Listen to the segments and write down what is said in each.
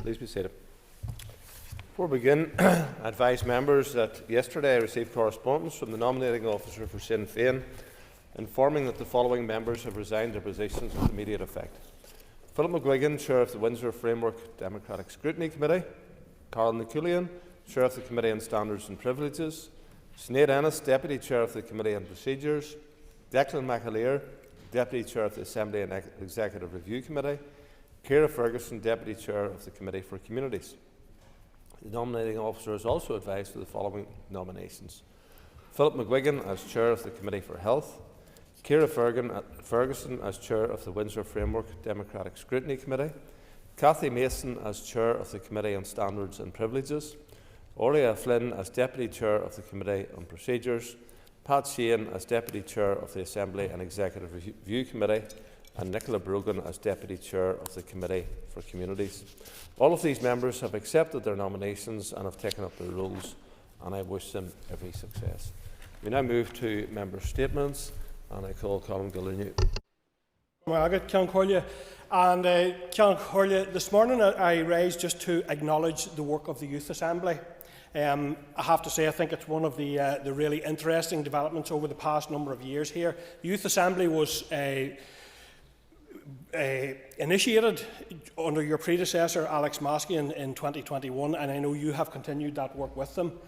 Please be seated. Before we begin, I advise members that yesterday I received correspondence from the nominating officer for Sinn Féin informing that the following members have resigned their positions with immediate effect: Philip McGuigan, Chair of the Windsor Framework Democratic Scrutiny Committee; Carol Niculian, Chair of the Committee on Standards and Privileges; Sinead Ennis, Deputy Chair of the Committee on Procedures; Declan McAleer, Deputy Chair of the Assembly and Executive Review Committee; Ciara Ferguson, Deputy Chair of the Committee for Communities. The nominating officer has also advised for the following nominations: Philip McGuigan as Chair of the Committee for Health; Ciara Ferguson as Chair of the Windsor Framework Democratic Scrutiny Committee; Cathy Mason as Chair of the Committee on Standards and Privileges; Orlia Flynn as Deputy Chair of the Committee on Procedures; Pat Sheehan as Deputy Chair of the Assembly and Executive Review Committee; and Nicola Brogan as Deputy Chair of the Committee for Communities. All of these members have accepted their nominations and have taken up their roles, and I wish them every success. We now move to member statements, and I call Colin Gillinew. This morning I rise just to acknowledge the work of the Youth Assembly. I have to say I think it's one of the really interesting developments over the past number of years here. The Youth Assembly was initiated under your predecessor Alex Maskey in 2021, and I know you have continued that work with them.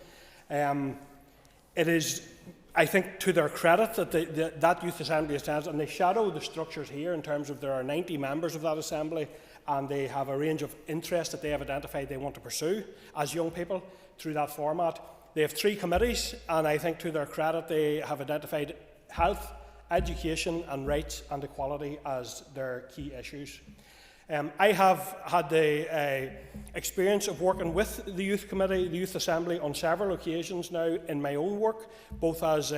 It is, I think, to their credit that that Youth Assembly stands, and they shadow the structures here in terms of there are 90 members of that Assembly, and they have a range of interests that they have identified they want to pursue as young people through that format. They have 3 committees, and I think to their credit they have identified health, education and rights and equality as their key issues. I have had the experience of working with the Youth Committee, the Youth Assembly on several occasions now in my own work, both as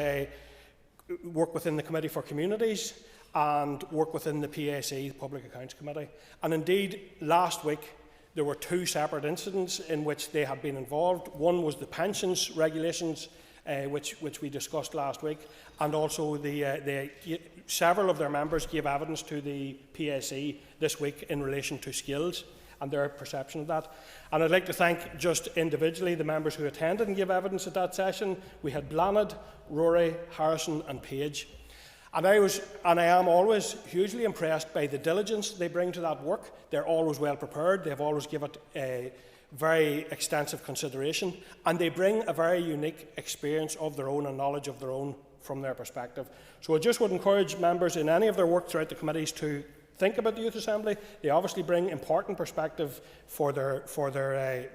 work within the Committee for Communities and work within the PAC, the Public Accounts Committee. And indeed, last week there were 2 separate incidents in which they have been involved. One was the pensions regulations, which we discussed last week, and also several of their members gave evidence to the PAC this week in relation to skills and their perception of that. And I'd like to thank just individually the members who attended and gave evidence at that session. We had Blanid, Rory, Harrison and Page. And I am always hugely impressed by the diligence they bring to that work. They're always well prepared. They've always given it a very extensive consideration, and they bring a very unique experience of their own and knowledge of their own from their perspective. So I just would encourage members in any of their work throughout the committees to think about the Youth Assembly. They obviously bring important perspective for the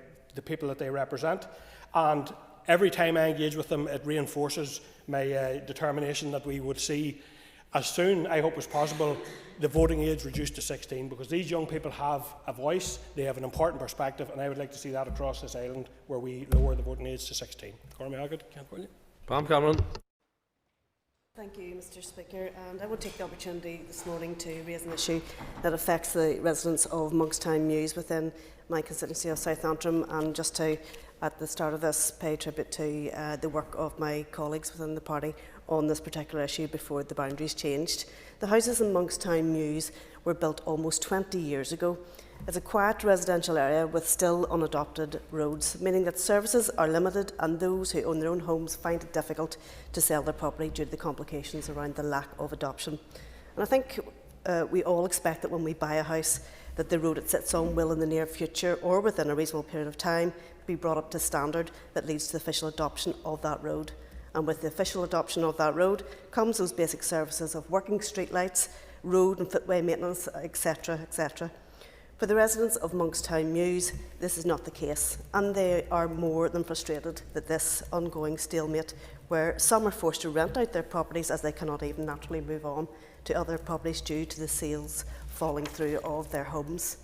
people that they represent, and every time I engage with them it reinforces my determination that we would see as soon, I hope as possible, the voting age reduced to 16, because these young people have a voice, they have an important perspective, and I would like to see that across this island where we lower the voting age to 16. Pam Cameron. Thank you, Mr. Speaker, and I will take the opportunity this morning to raise an issue that affects the residents of Monkstown Mews within my constituency of South Antrim, and just to, at the start of this, pay tribute to the work of my colleagues within the party on this particular issue before the boundaries changed. The houses in Monkstown Mews were built almost 20 years ago. It's a quiet residential area with still unadopted roads, meaning that services are limited and those who own their own homes find it difficult to sell their property due to the complications around the lack of adoption. And I think we all expect that when we buy a house that the road it sits on will in the near future or within a reasonable period of time be brought up to standard that leads to the official adoption of that road. And with the official adoption of that road comes those basic services of working streetlights, road and footway maintenance, etc, etc. For the residents of Monkstown Mews, this is not the case, and they are more than frustrated that this ongoing stalemate, where some are forced to rent out their properties as they cannot even naturally move on to other properties due to the sales falling through of their homes.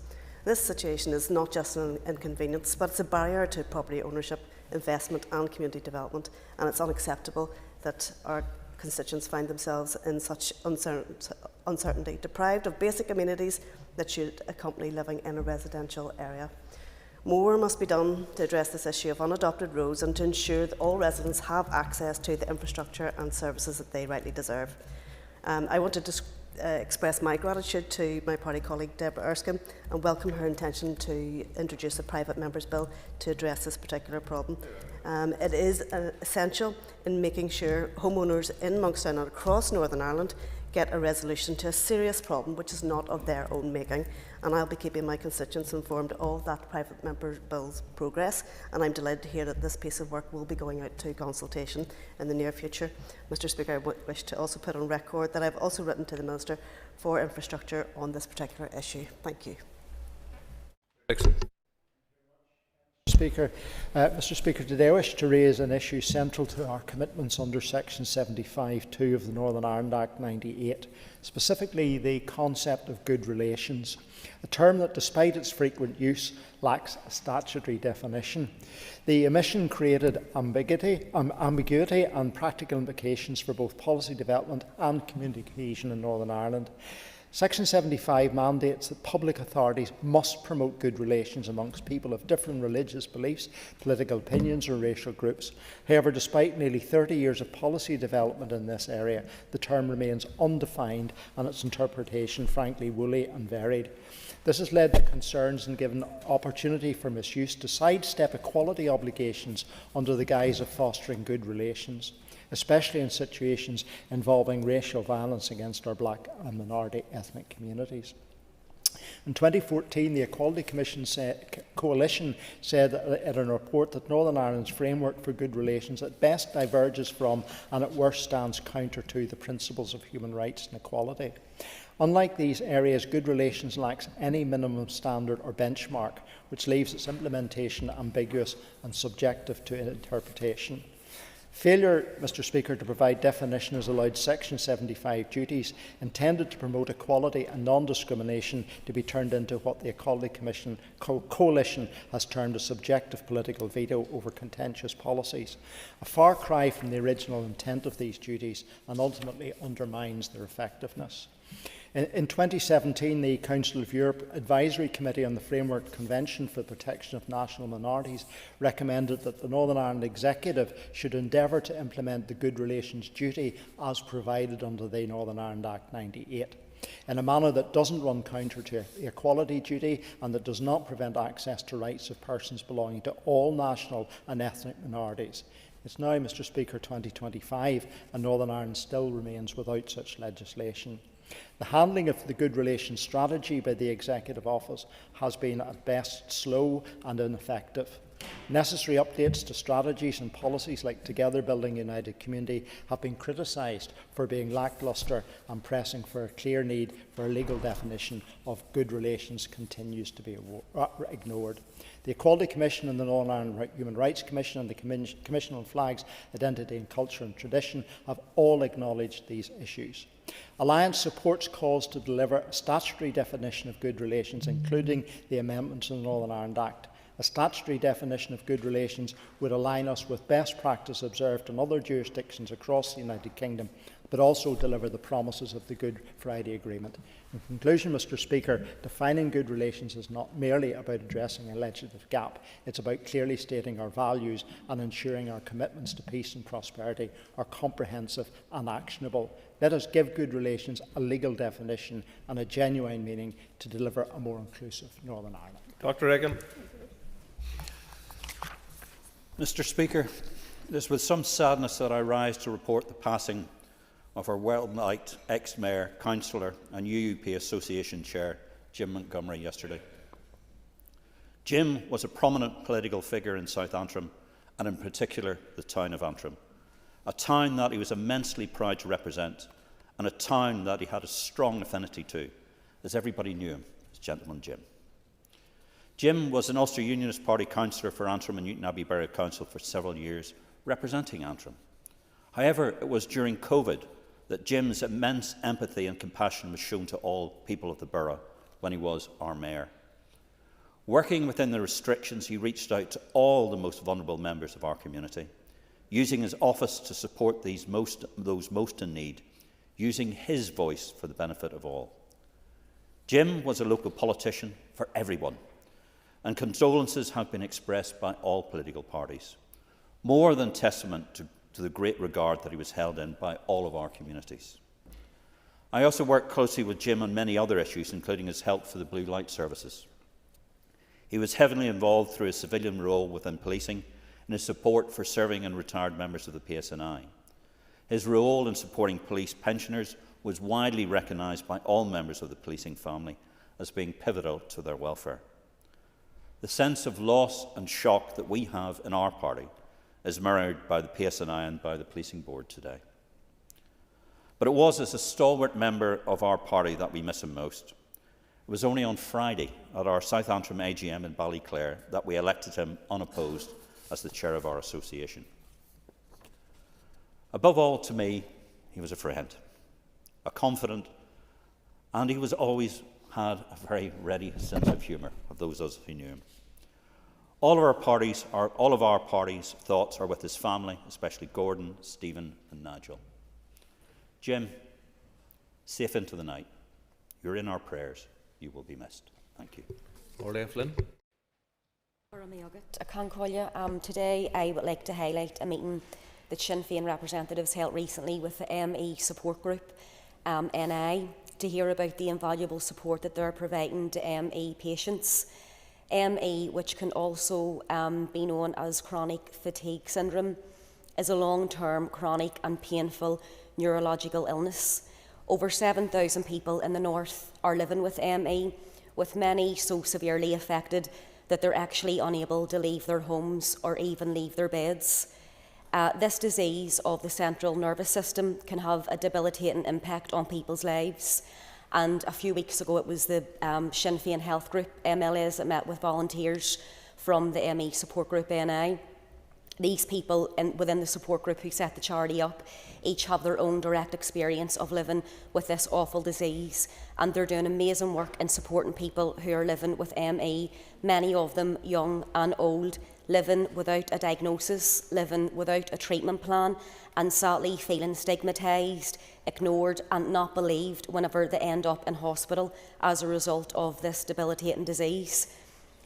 This situation is not just an inconvenience, but it's a barrier to property ownership, investment and community development, and it's unacceptable that our constituents find themselves in such uncertainty, deprived of basic amenities that should accompany living in a residential area. More must be done to address this issue of unadopted roads and to ensure that all residents have access to the infrastructure and services that they rightly deserve. I want to express my gratitude to my party colleague Deborah Erskine and welcome her intention to introduce a private member's bill to address this particular problem. It is essential in making sure homeowners in Monkstown and across Northern Ireland get a resolution to a serious problem which is not of their own making, and I'll be keeping my constituents informed of that private member bill's progress, and I'm delighted to hear that this piece of work will be going out to consultation in the near future. Mr Speaker, I wish to also put on record that I've also written to the Minister for Infrastructure on this particular issue. Thank you. Speaker. Mr Speaker, today I wish to raise an issue central to our commitments under Section 75(2) of the Northern Ireland Act 98, specifically the concept of good relations, a term that, despite its frequent use, lacks a statutory definition. The omission created ambiguity and practical implications for both policy development and community cohesion in Northern Ireland. Section 75 mandates that public authorities must promote good relations amongst people of different religious beliefs, political opinions or racial groups. However, despite nearly 30 years of policy development in this area, the term remains undefined and its interpretation frankly woolly and varied. This has led to concerns and given opportunity for misuse to sidestep equality obligations under the guise of fostering good relations, especially in situations involving racial violence against our black and minority ethnic communities. In 2014, the Equality Coalition said in a report that Northern Ireland's framework for good relations at best diverges from and at worst stands counter to the principles of human rights and equality. Unlike these areas, good relations lacks any minimum standard or benchmark, which leaves its implementation ambiguous and subjective to interpretation. Failure, Mr Speaker, to provide definition has allowed Section 75 duties intended to promote equality and non-discrimination to be turned into what the Equality Coalition has termed a subjective political veto over contentious policies, a far cry from the original intent of these duties and ultimately undermines their effectiveness. In 2017, the Council of Europe Advisory Committee on the Framework Convention for the Protection of National Minorities recommended that the Northern Ireland Executive should endeavour to implement the good relations duty as provided under the Northern Ireland Act 98 in a manner that doesn't run counter to the equality duty and that does not prevent access to rights of persons belonging to all national and ethnic minorities. It's now, Mr Speaker, 2025 and Northern Ireland still remains without such legislation. The handling of the good relations strategy by the Executive Office has been at best slow and ineffective. Necessary updates to strategies and policies like Together Building United Community have been criticised for being lacklustre, and pressing for a clear need for a legal definition of good relations continues to be ignored. The Equality Commission and the Northern Ireland Human Rights Commission and the Commission on Flags, Identity and Culture and Tradition have all acknowledged these issues. Alliance supports calls to deliver a statutory definition of good relations, including the amendments to the Northern Ireland Act. A statutory definition of good relations would align us with best practice observed in other jurisdictions across the United Kingdom, but also deliver the promises of the Good Friday Agreement. In conclusion, Mr Speaker, defining good relations is not merely about addressing a legislative gap. It's about clearly stating our values and ensuring our commitments to peace and prosperity are comprehensive and actionable. Let us give good relations a legal definition and a genuine meaning to deliver a more inclusive Northern Ireland. Dr Regan. Mr Speaker, it is with some sadness that I rise to report the passing of our well-liked ex-mayor, councillor and UUP Association Chair, Jim Montgomery, yesterday. Jim was a prominent political figure in South Antrim, and in particular the town of Antrim, a town that he was immensely proud to represent, and a town that he had a strong affinity to, as everybody knew him as Gentleman Jim. Jim was an Ulster Unionist Party councillor for Antrim and Newtownabbey Borough Council for several years, representing Antrim. However, it was during COVID that Jim's immense empathy and compassion was shown to all people of the borough when he was our mayor. Working within the restrictions, he reached out to all the most vulnerable members of our community, using his office to support those most in need, using his voice for the benefit of all. Jim was a local politician for everyone, and condolences have been expressed by all political parties, more than testament to the great regard that he was held in by all of our communities. I also worked closely with Jim on many other issues, including his help for the Blue Light Services. He was heavily involved through his civilian role within policing and his support for serving and retired members of the PSNI. His role in supporting police pensioners was widely recognised by all members of the policing family as being pivotal to their welfare. The sense of loss and shock that we have in our party is mirrored by the PSNI and by the Policing Board today. But it was as a stalwart member of our party that we miss him most. It was only on Friday at our South Antrim AGM in Ballyclare that we elected him unopposed as the chair of our association. Above all, to me, he was a friend, a confidant, and he was always had a very ready sense of humour of those of us who knew him. All of our party's thoughts are with his family, especially Gordon, Stephen and Nigel. Jim, safe into the night. You're in our prayers. You will be missed. Thank you. Orlea Flynn. Today I would like to highlight a meeting that Sinn Féin representatives held recently with the ME support group, NI, to hear about the invaluable support that they're providing to ME patients. ME, which can also be known as chronic fatigue syndrome, is a long-term, chronic and painful neurological illness. Over 7,000 people in the north are living with ME, with many so severely affected that they're actually unable to leave their homes or even leave their beds. This disease of the central nervous system can have a debilitating impact on people's lives. And a few weeks ago, it was the Sinn Féin Health Group MLAs that met with volunteers from the ME support group NI. These people within the support group who set the charity up each have their own direct experience of living with this awful disease, and they're doing amazing work in supporting people who are living with ME, many of them young and old, living without a diagnosis, living without a treatment plan, and sadly feeling stigmatised, ignored and not believed whenever they end up in hospital as a result of this debilitating disease.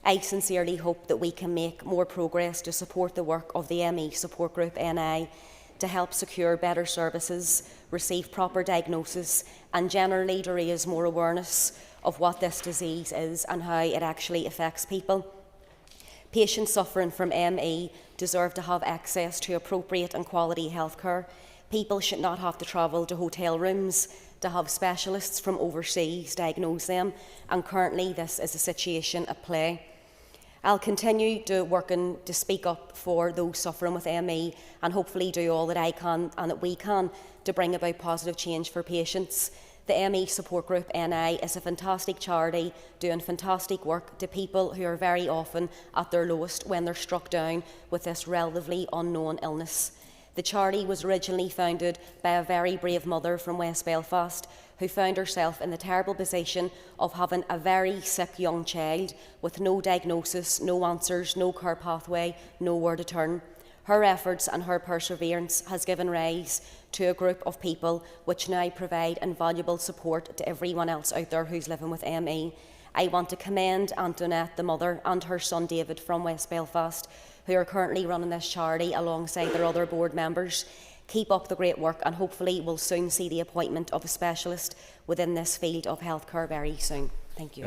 I sincerely hope that we can make more progress to support the work of the ME support group NI to help secure better services, receive proper diagnosis and generally to raise more awareness of what this disease is and how it actually affects people. Patients suffering from ME deserve to have access to appropriate and quality healthcare. People should not have to travel to hotel rooms to have specialists from overseas diagnose them, and currently this is a situation at play. I'll continue to working to speak up for those suffering with ME and hopefully do all that I can and that we can to bring about positive change for patients. The ME support group NI is a fantastic charity doing fantastic work to people who are very often at their lowest when they're struck down with this relatively unknown illness. The charity was originally founded by a very brave mother from West Belfast who found herself in the terrible position of having a very sick young child with no diagnosis, no answers, no care pathway, nowhere to turn. Her efforts and her perseverance has given rise to a group of people which now provide invaluable support to everyone else out there who's living with ME. I want to commend Antoinette, the mother, and her son David from West Belfast, who are currently running this charity alongside their other board members. Keep up the great work and hopefully we'll soon see the appointment of a specialist within this field of healthcare very soon. Thank you.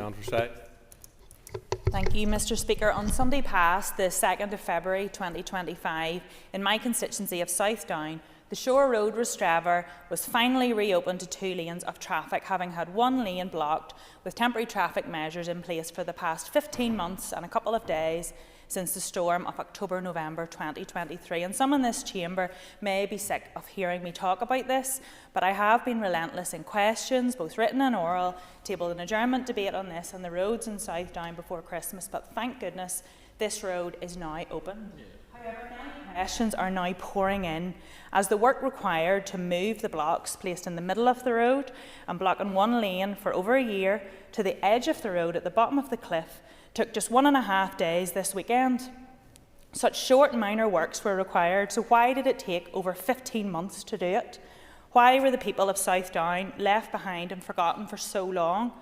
Thank you, Mr. Speaker. On Sunday past, the 2nd of February 2025, in my constituency of South Down, the Shore Road Rostrevor was finally reopened to 2 lanes of traffic, having had 1 lane blocked with temporary traffic measures in place for the past 15 months and a couple of days since the storm of October-November 2023. And some in this chamber may be sick of hearing me talk about this, but I have been relentless in questions, both written and oral, tabled an adjournment debate on this and the roads in South Down before Christmas, but thank goodness this road is now open. However, many questions are now pouring in as the work required to move the blocks placed in the middle of the road and blocking 1 lane for over a year to the edge of the road at the bottom of the cliff took just 1.5 days this weekend. Such short minor works were required, so why did it take over 15 months to do it? Why were the people of South Down left behind and forgotten for so long?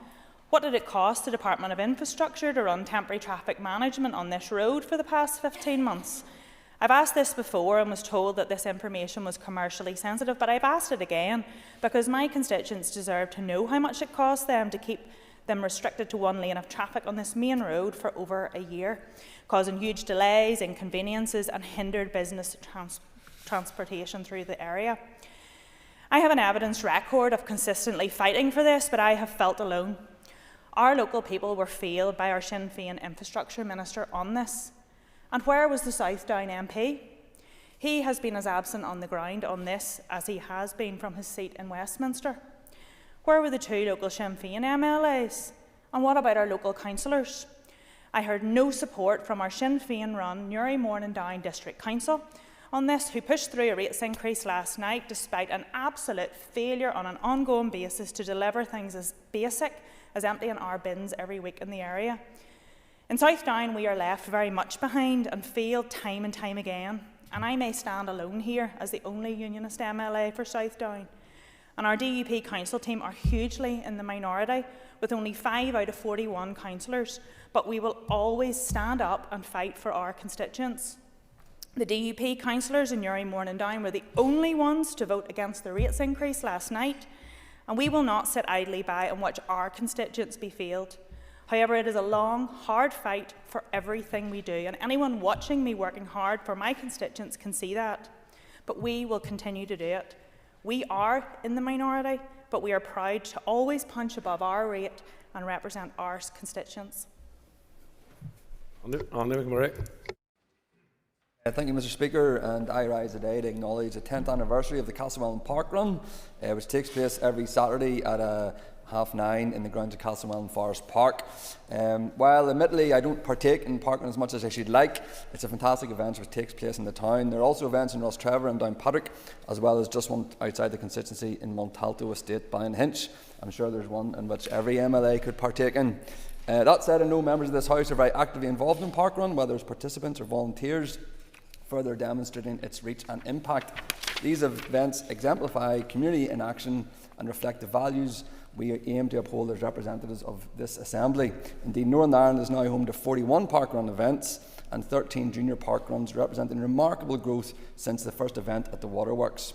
What did it cost the Department of Infrastructure to run temporary traffic management on this road for the past 15 months? I've asked this before and was told that this information was commercially sensitive, but I've asked it again because my constituents deserve to know how much it costs them to keep them restricted to one lane of traffic on this main road for over a year, causing huge delays, inconveniences and hindered business transportation through the area. I have an evidence record of consistently fighting for this, but I have felt alone. Our local people were failed by our Sinn Féin Infrastructure Minister on this. And where was the Southdown MP? He has been as absent on the ground on this as he has been from his seat in Westminster. Where were the two local Sinn Féin MLAs? And what about our local councillors? I heard no support from our Sinn Féin-run Newry Morningdown District Council on this, who pushed through a rates increase last night despite an absolute failure on an ongoing basis to deliver things as basic as emptying our bins every week in the area. In Southdown, we are left very much behind and failed time and time again, and I may stand alone here as the only Unionist MLA for Southdown. And our DUP council team are hugely in the minority, with only 5 out of 41 councillors, but we will always stand up and fight for our constituents. The DUP councillors in Newry Morningdown were the only ones to vote against the rates increase last night, and we will not sit idly by and watch our constituents be failed. However, it is a long, hard fight for everything we do, and anyone watching me working hard for my constituents can see that. But we will continue to do it. We are in the minority, but we are proud to always punch above our rate and represent our constituents. Andy McMurray. Thank you, Mr. Speaker, and I rise today to acknowledge the 10th anniversary of the Castlewellan Park Run, which takes place every Saturday at 9:30 in the grounds of Castlewellan Forest Park. While admittedly I don't partake in parkrun as much as I should like, it's a fantastic event which takes place in the town. There are also events in Rostrevor and Downpatrick, as well as just one outside the constituency in Montalto Estate, Ballinhinch. I'm sure there's one in which every MLA could partake in. That said, I know members of this House are very actively involved in parkrun, whether as participants or volunteers, further demonstrating its reach and impact. These events exemplify community in action and reflect the values we aim to uphold as representatives of this Assembly. Indeed, Northern Ireland is now home to 41 parkrun events and 13 junior parkruns, representing remarkable growth since the first event at the Waterworks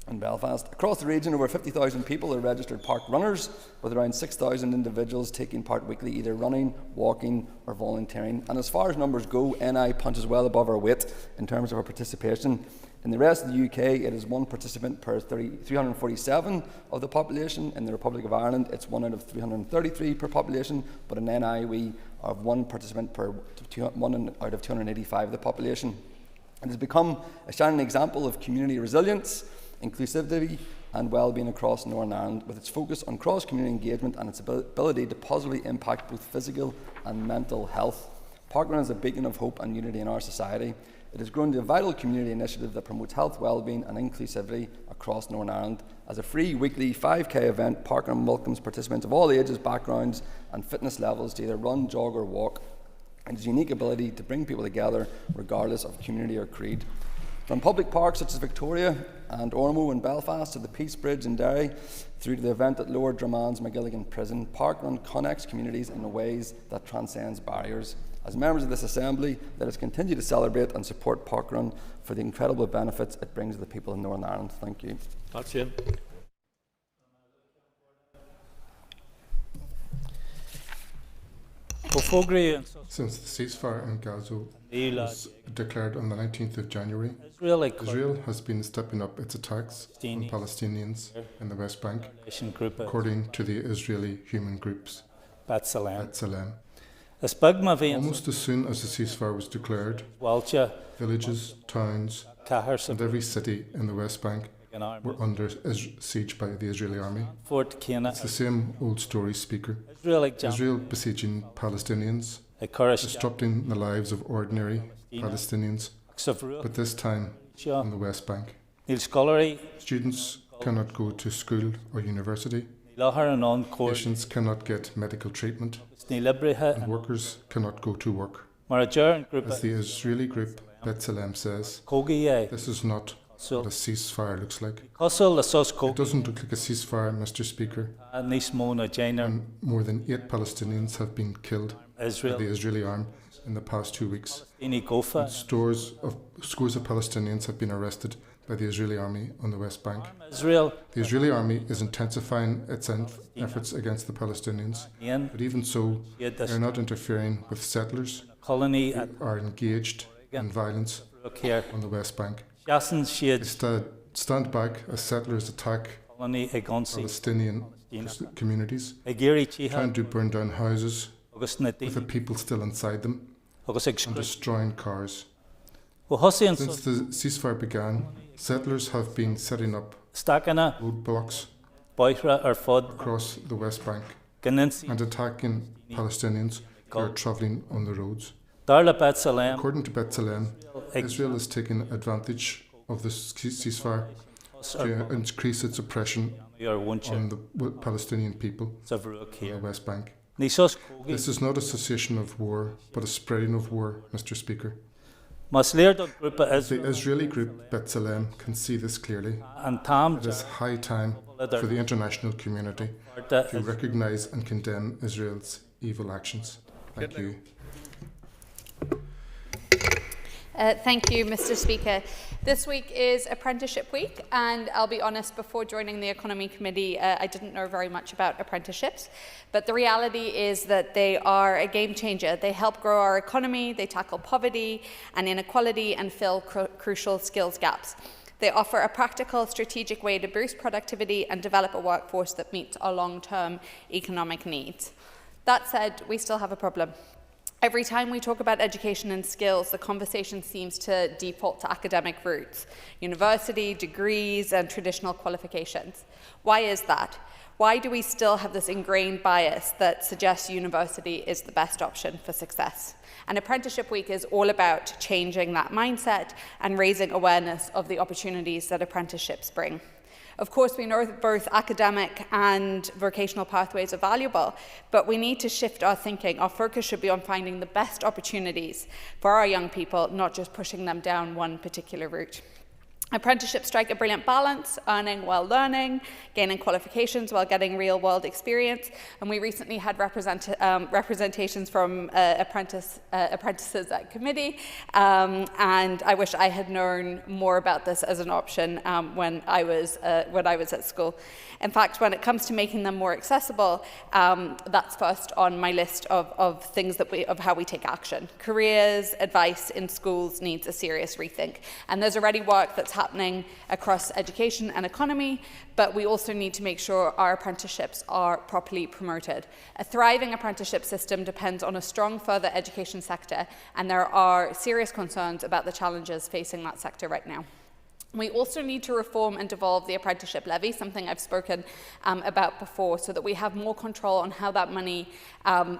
in Belfast. Across the region, over 50,000 people are registered park runners, with around 6,000 individuals taking part weekly, either running, walking or volunteering. And as far as numbers go, NI punches well above our weight in terms of our participation. In the rest of the UK, it is one participant per 347 of the population. In the Republic of Ireland, it's 1 out of 333 per population, but in NI we have one participant per 1 out of 285 of the population. It has become a shining example of community resilience, inclusivity and well-being across Northern Ireland, with its focus on cross-community engagement and its ability to positively impact both physical and mental health. Parkrun is a beacon of hope and unity in our society. It has grown to a vital community initiative that promotes health, well-being and inclusivity across Northern Ireland. As a free weekly 5k event, Parkrun welcomes participants of all ages, backgrounds and fitness levels to either run, jog or walk, and its unique ability to bring people together regardless of community or creed. From public parks such as Victoria and Ormeau in Belfast to the Peace Bridge in Derry, through to the event at Lower Drummond's McGilligan Prison, Parkrun connects communities in ways that transcends barriers. As members of this Assembly, let us continue to celebrate and support Parkrun for the incredible benefits it brings to the people of Northern Ireland. Thank you. That's it. Since the ceasefire in Gaza was declared on the 19th of January, Israel has been stepping up its attacks on Palestinians in the West Bank, according to the Israeli human groups B'Tselem. Almost as soon as the ceasefire was declared, villages, towns and every city in the West Bank were under siege by the Israeli army. It's the same old story, Speaker. Israel besieging Palestinians, disrupting the lives of ordinary Palestinians, but this time on the West Bank. Students cannot go to school or university. Patients cannot get medical treatment, and workers cannot go to work. As the Israeli group B'Tselem says, this is not what a ceasefire looks like. It doesn't look like a ceasefire, Mr. Speaker. And more than 8 Palestinians have been killed by the Israeli army in the past 2 weeks. Palestini Gofa. Scores of Palestinians have been arrested by the Israeli army on the West Bank. Israel. The Israeli army is intensifying its efforts against the Palestinians, but even so, they are not interfering with settlers Colony who are engaged in violence on the West Bank. They stand back as settlers attack Palestinian communities, trying to burn down houses with the people still inside them, and destroying cars. Since the ceasefire began, settlers have been setting up roadblocks across the West Bank and attacking Palestinians who are travelling on the roads. According to B'Tselem, Israel is taking advantage of the ceasefire to increase its oppression on the Palestinian people on the West Bank. This is not a cessation of war, but a spreading of war, Mr. Speaker. The Israeli group B'Tselem can see this clearly. It is high time for the international community to recognise and condemn Israel's evil actions. Thank you. Thank you, Mr. Speaker. This week is Apprenticeship Week, and I'll be honest, before joining the Economy Committee, I didn't know very much about apprenticeships, but the reality is that they are a game changer. They help grow our economy, they tackle poverty and inequality, and fill crucial skills gaps. They offer a practical, strategic way to boost productivity and develop a workforce that meets our long-term economic needs. That said, we still have a problem. Every time we talk about education and skills, the conversation seems to default to academic routes, university, degrees, and traditional qualifications. Why is that? Why do we still have this ingrained bias that suggests university is the best option for success? And Apprenticeship Week is all about changing that mindset and raising awareness of the opportunities that apprenticeships bring. Of course, we know that both academic and vocational pathways are valuable, but we need to shift our thinking. Our focus should be on finding the best opportunities for our young people, not just pushing them down one particular route. Apprenticeships strike a brilliant balance, earning while learning, gaining qualifications while getting real-world experience. And we recently had representations from apprentices at committee, and I wish I had known more about this as an option when I was at school. In fact, when it comes to making them more accessible, that's first on my list of things of how we take action. Careers, advice in schools needs a serious rethink, and there's already work that's happening across education and economy, but we also need to make sure our apprenticeships are properly promoted. A thriving apprenticeship system depends on a strong further education sector, and there are serious concerns about the challenges facing that sector right now. We also need to reform and devolve the apprenticeship levy, something I've spoken about before, so that we have more control on how that money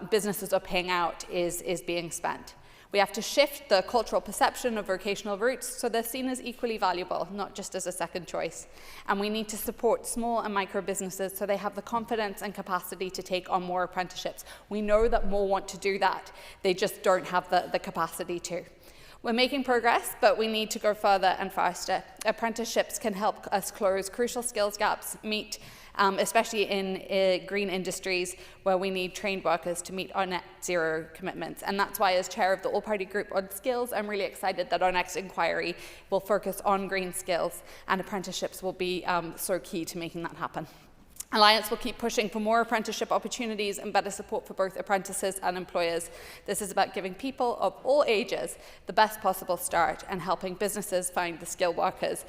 businesses are paying out is being spent. We have to shift the cultural perception of vocational routes so they're seen as equally valuable, not just as a second choice. And we need to support small and micro businesses so they have the confidence and capacity to take on more apprenticeships. We know that more want to do that. They just don't have the capacity to. We're making progress, but we need to go further and faster. Apprenticeships can help us close crucial skills gaps, meet especially in green industries where we need trained workers to meet our net zero commitments. And that's why, as chair of the all-party group on skills, I'm really excited that our next inquiry will focus on green skills, and apprenticeships will be so key to making that happen. Alliance will keep pushing for more apprenticeship opportunities and better support for both apprentices and employers. This is about giving people of all ages the best possible start and helping businesses find the skilled workers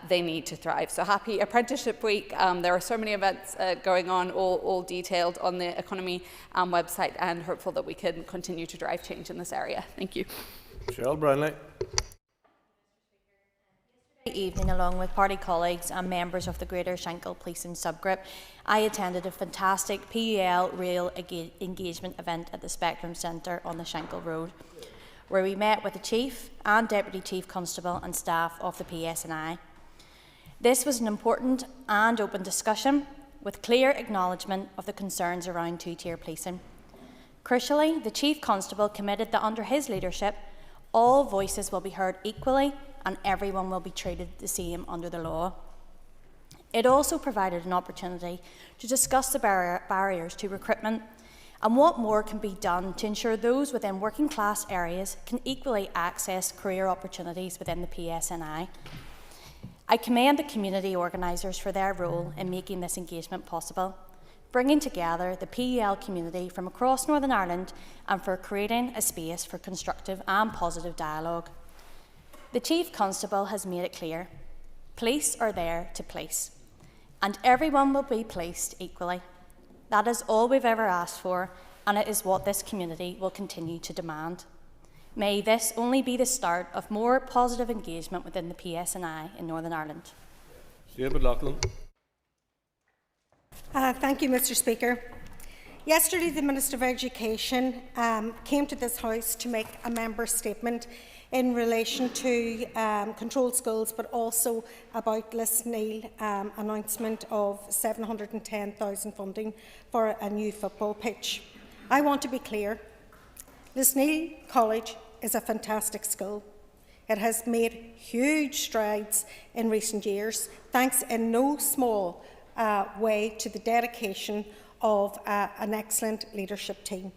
they need to thrive. So happy Apprenticeship Week. There are so many events going on, all detailed on the Economy website, and hopeful that we can continue to drive change in this area. Thank you. Cheryl Brownlee. Evening, along with party colleagues and members of the Greater Shankill Policing Subgroup, I attended a fantastic PUL Rail engagement event at the Spectrum Centre on the Shankill Road, where we met with the Chief and Deputy Chief Constable and staff of the PSNI. This was an important and open discussion with clear acknowledgement of the concerns around two-tier policing. Crucially, the Chief Constable committed that under his leadership, all voices will be heard equally and everyone will be treated the same under the law. It also provided an opportunity to discuss the barriers to recruitment And what more can be done to ensure those within working class areas can equally access career opportunities within the PSNI? I commend the community organisers for their role in making this engagement possible, bringing together the PEL community from across Northern Ireland and for creating a space for constructive and positive dialogue. The Chief Constable has made it clear, police are there to police, and everyone will be policed equally. That is all we've ever asked for, and it is what this community will continue to demand. May this only be the start of more positive engagement within the PSNI in Northern Ireland. David Loughlin. Thank you, Mr. Speaker. Yesterday, the Minister of Education came to this House to make a member statement in relation to controlled schools, but also about Lisneal announcement of £710,000 funding for a new football pitch. I want to be clear. Lisneal College is a fantastic school. It has made huge strides in recent years, thanks in no small way to the dedication of an excellent leadership team.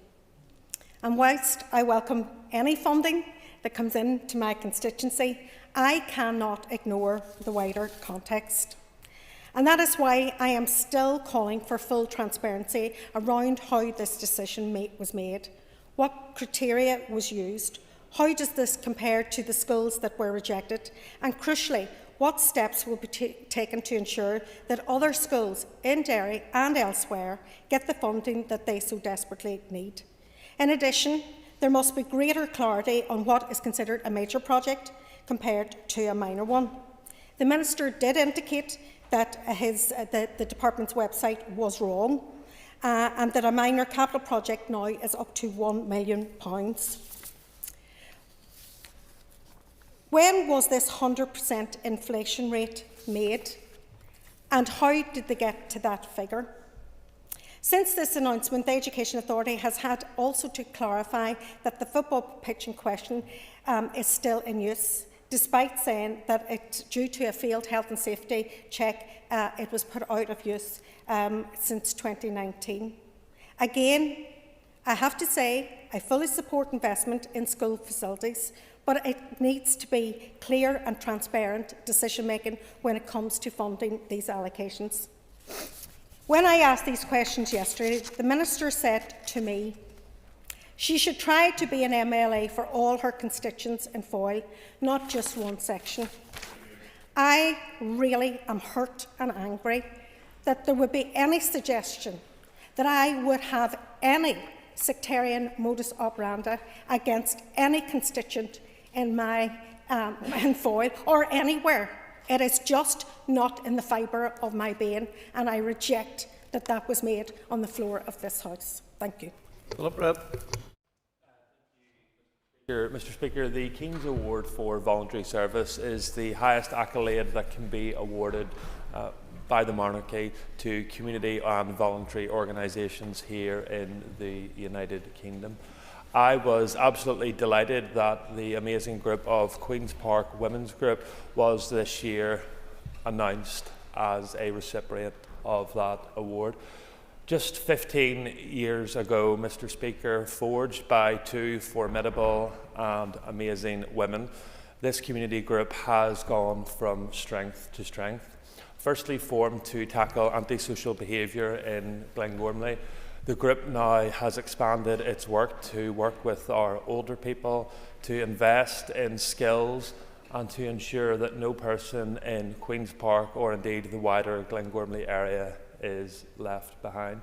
And whilst I welcome any funding that comes into my constituency, I cannot ignore the wider context. And that is why I am still calling for full transparency around how this decision was made, what criteria was used, how does this compare to the schools that were rejected, and crucially, what steps will be taken to ensure that other schools in Derry and elsewhere get the funding that they so desperately need. In addition, there must be greater clarity on what is considered a major project compared to a minor one. The Minister did indicate that the Department's website was wrong and that a minor capital project now is up to £1 million. When was this 100% inflation rate made, and how did they get to that figure? Since this announcement, the Education Authority has had also to clarify that the football pitch in question is still in use, despite saying that due to a failed health and safety check, it was put out of use since 2019. Again, I have to say I fully support investment in school facilities, but it needs to be clear and transparent decision-making when it comes to funding these allocations. When I asked these questions yesterday, the Minister said to me she should try to be an MLA for all her constituents in Foyle, not just one section. I really am hurt and angry that there would be any suggestion that I would have any sectarian modus operandi against any constituent in in Foyle or anywhere. It is just not in the fibre of my being, and I reject that that was made on the floor of this House. Thank you. Philip Redd. Mr. Speaker, the King's Award for Voluntary Service is the highest accolade that can be awarded by the monarchy to community and voluntary organisations here in the United Kingdom. I was absolutely delighted that the amazing group of Queen's Park Women's Group was this year announced as a recipient of that award. Just 15 years ago, Mr. Speaker, forged by two formidable and amazing women, this community group has gone from strength to strength. Firstly formed to tackle antisocial behaviour in Glengormley, the group now has expanded its work to work with our older people, to invest in skills and to ensure that no person in Queen's Park or indeed the wider Glengormley area is left behind.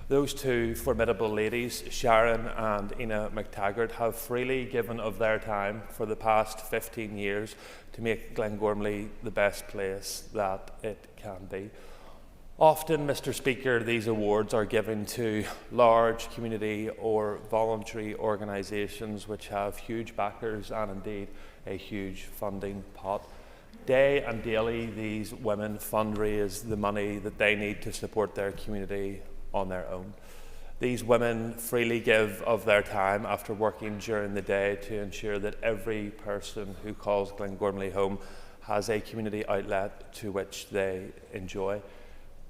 Those two formidable ladies, Sharon and Ina McTaggart, have freely given of their time for the past 15 years to make Glengormley the best place that it can be. Often, Mr. Speaker, these awards are given to large community or voluntary organisations which have huge backers and indeed a huge funding pot. Day and daily, these women fundraise the money that they need to support their community on their own. These women freely give of their time after working during the day to ensure that every person who calls Glengormley home has a community outlet to which they enjoy.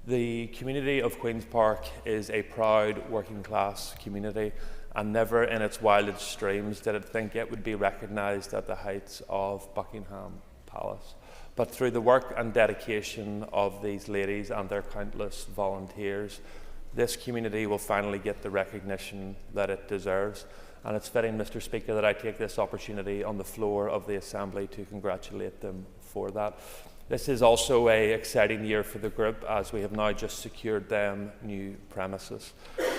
The community of Queen's Park is a proud working class community, and never in its wildest dreams did it think it would be recognised at the heights of Buckingham Palace. But through the work and dedication of these ladies and their countless volunteers, this community will finally get the recognition that it deserves. And it's fitting, Mr. Speaker, that I take this opportunity on the floor of the Assembly to congratulate them for that. This is also an exciting year for the group, as we have now just secured them new premises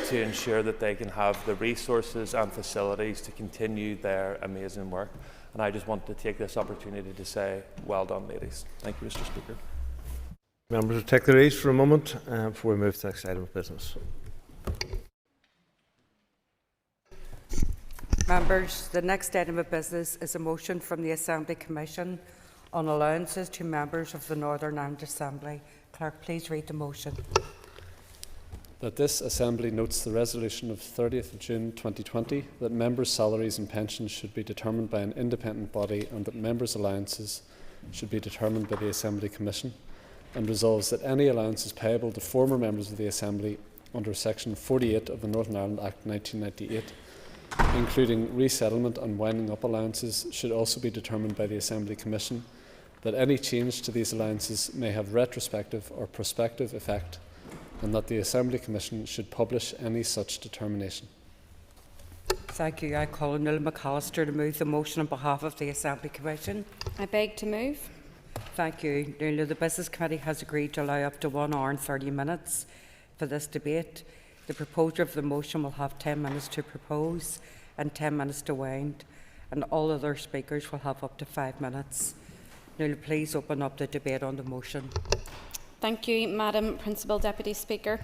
to ensure that they can have the resources and facilities to continue their amazing work. And I just want to take this opportunity to say, well done, ladies. Thank you, Mr. Speaker. Members will take their ease for a moment before we move to the next item of business. Members, the next item of business is a motion from the Assembly Commission on allowances to members of the Northern Ireland Assembly. Clerk, please read the motion. That this Assembly notes the resolution of 30th of June 2020 that members' salaries and pensions should be determined by an independent body and that members' allowances should be determined by the Assembly Commission, and resolves that any allowances payable to former members of the Assembly under Section 48 of the Northern Ireland Act 1998, including resettlement and winding up allowances, should also be determined by the Assembly Commission, that any change to these allowances may have retrospective or prospective effect, and that the Assembly Commission should publish any such determination. Thank you. I call on Nuala McAllister to move the motion on behalf of the Assembly Commission. I beg to move. Thank you. Nuala, the Business Committee has agreed to allow up to 1 hour and 30 minutes for this debate. The proposer of the motion will have 10 minutes to propose and 10 minutes to wind, and all other speakers will have up to 5 minutes. Nuala, please open up the debate on the motion. Thank you, Madam Principal Deputy Speaker.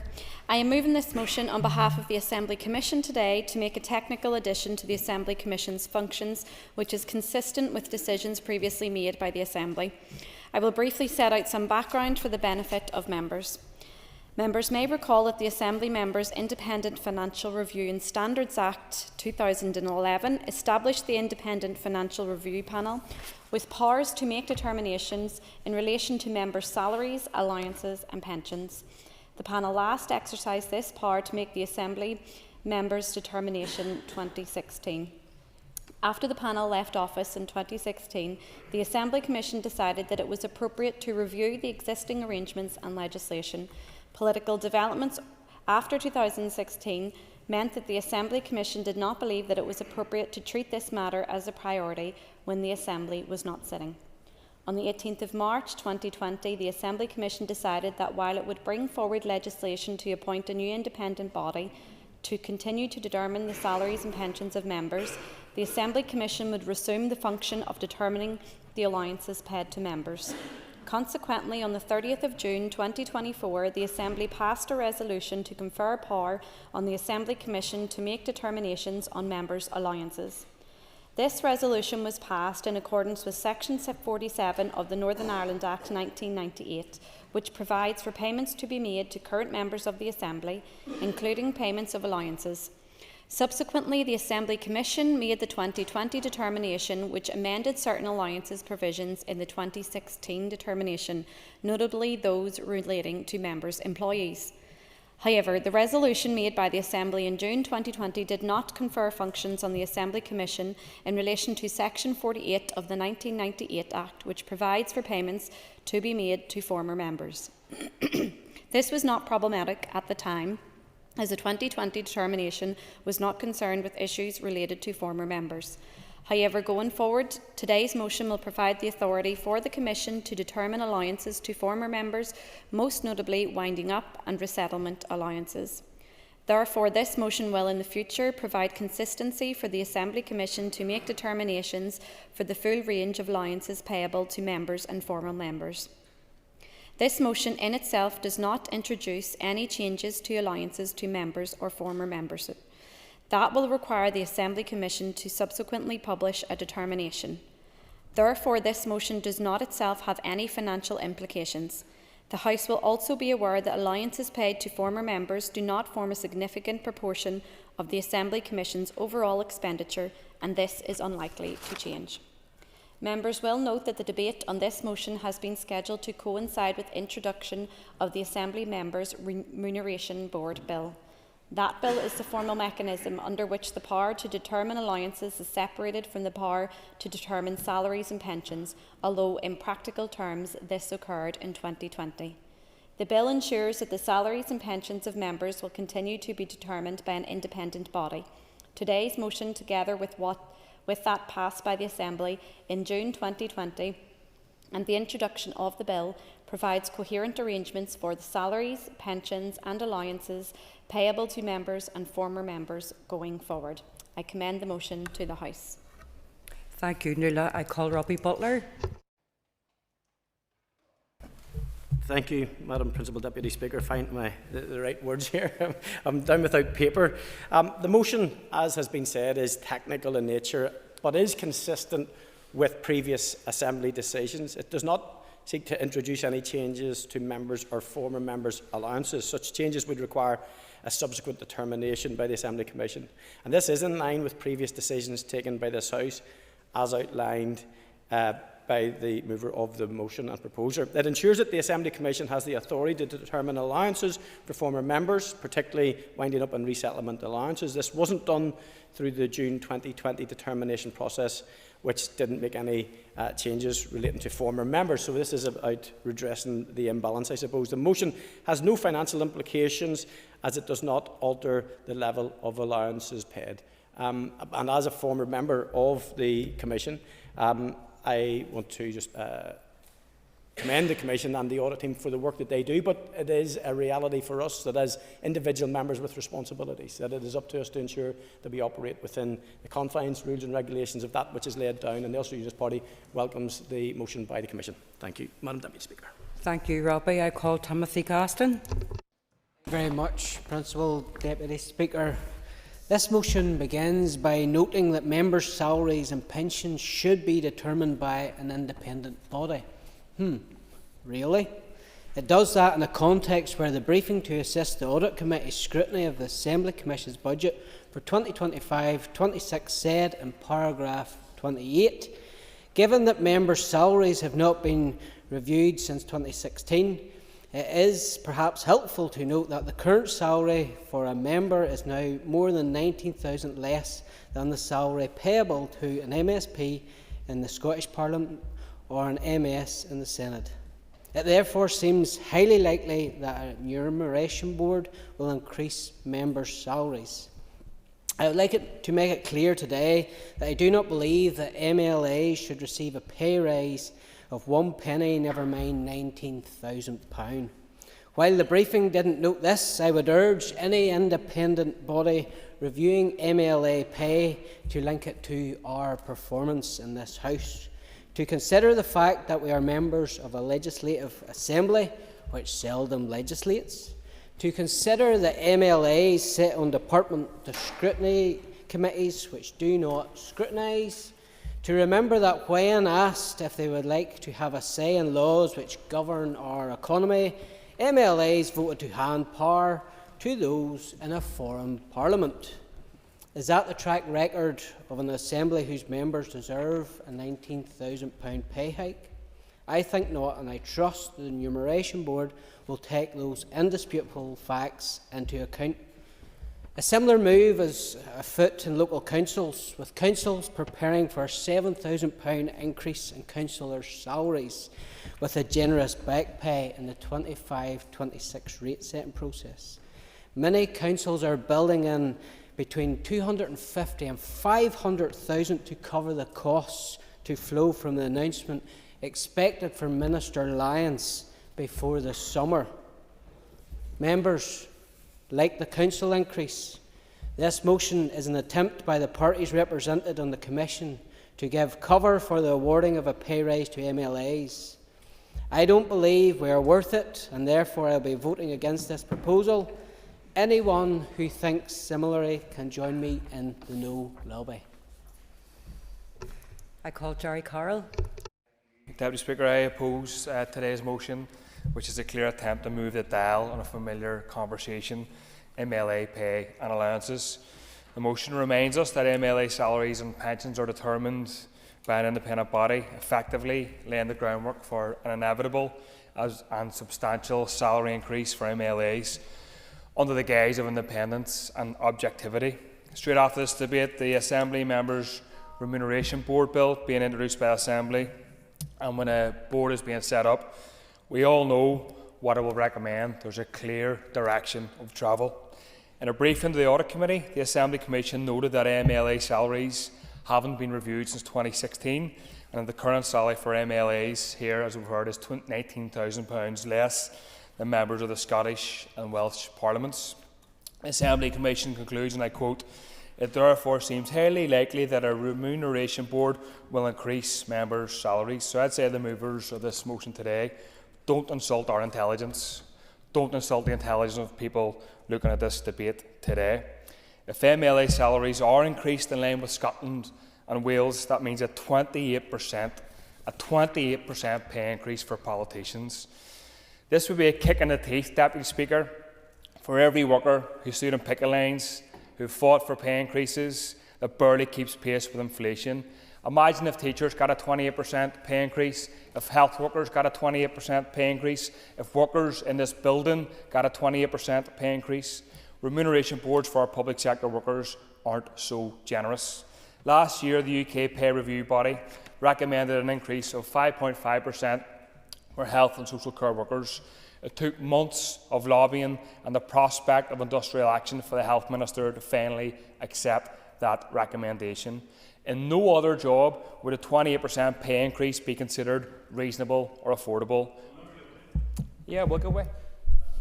I am moving this motion on behalf of the Assembly Commission today to make a technical addition to the Assembly Commission's functions, which is consistent with decisions previously made by the Assembly. I will briefly set out some background for the benefit of members. Members may recall that the Assembly Members' Independent Financial Review and Standards Act 2011 established the Independent Financial Review Panel with powers to make determinations in relation to members' salaries, allowances and pensions. The panel last exercised this power to make the Assembly Members' Determination 2016. After the panel left office in 2016, the Assembly Commission decided that it was appropriate to review the existing arrangements and legislation. Political developments after 2016 meant that the Assembly Commission did not believe that it was appropriate to treat this matter as a priority when the Assembly was not sitting. On the 18th of March 2020, the Assembly Commission decided that while it would bring forward legislation to appoint a new independent body to continue to determine the salaries and pensions of members, the Assembly Commission would resume the function of determining the allowances paid to members. Consequently, on the 30th of June 2024, the Assembly passed a resolution to confer power on the Assembly Commission to make determinations on members' allowances. This resolution was passed in accordance with Section 47 of the Northern Ireland Act 1998, which provides for payments to be made to current members of the Assembly, including payments of allowances. Subsequently, the Assembly Commission made the 2020 determination, which amended certain allowances provisions in the 2016 determination, notably those relating to members' employees. However, the resolution made by the Assembly in June 2020 did not confer functions on the Assembly Commission in relation to Section 48 of the 1998 Act, which provides for payments to be made to former members. This was not problematic at the time, as the 2020 determination was not concerned with issues related to former members. However, going forward, today's motion will provide the authority for the Commission to determine allowances to former members, most notably winding up and resettlement allowances. Therefore, this motion will in the future provide consistency for the Assembly Commission to make determinations for the full range of allowances payable to members and former members. This motion in itself does not introduce any changes to allowances to members or former members. That will require the Assembly Commission to subsequently publish a determination. Therefore, this motion does not itself have any financial implications. The House will also be aware that allowances paid to former members do not form a significant proportion of the Assembly Commission's overall expenditure, and this is unlikely to change. Members will note that the debate on this motion has been scheduled to coincide with introduction of the Assembly Members' Remuneration Board Bill. That bill is the formal mechanism under which the power to determine allowances is separated from the power to determine salaries and pensions, although in practical terms this occurred in 2020. The bill ensures that the salaries and pensions of members will continue to be determined by an independent body. Today's motion, together with that passed by the Assembly in June 2020 and the introduction of the bill, provides coherent arrangements for the salaries, pensions and allowances payable to members and former members going forward. I commend the motion to the House. Thank you, Nuala. I call Robbie Butler. Thank you, Madam Principal Deputy Speaker. Find the right words here. I'm down without paper. The motion, as has been said, is technical in nature, but is consistent with previous Assembly decisions. It does not seek to introduce any changes to members' or former members' allowances. Such changes would require a subsequent determination by the Assembly Commission. And this is in line with previous decisions taken by this House, as outlined by the mover of the motion and proposer. It ensures that the Assembly Commission has the authority to determine allowances for former members, particularly winding up and resettlement allowances. This wasn't done through the June 2020 determination process, which didn't make any changes relating to former members. So this is about redressing the imbalance, I suppose. The motion has no financial implications, as it does not alter the level of allowances paid. And as a former member of the Commission, I want to just commend the Commission and the audit team for the work that they do, but it is a reality for us that as individual members with responsibilities, that it is up to us to ensure that we operate within the confines, rules and regulations of that which is laid down, and the Ulster Unionist Party welcomes the motion by the Commission. Thank you, Madam Deputy Speaker. Thank you, Robbie. I call Timothy Gaston. Thank you very much, Principal Deputy Speaker. This motion begins by noting that members' salaries and pensions should be determined by an independent body. Really? It does that in a context where the briefing to assist the Audit Committee's scrutiny of the Assembly Commission's budget for 2025-26 said in paragraph 28, given that members' salaries have not been reviewed since 2016, it is perhaps helpful to note that the current salary for a member is now more than 19,000 less than the salary payable to an MSP in the Scottish Parliament or an MS in the Senate. It therefore seems highly likely that a remuneration board will increase members' salaries. I would like to make it clear today that I do not believe that MLAs should receive a pay rise of 1 penny, never mind £19,000. While the briefing didn't note this, I would urge any independent body reviewing MLA pay to link it to our performance in this House, to consider the fact that we are members of a legislative assembly which seldom legislates, to consider that MLAs sit on department scrutiny committees which do not scrutinise, to remember that when asked if they would like to have a say in laws which govern our economy, MLAs voted to hand power to those in a foreign parliament. Is that the track record of an assembly whose members deserve a £19,000 pay hike? I think not, and I trust the Remuneration Board will take those indisputable facts into account. A similar move is afoot in local councils, with councils preparing for a £7,000 increase in councillors' salaries, with a generous back pay in the 25-26 rate setting process. Many councils are building in between 250 and 500,000 to cover the costs to flow from the announcement expected from Minister Lyons before the summer. Members, like the council increase, this motion is an attempt by the parties represented on the Commission to give cover for the awarding of a pay rise to MLAs. I don't believe we are worth it, and therefore I will be voting against this proposal. Anyone who thinks similarly can join me in the no lobby. I call Jerry Carroll. Deputy Speaker, I oppose today's motion, which is a clear attempt to move the dial on a familiar conversation, MLA pay and allowances. The motion reminds us that MLA salaries and pensions are determined by an independent body, effectively laying the groundwork for an inevitable and substantial salary increase for MLAs under the guise of independence and objectivity. Straight after this debate, the Assembly Members' Remuneration Board Bill being introduced by Assembly, and when a board is being set up, we all know what it will recommend. There's a clear direction of travel. In a briefing to the Audit Committee, the Assembly Commission noted that MLA salaries haven't been reviewed since 2016, and the current salary for MLAs here, as we've heard, is £19,000 less than members of the Scottish and Welsh Parliaments. The Assembly Commission concludes, and I quote, "It therefore seems highly likely that a remuneration board will increase members' salaries." So I'd say the movers of this motion today, don't insult our intelligence. Don't insult the intelligence of people looking at this debate today. If MLA salaries are increased in line with Scotland and Wales, that means a 28% pay increase for politicians. This would be a kick in the teeth, Deputy Speaker, for every worker who stood in picket lines, who fought for pay increases that barely keeps pace with inflation. Imagine if teachers got a 28% pay increase, if health workers got a 28% pay increase, if workers in this building got a 28% pay increase. Remuneration boards for our public sector workers aren't so generous. Last year, the UK pay review body recommended an increase of 5.5% for health and social care workers. It took months of lobbying and the prospect of industrial action for the Health Minister to finally accept that recommendation. In no other job would a 28% pay increase be considered reasonable or affordable. Yeah, we'll go away.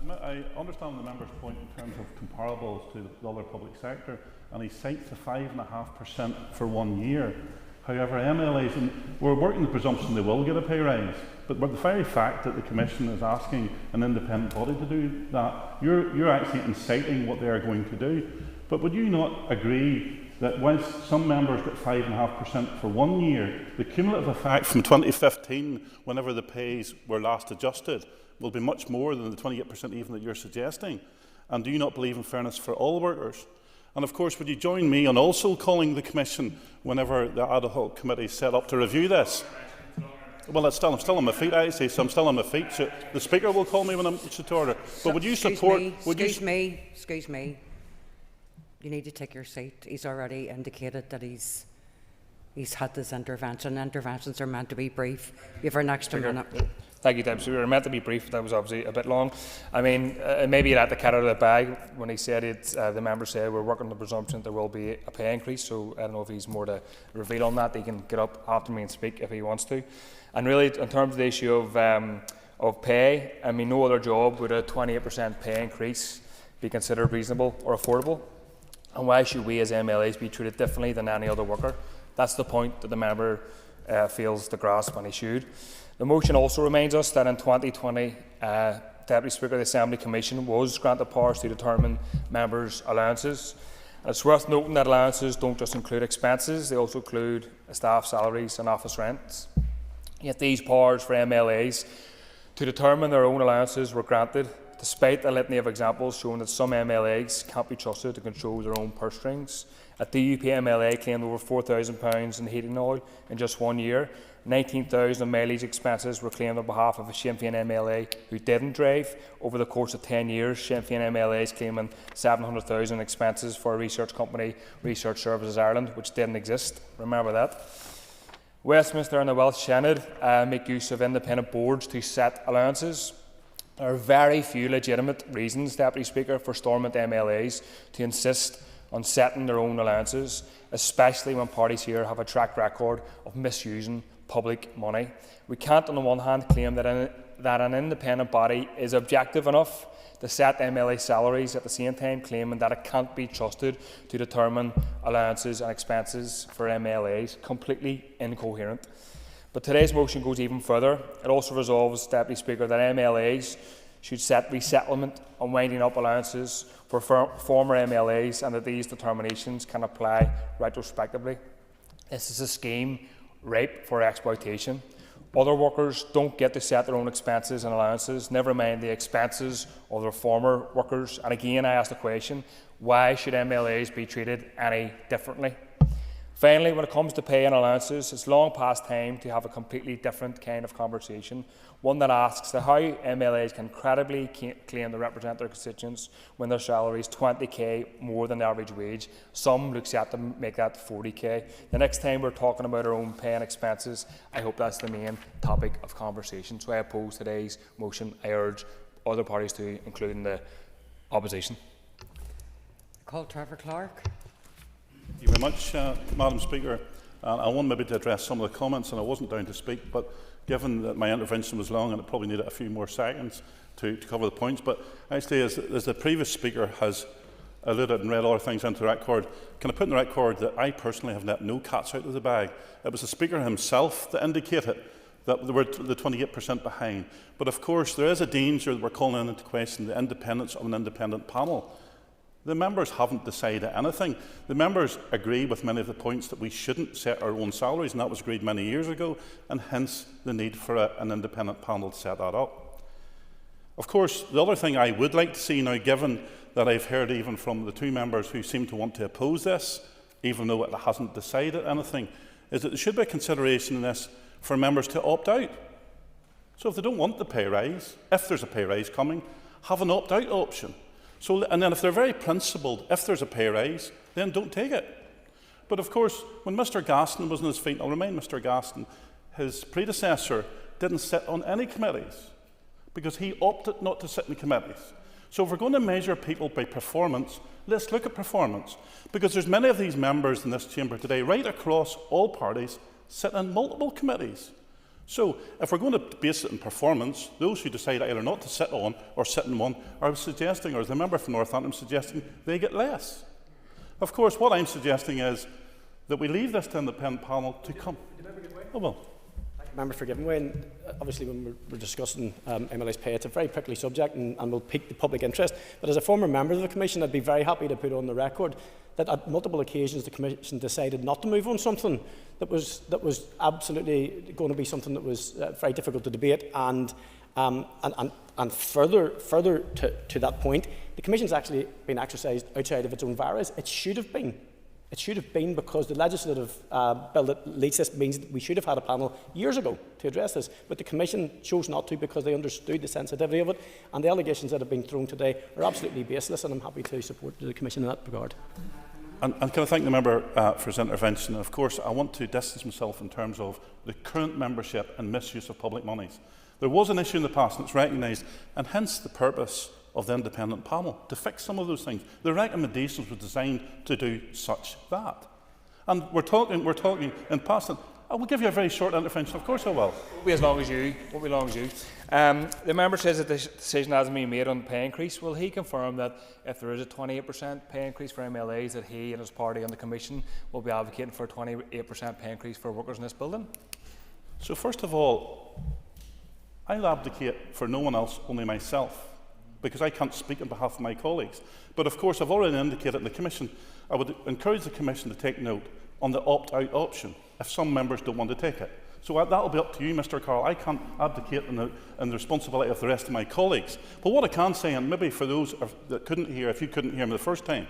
I understand the member's point in terms of comparables to the other public sector, and he cites the 5.5% for 1 year. However, MLAs, and we're working the presumption they will get a pay rise, but the very fact that the Commission is asking an independent body to do that, you're actually inciting what they are going to do. But would you not agree that whilst some members get 5.5% for 1 year, the cumulative effect from 2015, whenever the pays were last adjusted, will be much more than the 28% even that you're suggesting? And do you not believe in fairness for all workers? And of course, would you join me on also calling the Commission whenever the ad hoc committee is set up to review this? Well, I'm still on my feet, I say, so I'm still on my feet. So the Speaker will call me when I'm to order. But would you support... Excuse me. You need to take your seat. He's already indicated that he's had this intervention. Interventions are meant to be brief. You have an extra minute. Thank you, Deputy. We were meant to be brief. That was obviously a bit long. I mean, maybe he let the cat out of the bag when he said it. The member said we're working on the presumption that there will be a pay increase. So I don't know if he's more to reveal on that. He can get up after me and speak if he wants to. And really, in terms of the issue of pay, I mean, no other job would a 28% pay increase be considered reasonable or affordable. And why should we as MLAs be treated differently than any other worker? That's the point that the member fails to grasp, and he should. The motion also reminds us that in 2020, Deputy Speaker, the Assembly Commission was granted powers to determine members' allowances. And it's worth noting that allowances don't just include expenses, they also include staff salaries and office rents. Yet these powers for MLAs to determine their own allowances were granted, despite a litany of examples showing that some MLAs can't be trusted to control their own purse strings. A DUP MLA claimed over £4,000 in heating oil in just 1 year. 19,000 mileage expenses were claimed on behalf of a Sinn Féin MLA who didn't drive. Over the course of 10 years, Sinn Féin MLAs claiming 700,000 expenses for a research company, Research Services Ireland, which didn't exist. Remember that. Westminster and the Welsh Synod make use of independent boards to set allowances. There are very few legitimate reasons, Deputy Speaker, for Stormont MLAs to insist on setting their own allowances, especially when parties here have a track record of misusing public money. We can't, on the one hand, claim that an independent body is objective enough to set MLA salaries, at the same time claiming that it can't be trusted to determine allowances and expenses for MLAs. Completely incoherent. But today's motion goes even further. It also resolves, Deputy Speaker, that MLAs should set resettlement and winding up allowances for former MLAs, and that these determinations can apply retrospectively. This is a scheme ripe for exploitation. Other workers don't get to set their own expenses and allowances, never mind the expenses of their former workers. And again, I ask the question, why should MLAs be treated any differently? Finally, when it comes to pay and allowances, it's long past time to have a completely different kind of conversation, one that asks how MLAs can credibly claim to represent their constituents when their salary is 20k more than the average wage. Some look set to make that 40k. The next time we're talking about our own pay and expenses, I hope that's the main topic of conversation. So I oppose today's motion. I urge other parties to, including the opposition. Call Trevor Clark. Thank you very much, Madam Speaker. I want maybe to address some of the comments, and I wasn't down to speak, but given that my intervention was long and it probably needed a few more seconds to cover the points, but actually, as the previous speaker has alluded and read other things into the record, can I put in the record that I personally have let no cats out of the bag? It was the speaker himself that indicated that they were the 28% behind. But of course, there is a danger that we're calling into question the independence of an independent panel. The members haven't decided anything. The members agree with many of the points that we shouldn't set our own salaries, and that was agreed many years ago, and hence the need for an independent panel to set that up. Of course, the other thing I would like to see now, given that I've heard even from the two members who seem to want to oppose this, even though it hasn't decided anything, is that there should be a consideration in this for members to opt out. So if they don't want the pay rise, if there's a pay rise coming, have an opt-out option. So, and then if they're very principled, if there's a pay rise, then don't take it. But of course, when Mr Gaston was on his feet, I'll remind Mr Gaston, his predecessor didn't sit on any committees because he opted not to sit in committees. So if we're going to measure people by performance, let's look at performance. Because there's many of these members in this chamber today, right across all parties, sit in multiple committees. So, if we're going to base it on performance, those who decide either not to sit on or sit in one are suggesting, or as the member for Northampton suggesting, they get less. Of course, what I'm suggesting is that we leave this to an independent panel to come. Oh, well. Member for giving way. And obviously, when we're discussing MLA's pay, it's a very prickly subject and will pique the public interest. But as a former member of the Commission, I'd be very happy to put on the record that at multiple occasions the Commission decided not to move on something that was absolutely going to be something that was very difficult to debate. And further to that point, the Commission's actually been exercised outside of its own virus. It should have been. It should have been, because the legislative bill that leads this means that we should have had a panel years ago to address this, but the Commission chose not to because they understood the sensitivity of it, and the allegations that have been thrown today are absolutely baseless, and I'm happy to support the Commission in that regard. And can I thank the member for his intervention? And of course, I want to distance myself in terms of the current membership and misuse of public monies. There was an issue in the past, and it's recognised, and hence the purpose of the independent panel, to fix some of those things. The recommendations were designed to do such that. And we're talking in past. I will give you a very short intervention, of course I will. Won't be as long as you. The member says that the decision hasn't been made on the pay increase. Will he confirm that if there is a 28% pay increase for MLAs, that he and his party and the Commission will be advocating for a 28% pay increase for workers in this building? So first of all, I'll advocate for no one else, only myself, because I can't speak on behalf of my colleagues. But of course, I've already indicated in the Commission, I would encourage the Commission to take note on the opt-out option if some members don't want to take it. So that will be up to you, Mr Carroll. I can't abdicate in the responsibility of the rest of my colleagues. But what I can say, and maybe for those that couldn't hear, if you couldn't hear me the first time,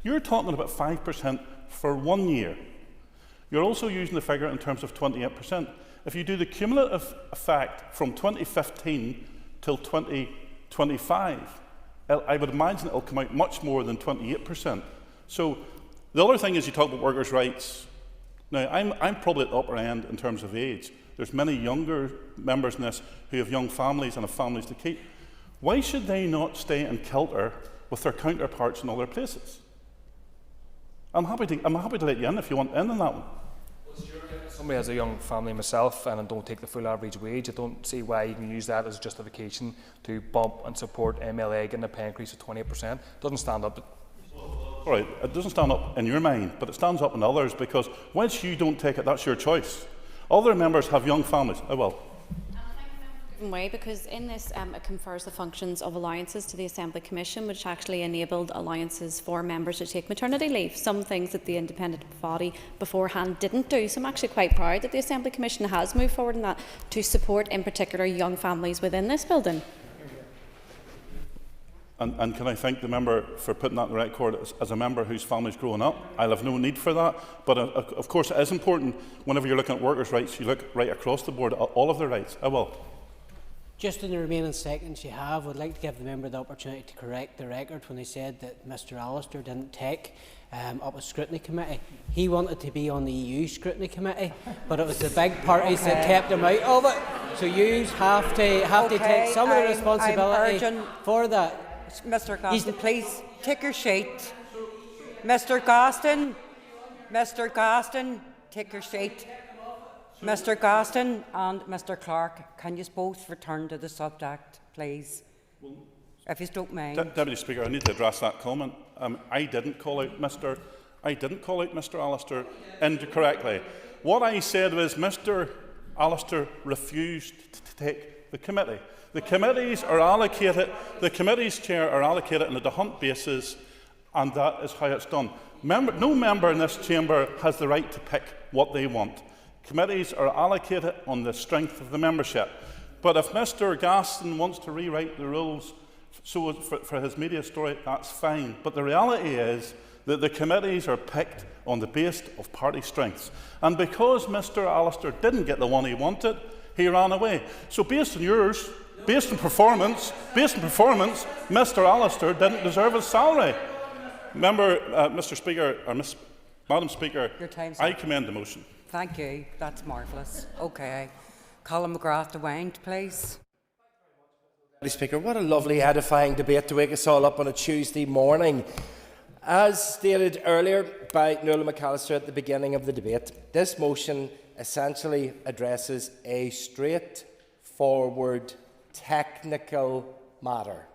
you're talking about 5% for 1 year. You're also using the figure in terms of 28%. If you do the cumulative effect from 2015 till 2025, I would imagine it will come out much more than 28%. So the other thing is, you talk about workers' rights. Now, I'm probably at the upper end in terms of age. There's many younger members in this who have young families and have families to keep. Why should they not stay in kilter with their counterparts in other places? I'm happy to let you in if you want in on that one. Somebody has a young family myself and I don't take the full average wage. I don't see why you can use that as justification to bump and support MLA getting a pay increase of 28%. It doesn't stand up. All right, it doesn't stand up in your mind, but it stands up in others, because once you don't take it, that's your choice. Other members have young families. I will. different way, because in this it confers the functions of allowances to the Assembly Commission, which actually enabled allowances for members to take maternity leave, some things that the independent body beforehand didn't do. So I'm actually quite proud that the Assembly Commission has moved forward in that to support in particular young families within this building. And can I thank the member for putting that on the record as a member whose family's growing up? I'll have no need for that. But of course, it is important whenever you're looking at workers' rights, you look right across the board at all of their rights. I will. Just in the remaining seconds you have, I'd like to give the member the opportunity to correct the record when he said that Mr Allister didn't take up a scrutiny committee. He wanted to be on the EU scrutiny committee, but it was the big parties that kept him out of it. So you have to take some of the responsibility for that. Mr Gostin, please take your seat. Mr Gostin, take your seat. Mr Gostin and Mr Clark, can you both return to the subject, please? If you don't mind. Deputy Speaker, I need to address that comment. I didn't call out Mr Allister incorrectly. What I said was Mr Allister refused to take the committee. The committees are allocated, the committee's chair are allocated on a de-hunt basis, and that is how it's done. No member in this chamber has the right to pick what they want. Committees are allocated on the strength of the membership. But if Mr Gaston wants to rewrite the rules for his media story, that's fine. But the reality is that the committees are picked on the basis of party strengths. And because Mr Allister didn't get the one he wanted, he ran away. So based on yours, based on performance, Mr Allister didn't deserve his salary. Mr Speaker, or Madam Speaker, I commend the motion. Thank you. That's marvellous. Okay. Colin McGrath to wind, please. Deputy Speaker, what a lovely edifying debate to wake us all up on a Tuesday morning. As stated earlier by Nuala McAllister at the beginning of the debate, this motion essentially addresses a straightforward technical matter.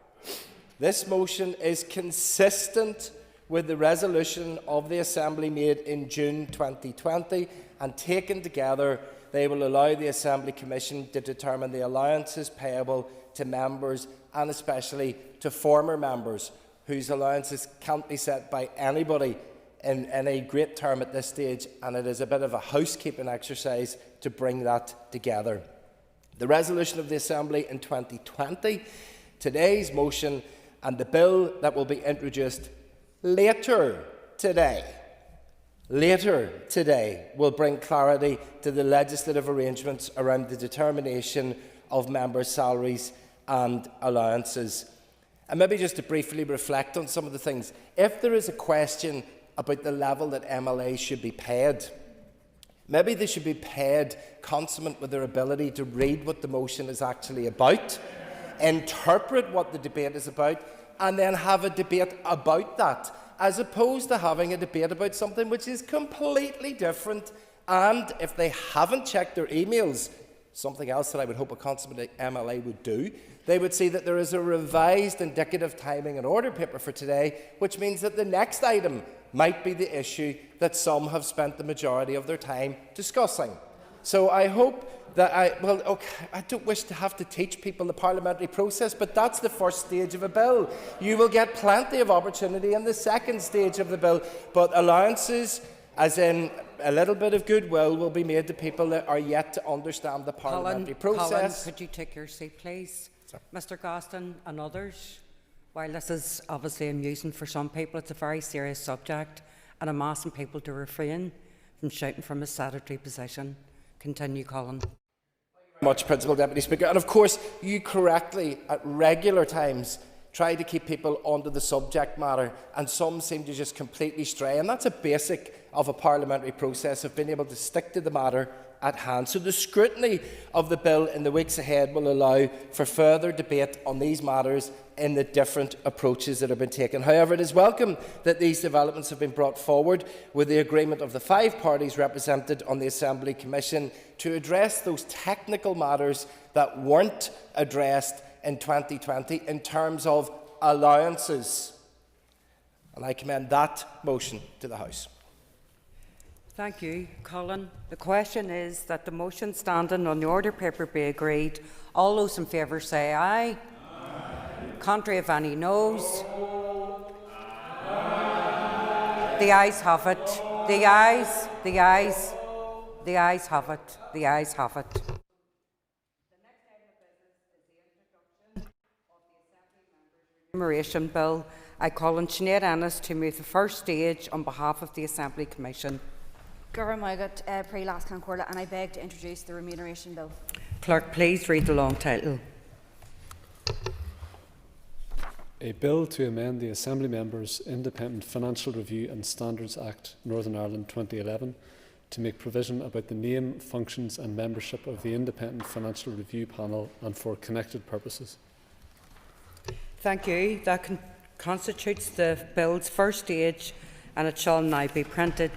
This motion is consistent with the resolution of the Assembly made in June 2020, and taken together they will allow the Assembly Commission to determine the allowances payable to members, and especially to former members whose allowances can't be set by anybody in any great term at this stage, and it is a bit of a housekeeping exercise to bring that together. The resolution of the Assembly in 2020, today's motion, and the bill that will be introduced later today will bring clarity to the legislative arrangements around the determination of members' salaries and allowances. And maybe just to briefly reflect on some of the things. If there is a question about the level that MLAs should be paid, maybe they should be paid consummate with their ability to read what the motion is actually about, interpret what the debate is about, and then have a debate about that, as opposed to having a debate about something which is completely different. And if they haven't checked their emails, something else that I would hope a consummate MLA would do, they would see that there is a revised indicative timing and order paper for today, which means that the next item might be the issue that some have spent the majority of their time discussing. So I hope that I don't wish to have to teach people the parliamentary process, but that's the first stage of a bill. You will get plenty of opportunity in the second stage of the bill, but allowances, as in a little bit of goodwill, will be made to people that are yet to understand the parliamentary process. Colin, could you take your seat, please? Sorry. Mr Gostin and others. While this is obviously amusing for some people, it's a very serious subject, and I'm asking people to refrain from shouting from a sedentary position. Continue, Colin. Thank you very much, Principal Deputy Speaker. And of course, you correctly, at regular times, try to keep people onto the subject matter, and some seem to just completely stray. And that's a basic of a parliamentary process, of being able to stick to the matter at hand. So the scrutiny of the bill in the weeks ahead will allow for further debate on these matters in the different approaches that have been taken. However, it is welcome that these developments have been brought forward with the agreement of the 5 parties represented on the Assembly Commission to address those technical matters that weren't addressed in 2020 in terms of allowances. And I commend that motion to the House. Thank you, Colin. The question is that the motion standing on the order paper be agreed. All those in favour say aye. Aye. Contrary of any noes. The ayes have it. The ayes have it. The ayes have it. Remuneration Bill. I call on Sinead Ennis to move the first stage on behalf of the Assembly Commission. Gurra Moigat, Pre Last Concorda, and I beg to introduce the Remuneration Bill. Clerk, please read the long title. A bill to amend the Assembly Members' Independent Financial Review and Standards Act, Northern Ireland 2011, to make provision about the name, functions and membership of the Independent Financial Review Panel and for connected purposes. Thank you. That constitutes the bill's first stage and it shall now be printed.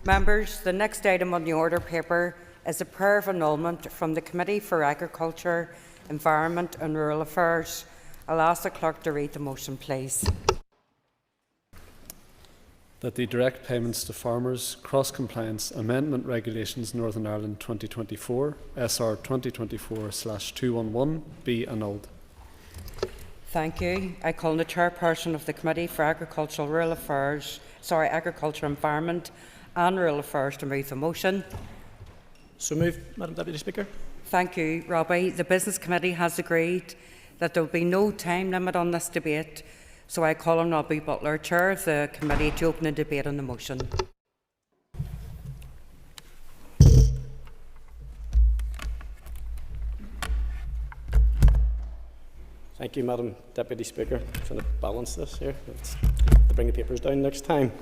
Members, the next item on the order paper is a prayer of annulment from the Committee for Agriculture, Environment and Rural Affairs. I'll ask the clerk to read the motion, please. That the Direct Payments to Farmers Cross-Compliance Amendment Regulations Northern Ireland 2024, SR 2024/211, be annulled. Thank you. I call on the Chairperson of the Committee for Agriculture, Environment and Rural Affairs to move the motion. So moved, Madam Deputy Speaker. Thank you, Robbie. The Business Committee has agreed that there will be no time limit on this debate, so I call on Robbie Butler, Chair of the Committee, to open the debate on the motion. Thank you, Madam Deputy Speaker. I'm trying to balance this here. Let's bring the papers down next time.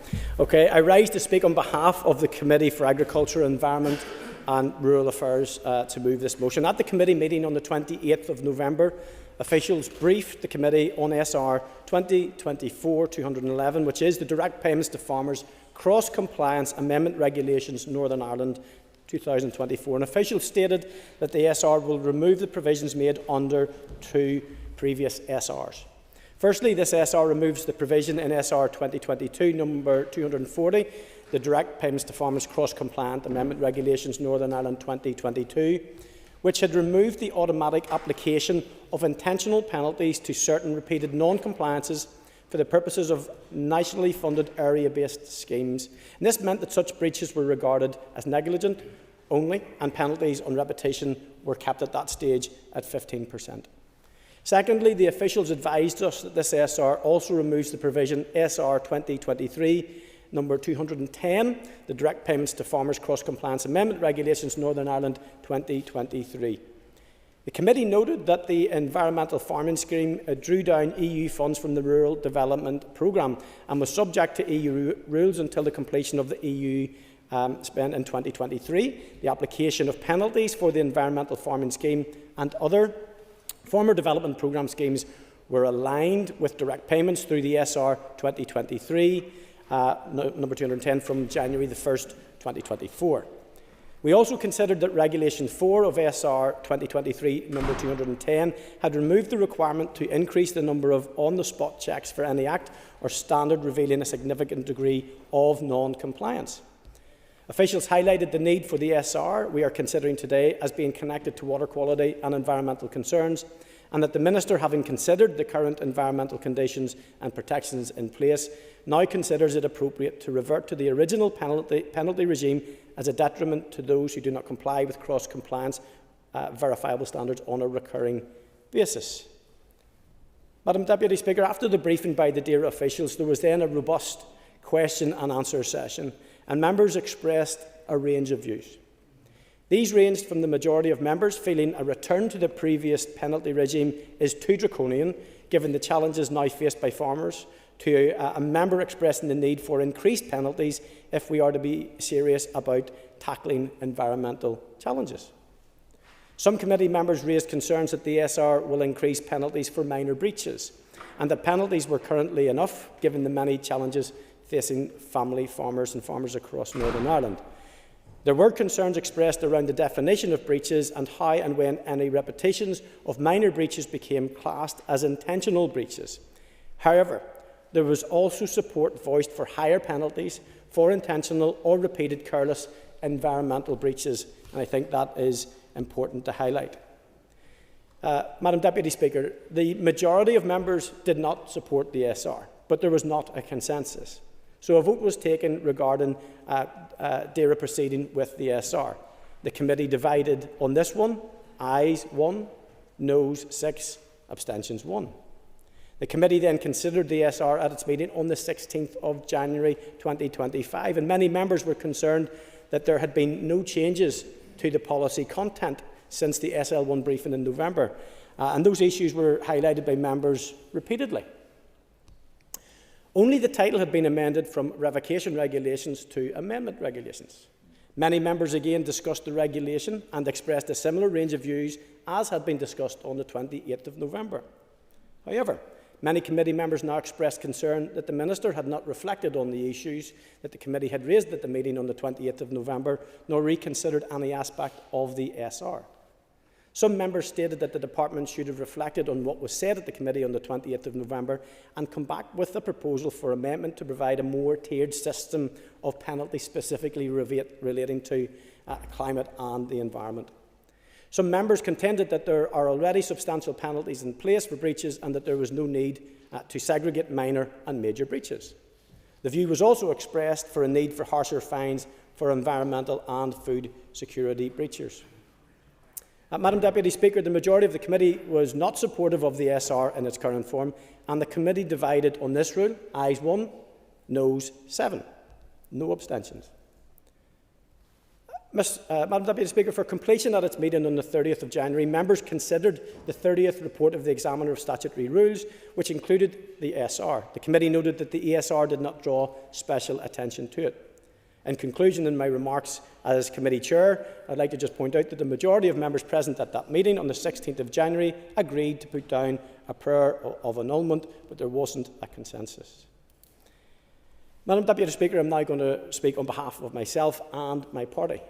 Okay, I rise to speak on behalf of the Committee for Agriculture, Environment and Rural Affairs to move this motion. At the committee meeting on the 28th of November, officials briefed the committee on SR 2024-211, which is the Direct Payments to Farmers Cross-Compliance Amendment Regulations Northern Ireland 2024. And officials stated that the SR will remove the provisions made under two previous SRs. Firstly, this SR removes the provision in SR 2022 number 240, the Direct Payments to Farmers Cross-Compliant Amendment Regulations Northern Ireland 2022, which had removed the automatic application of intentional penalties to certain repeated non-compliances for the purposes of nationally funded area-based schemes. And this meant that such breaches were regarded as negligent only, and penalties on repetition were kept at that stage at 15%. Secondly, the officials advised us that this SR also removes the provision SR 2023 number 210, the Direct Payments to Farmers Cross-Compliance Amendment Regulations Northern Ireland 2023. The committee noted that the Environmental Farming Scheme drew down EU funds from the Rural Development Programme and was subject to EU rules until the completion of the EU spend in 2023. The application of penalties for the Environmental Farming Scheme and other former development programme schemes were aligned with direct payments through the SR 2023 number 210 from January the 1st, 2024. We also considered that Regulation 4 of SR 2023 number 210 had removed the requirement to increase the number of on-the-spot checks for any act or standard revealing a significant degree of non-compliance. Officials highlighted the need for the SR we are considering today as being connected to water quality and environmental concerns, and that the Minister, having considered the current environmental conditions and protections in place, now considers it appropriate to revert to the original penalty regime as a detriment to those who do not comply with cross-compliance verifiable standards on a recurring basis. Madam Deputy Speaker, after the briefing by the DAERA officials, there was then a robust question and answer session, and members expressed a range of views. These ranged from the majority of members feeling a return to the previous penalty regime is too draconian, given the challenges now faced by farmers, to a member expressing the need for increased penalties if we are to be serious about tackling environmental challenges. Some committee members raised concerns that the SR will increase penalties for minor breaches, and that penalties were currently enough, given the many challenges facing family farmers and farmers across Northern Ireland. There were concerns expressed around the definition of breaches and how and when any repetitions of minor breaches became classed as intentional breaches. However, there was also support voiced for higher penalties for intentional or repeated careless environmental breaches, and I think that is important to highlight. Madam Deputy Speaker, the majority of members did not support the SR, but there was not a consensus. So a vote was taken regarding DAERA proceeding with the SR. The committee divided on this one: ayes 1, noes 6, abstentions 1. The committee then considered the SR at its meeting on the 16th of January 2025, and many members were concerned that there had been no changes to the policy content since the SL1 briefing in November, and those issues were highlighted by members repeatedly. Only the title had been amended from revocation regulations to amendment regulations. Many members again discussed the regulation and expressed a similar range of views as had been discussed on the 28th of November. However, many committee members now expressed concern that the Minister had not reflected on the issues that the committee had raised at the meeting on the 28th of November, nor reconsidered any aspect of the SR. Some members stated that the Department should have reflected on what was said at the committee on the 28th of November and come back with a proposal for amendment to provide a more tiered system of penalties specifically relating to climate and the environment. Some members contended that there are already substantial penalties in place for breaches and that there was no need to segregate minor and major breaches. The view was also expressed for a need for harsher fines for environmental and food security breaches. Madam Deputy Speaker, the majority of the committee was not supportive of the SR in its current form, and the committee divided on this rule: ayes 1, noes 7, no abstentions. Madam Deputy Speaker, for completion at its meeting on the 30th of January, members considered the 30th report of the Examiner of Statutory Rules, which included the SR. The committee noted that the ESR did not draw special attention to it. In conclusion, in my remarks as committee chair, I'd like to just point out that the majority of members present at that meeting on the 16th of January agreed to put down a prayer of annulment, but there wasn't a consensus. Madam Deputy Speaker, I'm now going to speak on behalf of myself and my party.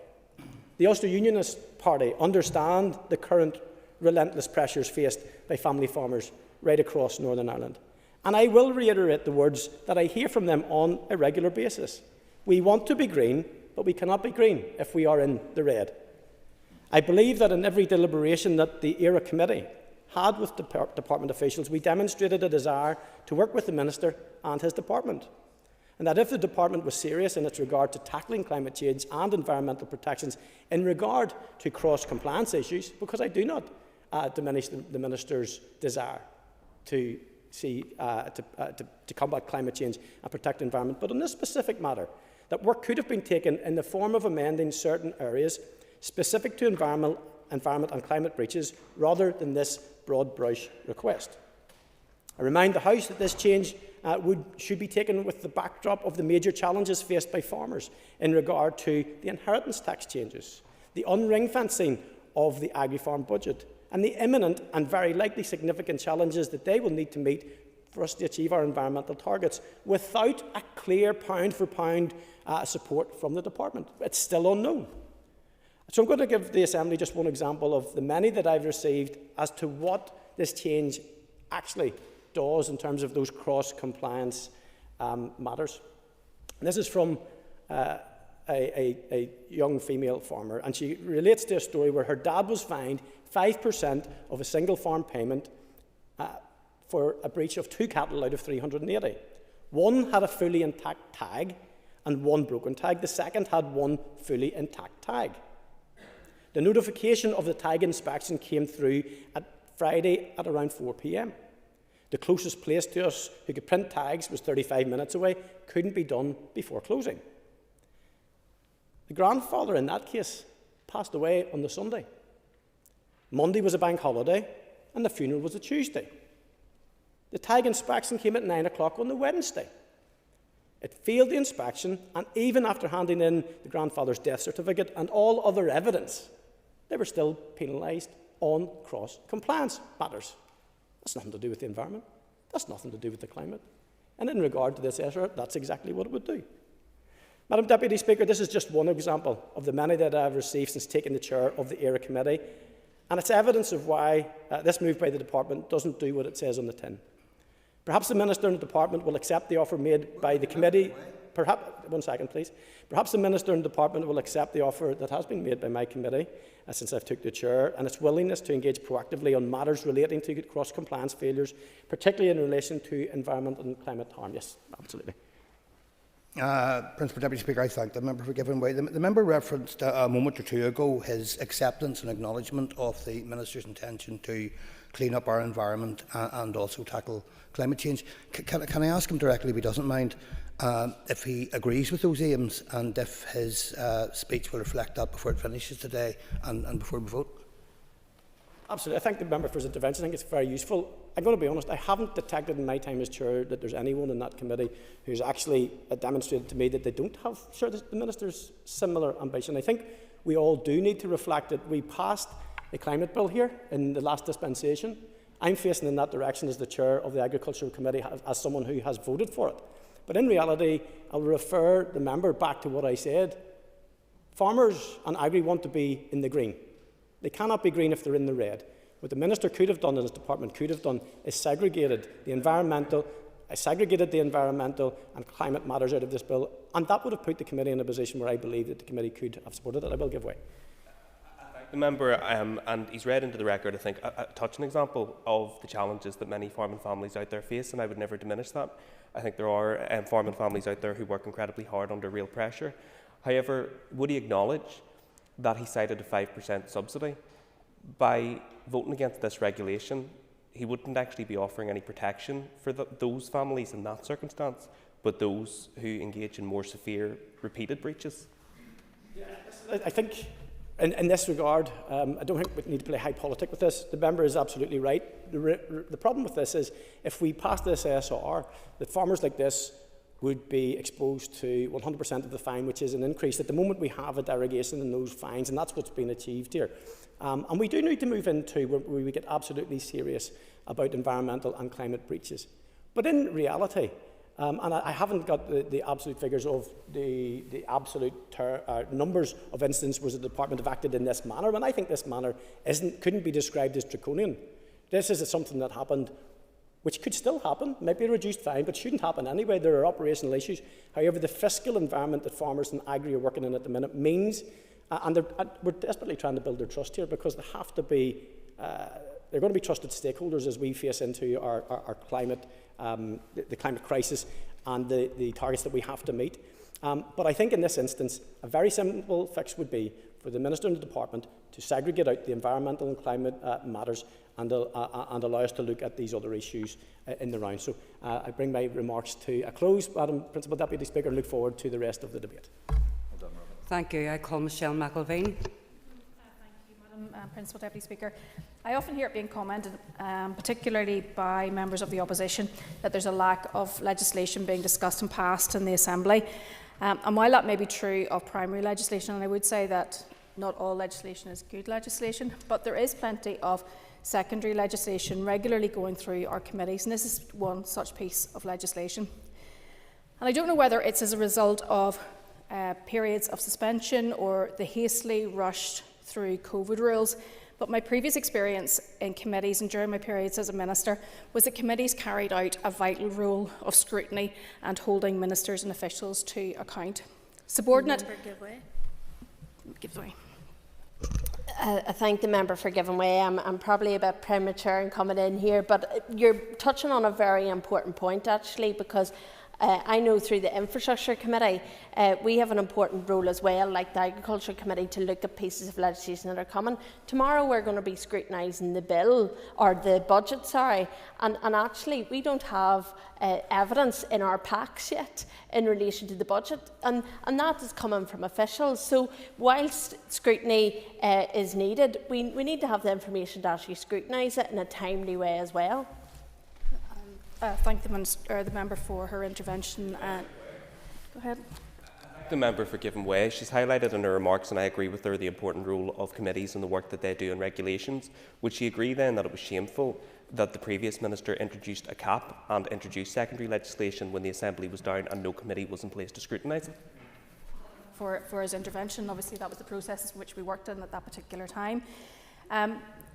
The Ulster Unionist Party understand the current relentless pressures faced by family farmers right across Northern Ireland, and I will reiterate the words that I hear from them on a regular basis. We want to be green, but we cannot be green if we are in the red. I believe that in every deliberation that the ERA Committee had with department officials, we demonstrated a desire to work with the Minister and his department, and that if the department was serious in its regard to tackling climate change and environmental protections in regard to cross-compliance issues, because I do not diminish the Minister's desire to combat climate change and protect the environment, but on this specific matter, that work could have been taken in the form of amending certain areas specific to environment and climate breaches rather than this broad brush request. I remind the House that this change should be taken with the backdrop of the major challenges faced by farmers in regard to the inheritance tax changes, the unring-fencing of the agri-farm budget, and the imminent and very likely significant challenges that they will need to meet for us to achieve our environmental targets without a clear pound-for-pound support from the department. It's still unknown. So I'm going to give the Assembly just one example of the many that I've received as to what this change actually does in terms of those cross-compliance matters. And this is from a young female farmer, and she relates to a story where her dad was fined 5% of a single farm payment for a breach of 2 cattle out of 380. One had a fully intact tag and one broken tag. The second had one fully intact tag. The notification of the tag inspection came through at Friday at around 4 p.m. The closest place to us who could print tags was 35 minutes away, couldn't be done before closing. The grandfather in that case passed away on the Sunday. Monday was a bank holiday and the funeral was a Tuesday. The tag inspection came at 9 o'clock on the Wednesday. It failed the inspection, and even after handing in the grandfather's death certificate and all other evidence, they were still penalised on cross-compliance matters. That's nothing to do with the environment. That's nothing to do with the climate. And in regard to this SR, that's exactly what it would do. Madam Deputy Speaker, this is just one example of the many that I've received since taking the chair of the ERA Committee, and it's evidence of why this move by the department doesn't do what it says on the tin. Perhaps the Minister and the Department will accept the offer made by the committee. Perhaps, one second please. Perhaps the Minister and the Department will accept the offer that has been made by my committee since I've took the chair, and its willingness to engage proactively on matters relating to cross-compliance failures, particularly in relation to environment and climate harm. Yes, absolutely. Principal Deputy Speaker, I thank the member for giving way. The member referenced a moment or two ago his acceptance and acknowledgement of the Minister's intention to clean up our environment and also tackle climate change. Can I ask him directly, if he doesn't mind, if he agrees with those aims and if his speech will reflect that before it finishes today and before we vote? Absolutely. I thank the member for his intervention. I think it's very useful. I'm going to be honest, I haven't detected in my time as chair that there's anyone in that committee who's actually demonstrated to me that they don't have the Minister's similar ambition. I think we all do need to reflect that we passed the climate bill here in the last dispensation. I'm facing in that direction as the chair of the Agricultural Committee, as someone who has voted for it. But in reality, I'll refer the member back to what I said. Farmers and agri want to be in the green. They cannot be green if they're in the red. What the Minister could have done and his department could have done is segregated the environmental and climate matters out of this bill, and that would have put the committee in a position where I believe that the committee could have supported it. I will give way. The member, and he's read into the record, I think, a touching example of the challenges that many farming families out there face, and I would never diminish that. I think there are farming families out there who work incredibly hard under real pressure. However, would he acknowledge that he cited a 5% subsidy? By voting against this regulation, he wouldn't actually be offering any protection for those families in that circumstance, but those who engage in more severe repeated breaches. Yeah, I think in this regard, I don't think we need to play high politic with this. The member is absolutely right. The problem with this is if we pass this SR, that farmers like this would be exposed to 100% of the fine, which is an increase. At the moment, we have a derogation in those fines, and that's what's been achieved here. And we do need to move into where we get absolutely serious about environmental and climate breaches. But in reality, and I haven't got the absolute figures of the absolute numbers of instances where the department have acted in this manner, and I think this manner couldn't be described as draconian. This is something that happened, which could still happen, maybe a reduced fine, but shouldn't happen anyway. There are operational issues. However, the fiscal environment that farmers and agri are working in at the minute means, and we're desperately trying to build their trust here, because they have to be, they're going to be trusted stakeholders as we face into our climate, the climate crisis and the targets that we have to meet. But I think in this instance, a very simple fix would be for the Minister and the Department to segregate out the environmental and climate matters and allow us to look at these other issues in the round. So I bring my remarks to a close, Madam Principal Deputy Speaker, and look forward to the rest of the debate. Thank you. I call Michelle McIlveen. Madam Principal Deputy Speaker. I often hear it being commented, particularly by members of the opposition, that there's a lack of legislation being discussed and passed in the Assembly. And while that may be true of primary legislation, and I would say that not all legislation is good legislation, but there is plenty of secondary legislation regularly going through our committees, and this is one such piece of legislation. And I don't know whether it's as a result of periods of suspension or the hastily rushed through COVID rules, but my previous experience in committees and during my periods as a minister was that committees carried out a vital role of scrutiny and holding ministers and officials to account. Subordinate. Give way. I thank the member for giving way. I'm probably a bit premature in coming in here, but you're touching on a very important point actually, because I know through the Infrastructure Committee we have an important role as well, like the Agriculture Committee, to look at pieces of legislation that are coming. Tomorrow we're going to be scrutinising the bill, or the budget, sorry, and actually we don't have evidence in our packs yet in relation to the budget, and that is coming from officials. So whilst scrutiny is needed, we need to have the information to actually scrutinise it in a timely way as well. Thank the member for her intervention. Go ahead. The member for giving way. She's highlighted in her remarks, and I agree with her, the important role of committees and the work that they do in regulations. Would she agree then that it was shameful that the previous minister introduced a cap and introduced secondary legislation when the Assembly was down and no committee was in place to scrutinise it? For his intervention, obviously that was the process which we worked in at that particular time.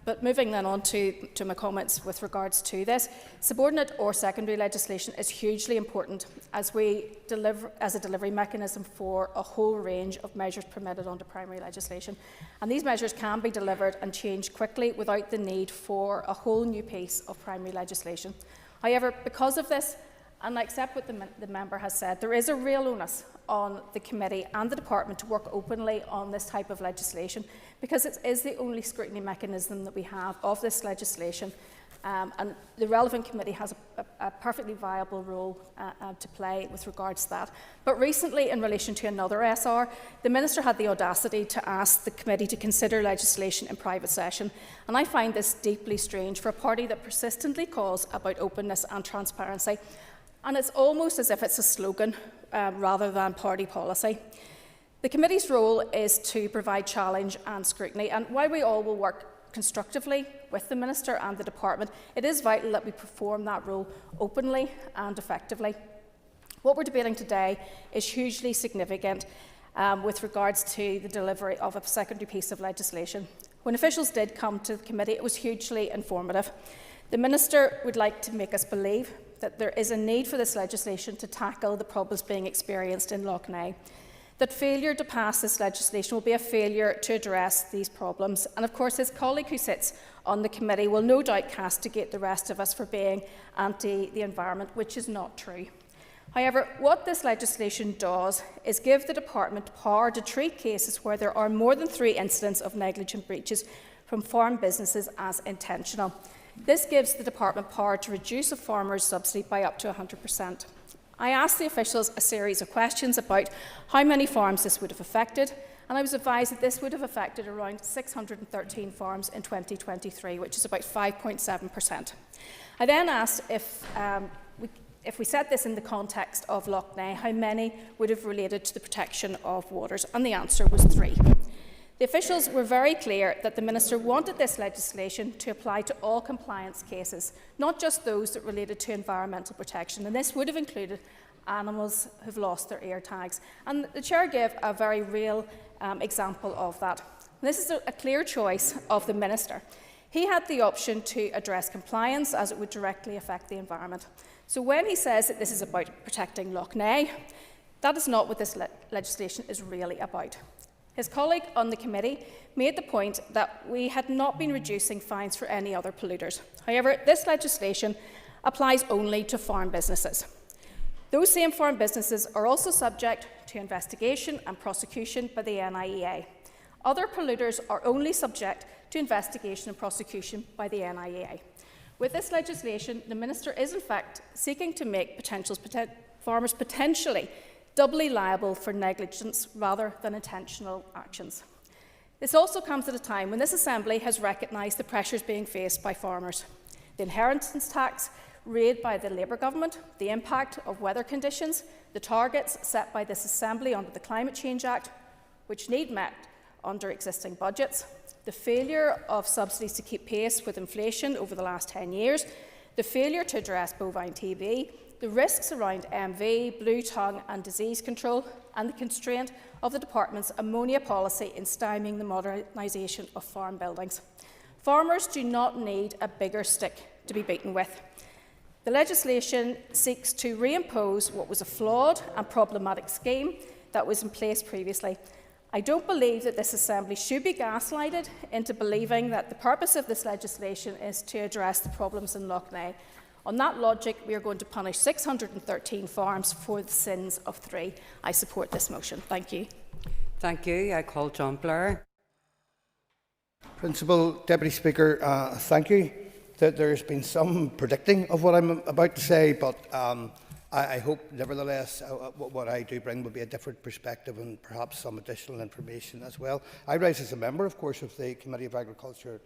But moving then on to my comments with regards to this, subordinate or secondary legislation is hugely important as a delivery mechanism for a whole range of measures permitted under primary legislation. And these measures can be delivered and changed quickly without the need for a whole new piece of primary legislation. However, because of this, and I accept what the member has said, there is a real onus on the committee and the department to work openly on this type of legislation, because it is the only scrutiny mechanism that we have of this legislation, and the relevant committee has a perfectly viable role to play with regards to that. But recently, in relation to another SR, the Minister had the audacity to ask the committee to consider legislation in private session, and I find this deeply strange for a party that persistently calls about openness and transparency. And it's almost as if it's a slogan rather than party policy. The committee's role is to provide challenge and scrutiny, and while we all will work constructively with the Minister and the Department, it is vital that we perform that role openly and effectively. What we're debating today is hugely significant with regards to the delivery of a secondary piece of legislation. When officials did come to the committee, it was hugely informative. The Minister would like to make us believe that there is a need for this legislation to tackle the problems being experienced in Lough Neagh, that failure to pass this legislation will be a failure to address these problems. And of course, his colleague who sits on the committee will no doubt castigate the rest of us for being anti the environment, which is not true. However, what this legislation does is give the department power to treat cases where there are more than 3 incidents of negligent breaches from farm businesses as intentional. This gives the department power to reduce a farmer's subsidy by up to 100%. I asked the officials a series of questions about how many farms this would have affected, and I was advised that this would have affected around 613 farms in 2023, which is about 5.7%. I then asked if we set this in the context of Lough Neagh, how many would have related to the protection of waters, and the answer was 3. The officials were very clear that the Minister wanted this legislation to apply to all compliance cases, not just those that related to environmental protection, and this would have included animals who have lost their ear tags. And the Chair gave a very real example of that. This is a clear choice of the Minister. He had the option to address compliance as it would directly affect the environment. So when he says that this is about protecting Lough Neagh, that is not what this legislation is really about. His colleague on the committee made the point that we had not been reducing fines for any other polluters. However, this legislation applies only to farm businesses. Those same farm businesses are also subject to investigation and prosecution by the NIEA. Other polluters are only subject to investigation and prosecution by the NIEA. With this legislation, the Minister is in fact seeking to make farmers potentially doubly liable for negligence rather than intentional actions. This also comes at a time when this Assembly has recognised the pressures being faced by farmers. The inheritance tax raised by the Labour government, the impact of weather conditions, the targets set by this Assembly under the Climate Change Act, which need met under existing budgets, the failure of subsidies to keep pace with inflation over the last 10 years, the failure to address bovine TB, the risks around MV, blue tongue and disease control, and the constraint of the Department's ammonia policy in stymieing the modernisation of farm buildings. Farmers do not need a bigger stick to be beaten with. The legislation seeks to reimpose what was a flawed and problematic scheme that was in place previously. I don't believe that this Assembly should be gaslighted into believing that the purpose of this legislation is to address the problems in Lough Neagh. On that logic, we are going to punish 613 farms for the sins of 3. I support this motion. Thank you. Thank you. I call John Blair. Principal Deputy Speaker, thank you. There's been some predicting of what I'm about to say, but I hope, nevertheless, what I do bring will be a different perspective and perhaps some additional information as well. I rise as a member, of course, of the Committee of Agriculture,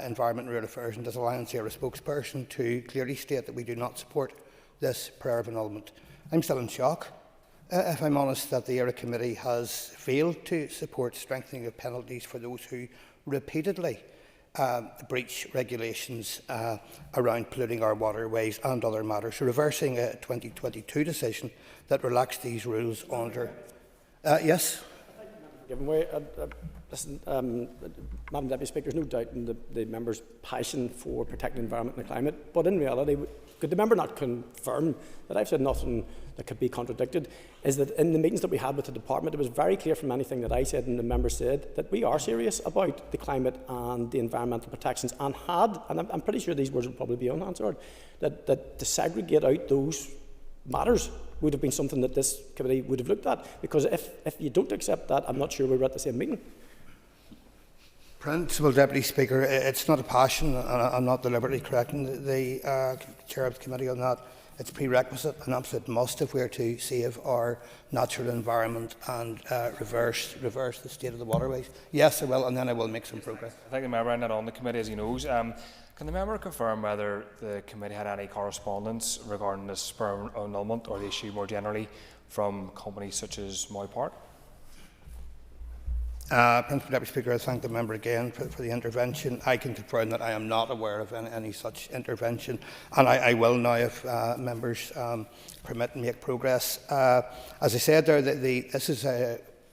Environment and Rural Affairs, and as Alliance Era spokesperson to clearly state that we do not support this prayer of annulment. I'm still in shock, if I'm honest, that the Era Committee has failed to support strengthening of penalties for those who repeatedly breach regulations around polluting our waterways and other matters, reversing a 2022 decision that relaxed these rules under... yes? Given way, listen, Madam Deputy Speaker, there's no doubt in the member's passion for protecting the environment and the climate, but in reality, could the member not confirm that I've said nothing that could be contradicted? Is that in the meetings that we had with the department, it was very clear from anything that I said and the member said that we are serious about the climate and the environmental protections, and I'm pretty sure these words will probably be unanswered, that to segregate out those matters would have been something that this committee would have looked at, because if you don't accept that, I'm not sure we were at the same meeting. Principal Deputy Speaker, it's not a passion, and I'm not deliberately correcting the Chair of the Committee on that. It's prerequisite, an absolute must if we're to save our natural environment and reverse the state of the waterways. Yes, I will, and then I will make some progress. I think the member not on the committee, as he knows. Can the member confirm whether the committee had any correspondence regarding the sperm annulment or the issue more generally from companies such as Moy Park? Principal Deputy Speaker, I thank the member again for the intervention. I can confirm that I am not aware of any such intervention, and I will now, if members permit, and make progress. As I said there, this is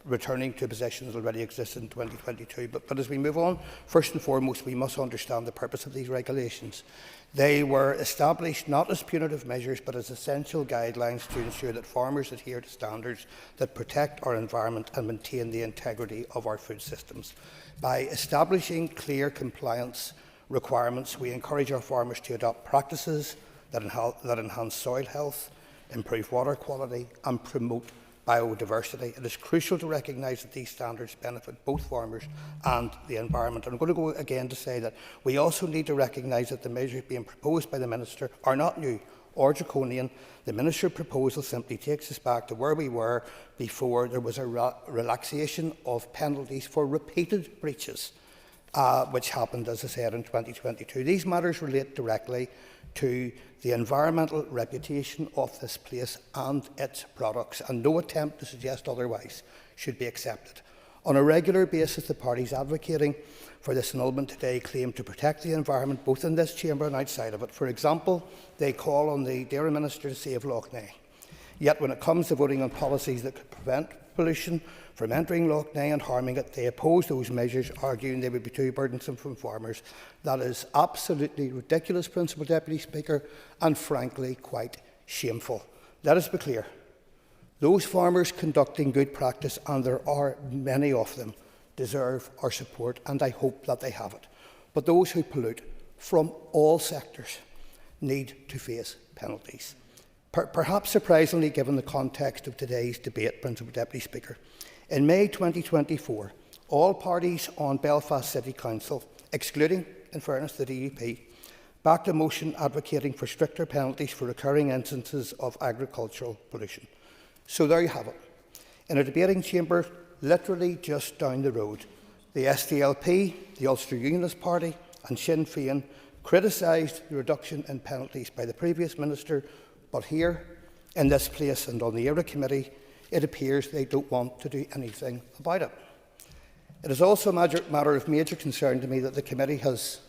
returning to positions that already existed in 2022. But as we move on, first and foremost, we must understand the purpose of these regulations. They were established not as punitive measures, but as essential guidelines to ensure that farmers adhere to standards that protect our environment and maintain the integrity of our food systems. By establishing clear compliance requirements, we encourage our farmers to adopt practices that enhance soil health, improve water quality, and promote biodiversity. It is crucial to recognise that these standards benefit both farmers and the environment. And I'm going to go again to say that we also need to recognise that the measures being proposed by the Minister are not new or draconian. The Minister's proposal simply takes us back to where we were before there was a relaxation of penalties for repeated breaches, which happened, as I said, in 2022. These matters relate directly to the environmental reputation of this place and its products, and no attempt to suggest otherwise should be accepted. On a regular basis, the parties advocating for this annulment today claim to protect the environment both in this chamber and outside of it. For example, they call on the Dairy Minister to save Lough Neagh. Yet when it comes to voting on policies that could prevent pollution from entering Lough Neagh and harming it, they oppose those measures, arguing they would be too burdensome for farmers. That is absolutely ridiculous, Principal Deputy Speaker, and frankly quite shameful. Let us be clear. Those farmers conducting good practice, and there are many of them, deserve our support, and I hope that they have it. But those who pollute from all sectors need to face penalties. Perhaps surprisingly, given the context of today's debate, Principal Deputy Speaker, in May 2024, all parties on Belfast City Council, excluding, in fairness, the DUP, backed a motion advocating for stricter penalties for recurring instances of agricultural pollution. So there you have it. In a debating chamber literally just down the road, the SDLP, the Ulster Unionist Party and Sinn Féin criticised the reduction in penalties by the previous minister, but here, in this place and on the ERA Committee, it appears they don't want to do anything about it. It is also a matter of major concern to me that the committee has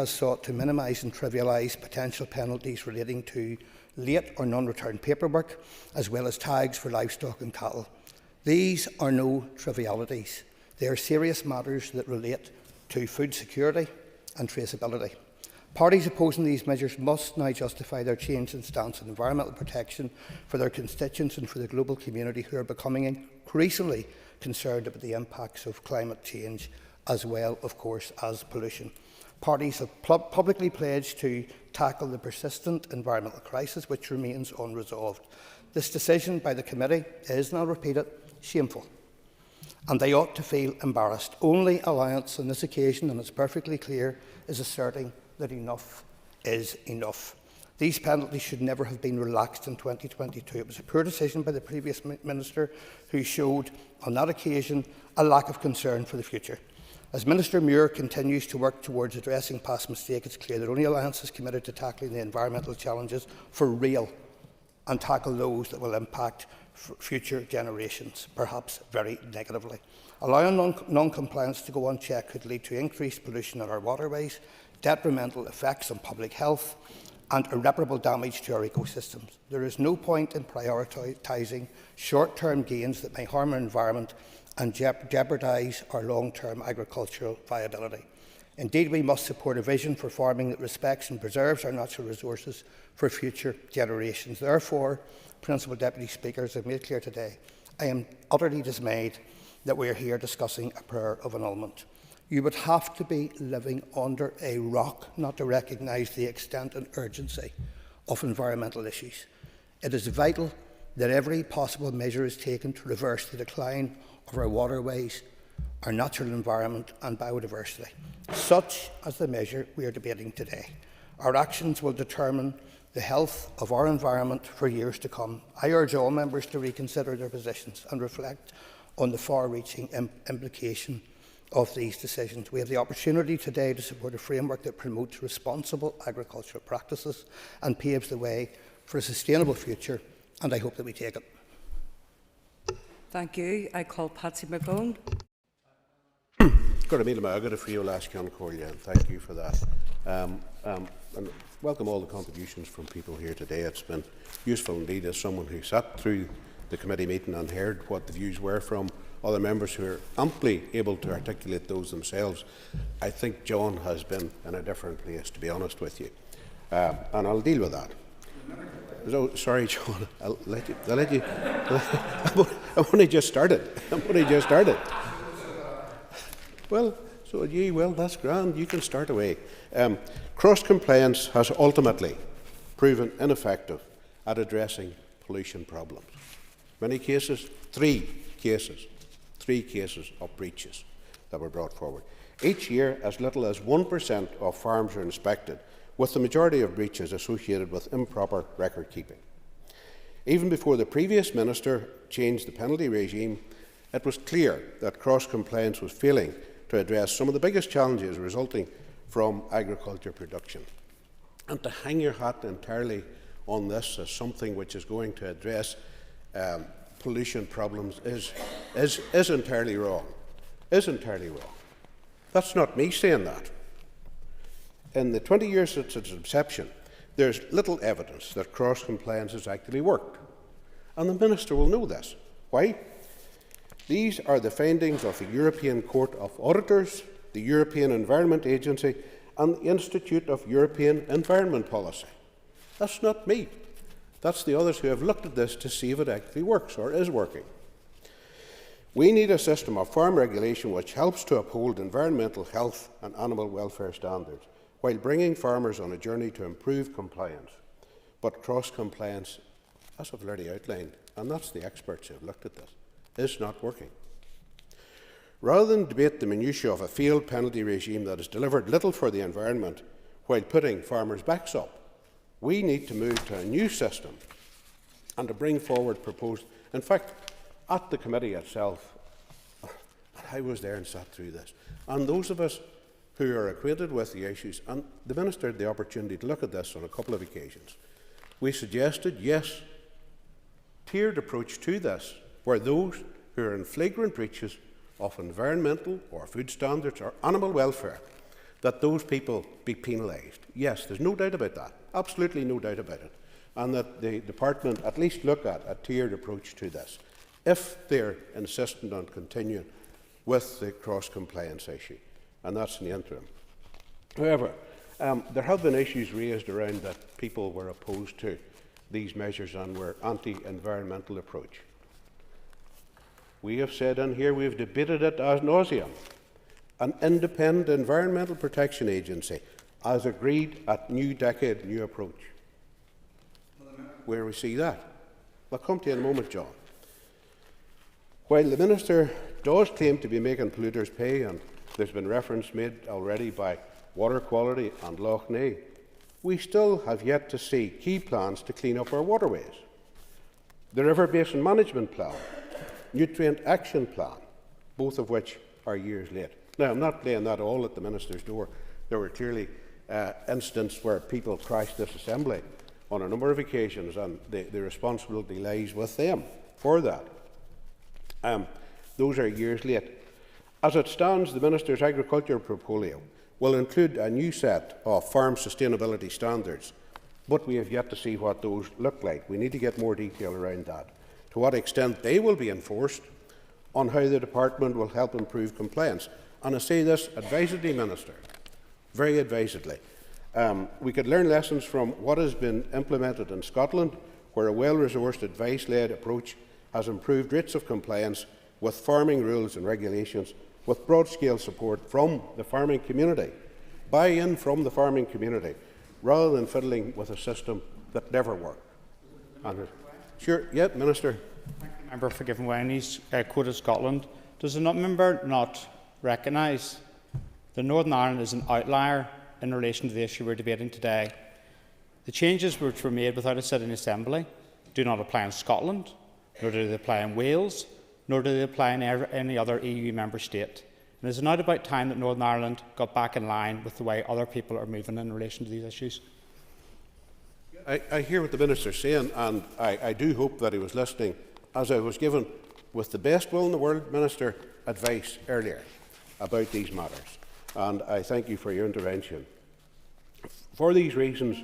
sought to minimise and trivialise potential penalties relating to late or non-returned paperwork, as well as tags for livestock and cattle. These are no trivialities. They are serious matters that relate to food security and traceability. Parties opposing these measures must now justify their change in stance on environmental protection for their constituents and for the global community, who are becoming increasingly concerned about the impacts of climate change, as well, of course, as pollution. Parties have publicly pledged to tackle the persistent environmental crisis which remains unresolved. This decision by the committee is, and I'll repeat it, shameful, and they ought to feel embarrassed. Only Alliance on this occasion, and it's perfectly clear, is asserting that enough is enough. These penalties should never have been relaxed in 2022. It was a poor decision by the previous minister, who showed on that occasion a lack of concern for the future. As Minister Muir continues to work towards addressing past mistakes, it's clear that only Alliance is committed to tackling the environmental challenges for real and tackle those that will impact future generations, perhaps very negatively. Allowing non-compliance to go unchecked could lead to increased pollution in our waterways, detrimental effects on public health, and irreparable damage to our ecosystems. There is no point in prioritising short-term gains that may harm our environment and jeopardise our long-term agricultural viability. Indeed, we must support a vision for farming that respects and preserves our natural resources for future generations. Therefore, Principal Deputy Speaker, as I've made clear today, I am utterly dismayed that we are here discussing a prayer of annulment. You would have to be living under a rock not to recognise the extent and urgency of environmental issues. It is vital that every possible measure is taken to reverse the decline of our waterways, our natural environment and biodiversity, such as the measure we are debating today. Our actions will determine the health of our environment for years to come. I urge all members to reconsider their positions and reflect on the far-reaching implication of these decisions. We have the opportunity today to support a framework that promotes responsible agricultural practices and paves the way for a sustainable future, and I hope that we take it. Thank you. I call Patsy McGowan. Thank you for that. And welcome all the contributions from people here today. It's been useful indeed as someone who sat through the committee meeting and heard what the views were from other members who are amply able to articulate those themselves. I think John has been in a different place, to be honest with you, and I'll deal with that. So, sorry, John, I'll let you. I've only just started. Well, so you. Well, that's grand. You can start away. Cross-compliance has ultimately proven ineffective at addressing pollution problems. Many cases, three cases of breaches that were brought forward. Each year, as little as 1% of farms are inspected, with the majority of breaches associated with improper record keeping. Even before the previous minister changed the penalty regime, it was clear that cross-compliance was failing to address some of the biggest challenges resulting from agriculture production. And to hang your hat entirely on this as something which is going to address pollution problems is entirely wrong. That's not me saying that. In the 20 years since its inception, there's little evidence that cross-compliance has actually worked. And the Minister will know this. Why? These are the findings of the European Court of Auditors, the European Environment Agency, and the Institute of European Environment Policy. That's not me. That's the others who have looked at this to see if it actually works or is working. We need a system of farm regulation which helps to uphold environmental health and animal welfare standards, while bringing farmers on a journey to improve compliance. But cross-compliance, as I've already outlined, and that's the experts who have looked at this, is not working. Rather than debate the minutiae of a failed penalty regime that has delivered little for the environment while putting farmers' backs up, we need to move to a new system and to bring forward proposed. In fact, at the committee itself, I was there and sat through this, and those of us who are acquainted with the issues, and the Minister had the opportunity to look at this on a couple of occasions, we suggested, yes, tiered approach to this, where those who are in flagrant breaches of environmental or food standards or animal welfare, that those people be penalised. Yes, there's no doubt about that, absolutely no doubt about it, and that the Department at least look at a tiered approach to this, if they're insistent on continuing with the cross-compliance issue, and that's in the interim. However, there have been issues raised around that people were opposed to these measures and were anti-environmental approach. We have said in here, we have debated it ad nauseam. An independent environmental protection agency, as agreed at New Decade, New Approach. Where we see that? I'll come to you in a moment, John. While the Minister does claim to be making polluters pay, and there's been reference made already by water quality and Lough Neagh, we still have yet to see key plans to clean up our waterways. The River Basin Management Plan, Nutrient Action Plan, both of which are years late. Now, I'm not laying that all at the Minister's door. There were clearly instances where people crashed this Assembly on a number of occasions, and the responsibility lies with them for that. Those are years late. As it stands, the Minister's agriculture portfolio will include a new set of farm sustainability standards but we have yet to see what those look like. We need to get more detail around that. To what extent they will be enforced, on how the department will help improve compliance. And I say this advisedly, Minister, very advisedly. We could learn lessons from what has been implemented in Scotland, where a well-resourced, advice-led approach has improved rates of compliance with farming rules and regulations, with broad-scale support from the farming community, buy-in from the farming community, rather than fiddling with a system that never worked. Sure, yeah, Minister. Thank the member for giving way. And he's quoted Scotland. Does the member not recognise that Northern Ireland is an outlier in relation to the issue we're debating today? The changes which were made without a sitting assembly do not apply in Scotland, nor do they apply in Wales, nor do they apply in any other EU member state. And is it not about time that Northern Ireland got back in line with the way other people are moving in relation to these issues? I hear what the Minister is saying, and I do hope that he was listening, as I was given, with the best will in the world, Minister, advice earlier about these matters. And I thank you for your intervention. For these reasons,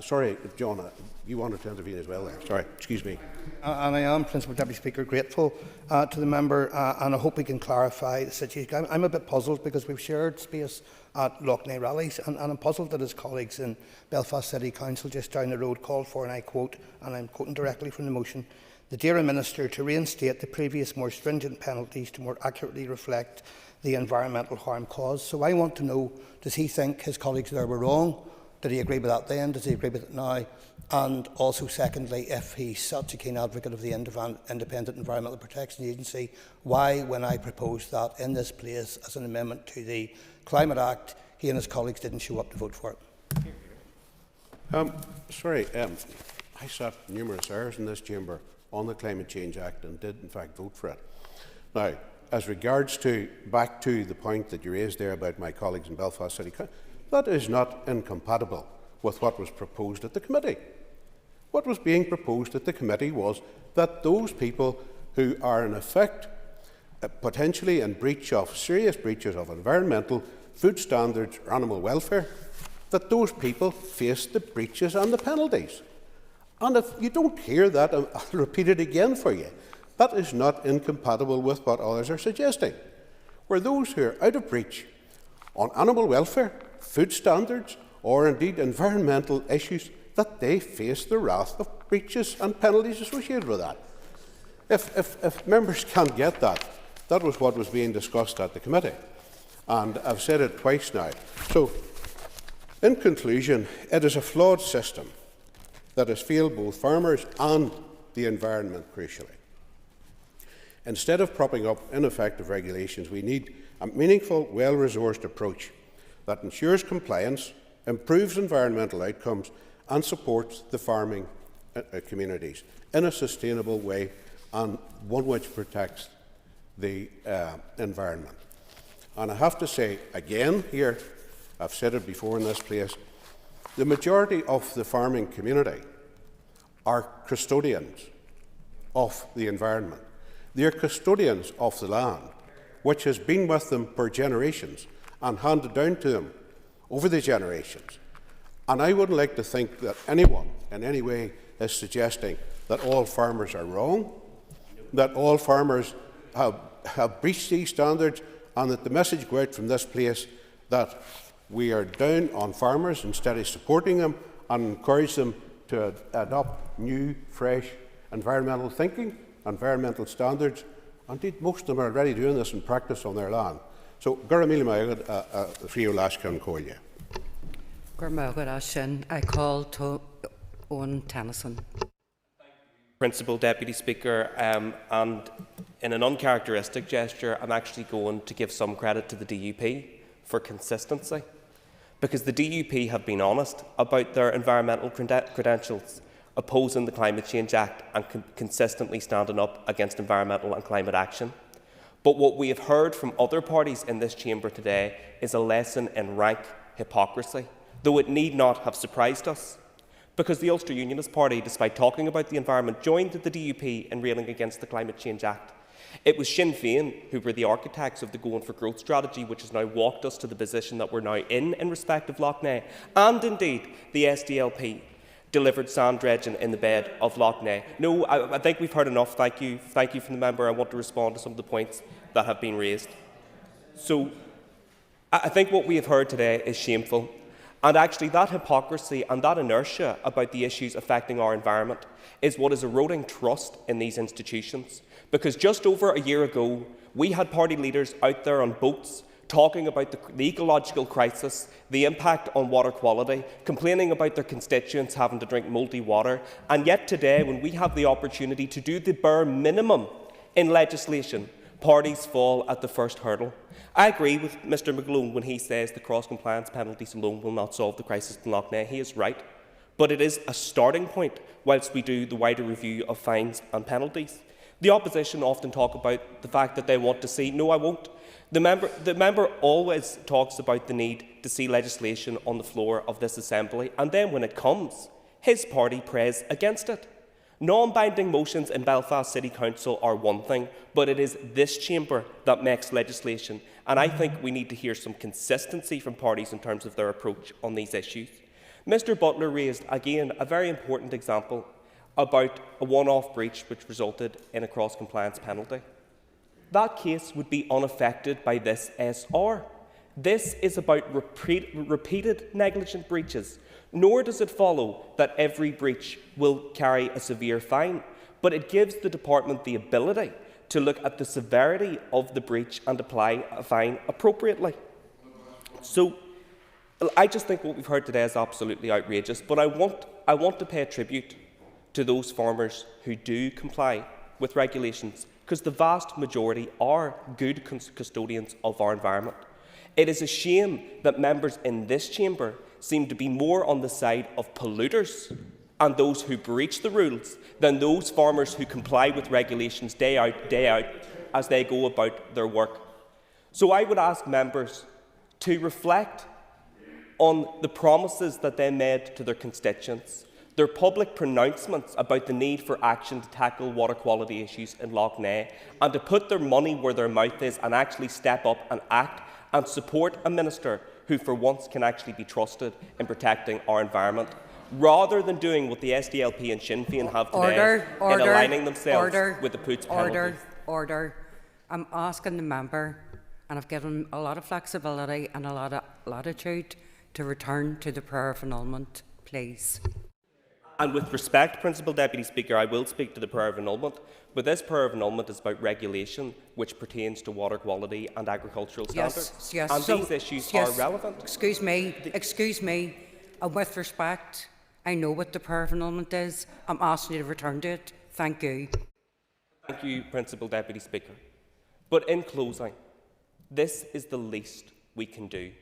sorry, John, you wanted to intervene as well there. Sorry, excuse me. And I am, Principal Deputy Speaker, grateful to the member, and I hope we can clarify the situation. I'm a bit puzzled because we've shared space at Loughney rallies, and I'm puzzled that his colleagues in Belfast City Council just down the road called for, and I quote, and I'm quoting directly from the motion, the Deira Minister to reinstate the previous more stringent penalties to more accurately reflect the environmental harm caused. So I want to know, does he think his colleagues there were wrong? Did he agree with that then? Does he agree with it now? And also, secondly, if he's such a keen advocate of the Independent Environmental Protection Agency, why, when I proposed that in this place as an amendment to the Climate Act, he and his colleagues didn't show up to vote for it? Sorry, I sat numerous hours in this chamber on the Climate Change Act and did, in fact, vote for it. Now, as regards to, back to the point that you raised there about my colleagues in Belfast City Council, that is not incompatible with what was proposed at the committee. What was being proposed at the committee was that those people who are in effect potentially in breach of serious breaches of environmental, food standards or animal welfare, that those people face the breaches and the penalties. And if you don't hear that, I'll repeat it again for you. That is not incompatible with what others are suggesting. Where those who are out of breach on animal welfare, food standards, or indeed environmental issues, that they face the wrath of breaches and penalties associated with that. If members can't get that, that was what was being discussed at the committee. And I've said it twice now. So, in conclusion, it is a flawed system that has failed both farmers and the environment crucially. Instead of propping up ineffective regulations, we need a meaningful, well-resourced approach that ensures compliance, improves environmental outcomes and supports the farming communities in a sustainable way, and one which protects the environment. And I have to say again here, I've said it before in this place, the majority of the farming community are custodians of the environment. They are custodians of the land, which has been with them for generations and handed down to them over the generations. And I wouldn't like to think that anyone in any way is suggesting that all farmers are wrong, that all farmers have breached these standards, and that the message go out from this place that we are down on farmers instead of supporting them and encourage them to adopt new, fresh environmental thinking, environmental standards. Indeed, most of them are already doing this in practice on their land. So, Garamila Mayagad, Frio Lashkan Kolya. I call to Owen Tennyson. Principal Deputy Speaker, and in an uncharacteristic gesture, I'm actually going to give some credit to the DUP for consistency, because the DUP have been honest about their environmental credentials, opposing the Climate Change Act and consistently standing up against environmental and climate action. But what we have heard from other parties in this chamber today is a lesson in rank hypocrisy, though it need not have surprised us, because the Ulster Unionist Party, despite talking about the environment, joined the DUP in railing against the Climate Change Act. It was Sinn Féin who were the architects of the Going for Growth strategy, which has now walked us to the position that we're now in respect of Lough Neagh, and indeed the SDLP delivered sand dredging in the bed of Lough Neagh. No, I think we've heard enough. Thank you from the member. I want to respond to some of the points that have been raised. So, I think what we have heard today is shameful. And actually that hypocrisy and that inertia about the issues affecting our environment is what is eroding trust in these institutions. Because just over a year ago, we had party leaders out there on boats talking about the ecological crisis, the impact on water quality, complaining about their constituents having to drink mouldy water. And yet today, when we have the opportunity to do the bare minimum in legislation, parties fall at the first hurdle. I agree with Mr McGlone when he says the cross-compliance penalties alone will not solve the crisis in Lough Neagh. He is right. But it is a starting point whilst we do the wider review of fines and penalties. The opposition often talk about the fact that they want to see. No, I won't. The member always talks about the need to see legislation on the floor of this Assembly, and then when it comes, his party prays against it. Non-binding motions in Belfast City Council are one thing, but it is this chamber that makes legislation, and I think we need to hear some consistency from parties in terms of their approach on these issues. Mr Butler raised, again, a very important example about a one-off breach which resulted in a cross-compliance penalty. That case would be unaffected by this SR. This is about repeated negligent breaches. Nor does it follow that every breach will carry a severe fine, but it gives the department the ability to look at the severity of the breach and apply a fine appropriately. So, I just think what we've heard today is absolutely outrageous, but I want to pay tribute to those farmers who do comply with regulations, because the vast majority are good custodians of our environment. It is a shame that members in this chamber seem to be more on the side of polluters and those who breach the rules than those farmers who comply with regulations day out as they go about their work. So I would ask members to reflect on the promises that they made to their constituents, their public pronouncements about the need for action to tackle water quality issues in Lough Neagh, and to put their money where their mouth is and actually step up and act and support a minister who for once can actually be trusted in protecting our environment, rather than doing what the SDLP and Sinn Féin have today in aligning themselves with the Poots penalty. Order. I'm asking the member, and I've given a lot of flexibility and a lot of latitude to return to the prayer of annulment, please. And with respect, Principal Deputy Speaker, I will speak to the prayer of annulment, but this prayer of annulment is about regulation which pertains to water quality and agricultural standards. Yes. And so, these issues are relevant. Excuse me, and with respect, I know what the prayer of annulment is. I'm asking you to return to it. Thank you. Thank you, Principal Deputy Speaker. But in closing, this is the least we can do,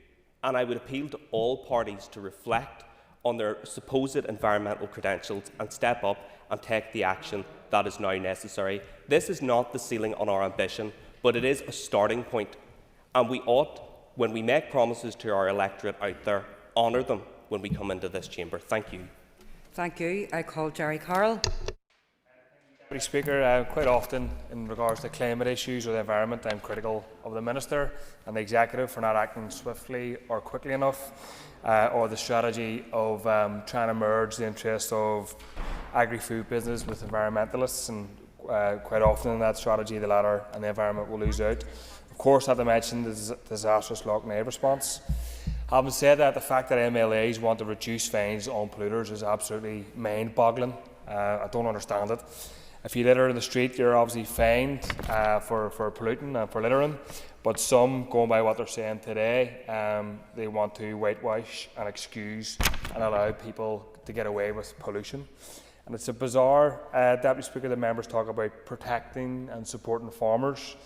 and I would appeal to all parties to reflect on their supposed environmental credentials and step up and take the action that is now necessary. This is not the ceiling on our ambition, but it is a starting point, and we ought, when we make promises to our electorate out there, honour them when we come into this chamber. Thank you. Thank you. I call Jerry Carroll. Deputy Speaker, quite often in regards to climate issues or the environment, I'm critical of the Minister and the Executive for not acting swiftly or quickly enough, or the strategy of trying to merge the interests of agri-food business with environmentalists, and quite often in that strategy the latter and the environment will lose out. Of course, I have to mention the disastrous Lough Neagh response. Having said that, the fact that MLAs want to reduce fines on polluters is absolutely mind-boggling. I don't understand it. If you litter in the street, you're obviously fined for polluting and for littering, but some, going by what they're saying today, they want to whitewash and excuse and allow people to get away with pollution. And it's a bizarre, Deputy Speaker, the members talk about protecting and supporting farmers.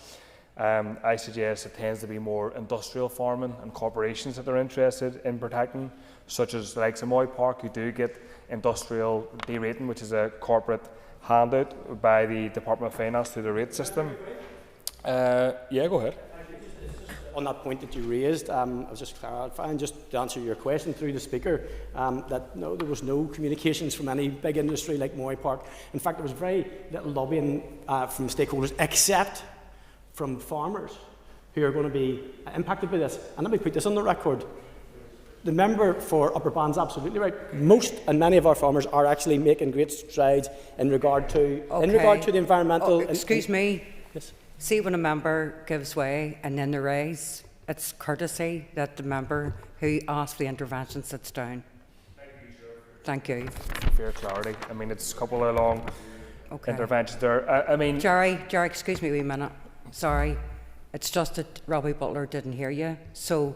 I suggest it tends to be more industrial farming and corporations that they're interested in protecting, such as the likes of Moy Park, who do get industrial derating, which is a corporate handout by the Department of Finance through the rate system. Yeah, go ahead. on that point that you raised, I was just clarifying, just to answer your question through the Speaker, that no, there was no communications from any big industry like Moy Park. In fact, there was very little lobbying from stakeholders, except from farmers who are going to be impacted by this. And let me put this on the record. The member for Upper Ban's absolutely right. Most and many of our farmers are actually making great strides in regard to the environmental. Excuse me. Yes. See, when a member gives way and then they raise, it's courtesy that the member who asked the intervention sits down. Thank you. Fair clarity. I mean, it's a couple of long interventions there. I mean, Jerry, excuse me a wee minute. Sorry, it's just that Robbie Butler didn't hear you. So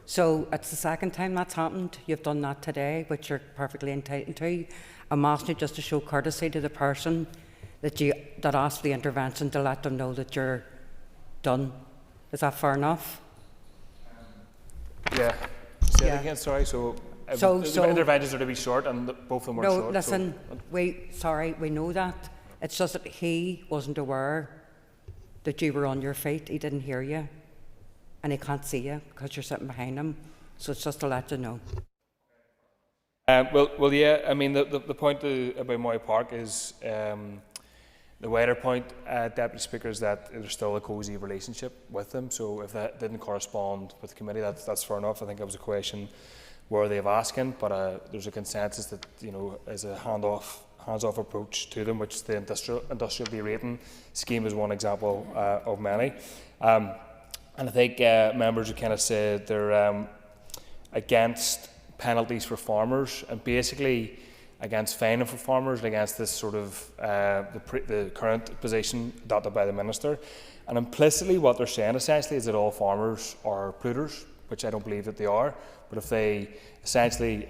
it's the second time that's happened. You've done that today, which you're perfectly entitled to. I'm asking you just to show courtesy to the person that asked the intervention, to let them know that you're done. Is that fair enough? Yeah. Say it again, sorry. So the interventions are to be short, and both of them were short. No, listen, we know that. It's just that he wasn't aware that you were on your feet. He didn't hear you, and he can't see you because you're sitting behind him. So it's just to let you know. Well, yeah. I mean, the point about Moy Park is the wider point, Deputy Speaker, is that there's still a cosy relationship with them. So if that didn't correspond with the committee, that's fair enough. I think that was a question worthy of asking, but there's a consensus that is a hands-off approach to them, which the industrial derating scheme is one example of many. And I think members who kind of said they're against penalties for farmers and basically against fining for farmers and against this sort of the current position adopted by the Minister. And implicitly what they're saying essentially is that all farmers are polluters, which I don't believe that they are. But if they essentially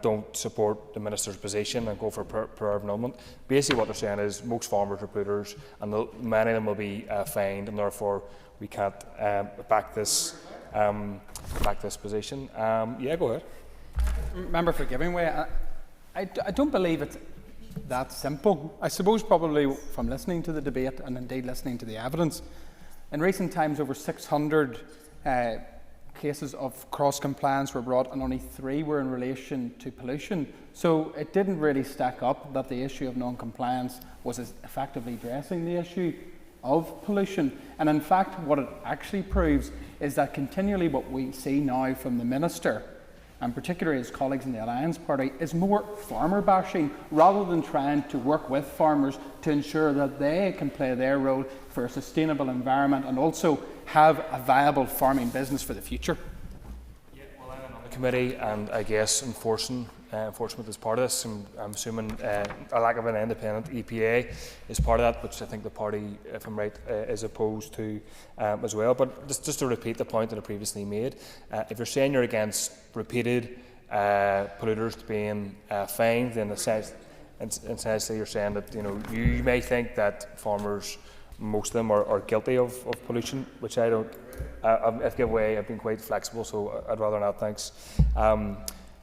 don't support the Minister's position and go for per annulment, basically what they're saying is most farmers are polluters and many of them will be fined, and therefore we can't back this position. Yeah, go ahead. Member for giving way. I don't believe it's that simple. I suppose probably from listening to the debate and indeed listening to the evidence, in recent times over 600 cases of cross-compliance were brought and only 3 were in relation to pollution. So it didn't really stack up that the issue of non-compliance was effectively addressing the issue of pollution. And in fact, what it actually proves is that continually what we see now from the Minister, and particularly his colleagues in the Alliance Party, is more farmer bashing rather than trying to work with farmers to ensure that they can play their role for a sustainable environment and also have a viable farming business for the future. Yeah, well, I'm on the committee, and I guess enforcement is part of this, and I'm assuming a lack of an independent EPA is part of that, which I think the party, if I'm right, is opposed to as well. But just to repeat the point that I previously made, if you're saying you're against repeated polluters being fined, then essentially you're saying that you may think that farmers, most of them, are guilty of pollution, which I don't. I've given way. I've been quite flexible, so I'd rather not. Thanks.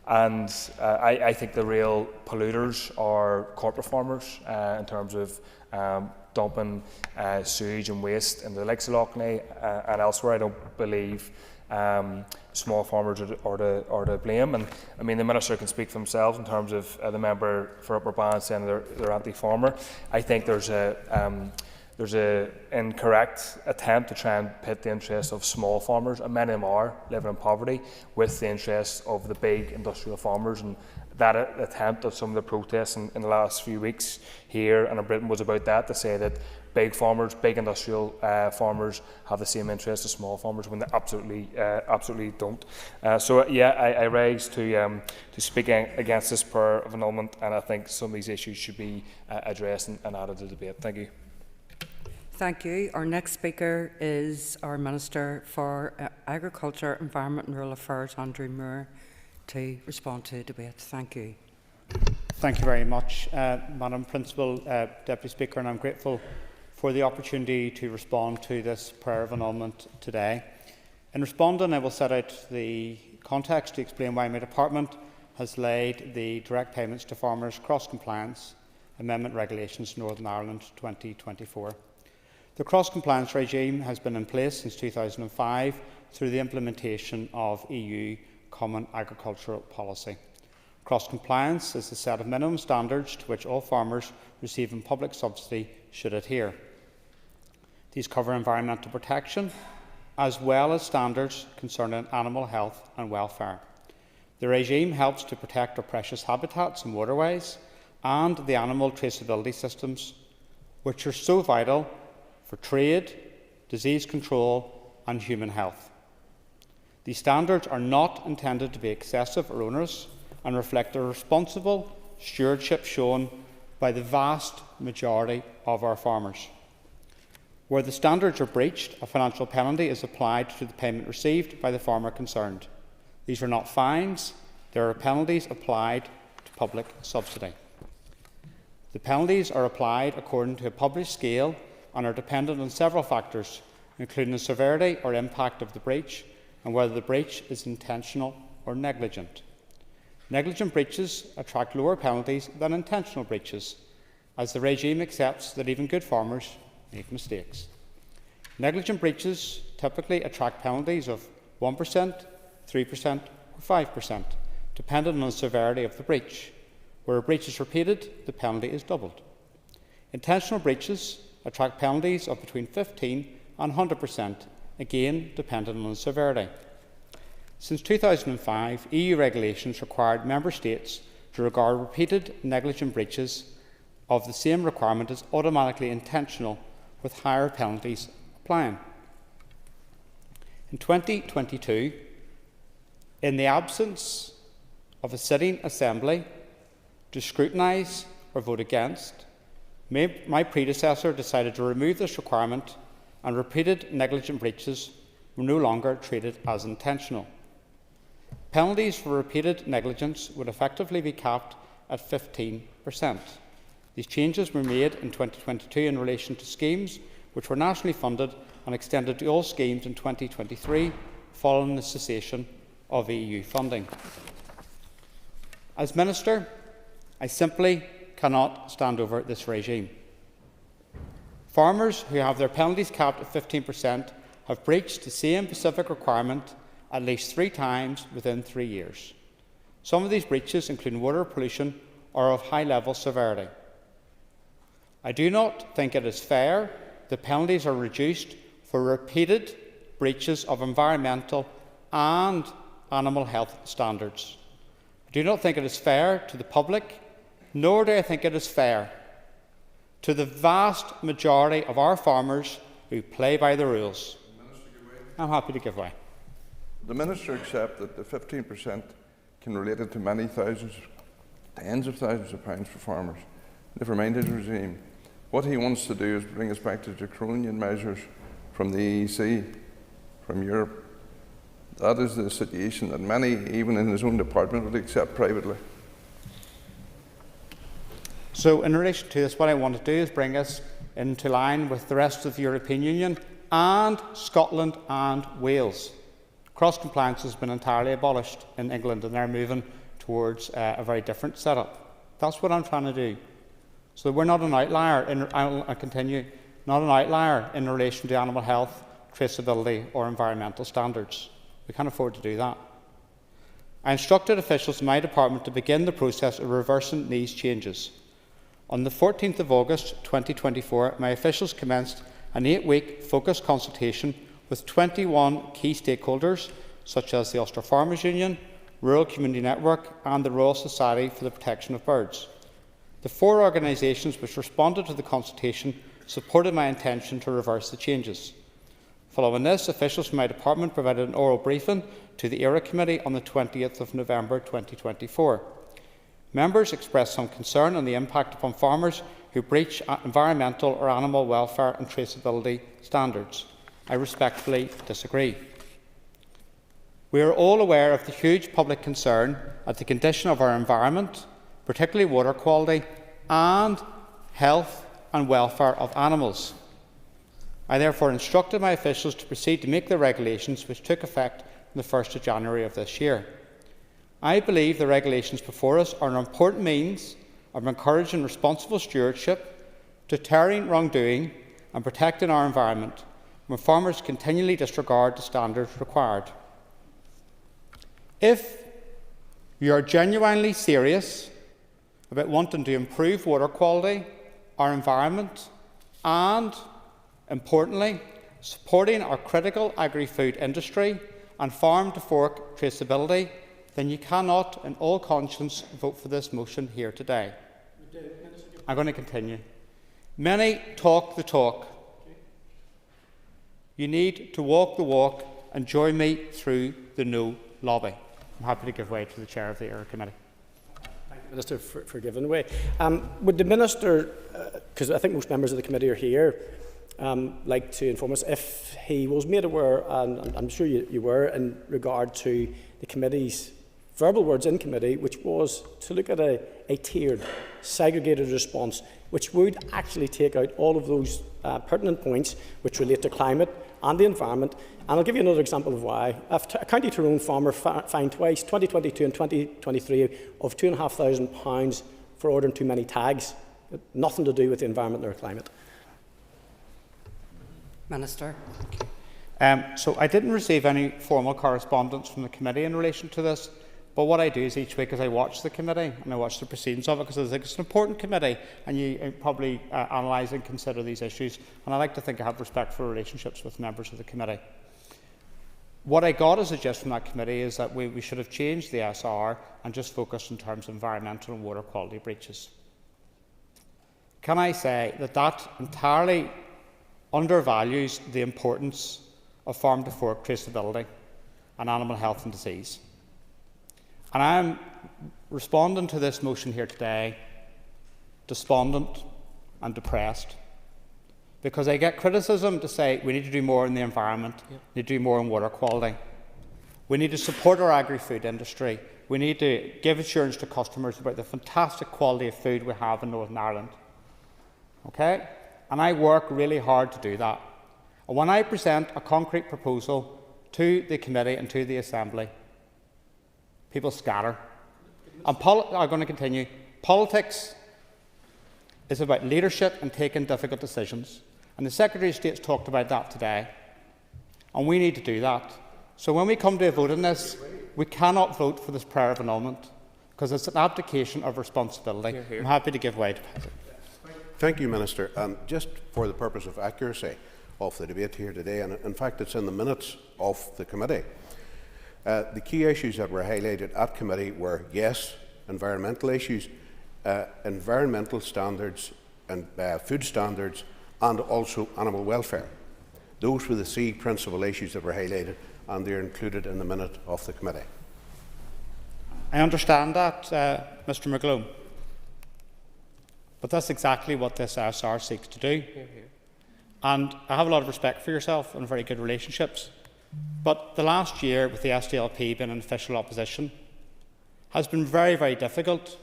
I think the real polluters are corporate farmers in terms of dumping sewage and waste in the likes of Loughney and elsewhere. I don't believe small farmers are to blame. And I mean, the Minister can speak for themselves in terms of the member for Upper Bann saying they're anti-farmer. I think there's an incorrect attempt to try and pit the interests of small farmers, and many of them are living in poverty, with the interests of the big industrial farmers. And that attempt of some of the protests in the last few weeks here and in Britain was about that, to say that big farmers, big industrial farmers have the same interests as small farmers, when they absolutely don't. So yeah, I rise to speak against this per of annulment, and I think some of these issues should be addressed and added to the debate. Thank you. Thank you. Our next speaker is our Minister for Agriculture, Environment and Rural Affairs, Andrew Moore, to respond to the debate. Thank you. Thank you very much, Madam Principal Deputy Speaker, and I'm grateful for the opportunity to respond to this prayer of annulment today. In responding, I will set out the context to explain why my department has laid the direct payments to farmers cross-compliance amendment regulations Northern Ireland 2024. The cross-compliance regime has been in place since 2005 through the implementation of EU Common Agricultural Policy. Cross-compliance is the set of minimum standards to which all farmers receiving public subsidy should adhere. These cover environmental protection, as well as standards concerning animal health and welfare. The regime helps to protect our precious habitats and waterways and the animal traceability systems, which are so vital for trade, disease control and human health. These standards are not intended to be excessive or onerous and reflect the responsible stewardship shown by the vast majority of our farmers. Where the standards are breached, a financial penalty is applied to the payment received by the farmer concerned. These are not fines, there are penalties applied to public subsidy. The penalties are applied according to a published scale and are dependent on several factors, including the severity or impact of the breach and whether the breach is intentional or negligent. Negligent breaches attract lower penalties than intentional breaches, as the regime accepts that even good farmers make mistakes. Negligent breaches typically attract penalties of 1%, 3% or 5%, depending on the severity of the breach. Where a breach is repeated, the penalty is doubled. Intentional breaches attract penalties of between 15% and 100%, again depending on the severity. Since 2005, EU regulations required Member States to regard repeated negligent breaches of the same requirement as automatically intentional, with higher penalties applying. In 2022, in the absence of a sitting assembly to scrutinise or vote against, my predecessor decided to remove this requirement, and repeated negligent breaches were no longer treated as intentional. Penalties for repeated negligence would effectively be capped at 15%. These changes were made in 2022 in relation to schemes which were nationally funded and extended to all schemes in 2023 following the cessation of EU funding. As Minister, I simply cannot stand over this regime. Farmers who have their penalties capped at 15% have breached the same specific requirement at least 3 times within 3 years. Some of these breaches, including water pollution, are of high-level severity. I do not think it is fair that penalties are reduced for repeated breaches of environmental and animal health standards. I do not think it is fair to the public, nor do I think it is fair to the vast majority of our farmers who play by the rules. I'm happy to give way. The Minister accept that the 15% can relate to many thousands, tens of thousands of pounds for farmers. Never mind his regime. What he wants to do is bring us back to draconian measures from the EEC, from Europe. That is the situation that many, even in his own department, would accept privately. So in relation to this, what I want to do is bring us into line with the rest of the European Union and Scotland and Wales. Cross-compliance has been entirely abolished in England, and they're moving towards a very different setup. That's what I'm trying to do. So we're not an outlier, I'll continue, not an outlier in relation to animal health, traceability or environmental standards. We can't afford to do that. I instructed officials in my department to begin the process of reversing these changes. On the 14th of August 2024, my officials commenced an 8-week focused consultation with 21 key stakeholders, such as the Ulster Farmers Union, Rural Community Network and the Royal Society for the Protection of Birds. The 4 organisations which responded to the consultation supported my intention to reverse the changes. Following this, officials from my department provided an oral briefing to the ERA Committee on the 20th of November 2024. Members expressed some concern on the impact upon farmers who breach environmental or animal welfare and traceability standards. I respectfully disagree. We are all aware of the huge public concern at the condition of our environment, particularly water quality, and health and welfare of animals. I therefore instructed my officials to proceed to make the regulations which took effect on the 1st of January of this year. I believe the regulations before us are an important means of encouraging responsible stewardship, deterring wrongdoing and protecting our environment, when farmers continually disregard the standards required. If you are genuinely serious about wanting to improve water quality, our environment, and, importantly, supporting our critical agri-food industry and farm-to-fork traceability, then you cannot, in all conscience, vote for this motion here today. I'm going to continue. Many talk the talk. You need to walk the walk and join me through the no lobby. I'm happy to give way to the Chair of the ERA Committee. Thank you, Minister, for giving way. Would the Minister, because I think most members of the committee are here, like to inform us if he was made aware, and I'm sure you were, in regard to the committee's verbal words in committee, which was to look at a tiered, segregated response, which would actually take out all of those pertinent points which relate to climate and the environment. And I'll give you another example of why. A County Tyrone farmer fined twice, 2022 and 2023, of £2,500 for ordering too many tags. Nothing to do with the environment or climate. Minister. So I didn't receive any formal correspondence from the committee in relation to this. But what I do is each week is I watch the committee and I watch the proceedings of it, because I think it's an important committee and you probably analyse and consider these issues. And I like to think I have respectful relationships with members of the committee. What I got as a gist from that committee is that we should have changed the SR and just focused in terms of environmental and water quality breaches. Can I say that that entirely undervalues the importance of farm-to-fork traceability and animal health and disease? And I am responding to this motion here today despondent and depressed, because I get criticism to say we need to do more in the environment, we need to do more in water quality, we need to support our agri-food industry, we need to give assurance to customers about the fantastic quality of food we have in Northern Ireland. Okay? And I work really hard to do that. And when I present a concrete proposal to the committee and to the Assembly, people scatter. And I'm going to continue. Politics is about leadership and taking difficult decisions. And the Secretary of State's talked about that today. And we need to do that. So when we come to a vote on this, we cannot vote for this prayer of annulment, because it's an abdication of responsibility. Hear, hear. I'm happy to give way to Patrick. Thank you, Minister. Just for the purpose of accuracy of the debate here today, and in fact it's in the minutes of the committee, the key issues that were highlighted at committee were, yes, environmental issues, environmental standards and food standards, and also animal welfare. Those were the three principal issues that were highlighted, and they are included in the minute of the committee. I understand that, Mr McGlone. But that's exactly what this SR seeks to do. Hear, hear. And I have a lot of respect for yourself and very good relationships. But the last year, with the SDLP being in official opposition, has been very, very difficult,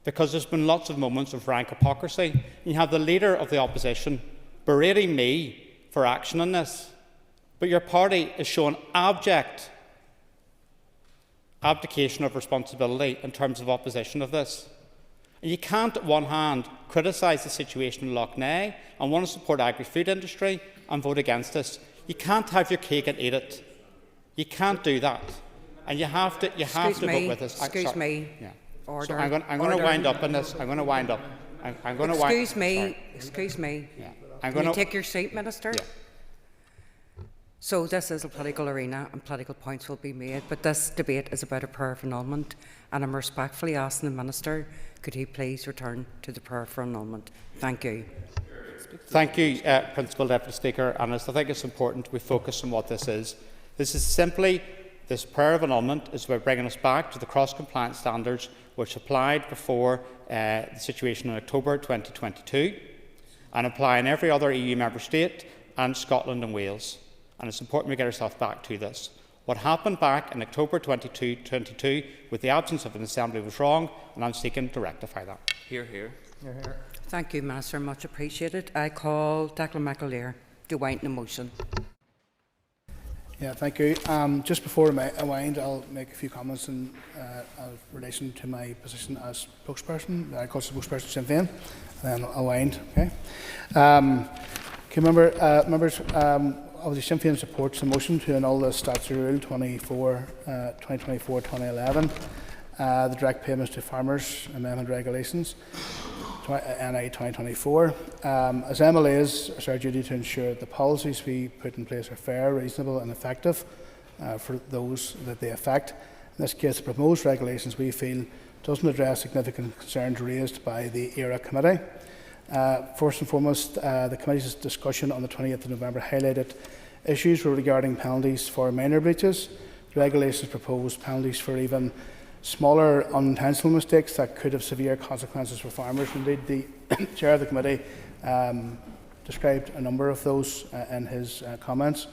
because there's been lots of moments of rank hypocrisy. You have the leader of the opposition berating me for action on this, but your party is showing abject abdication of responsibility in terms of opposition of this. And you can't, on one hand, criticise the situation in Lough Neagh and want to support agri-food industry and vote against this. You can't have your cake and eat it. You can't do that, and you have to vote with us. Excuse me. Yeah. Order. So I'm going to wind up on this. I'm going to wind up. I'm going to wind. Excuse me. Excuse me. Yeah. Can you take your seat, Minister? Yeah. So this is a political arena, and political points will be made. But this debate is about a prayer of annulment, and I'm respectfully asking the Minister, could he please return to the prayer for annulment? Thank you. Thank you, Principal Deputy Speaker. And I think it's important we focus on what this is. This is simply, this prayer of annulment is about bringing us back to the cross-compliance standards which applied before the situation in October 2022, and apply in every other EU member state and Scotland and Wales. And it's important we get ourselves back to this. What happened back in October 2022 with the absence of an Assembly was wrong, and I'm seeking to rectify that. Hear, hear. Hear, hear. Thank you, Minister. Much appreciated. I call Declan McAleer to wind the motion. Yeah, thank you. Just before I wind, I'll make a few comments in relation to my position as spokesperson. I call spokesperson Sinn Féin, and then I'll wind. Okay. Members, Obviously, Sinn Féin supports the motion to annul the statutory rule 2024-2011, the direct payments to farmers amendment regulations, NI 2024. As MLAs, it's our duty to ensure that the policies we put in place are fair, reasonable and effective for those that they affect. In this case, the proposed regulations we feel doesn't address significant concerns raised by the ERA Committee. First and foremost, the Committee's discussion on the 20th of November highlighted issues regarding penalties for minor breaches. The regulations propose penalties for even smaller unintentional mistakes that could have severe consequences for farmers. Indeed, the Chair of the Committee described a number of those in his comments.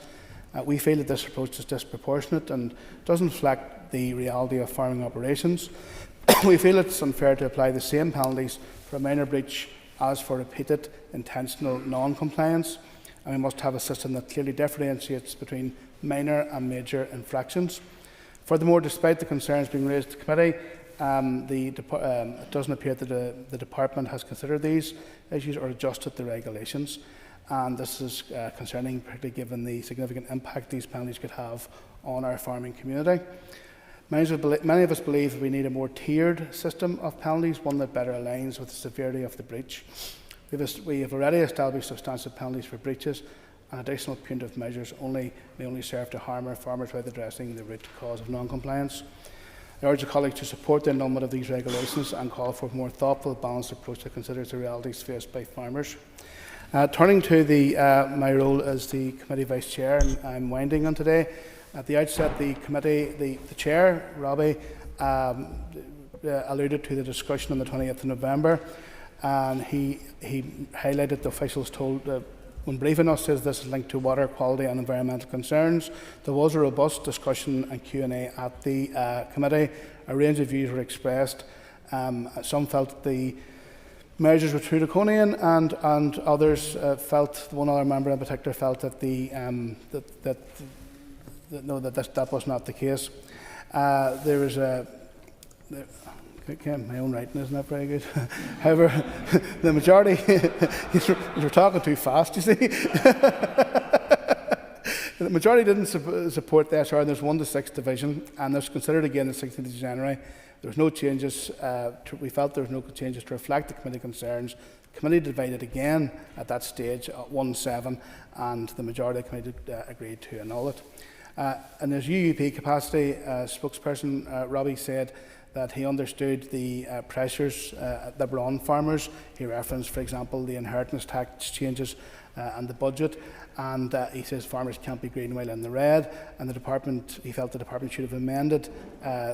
We feel that this approach is disproportionate and doesn't reflect the reality of farming operations. We feel it's unfair to apply the same penalties for a minor breach as for repeated intentional non-compliance, and we must have a system that clearly differentiates between minor and major infractions. Furthermore, despite the concerns being raised at the committee, it doesn't appear that the department has considered these issues or adjusted the regulations, and this is concerning, particularly given the significant impact these penalties could have on our farming community. Many of us believe that we need a more tiered system of penalties, one that better aligns with the severity of the breach. We have already established substantial penalties for breaches, and additional punitive measures may only serve to harm our farmers without addressing the root cause of non-compliance. I urge the colleagues to support the annulment of these regulations and call for a more thoughtful, balanced approach that considers the realities faced by farmers. Turning to my role as the committee vice chair, and I'm winding on today. At the outset, the chair, Robbie, alluded to the discussion on the 20th of November, and he highlighted the officials told, when briefing us, says this is linked to water quality and environmental concerns. There was a robust discussion and Q&A at the committee. A range of views were expressed. Some felt the measures were too draconian, and others felt, one other member in particular felt that that was not the case. There was my own writing is not very good. However, the majority, you're talking too fast, you see. The majority didn't support the SR, and there's 1 to 6 division, and this was considered again the 16th of January. There was no changes. We felt there was no changes to reflect the committee concerns. The committee divided again at that stage at 1-7, and the majority of the committee agreed to annul it. In his UUP capacity, spokesperson Robbie said that he understood the pressures that were on farmers. He referenced, for example, the inheritance tax changes and the budget, and he says farmers can't be green while in the red, and he felt the department should have amended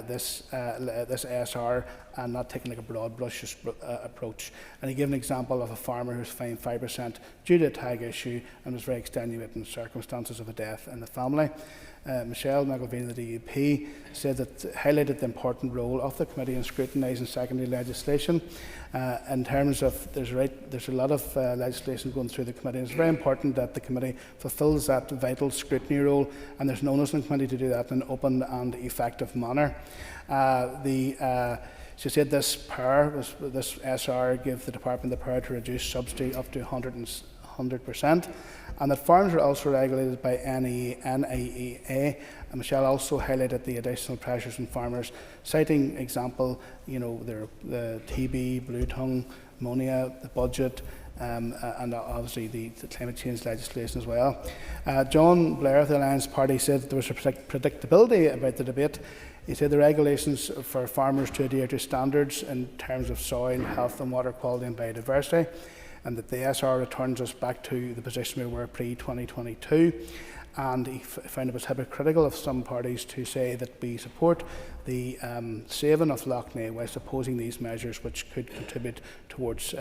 this ASR and not taken like a broad brush approach. And he gave an example of a farmer who was fined 5% due to a tag issue and was very extenuating circumstances of a death in the family. Michelle McIlveen of the DUP said that highlighted the important role of the committee in scrutinising secondary legislation. In terms of there's a lot of legislation going through the committee, and it's very important that the committee fulfils that vital scrutiny role, and there's an onus on the committee to do that in an open and effective manner. She said this SR gave the department the power to reduce subsidy up to 100%, and that farms are also regulated by NIEA. And Michelle also highlighted the additional pressures on farmers, citing example, the TB, blue tongue, ammonia, the budget, and obviously the climate change legislation as well. John Blair of the Alliance Party said that there was a predictability about the debate. He said the regulations for farmers to adhere to standards in terms of soil, health and water quality and biodiversity, and that the SR returns us back to the position we were pre-2022. And he found it was hypocritical of some parties to say that we support the saving of Lough Neagh whilst opposing these measures which could contribute towards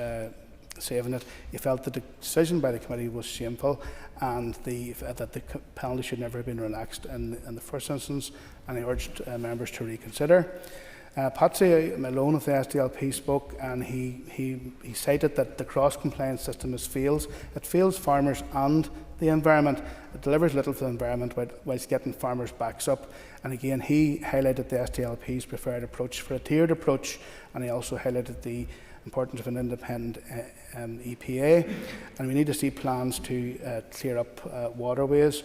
saving it. He felt that the decision by the committee was shameful, and that the penalty should never have been relaxed in the first instance, and he urged members to reconsider. Patsy Malone of the SDLP spoke, and he cited that the cross-compliance system fails. It fails farmers and the environment. It delivers little to the environment whilst getting farmers' backs up. And again, he highlighted the SDLP's preferred approach for a tiered approach, and he also highlighted the importance of an independent EPA, and we need to see plans to clear up waterways.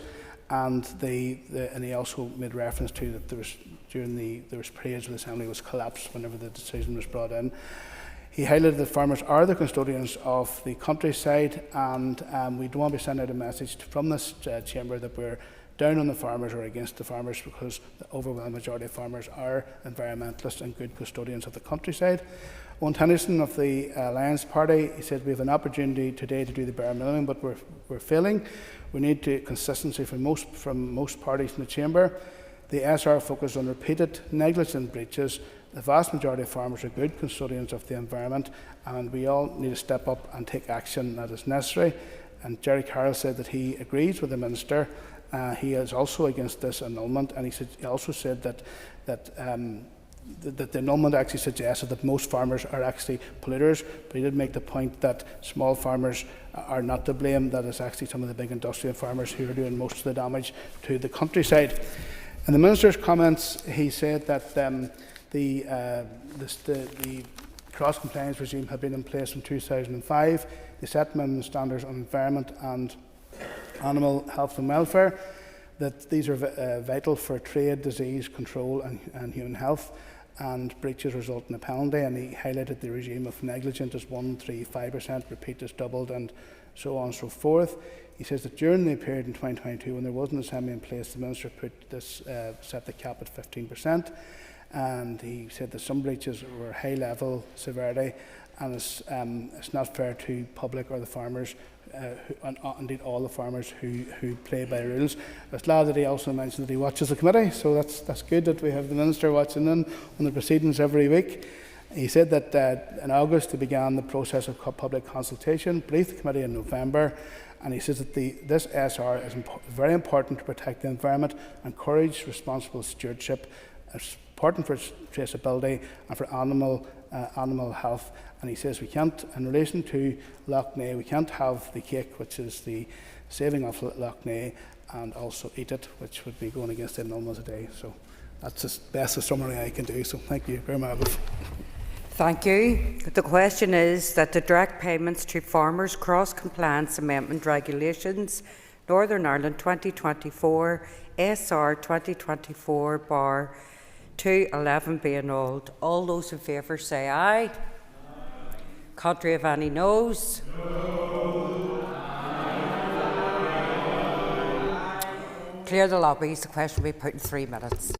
And he also made reference to that there was periods where the Assembly was collapsed whenever the decision was brought in. He highlighted that farmers are the custodians of the countryside, and we don't want to be sending out a message from this chamber that we're down on the farmers or against the farmers, because the overwhelming majority of farmers are environmentalists and good custodians of the countryside. Owen Tennyson of the Alliance Party, he said we have an opportunity today to do the bare minimum, but we're failing. We need consistency from most parties in the chamber. The SR focused on repeated negligent breaches. The vast majority of farmers are good custodians of the environment, and we all need to step up and take action that is necessary. And Jerry Carroll said that he agrees with the Minister. He is also against this annulment, and he also said that the annulment actually suggested that most farmers are actually polluters, but he did make the point that small farmers are not to blame, that it's actually some of the big industrial farmers who are doing most of the damage to the countryside. In the Minister's comments, he said that the cross-compliance regime had been in place in 2005. They set minimum standards on environment and animal health and welfare, that these are vital for trade, disease control and human health, and breaches result in a penalty. And he highlighted the regime of negligence as 135%, repeat is doubled, and so on and so forth. He says that during the period in 2022, when there was an assembly in place, the Minister put this, set the cap at 15%, and he said that some breaches were high level severity, and it's not fair to public or the farmers, and indeed all the farmers who play by rules. I was glad that he also mentioned that he watches the committee, so that's good that we have the Minister watching in on the proceedings every week. He said that in August they began the process of public consultation, briefed the committee in November, and he says that this SR is very important to protect the environment, encourage responsible stewardship. It's important for traceability and for animal health. And he says we can't, in relation to Lough Neagh, we can't have the cake, which is the saving of Lough Neagh, and also eat it, which would be going against the annulment today. So that's the best summary I can do. So thank you very much. Thank you. The question is that the direct payments to farmers cross-compliance amendment regulations, Northern Ireland 2024, SR 2024/211 be annulled. All those in favour say aye. Contrary of any noes? No. Clear the lobbies. The question will be put in 3 minutes.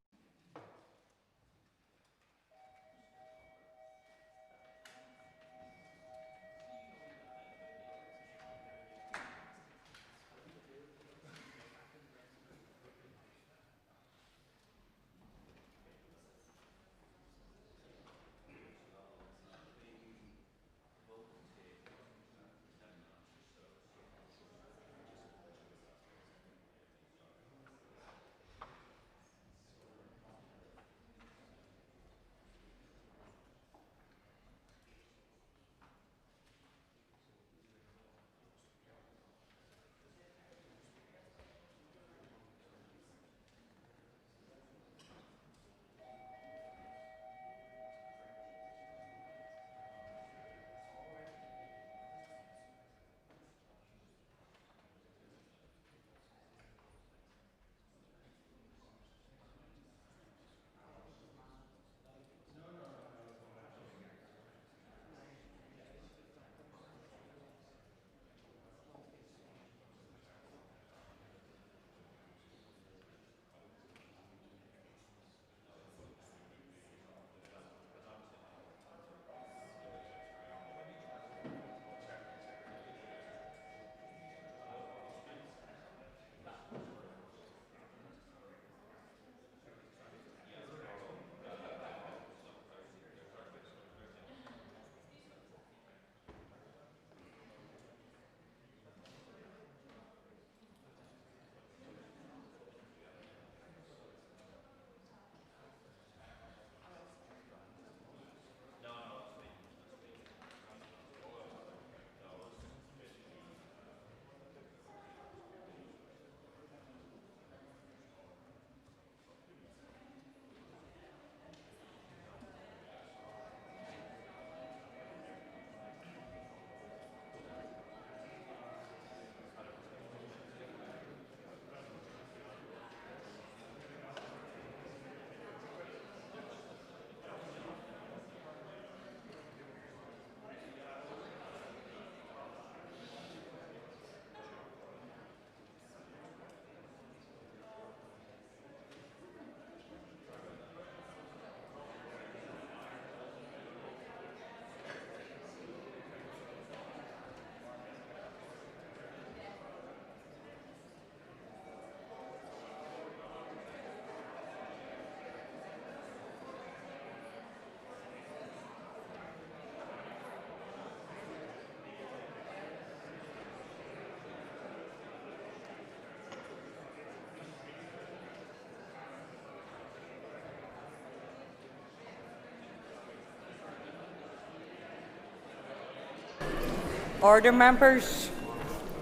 Order, members.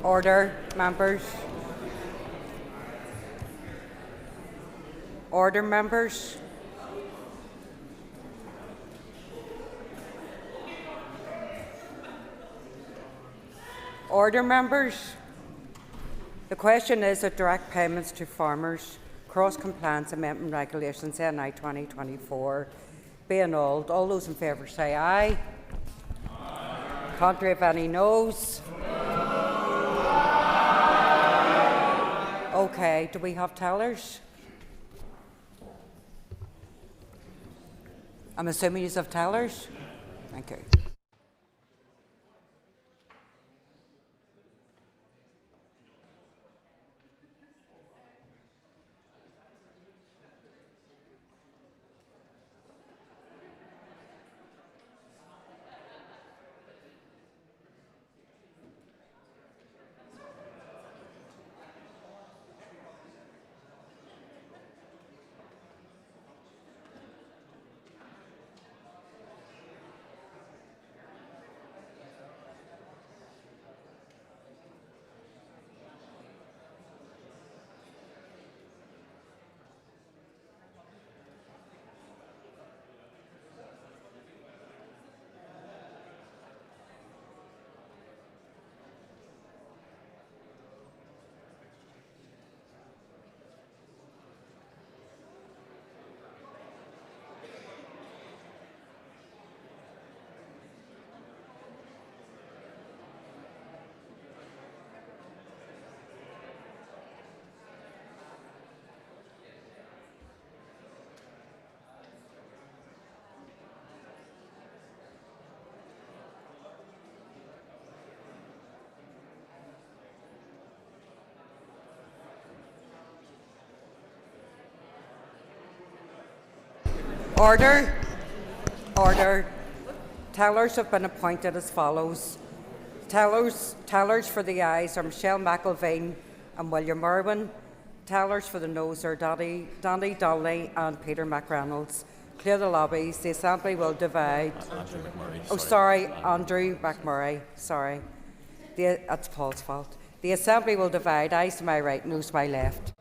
Order, members. Order, members. Order, members. The question is that direct payments to farmers, cross-compliance amendment regulations NI 2024 be annulled. All those in favour say aye. Aye. Contrary if any noes. Okay, do we have tellers? I'm assuming you have tellers? Thank you. Order. Order. Tellers have been appointed as follows. Tellers for the ayes are Michelle McIlvaine and William Irwin. Tellers for the noes are Danny Donnelly and Peter McReynolds. Clear the lobbies. The Assembly will divide. Andrew McMurray. Oh, sorry, Andrew McMurray. Sorry. That's Paul's fault. The Assembly will divide. Ayes to my right, noes to my left.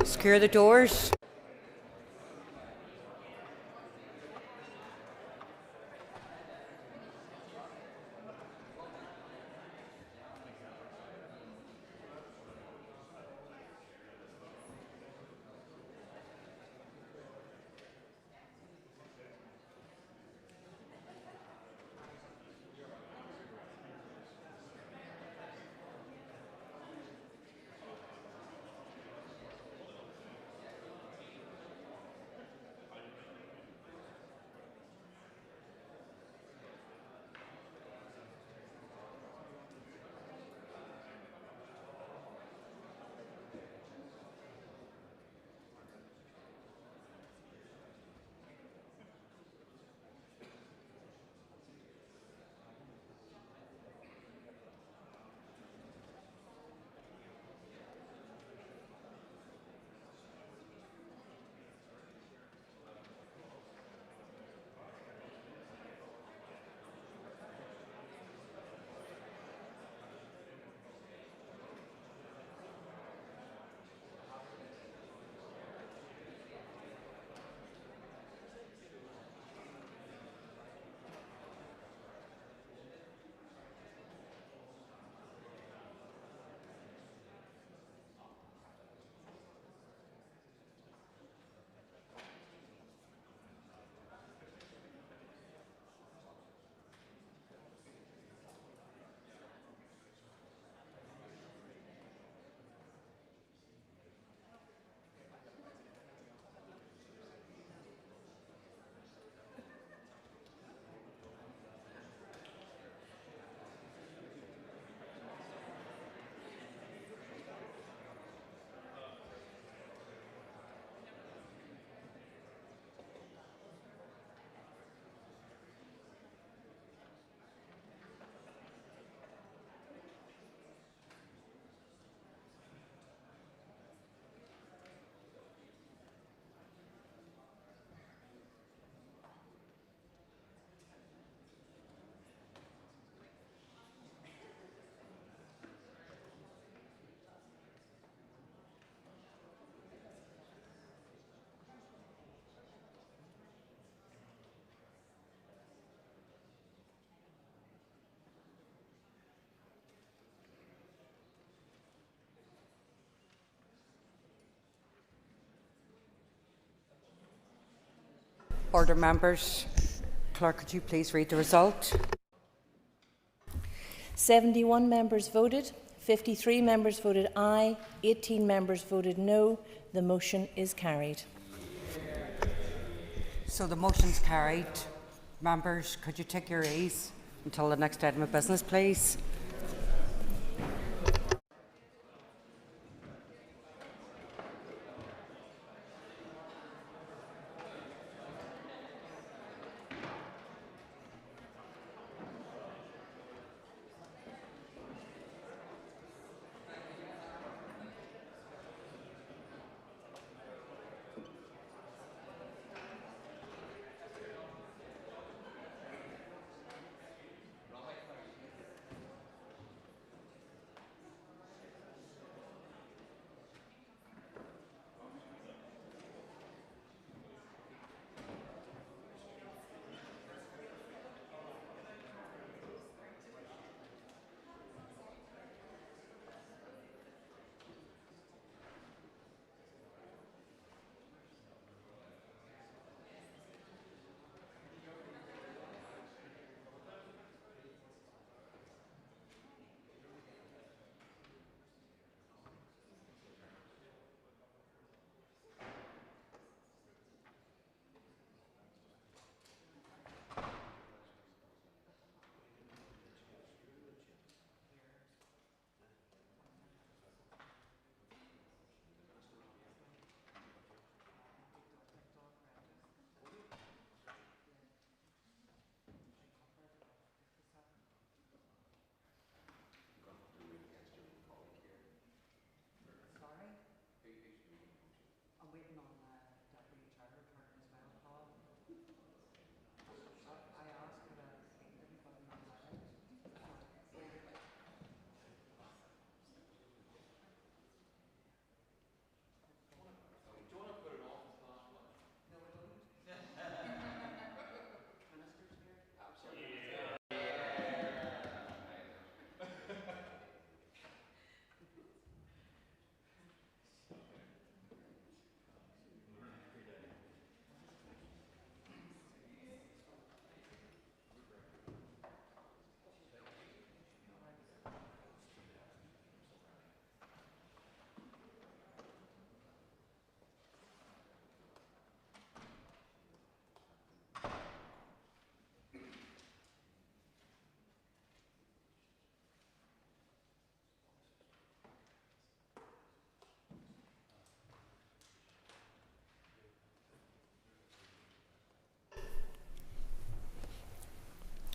Secure the doors. Order, members. Clerk, could you please read the result? 71 members voted, 53 members voted aye, 18 members voted no. The motion is carried. So the motion's carried. Members, could you take your ease until the next item of business, please?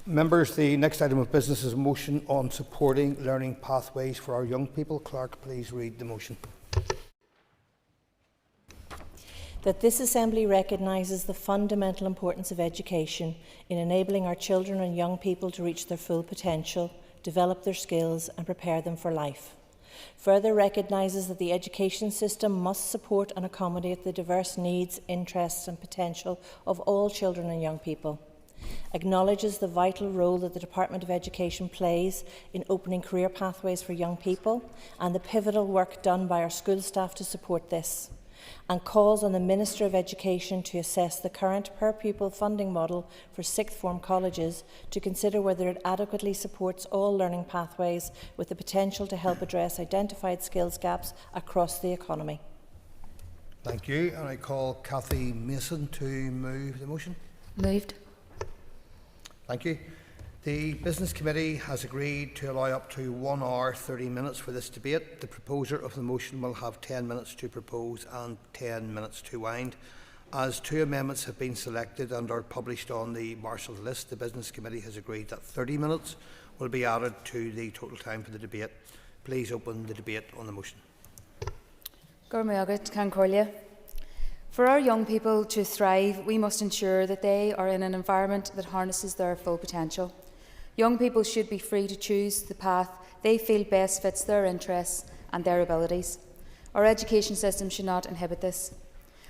Members, the next item of business is a motion on supporting learning pathways for our young people. Clerk, please read the motion. That this Assembly recognises the fundamental importance of education in enabling our children and young people to reach their full potential, develop their skills and prepare them for life. Further recognises that the education system must support and accommodate the diverse needs, interests and potential of all children and young people. Acknowledges the vital role that the Department of Education plays in opening career pathways for young people and the pivotal work done by our school staff to support this, and calls on the Minister of Education to assess the current per-pupil funding model for sixth form colleges to consider whether it adequately supports all learning pathways with the potential to help address identified skills gaps across the economy. Thank you. And I call Cathy Mason to move the motion. Moved. Thank you. The Business Committee has agreed to allow up to 1 hour 30 minutes for this debate. The proposer of the motion will have 10 minutes to propose and 10 minutes to wind. As 2 amendments have been selected and are published on the Marshal's list, the Business Committee has agreed that 30 minutes will be added to the total time for the debate. Please open the debate on the motion. For our young people to thrive, we must ensure that they are in an environment that harnesses their full potential. Young people should be free to choose the path they feel best fits their interests and their abilities. Our education system should not inhibit this.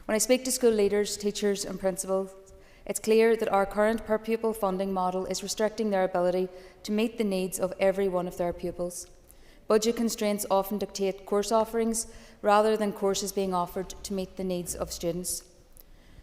When I speak to school leaders, teachers and principals, it's clear that our current per-pupil funding model is restricting their ability to meet the needs of every one of their pupils. Budget constraints often dictate course offerings rather than courses being offered to meet the needs of students.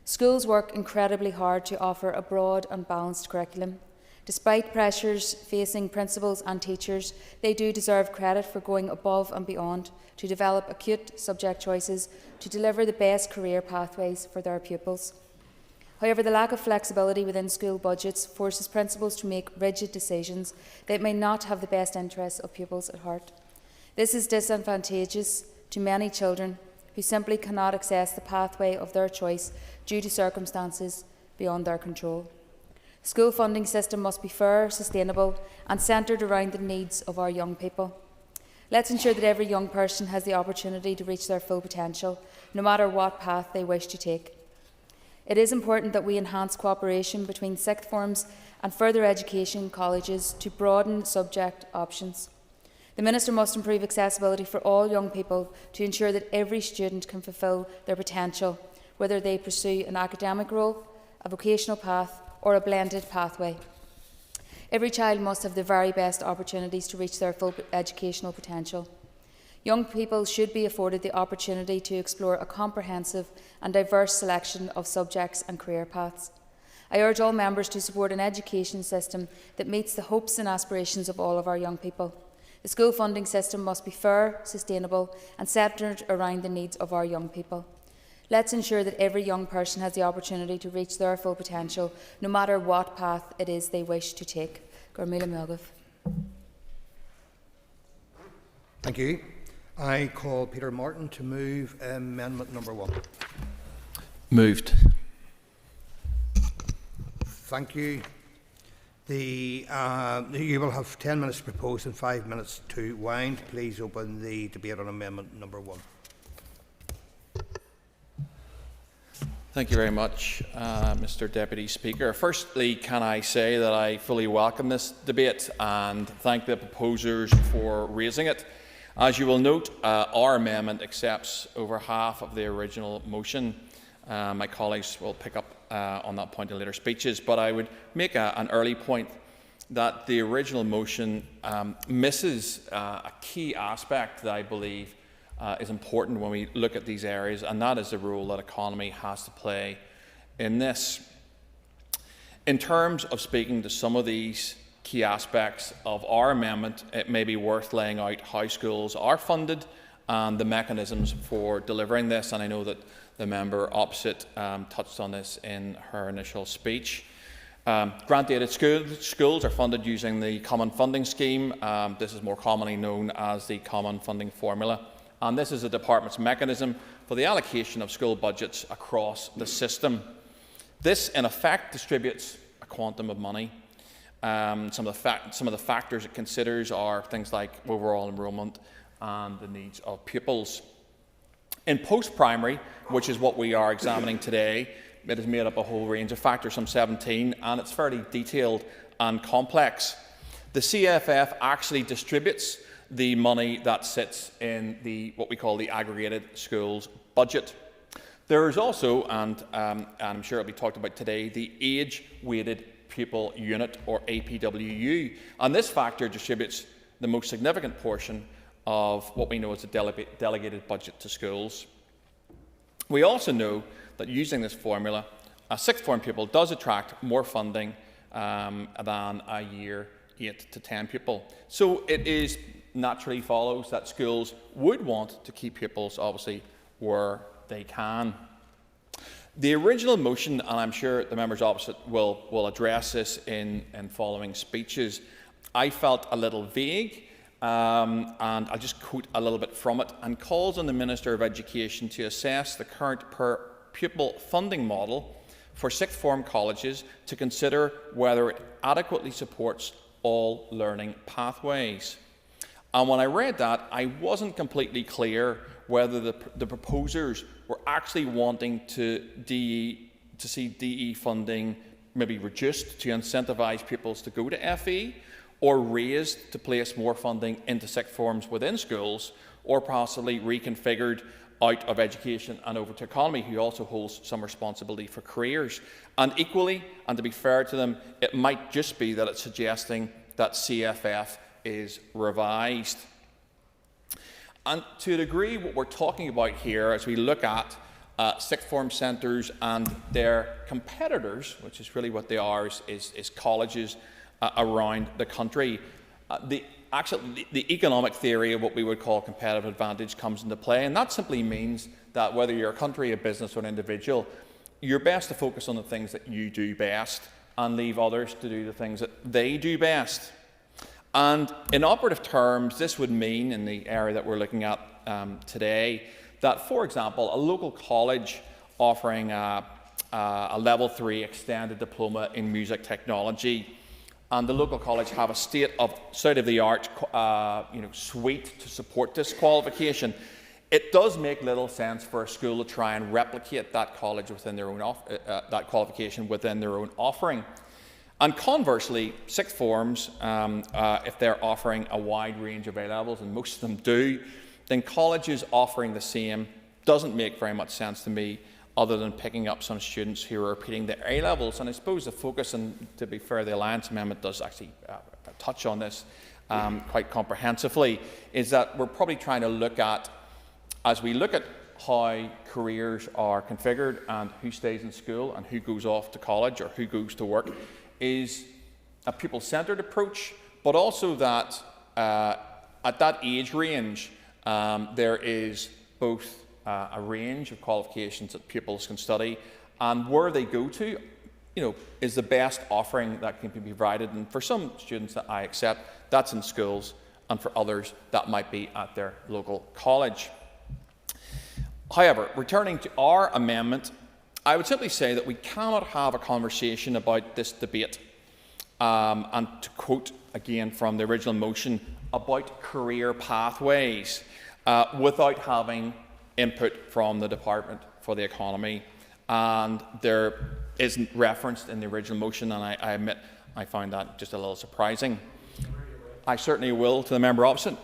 Schools work incredibly hard to offer a broad and balanced curriculum. Despite pressures facing principals and teachers, they do deserve credit for going above and beyond to develop acute subject choices to deliver the best career pathways for their pupils. However, the lack of flexibility within school budgets forces principals to make rigid decisions that may not have the best interests of pupils at heart. This is disadvantageous to many children who simply cannot access the pathway of their choice due to circumstances beyond their control. The school funding system must be fair, sustainable and centred around the needs of our young people. Let's ensure that every young person has the opportunity to reach their full potential, no matter what path they wish to take. It is important that we enhance cooperation between sixth forms and further education colleges to broaden subject options. The Minister must improve accessibility for all young people to ensure that every student can fulfil their potential, whether they pursue an academic role, a vocational path or a blended pathway. Every child must have the very best opportunities to reach their full educational potential. Young people should be afforded the opportunity to explore a comprehensive and diverse selection of subjects and career paths. I urge all members to support an education system that meets the hopes and aspirations of all of our young people. The school funding system must be fair, sustainable and centred around the needs of our young people. Let's ensure that every young person has the opportunity to reach their full potential, no matter what path it is they wish to take. Thank you. I call Peter Martin to move amendment number 1. Moved. Thank you. You will have 10 minutes to propose and 5 minutes to wind. Please open the debate on amendment number 1. Thank you very much, Mr. Deputy Speaker. Firstly, can I say that I fully welcome this debate and thank the proposers for raising it. As you will note, our amendment accepts over half of the original motion. My colleagues will pick up on that point in later speeches, but I would make an early point that the original motion misses a key aspect that I believe is important when we look at these areas, and that is the role that economy has to play in this. In terms of speaking to some of these key aspects of our amendment, it may be worth laying out how schools are funded and the mechanisms for delivering this, and I know that the member opposite touched on this in her initial speech. Grant-aided schools are funded using the Common Funding Scheme. This is more commonly known as the Common Funding Formula. And this is the Department's mechanism for the allocation of school budgets across the system. This, in effect, distributes a quantum of money Some of the factors it considers are things like overall enrolment and the needs of pupils. In post-primary, which is what we are examining today, it is made up of a whole range of factors, some 17, and it's fairly detailed and complex. The CFF actually distributes the money that sits in what we call the aggregated schools budget. There is also, and I'm sure it'll be talked about today, the age-weighted pupil unit, or APWU, and this factor distributes the most significant portion of what we know as a delegated budget to schools. We also know that using this formula, a sixth form pupil does attract more funding than a year 8 to 10 pupil. So it is naturally follows that schools would want to keep pupils obviously where they can. The original motion, and I'm sure the members opposite will address this in following speeches, I felt a little vague, and I'll just quote a little bit from it, and calls on the Minister of Education to assess the current per pupil funding model for sixth form colleges to consider whether it adequately supports all learning pathways. And when I read that, I wasn't completely clear whether the proposers were actually wanting to see DE funding maybe reduced to incentivise pupils to go to FE, or raised to place more funding into sixth forms within schools, or possibly reconfigured out of education and over to economy, who also holds some responsibility for careers. And equally, and to be fair to them, it might just be that it's suggesting that CFF is revised. And to a degree, what we're talking about here as we look at sixth form centres and their competitors, which is really what they are, is colleges around the country. The economic theory of what we would call competitive advantage comes into play, and that simply means that whether you're a country, a business, or an individual, you're best to focus on the things that you do best and leave others to do the things that they do best. And in operative terms, this would mean, in the area that we're looking at today, that, for example, a local college offering a level 3 extended diploma in music technology, and the local college have a state-of-the-art suite to support this qualification, it does make little sense for a school to try and replicate that college within their own that qualification within their own offering. And conversely, sixth forms, if they're offering a wide range of A-levels, and most of them do, then colleges offering the same doesn't make very much sense to me, other than picking up some students who are repeating their A-levels. And I suppose the focus, and to be fair, the Alliance Amendment does actually touch on this quite comprehensively, is that we're probably trying to look at, as we look at how careers are configured and who stays in school and who goes off to college or who goes to work, is a pupil-centred approach, but also that at that age range there is both a range of qualifications that pupils can study, and where they go to, is the best offering that can be provided. And for some students that I accept, that's in schools, and for others, that might be at their local college. However, returning to our amendment, I would simply say that we cannot have a conversation about this debate, and to quote again from the original motion, about career pathways, without having input from the Department for the Economy. And there isn't referenced in the original motion, and I admit I find that just a little surprising. I certainly will to the member opposite.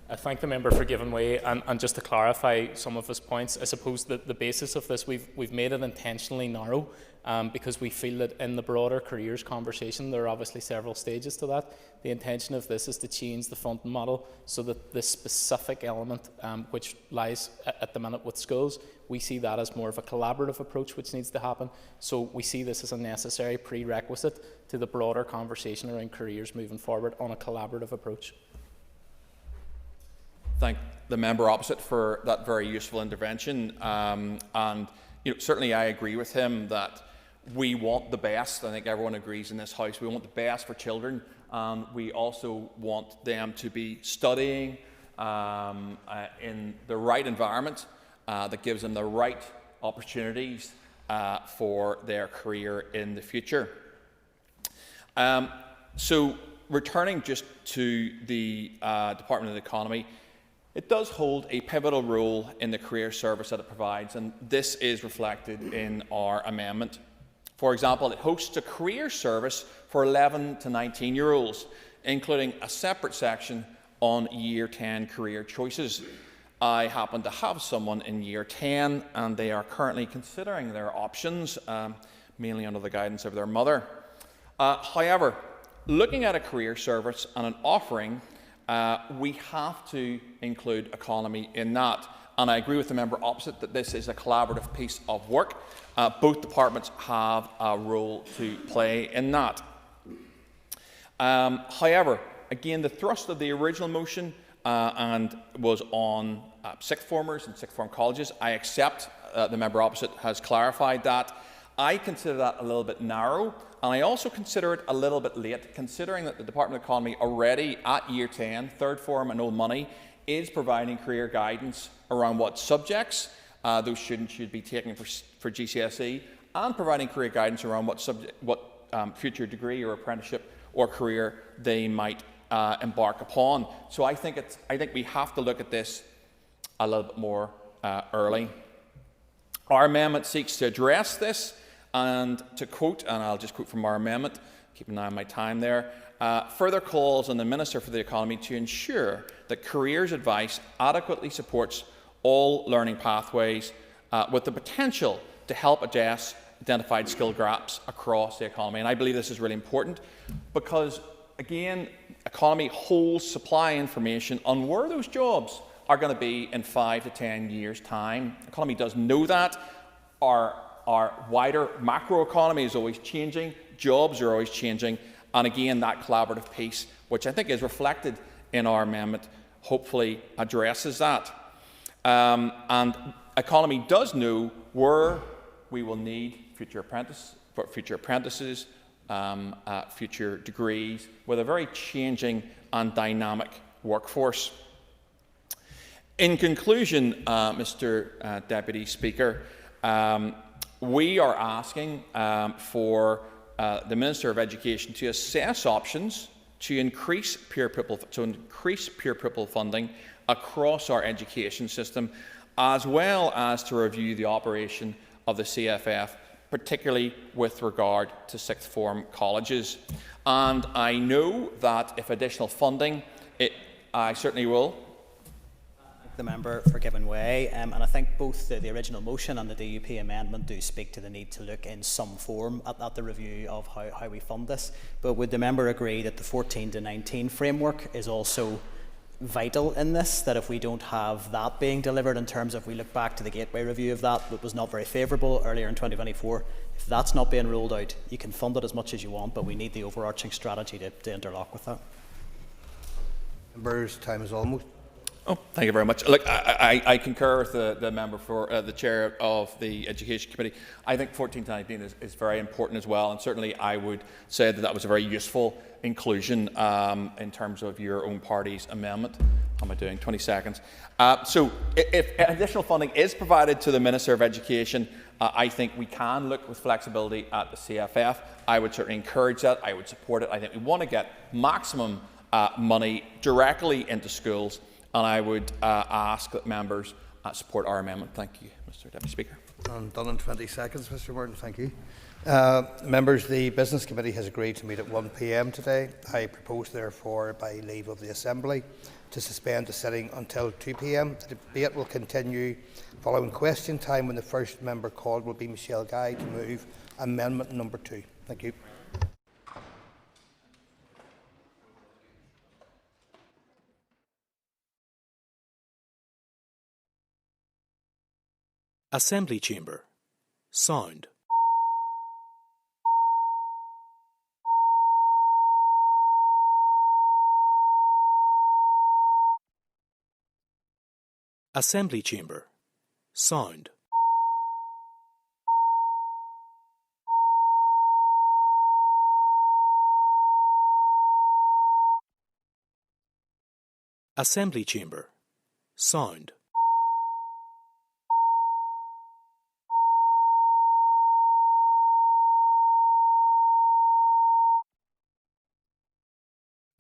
I thank the member for giving way, and just to clarify some of his points, I suppose that the basis of this, we've made it intentionally narrow, because we feel that in the broader careers conversation there are obviously several stages to that. The intention of this is to change the funding model so that this specific element, which lies at the minute with schools, we see that as more of a collaborative approach which needs to happen. So we see this as a necessary prerequisite to the broader conversation around careers moving forward on a collaborative approach. Thank the member opposite for that very useful intervention, and certainly I agree with him that we want the best. I think everyone agrees in this House we want the best for children. We also want them to be studying in the right environment that gives them the right opportunities for their career in the future. So returning just to the Department of the Economy, it does hold a pivotal role in the career service that it provides, and this is reflected in our amendment. For example, it hosts a career service for 11 to 19-year-olds, including a separate section on Year 10 career choices. I happen to have someone in Year 10, and they are currently considering their options, mainly under the guidance of their mother. However, looking at a career service and an offering, we have to include economy in that. And I agree with the member opposite that this is a collaborative piece of work. Both departments have a role to play in that. However, again, the thrust of the original motion and was on sixth formers and sixth form colleges. I accept the member opposite has clarified that. I consider that a little bit narrow, and I also consider it a little bit late, considering that the Department of Economy already at Year 10, third form and old money, is providing career guidance around what subjects those students should be taking for GCSE, and providing career guidance around what future degree or apprenticeship or career they might embark upon. So I think we have to look at this a little bit more early. Our amendment seeks to address this, and to quote, and I'll just quote from our amendment, keep an eye on my time there, further calls on the Minister for the Economy to ensure that careers advice adequately supports all learning pathways with the potential to help address identified skill gaps across the economy. And I believe this is really important because, again, economy holds supply information on where those jobs are going to be in 5 to 10 years' time. The economy does know that. Our wider macroeconomy is always changing, jobs are always changing, and again, that collaborative piece, which I think is reflected in our amendment, hopefully addresses that. And economy does know where we will need future apprentices, future degrees, with a very changing and dynamic workforce. In conclusion, Mr. Deputy Speaker, we are asking for the Minister of Education to assess options to increase peer pupil funding across our education system, as well as to review the operation of the CFF, particularly with regard to sixth form colleges. And I know that if additional funding, I certainly will. The member for giving way, and I think both the original motion and the DUP amendment do speak to the need to look in some form at the review of how we fund this. But would the member agree that the 14 to 19 framework is also vital in this, that if we don't have that being delivered in terms of, we look back to the Gateway review of that was not very favourable earlier in 2024, if that's not being rolled out, you can fund it as much as you want, but we need the overarching strategy to interlock with that. Members, time is almost. Oh, thank you very much. Look, I concur with the member for the chair of the Education Committee. I think 14 to 19 is very important as well, and certainly I would say that was a very useful inclusion in terms of your own party's amendment. How am I doing? 20 seconds. So if additional funding is provided to the Minister of Education, I think we can look with flexibility at the CFF. I would certainly encourage that. I would support it. I think we want to get maximum money directly into schools, and I would ask that members support our amendment. Thank you, Mr. Deputy Speaker. And done in 20 seconds, Mr. Morton. Thank you. Members, the Business Committee has agreed to meet at 1 p.m. today. I propose, therefore, by leave of the Assembly, to suspend the sitting until 2 p.m. The debate will continue following question time, when the first member called will be Michelle Guy to move amendment number 2. Thank you. Assembly Chamber. Sound. Assembly Chamber. Sound. Assembly Chamber. Sound.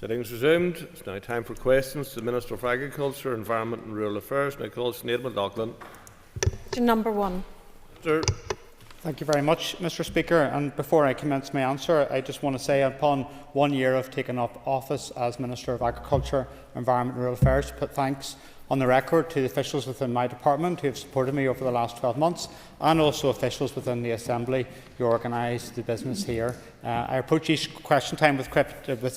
Sitting is resumed. It's now time for questions to the Minister for Agriculture, Environment and Rural Affairs. Now call Sinead McLaughlin. Question number 1. Thank you very much, Mr. Speaker. And before I commence my answer, I just want to say, upon 1 year of taking up office as Minister of Agriculture, Environment and Rural Affairs, to put thanks on the record to the officials within my department who have supported me over the last 12 months, and also officials within the Assembly who organised the business here. I approach each question time with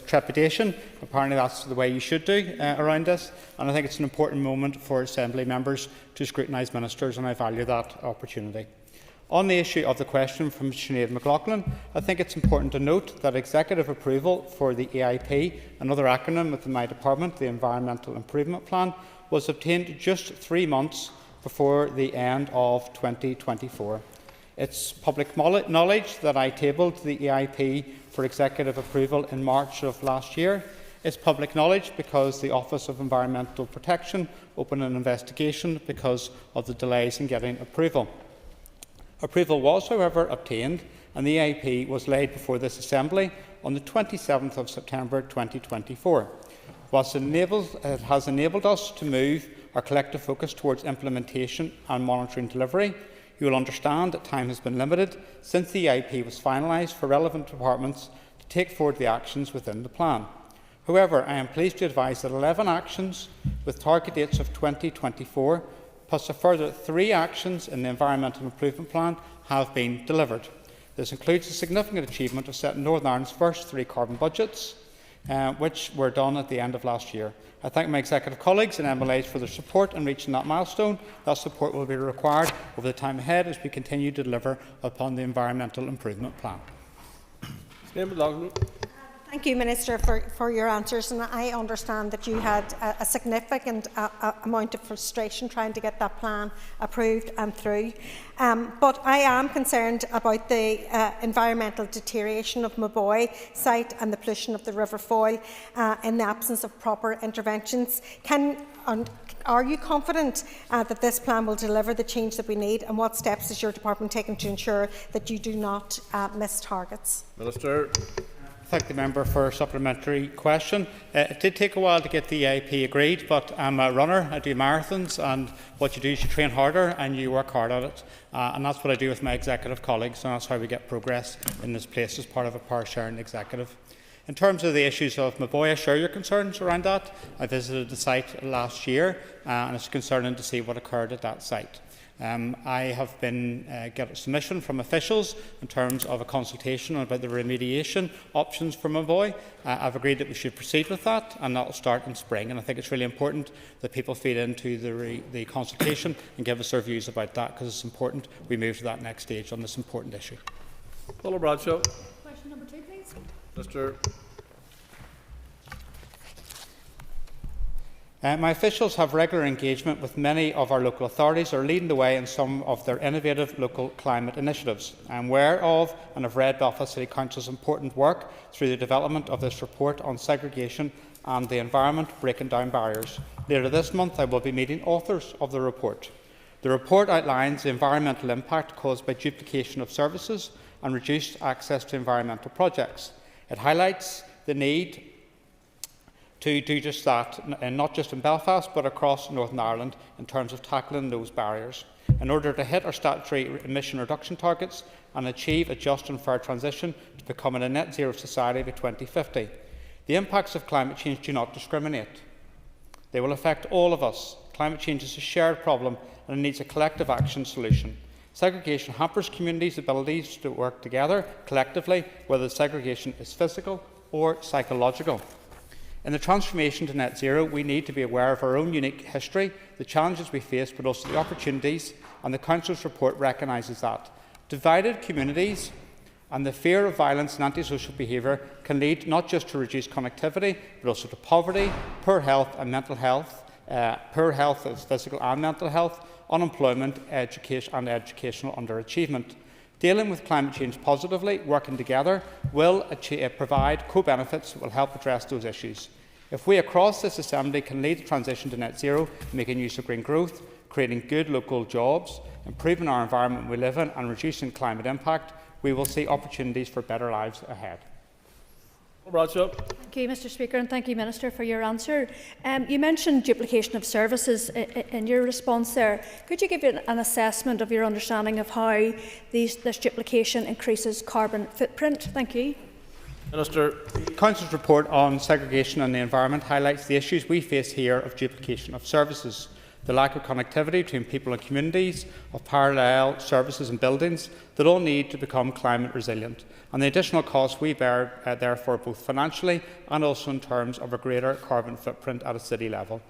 trepidation. Apparently that's the way you should do around this, and I think it's an important moment for Assembly members to scrutinise ministers, and I value that opportunity. On the issue of the question from Sinead McLaughlin, I think it's important to note that executive approval for the EIP, another acronym within my department, the Environmental Improvement Plan, was obtained just 3 months before the end of 2024. It's public knowledge that I tabled the EIP for executive approval in March of last year. It's public knowledge because the Office of Environmental Protection opened an investigation because of the delays in getting approval. Approval was, however, obtained, and the EIP was laid before this Assembly on the 27th of September 2024. Whilst it has enabled us to move our collective focus towards implementation and monitoring delivery, you will understand that time has been limited since the EIP was finalised for relevant departments to take forward the actions within the plan. However, I am pleased to advise that 11 actions with target dates of 2024 plus a further 3 actions in the Environmental Improvement Plan have been delivered. This includes a significant achievement of setting Northern Ireland's first 3 carbon budgets, which were done at the end of last year. I thank my executive colleagues and MLAs for their support in reaching that milestone. That support will be required over the time ahead as we continue to deliver upon the Environmental Improvement Plan. Thank you, Minister, for your answers, and I understand that you had a significant amount of frustration trying to get that plan approved and through. But I am concerned about the environmental deterioration of Maboy site and the pollution of the River Foyle in the absence of proper interventions. Are you confident that this plan will deliver the change that we need, and what steps is your department taking to ensure that you do not miss targets? Minister. Thank the member for a supplementary question. It did take a while to get the EIP agreed, but I'm a runner. I do marathons, and what you do is you train harder and you work hard at it. And that's what I do with my executive colleagues, and that's how we get progress in this place as part of a power-sharing executive. In terms of the issues of Maboy, I share your concerns around that. I visited the site last year, and it's concerning to see what occurred at that site. I have been get a submission from officials in terms of a consultation about the remediation options for Maboy. I've agreed that we should proceed with that, and that will start in spring. And I think it's really important that people feed into the consultation and give us their views about that, because it's important we move to that next stage on this important issue. Paula Bradshaw. Question number 2, please. Mr. My officials have regular engagement with many of our local authorities who are leading the way in some of their innovative local climate initiatives. I am aware of and have read Belfast City Council's important work through the development of this report on segregation and the environment, breaking down barriers. Later this month I will be meeting authors of the report. The report outlines the environmental impact caused by duplication of services and reduced access to environmental projects. It highlights the need to do just that, and not just in Belfast but across Northern Ireland in terms of tackling those barriers. In order to hit our statutory emission reduction targets and achieve a just and fair transition to becoming a net zero society by 2050. The impacts of climate change do not discriminate. They will affect all of us. Climate change is a shared problem and it needs a collective action solution. Segregation hampers communities' abilities to work together collectively, whether the segregation is physical or psychological. In the transformation to net zero, we need to be aware of our own unique history, the challenges we face, but also the opportunities, and the Council's report recognises that. Divided communities and the fear of violence and antisocial behaviour can lead not just to reduced connectivity, but also to poverty, poor health and mental health, poor health of physical and mental health, unemployment, education and educational underachievement. Dealing with climate change positively, working together, will provide co-benefits that will help address those issues. If we across this Assembly can lead the transition to net zero, making use of green growth, creating good local jobs, improving our environment we live in and reducing climate impact, we will see opportunities for better lives ahead. Bradshaw. Thank you, Mr. Speaker, and thank you, Minister, for your answer. You mentioned duplication of services in your response there. Could you give an assessment of your understanding of how this duplication increases carbon footprint? Thank you. Minister. The Council's report on segregation and the environment highlights the issues we face here of duplication of services, the lack of connectivity between people and communities, of parallel services and buildings that all need to become climate resilient, and the additional costs we bear therefore both financially and also in terms of a greater carbon footprint at a city level.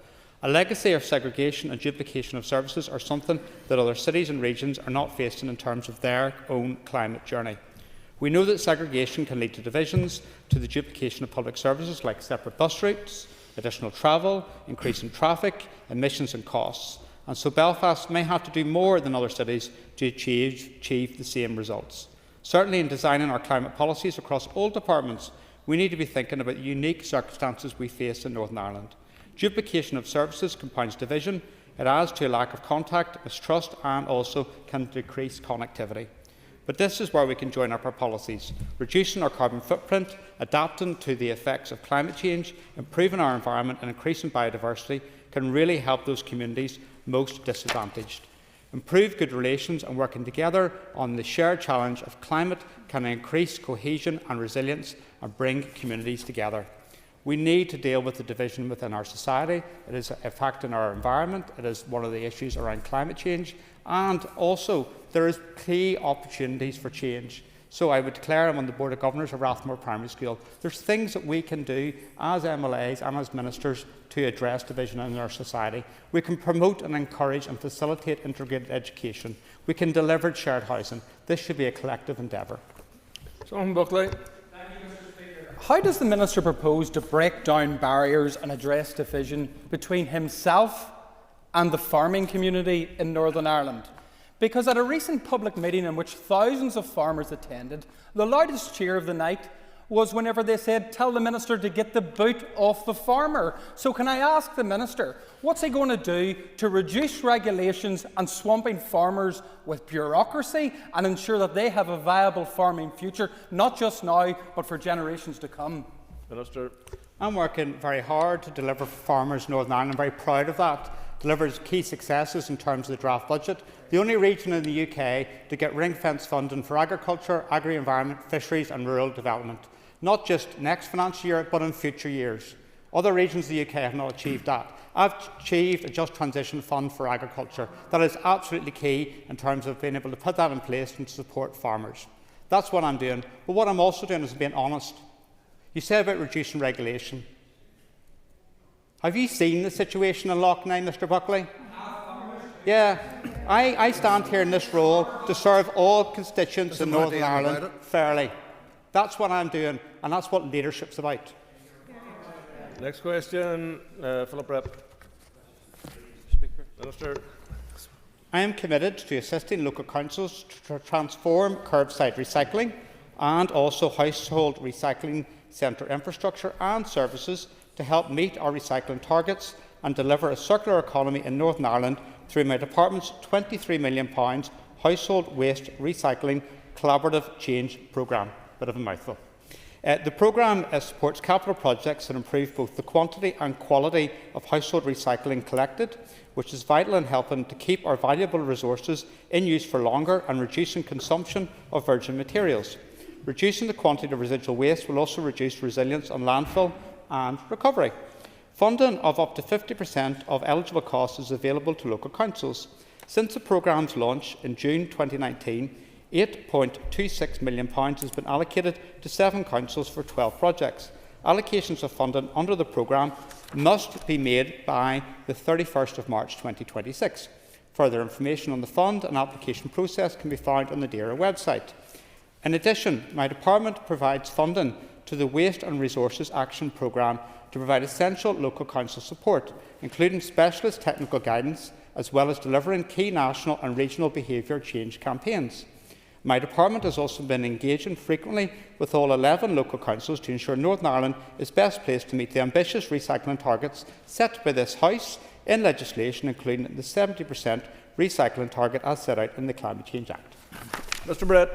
A legacy of segregation and duplication of services are something that other cities and regions are not facing in terms of their own climate journey. We know that segregation can lead to divisions, to the duplication of public services like separate bus routes, additional travel, increase in traffic, emissions and costs. And so Belfast may have to do more than other cities to achieve the same results. Certainly in designing our climate policies across all departments, we need to be thinking about the unique circumstances we face in Northern Ireland. Duplication of services compounds division, it adds to a lack of contact, mistrust and also can decrease connectivity. But this is where we can join up our policies, reducing our carbon footprint, adapting to the effects of climate change, improving our environment and increasing biodiversity can really help those communities most disadvantaged. Improved good relations and working together on the shared challenge of climate can increase cohesion and resilience and bring communities together. We need to deal with the division within our society. It is affecting our environment. It is one of the issues around climate change. And also, there is key opportunities for change. So I would declare I'm on the Board of Governors of Rathmore Primary School. There's things that we can do as MLAs and as ministers to address division in our society. We can promote and encourage and facilitate integrated education. We can deliver shared housing. This should be a collective endeavour. Sean Buckley. How does the Minister propose to break down barriers and address division between himself and the farming community in Northern Ireland? Because at a recent public meeting in which thousands of farmers attended, the loudest cheer of the night was whenever they said, "Tell the Minister to get the boot off the farmer." So can I ask the Minister, what's he going to do to reduce regulations and swamping farmers with bureaucracy and ensure that they have a viable farming future, not just now, but for generations to come? Minister. I'm working very hard to deliver for farmers in Northern Ireland. I'm very proud of that. Delivers key successes in terms of the draft budget. The only region in the UK to get ring-fence funding for agriculture, agri-environment, fisheries and rural development. Not just next financial year, but in future years. Other regions of the UK have not achieved that. I've achieved a Just Transition Fund for agriculture. That is absolutely key in terms of being able to put that in place and to support farmers. That's what I'm doing. But what I'm also doing is being honest. You said about reducing regulation. Have you seen the situation in Lough Neagh, Mr Buckley? Yeah, I stand here in this role to serve all constituents in Northern Ireland fairly. That's what I'm doing, and that's what leadership's about. Next question, Philip Rep. Minister. I am committed to assisting local councils to transform curbside recycling and also household recycling centre infrastructure and services to help meet our recycling targets and deliver a circular economy in Northern Ireland through my department's £23 million Household Waste Recycling Collaborative Change Programme. Bit of a mouthful. The programme supports capital projects that improve both the quantity and quality of household recycling collected, which is vital in helping to keep our valuable resources in use for longer and reducing consumption of virgin materials. Reducing the quantity of residual waste will also reduce resilience on landfill and recovery. Funding of up to 50% of eligible costs is available to local councils. Since the programme's launch in June 2019, £8.26 million has been allocated to 7 councils for 12 projects. Allocations of funding under the programme must be made by the 31st of March 2026. Further information on the fund and application process can be found on the DAERA website. In addition, my department provides funding to the Waste and Resources Action Programme to provide essential local council support, including specialist technical guidance, as well as delivering key national and regional behaviour change campaigns. My department has also been engaging frequently with all 11 local councils to ensure Northern Ireland is best placed to meet the ambitious recycling targets set by this House in legislation, including the 70% recycling target as set out in the Climate Change Act. Mr Brett.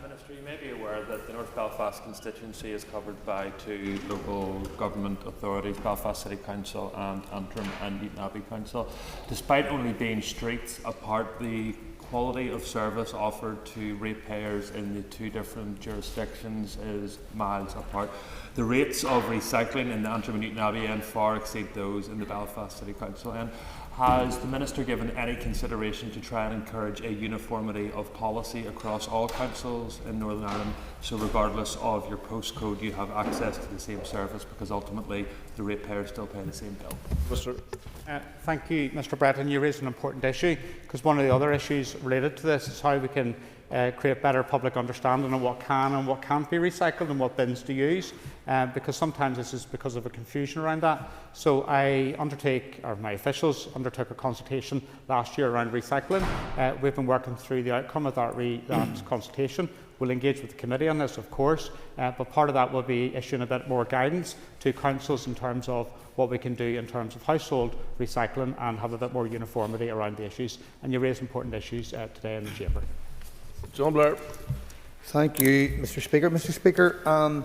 Minister, you may be aware that the North Belfast constituency is covered by 2 local government authorities, Belfast City Council and Antrim and Newton Abbey Council. Despite only being streets apart, the quality of service offered to ratepayers in the 2 different jurisdictions is miles apart. The rates of recycling in the Antrim and Newton Abbey end far exceed those in the Belfast City Council end. Has the Minister given any consideration to try and encourage a uniformity of policy across all councils in Northern Ireland, so regardless of your postcode you have access to the same service, because ultimately the ratepayers still pay the same bill? Thank you, Mr Breton. You raised an important issue, because one of the other issues related to this is how we can create better public understanding of what can and what can't be recycled and what bins to use, because sometimes this is because of a confusion around that. So my officials undertook a consultation last year around recycling. We've been working through the outcome of that consultation. We'll engage with the committee on this, of course, but part of that will be issuing a bit more guidance to councils in terms of what we can do in terms of household recycling and have a bit more uniformity around the issues. And you raised important issues today in the Chamber. John Blair. Thank you, Mr Speaker. Mr Speaker,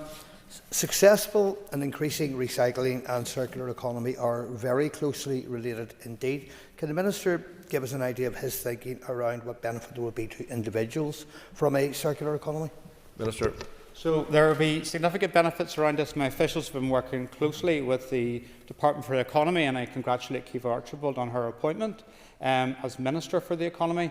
successful and increasing recycling and circular economy are very closely related indeed. Can the Minister give us an idea of his thinking around what benefit there will be to individuals from a circular economy? Minister. So there will be significant benefits around this. My officials have been working closely with the Department for the Economy, and I congratulate Kiva Archibald on her appointment as Minister for the Economy.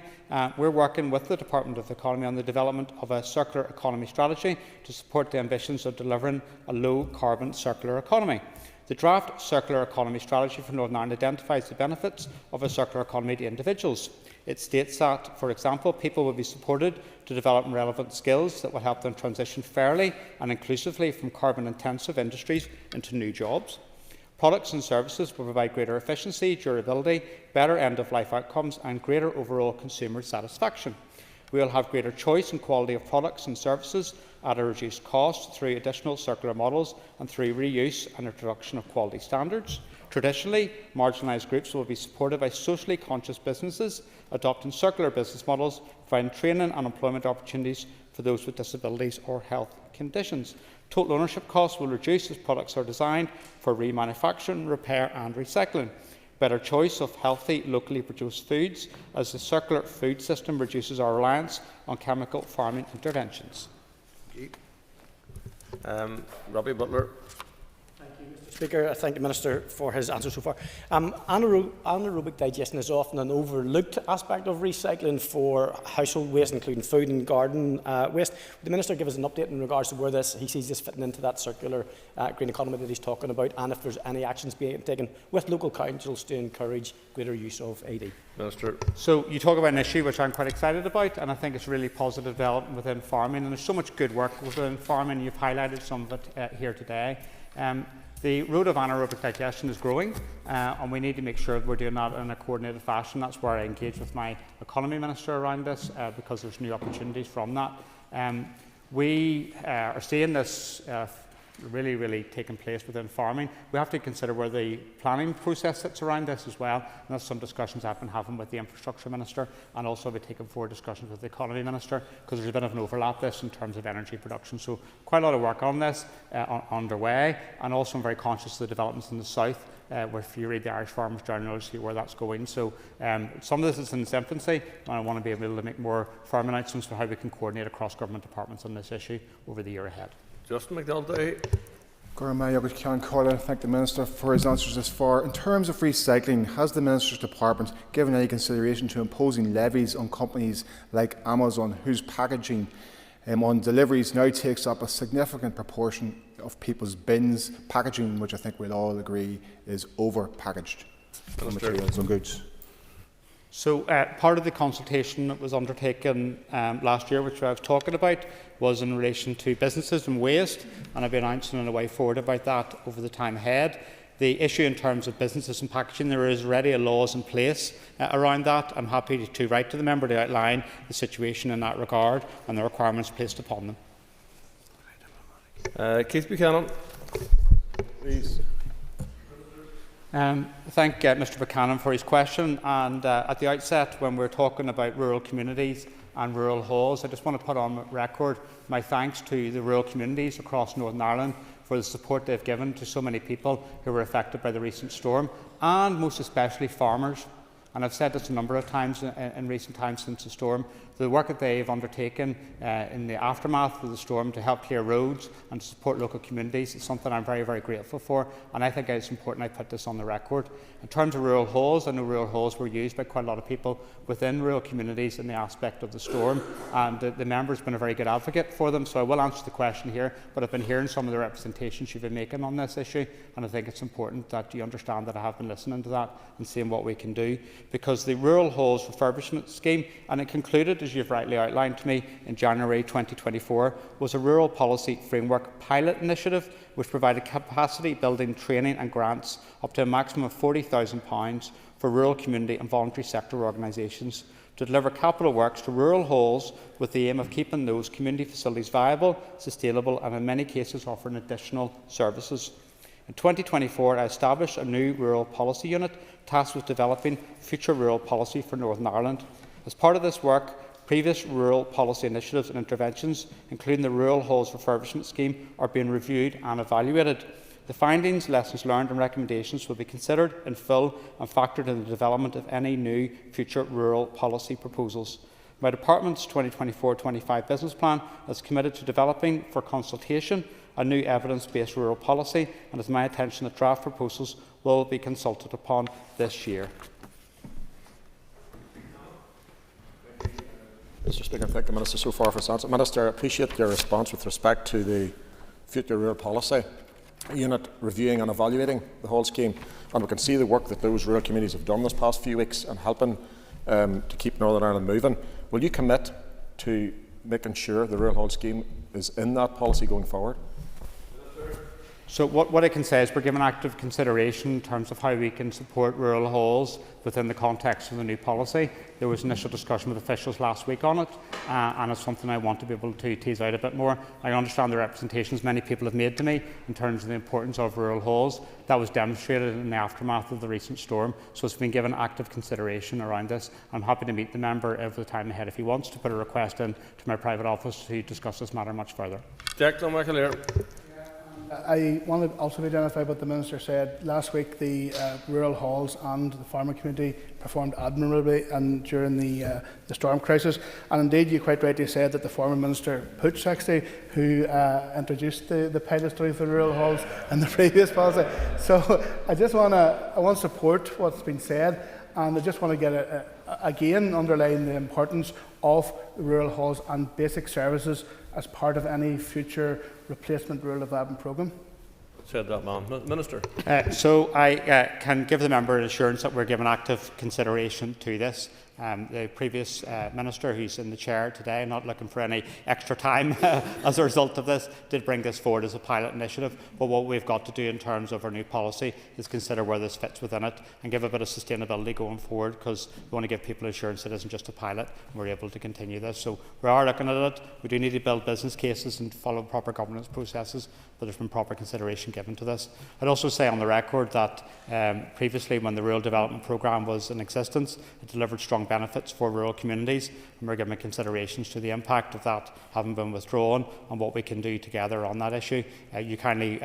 We're working with the Department of the Economy on the development of a circular economy strategy to support the ambitions of delivering a low-carbon circular economy. The draft Circular Economy Strategy for Northern Ireland identifies the benefits of a circular economy to individuals. It states that, for example, people will be supported to develop relevant skills that will help them transition fairly and inclusively from carbon-intensive industries into new jobs. Products and services will provide greater efficiency, durability, better end-of-life outcomes and greater overall consumer satisfaction. We will have greater choice and quality of products and services at a reduced cost through additional circular models and through reuse and introduction of quality standards. Traditionally, marginalised groups will be supported by socially conscious businesses adopting circular business models, providing training and employment opportunities for those with disabilities or health conditions. Total ownership costs will reduce as products are designed for remanufacturing, repair and recycling. Better choice of healthy, locally produced foods, as the circular food system reduces our reliance on chemical farming interventions. Robbie Butler. Speaker, I thank the Minister for his answer so far. Anaerobic digestion is often an overlooked aspect of recycling for household waste, including food and garden waste. Would the Minister give us an update in regards to where he sees this fitting into that circular green economy that he's talking about, and if there's any actions being taken with local councils to encourage greater use of AD? Minister. So you talk about an issue which I'm quite excited about, and I think it's really positive development within farming, and there's so much good work within farming. You've highlighted some of it here today. The road of anaerobic digestion is growing, and we need to make sure that we're doing that in a coordinated fashion. That's where I engage with my Economy Minister around this, because there's new opportunities from that. We are seeing this really taking place within farming. We have to consider where the planning process sits around this as well, and that's some discussions I've been having with the Infrastructure Minister, and also I'll be taking forward discussions with the Economy Minister, because there's a bit of an overlap this in terms of energy production. So quite a lot of work on this underway, and also I'm very conscious of the developments in the south, where if you read the Irish Farmers Journal, you'll see where that's going. So some of this is in its infancy, and I want to be able to make more firm announcements for how we can coordinate across government departments on this issue over the year ahead. Justin McDonald. I thank the Minister for his answers thus far. In terms of recycling, has the Minister's Department given any consideration to imposing levies on companies like Amazon, whose packaging on deliveries now takes up a significant proportion of people's bins, packaging which I think we'll all agree is over-packaged materials and goods? So part of the consultation that was undertaken last year, which I was talking about, was in relation to businesses and waste, and I've been announcing a way forward about that over the time ahead. The issue in terms of businesses and packaging, there is already laws in place around that. I'm happy to write to the member to outline the situation in that regard and the requirements placed upon them. Keith Buchanan, please. Thank Mr Buchanan for his question, and at the outset, when we're talking about rural communities and rural halls. I just want to put on record my thanks to the rural communities across Northern Ireland for the support they've given to so many people who were affected by the recent storm, and most especially farmers. And I've said this a number of times in recent times since the storm. The work that they've undertaken in the aftermath of the storm to help clear roads and to support local communities is something I'm very, very grateful for, and I think it's important I put this on the record. In terms of rural halls, I know rural halls were used by quite a lot of people within rural communities in the aspect of the storm, and the member's been a very good advocate for them, so I will answer the question here, but I've been hearing some of the representations you've been making on this issue, and I think it's important that you understand that I have been listening to that and seeing what we can do, because the Rural Halls Refurbishment Scheme, and it concluded, as you've rightly outlined to me, in January 2024, was a rural policy framework pilot initiative which provided capacity building, training and grants up to a maximum of £40,000 for rural community and voluntary sector organisations to deliver capital works to rural halls with the aim of keeping those community facilities viable, sustainable and in many cases offering additional services. In 2024, I established a new rural policy unit tasked with developing future rural policy for Northern Ireland. As part of this work, previous rural policy initiatives and interventions, including the Rural Halls Refurbishment Scheme, are being reviewed and evaluated. The findings, lessons learned and recommendations will be considered in full and factored in the development of any new future rural policy proposals. My department's 2024-25 business plan is committed to developing for consultation a new evidence-based rural policy, and it is my intention that draft proposals will be consulted upon this year. Mr. Speaker, thank the Minister so far for his answer. Minister, I appreciate your response with respect to the future rural policy unit reviewing and evaluating the whole scheme, and we can see the work that those rural communities have done this past few weeks and helping to keep Northern Ireland moving. Will you commit to making sure the rural hall scheme is in that policy going forward? So what I can say is we're giving active consideration in terms of how we can support rural halls within the context of the new policy. There was initial discussion with officials last week on it, and it's something I want to be able to tease out a bit more. I understand the representations many people have made to me in terms of the importance of rural halls. That was demonstrated in the aftermath of the recent storm, so it's been given active consideration around this. I'm happy to meet the member over the time ahead if he wants to put a request in to my private office to discuss this matter much further. Declan McAleer. I want to also identify what the Minister said. Last week, the rural halls and the farmer community performed admirably during the storm crisis. And indeed, you quite rightly said that the former Minister Pooch, actually, who introduced the pilot study for the rural halls in the previous policy. So I want to support what's been said, and I just want to get again underline the importance of the rural halls and basic services as part of any future replacement rural development programme. Said that man. Minister. So I can give the member an assurance that we're giving active consideration to this. The previous Minister, who's in the chair today, not looking for any extra time as a result of this, did bring this forward as a pilot initiative. But what we've got to do in terms of our new policy is consider where this fits within it and give a bit of sustainability going forward, because we want to give people assurance it isn't just a pilot and we're able to continue this. So we are looking at it. We do need to build business cases and follow proper governance processes, but there's been proper consideration given to this. I'd also say on the record that previously, when the Rural Development Programme was in existence, it delivered strong benefits for rural communities, and we're giving considerations to the impact of that having been withdrawn and what we can do together on that issue. You kindly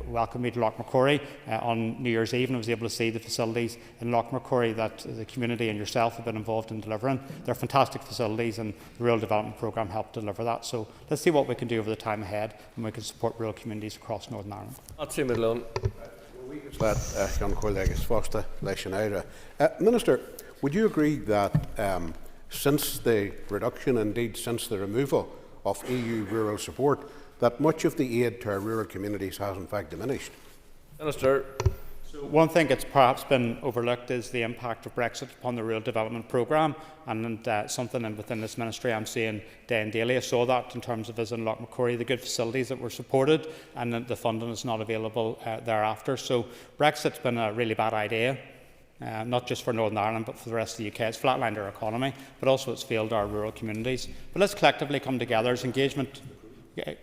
welcomed me to Lochmacquarie on New Year's Eve, and I was able to see the facilities in Lochmacquarie that the community and yourself have been involved in delivering. They're fantastic facilities, and the Rural Development Programme helped deliver that. So let's see what we can do over the time ahead, and we can support rural communities across Northern Ireland. Minister, would you agree that since the reduction, indeed since the removal of EU rural support, that much of the aid to our rural communities has in fact diminished? Minister. So one thing that's perhaps been overlooked is the impact of Brexit upon the Rural Development Programme, and something within this ministry I'm seeing day and daily. I saw that in terms of visiting Lochmacquarie, the good facilities that were supported, and the funding is not available thereafter. So Brexit's been a really bad idea. Not just for Northern Ireland but for the rest of the UK. It's flatlined our economy, but also it's failed our rural communities. But let's collectively come together as engagement with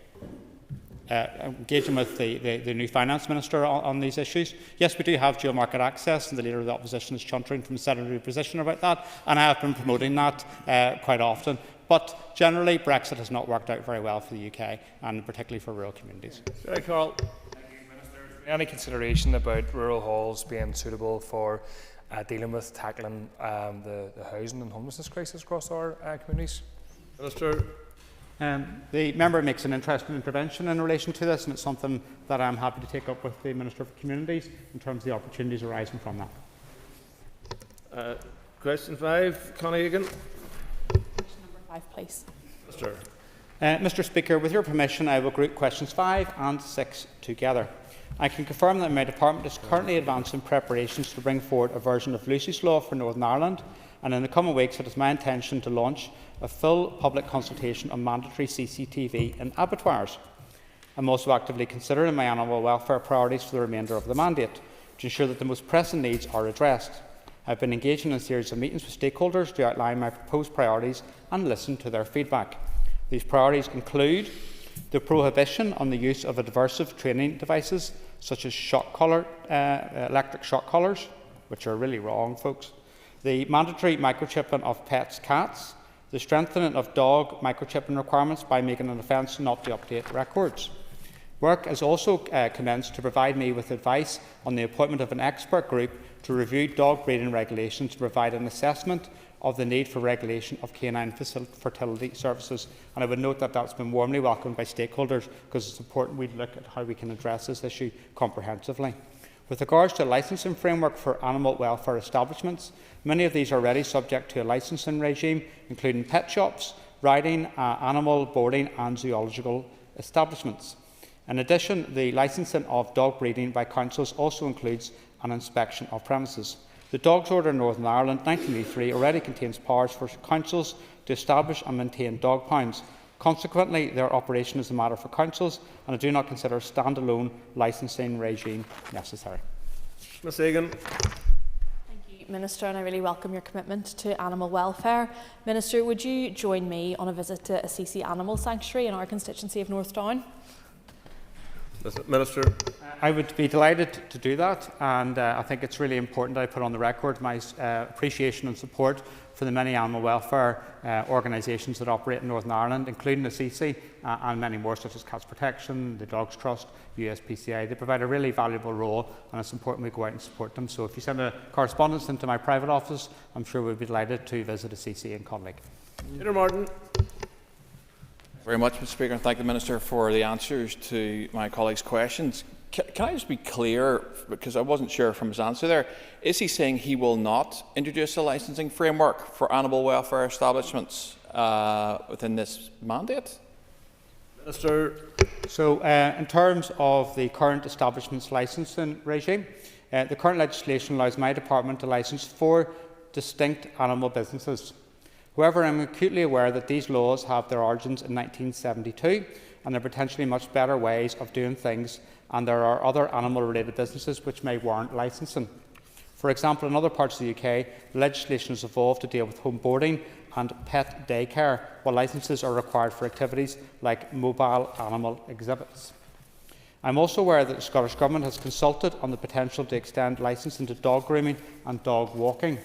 the new Finance Minister on these issues. Yes, we do have dual market access, and the Leader of the Opposition is chuntering from a sedentary position about that, and I have been promoting that quite often. But generally, Brexit has not worked out very well for the UK, and particularly for rural communities. Sorry, Carl. Any consideration about rural halls being suitable for dealing with tackling the housing and homelessness crisis across our communities? Minister. The member makes an interesting intervention in relation to this, and it's something that I'm happy to take up with the Minister for Communities in terms of the opportunities arising from that. Question 5, Connie Egan. Question number 5, please. Minister. Mr. Speaker, with your permission, I will group questions 5 and 6 together. I can confirm that my department is currently advancing preparations to bring forward a version of Lucy's Law for Northern Ireland, and in the coming weeks it is my intention to launch a full public consultation on mandatory CCTV in abattoirs. I'm also actively considering my animal welfare priorities for the remainder of the mandate to ensure that the most pressing needs are addressed. I have been engaging in a series of meetings with stakeholders to outline my proposed priorities and listen to their feedback. These priorities include the prohibition on the use of aversive training devices such as electric shock collars, which are really wrong, folks, the mandatory microchipping of pets' cats, the strengthening of dog microchipping requirements by making an offence not to update records. Work has also commenced to provide me with advice on the appointment of an expert group to review dog breeding regulations to provide an assessment of the need for regulation of canine fertility services. And I would note that that's been warmly welcomed by stakeholders because it's important we look at how we can address this issue comprehensively. With regards to a licensing framework for animal welfare establishments, many of these are already subject to a licensing regime, including pet shops, riding, animal boarding and zoological establishments. In addition, the licensing of dog breeding by councils also includes an inspection of premises. The Dogs Order in Northern Ireland 1983 already contains powers for councils to establish and maintain dog pounds. Consequently, their operation is a matter for councils, and I do not consider a stand-alone licensing regime necessary. Ms Egan. Thank you, Minister, and I really welcome your commitment to animal welfare. Minister, would you join me on a visit to a CC animal sanctuary in our constituency of North Down? Minister. I would be delighted to do that, and I think it's really important that I put on the record my appreciation and support for the many animal welfare organisations that operate in Northern Ireland, including the CC and many more, such as Cats Protection, the Dogs Trust, USPCA. They provide a really valuable role, and it's important we go out and support them. So if you send a correspondence into my private office, I'm sure we'll be delighted to visit a CC in Conlake. Peter Martin. Very much, Mr. Speaker, and thank the Minister for the answers to my colleagues' questions. Can I just be clear, because I wasn't sure from his answer there, is he saying he will not introduce a licensing framework for animal welfare establishments within this mandate? Minister. So, in terms of the current establishment's licensing regime, the current legislation allows my department to license 4 distinct animal businesses. However, I am acutely aware that these laws have their origins in 1972 and there are potentially much better ways of doing things, and there are other animal-related businesses which may warrant licensing. For example, in other parts of the UK, the legislation has evolved to deal with home boarding and pet daycare, while licences are required for activities like mobile animal exhibits. I am also aware that the Scottish Government has consulted on the potential to extend licensing to dog grooming and dog walking.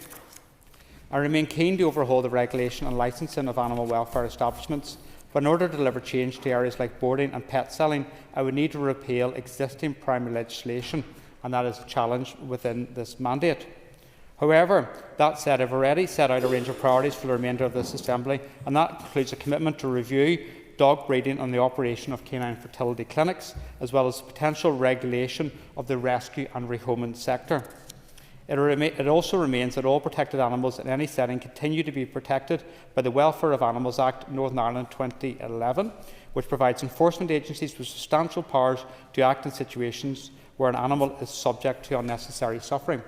I remain keen to overhaul the regulation and licensing of animal welfare establishments, but in order to deliver change to areas like boarding and pet selling, I would need to repeal existing primary legislation, and that is a challenge within this mandate. However, that said, I have already set out a range of priorities for the remainder of this Assembly, and that includes a commitment to review dog breeding and the operation of canine fertility clinics, as well as potential regulation of the rescue and rehoming sector. It also remains that all protected animals in any setting continue to be protected by the Welfare of Animals Act Northern Ireland 2011, which provides enforcement agencies with substantial powers to act in situations where an animal is subject to unnecessary suffering.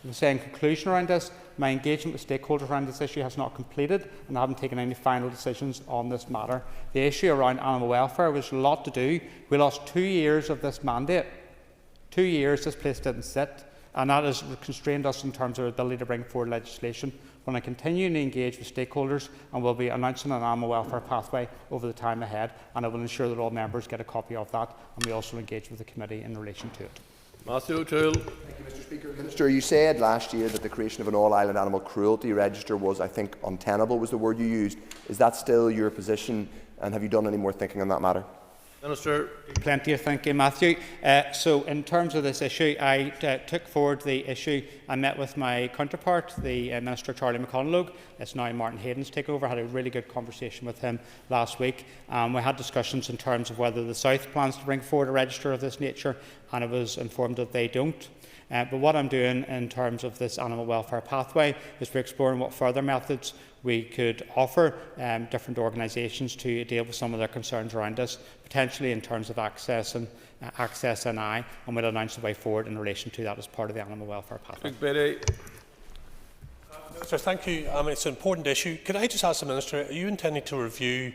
To say in conclusion around this, my engagement with stakeholders around this issue has not completed, and I haven't taken any final decisions on this matter. The issue around animal welfare was a lot to do. We lost 2 years of this mandate. 2 years this place didn't sit. And that has constrained us in terms of our ability to bring forward legislation. When I continue to engage with stakeholders, and we'll be announcing an animal welfare pathway over the time ahead, and I will ensure that all members get a copy of that, and we also engage with the committee in relation to it. Matthew O'Toole. Thank you, Mr. Speaker. Minister, you said last year that the creation of an all-island animal cruelty register was, I think, untenable was the word you used. Is that still your position, and have you done any more thinking on that matter? Minister. Plenty of thinking, Matthew. So in terms of this issue, I took forward the issue. I met with my counterpart, the Minister Charlie McConalogue. It's now Martin Hayden's takeover. I had a really good conversation with him last week. We had discussions in terms of whether the South plans to bring forward a register of this nature, and I was informed that they don't. But what I'm doing in terms of this animal welfare pathway is we're exploring what further methods we could offer different organisations to deal with some of their concerns around this, potentially in terms of access NI, and we'll announce the way forward in relation to that as part of the animal welfare pathway. Minister, thank you. It's an important issue. Could I just ask the Minister, are you intending to review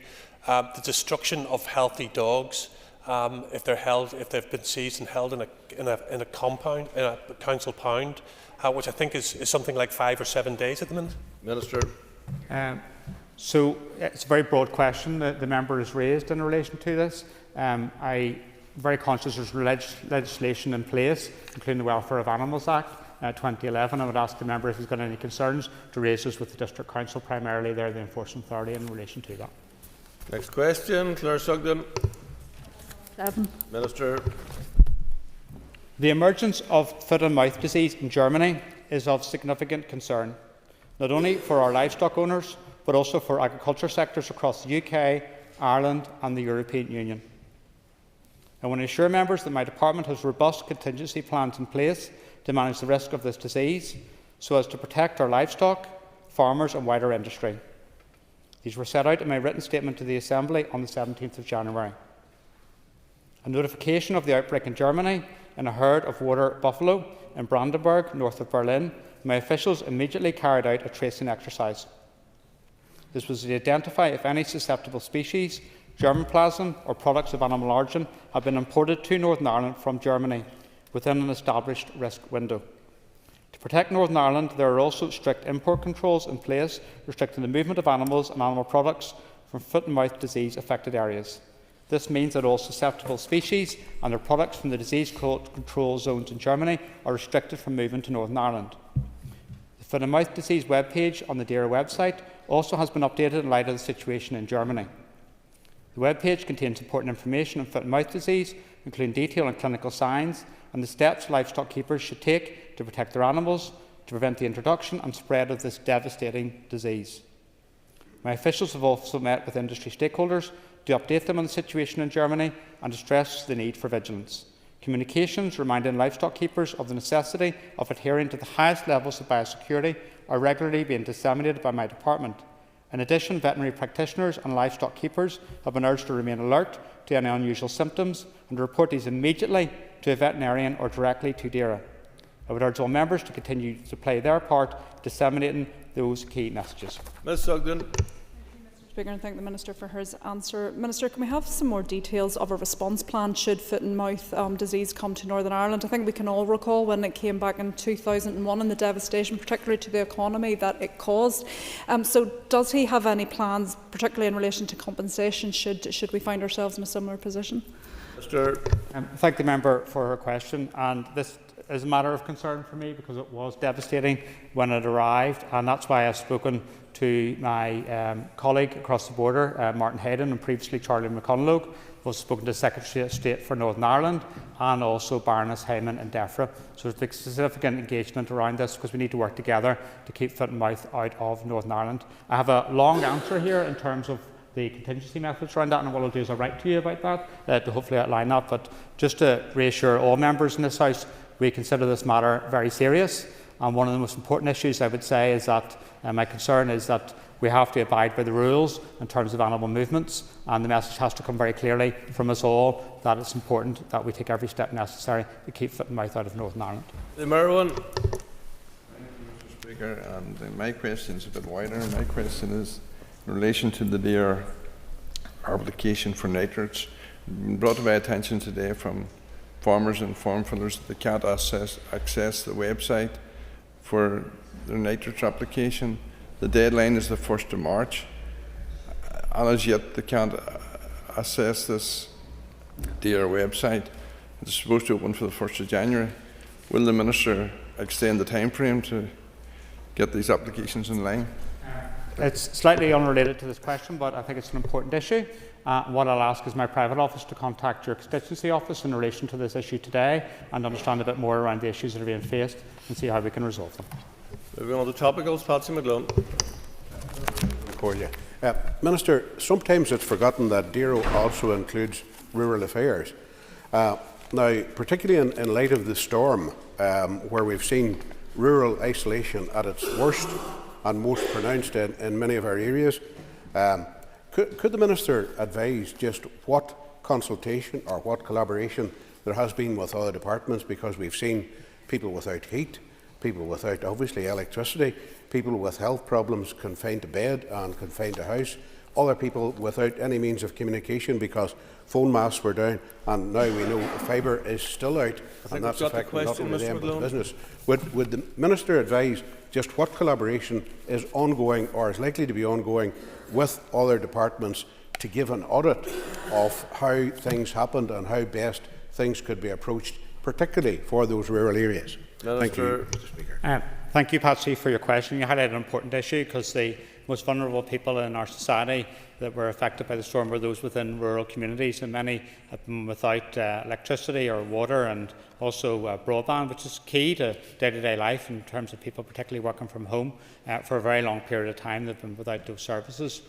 the destruction of healthy dogs if they've been seized and held in a compound, in a council pound, which I think is something like 5 or 7 days at the minute? Minister. So it's a very broad question that the member has raised in relation to this. I'm very conscious there's legislation in place, including the Welfare of Animals Act 2011. I would ask the member if he's got any concerns to raise this with the District Council, primarily they're the enforcement authority in relation to that. Next question, Claire Sugden. Minister. The emergence of foot and mouth disease in Germany is of significant concern, not only for our livestock owners, but also for agriculture sectors across the UK, Ireland and the European Union. I want to assure members that my department has robust contingency plans in place to manage the risk of this disease, so as to protect our livestock, farmers and wider industry. These were set out in my written statement to the Assembly on the 17th of January. A notification of the outbreak in Germany in a herd of water buffalo in Brandenburg, north of Berlin, my officials immediately carried out a tracing exercise. This was to identify if any susceptible species, germplasm or products of animal origin have been imported to Northern Ireland from Germany within an established risk window. To protect Northern Ireland, there are also strict import controls in place restricting the movement of animals and animal products from foot and mouth disease affected areas. This means that all susceptible species and their products from the disease control zones in Germany are restricted from moving to Northern Ireland. The foot and mouth disease webpage on the DAERA website also has been updated in light of the situation in Germany. The webpage contains important information on foot and mouth disease, including detail on clinical signs and the steps livestock keepers should take to protect their animals, to prevent the introduction and spread of this devastating disease. My officials have also met with industry stakeholders to update them on the situation in Germany and to stress the need for vigilance. Communications reminding livestock keepers of the necessity of adhering to the highest levels of biosecurity are regularly being disseminated by my department. In addition, veterinary practitioners and livestock keepers have been urged to remain alert to any unusual symptoms and to report these immediately to a veterinarian or directly to DAERA. I would urge all members to continue to play their part disseminating those key messages. Ms Sugden. Speaker, and thank the Minister for his answer. Minister, can we have some more details of a response plan should foot and mouth disease come to Northern Ireland? I think we can all recall when it came back in 2001 and the devastation, particularly to the economy, that it caused. So does he have any plans, particularly in relation to compensation, should we find ourselves in a similar position? Thank the member for her question. And this is a matter of concern for me because it was devastating when it arrived, and that's why I've spoken to my colleague across the border, Martin Hayden, and previously Charlie McConalogue. I've also spoken to the Secretary of State for Northern Ireland and also Baroness Heyman in DEFRA. So there's been significant engagement around this because we need to work together to keep foot and mouth out of Northern Ireland. I have a long answer here in terms of the contingency methods around that, and what I'll do is I'll write to you about that to hopefully outline that. But just to reassure all members in this House, we consider this matter very serious. And one of the most important issues, I would say, is that my concern is that we have to abide by the rules in terms of animal movements, and the message has to come very clearly from us all that it's important that we take every step necessary to keep foot and mouth out of Northern Ireland. The Merwin. Thank you, Mr. Speaker. And my question is a bit wider. My question is in relation to the DAERA application for nitrates. Brought to my attention today from farmers and farm fillers that they can't access the website for their nitrates application. The deadline is the 1st of March, and as yet they can't access this DAERA website. It's supposed to open for the 1st of January. Will the Minister extend the time frame to get these applications in line? It's slightly unrelated to this question, but I think it's an important issue. What I'll ask is my private office to contact your constituency office in relation to this issue today and understand a bit more around the issues that are being faced and see how we can resolve them. Moving on to topicals, Patsy McGlone. Minister, sometimes it's forgotten that DAERA also includes rural affairs. Now, particularly in light of the storm, where we've seen rural isolation at its worst and most pronounced in many of our areas, could the Minister advise just what consultation or what collaboration there has been with other departments, because we've seen people without heat, people without, obviously, electricity, people with health problems confined to bed and confined to house, other people without any means of communication because phone masts were down, and now we know fibre is still out, and that's affecting not only them but the business. Would the Minister advise just what collaboration is ongoing or is likely to be ongoing with other departments to give an audit of how things happened and how best things could be approached, particularly for those rural areas? Thank you, Mr. Speaker. Thank you, Patsy, for your question. You highlighted an important issue, because the most vulnerable people in our society that were affected by the storm were those within rural communities, and many have been without electricity or water, and also broadband, which is key to day-to-day life in terms of people particularly working from home. For a very long period of time they've been without those services.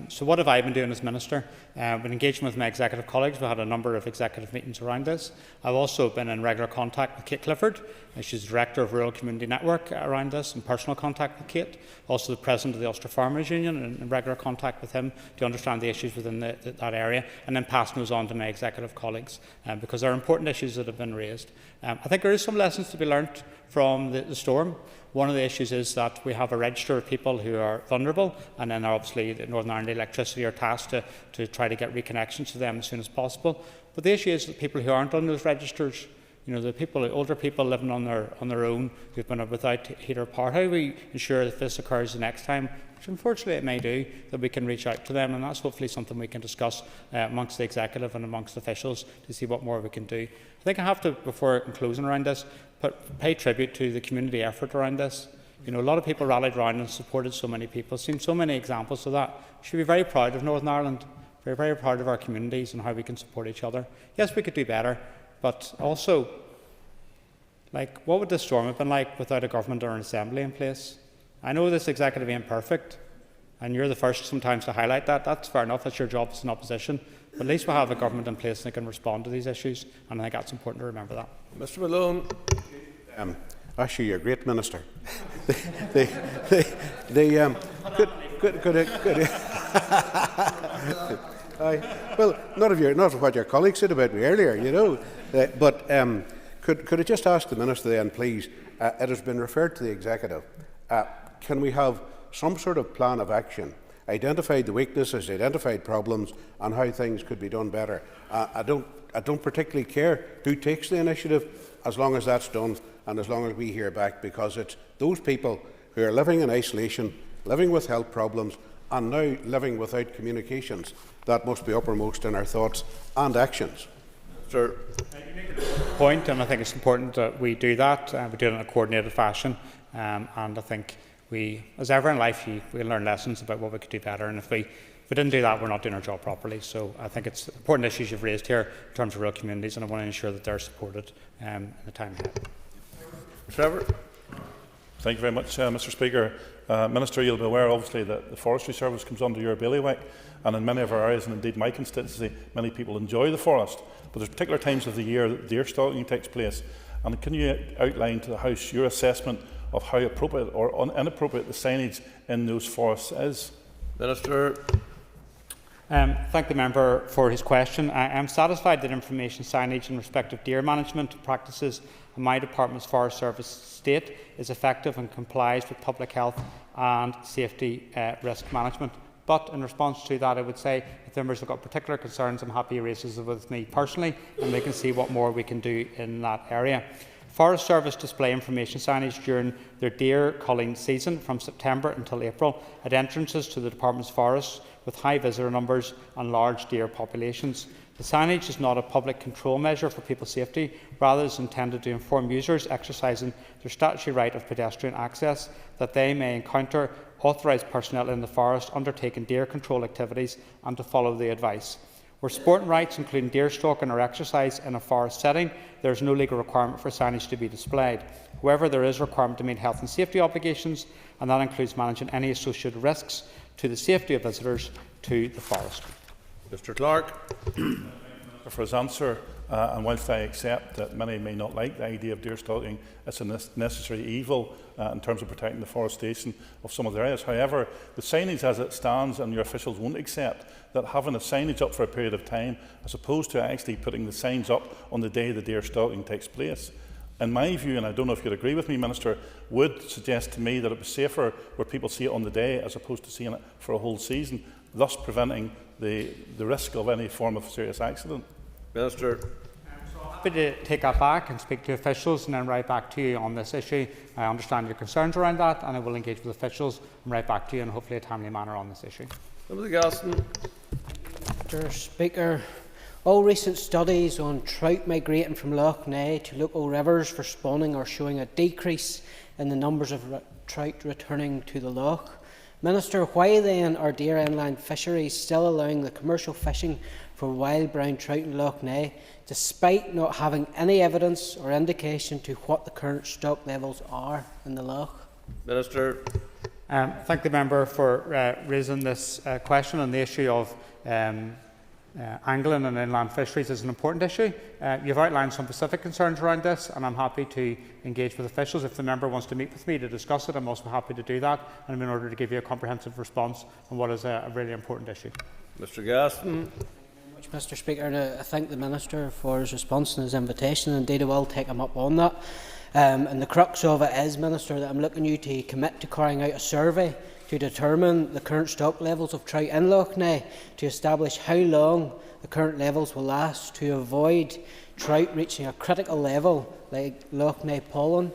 So what have I been doing as Minister? I've been engaging with my executive colleagues. We had a number of executive meetings around this. I've also been in regular contact with Kate Clifford. She's Director of Rural Community Network around this, in personal contact with Kate. Also the President of the Ulster Farmers Union, in regular contact with him to understand the issues within that area, and then passing those on to my executive colleagues, because there are important issues that have been raised. I think there is some lessons to be learnt from the storm. One of the issues is that we have a register of people who are vulnerable, and then obviously the Northern Ireland Electricity are tasked to try to get reconnections to them as soon as possible. But the issue is that people who aren't on those registers, you know, the people, older people living on their own, who've been without heat or power, how do we ensure that if this occurs the next time, which unfortunately it may do, that we can reach out to them? And that's hopefully something we can discuss amongst the executive and amongst officials to see what more we can do. I think I have to, before concluding around this, pay tribute to the community effort around this. You know, a lot of people rallied around and supported so many people. Seen so many examples of that. We should be very proud of Northern Ireland, very, very proud of our communities and how we can support each other. Yes, we could do better, but also, like, what would this storm have been like without a government or an assembly in place? I know this executive ain't perfect, and you're the first sometimes to highlight that. That's fair enough, that's your job as an opposition. But at least we'll have a government in place that can respond to these issues, and I think that's important to remember that. Mr. Malone. Actually, you're a great Minister. Well, not of what your colleagues said about me earlier, you know. But could I just ask the Minister then, please, it has been referred to the Executive, can we have some sort of plan of action, identified the weaknesses, identified problems, and how things could be done better? I don't particularly care who takes the initiative, as long as that's done and as long as we hear back, because it's those people who are living in isolation, living with health problems, and now living without communications that must be uppermost in our thoughts and actions. Sir. Point, and I think it's important that we do that. We do it in a coordinated fashion, and I think we, as ever in life, we learn lessons about what we could do better, and if we didn't do that, we're not doing our job properly. So I think it's important issues you've raised here in terms of rural communities, and I want to ensure that they're supported in the time ahead. Trevor. Thank you very much, Mr. Speaker. Minister, you'll be aware, obviously, that the Forestry Service comes under your bailiwick, and in many of our areas, and indeed my constituency, many people enjoy the forest. But there's particular times of the year that deer stalking takes place. And can you outline to the House your assessment of how appropriate or inappropriate the signage in those forests is? Minister. Thank the member for his question. I am satisfied that information signage in respect of deer management practices in my department's Forest Service state is effective and complies with public health and safety risk management. But in response to that, I would say if members have got particular concerns, I'm happy to raise them with me personally, and we can see what more we can do in that area. Forest Service display information signage during their deer culling season from September until April at entrances to the department's forests with high visitor numbers and large deer populations. The signage is not a public control measure for people's safety, rather is intended to inform users exercising their statutory right of pedestrian access that they may encounter authorised personnel in the forest undertaking deer control activities and to follow the advice. Where sporting rights, including deer stalking, are exercised in a forest setting, there is no legal requirement for signage to be displayed. However, there is a requirement to meet health and safety obligations, and that includes managing any associated risks to the safety of visitors to the forest. Mr Clark. For his answer, and whilst I accept that many may not like the idea of deer stalking, it's a necessary evil in terms of protecting the forestation of some of the areas. However, the signage as it stands, and your officials won't accept that having a signage up for a period of time, as opposed to actually putting the signs up on the day the deer stalking takes place. In my view, and I don't know if you'd agree with me, Minister, would suggest to me that it was safer where people see it on the day as opposed to seeing it for a whole season, thus preventing the risk of any form of serious accident. Minister. Happy to take that back and speak to officials and then write back to you on this issue. I understand your concerns around that, and I will engage with officials and write back to you in hopefully a timely manner on this issue. Mr Speaker, all recent studies on trout migrating from Loch Ness to local rivers for spawning are showing a decrease in the numbers of trout returning to the loch. Minister, why then are deer inland fisheries still allowing the commercial fishing for wild brown trout in Loch Ness, despite not having any evidence or indication to what the current stock levels are in the loch? Minister. Thank the member for raising this question on the issue of angling and inland fisheries is an important issue. You've outlined some specific concerns around this, and I'm happy to engage with officials. If the member wants to meet with me to discuss it, I'm also happy to do that, and in order to give you a comprehensive response on what is a really important issue. Mr Gaston. Mr Speaker, and I thank the Minister for his response and his invitation. Indeed, I will take him up on that. And the crux of it is, Minister, that I'm looking you to commit to carrying out a survey to determine the current stock levels of trout in Loch Ness, to establish how long the current levels will last, to avoid trout reaching a critical level like Loch Ness pollen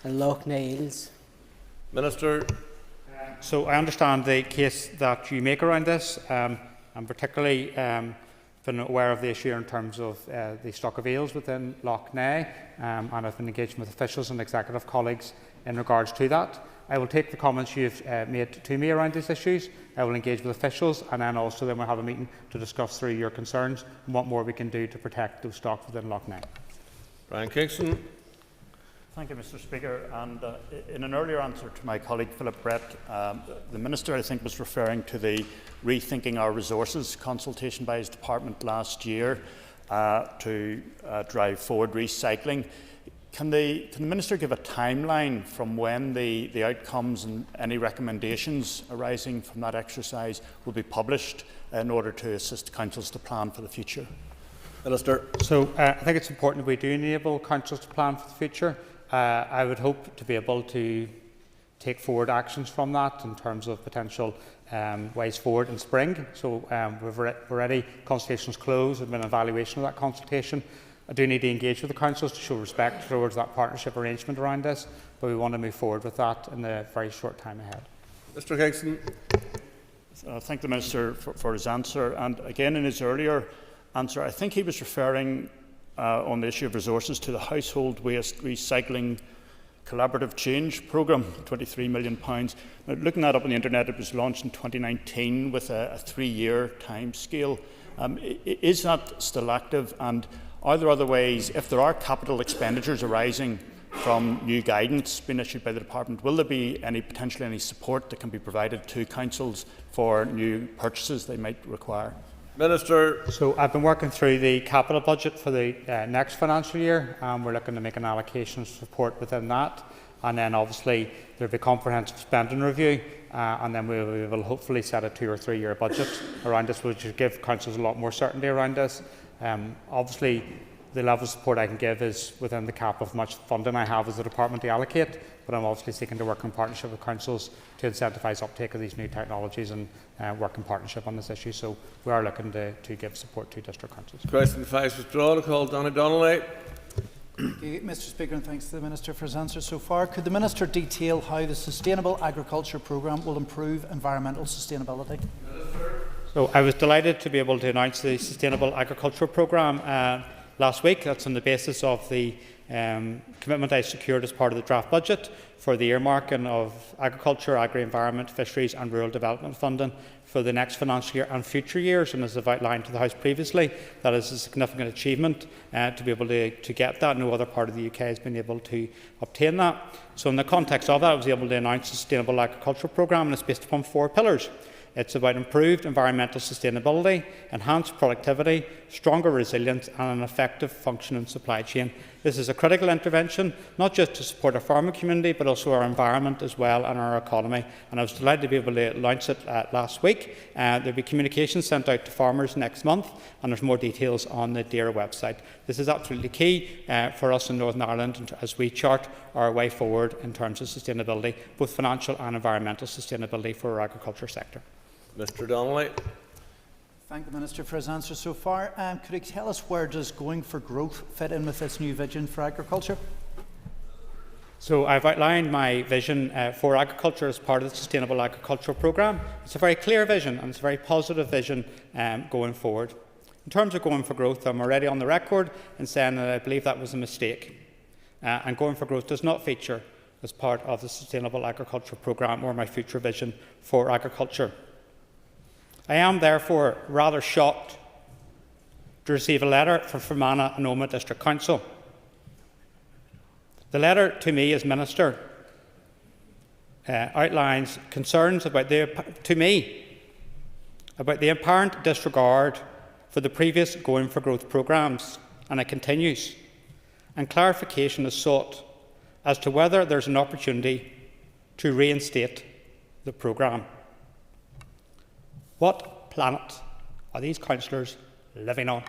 and Loch Ness eels. Minister. So I understand the case that you make around this. I'm particularly been aware of the issue in terms of the stock of eels within Loch Ness, and I've been engaging with officials and executive colleagues in regards to that. I will take the comments you've made to me around these issues. I will engage with officials, and then also we'll have a meeting to discuss through your concerns and what more we can do to protect those stocks within Loch Ness. Brian Kingston. Thank you, Mr Speaker. And in an earlier answer to my colleague Philip Brett, the Minister, I think, was referring to the Rethinking Our Resources consultation by his department last year to drive forward recycling. Can the Minister give a timeline from when the outcomes and any recommendations arising from that exercise will be published in order to assist councils to plan for the future? Minister. So I think it's important that we do enable councils to plan for the future. I would hope to be able to take forward actions from that in terms of potential ways forward in spring. So we've already consultations closed, there's been an evaluation of that consultation. I do need to engage with the councils to show respect towards that partnership arrangement around this, but we want to move forward with that in the very short time ahead. Mr Kingston. Thank the Minister for his answer. And again, in his earlier answer, I think he was referring on the issue of resources to the Household Waste Recycling Collaborative Change Programme, £23 million. Now, looking that up on the internet, it was launched in 2019 with a 3-year time scale. Is that still active? And are there other ways, if there are capital expenditures arising from new guidance being issued by the Department, will there be potentially any support that can be provided to councils for new purchases they might require? Minister. So I've been working through the capital budget for the next financial year. We're looking to make an allocation of support within that. And then obviously there will be a comprehensive spending review, and then we will hopefully set a 2 or 3 year budget around this, which will give councils a lot more certainty around this. Obviously, the level of support I can give is within the cap of much funding I have as a department to allocate, but I'm obviously seeking to work in partnership with councils to incentivise uptake of these new technologies and work in partnership on this issue. So we are looking to give support to district councils. Question 5 withdrawn. Call Donny Donnelly. Thank you, Mr Speaker, and thanks to the Minister for his answer so far. Could the Minister detail how the Sustainable Agriculture Programme will improve environmental sustainability? So I was delighted to be able to announce the Sustainable Agriculture Programme last week. That's on the basis of the commitment I secured as part of the draft budget for the earmarking of agriculture, agri-environment, fisheries and rural development funding for the next financial year and future years. And as I've outlined to the House previously, that is a significant achievement to be able to get that. No other part of the UK has been able to obtain that. So in the context of that, I was able to announce the Sustainable Agriculture Programme, and it's based upon 4 pillars. It's about improved environmental sustainability, enhanced productivity, stronger resilience and an effective functioning supply chain. This is a critical intervention, not just to support our farming community, but also our environment as well and our economy. And I was delighted to be able to launch it last week. There will be communications sent out to farmers next month, and there's more details on the DAERA website. This is absolutely key for us in Northern Ireland as we chart our way forward in terms of sustainability, both financial and environmental sustainability for our agriculture sector. Mr Donnelly. Thank the Minister for his answer so far. Could he tell us where does Going for Growth fit in with this new vision for agriculture? So I've outlined my vision for agriculture as part of the Sustainable Agricultural Programme. It's a very clear vision and it's a very positive vision going forward. In terms of Going for Growth, I'm already on the record in saying that I believe that was a mistake. And Going for Growth does not feature as part of the Sustainable Agricultural Programme or my future vision for agriculture. I am therefore rather shocked to receive a letter from Fermanagh and Omagh District Council. The letter to me as Minister outlines concerns about the apparent disregard for the previous Going for Growth programmes, and it continues, and clarification is sought as to whether there is an opportunity to reinstate the programme. What planet are these councillors living on?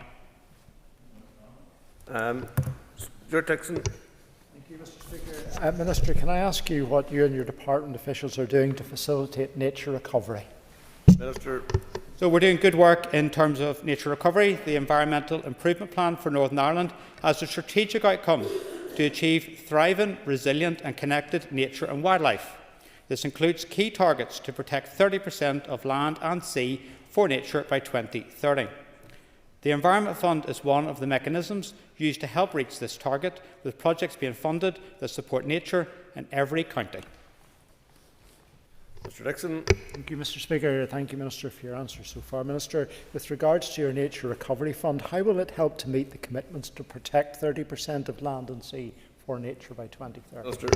Stuart Dixon. Thank you, Mr Speaker. Minister, can I ask you what you and your department officials are doing to facilitate nature recovery? Minister. So we're doing good work in terms of nature recovery. The Environmental Improvement Plan for Northern Ireland has a strategic outcome to achieve thriving, resilient and connected nature and wildlife. This includes key targets to protect 30% of land and sea for nature by 2030. The Environment Fund is one of the mechanisms used to help reach this target, with projects being funded that support nature in every county. Mr Dixon. Thank you, Mr Speaker. Thank you, Minister, for your answer so far. Minister, with regards to your Nature Recovery Fund, how will it help to meet the commitments to protect 30% of land and sea for nature by 2030? Minister.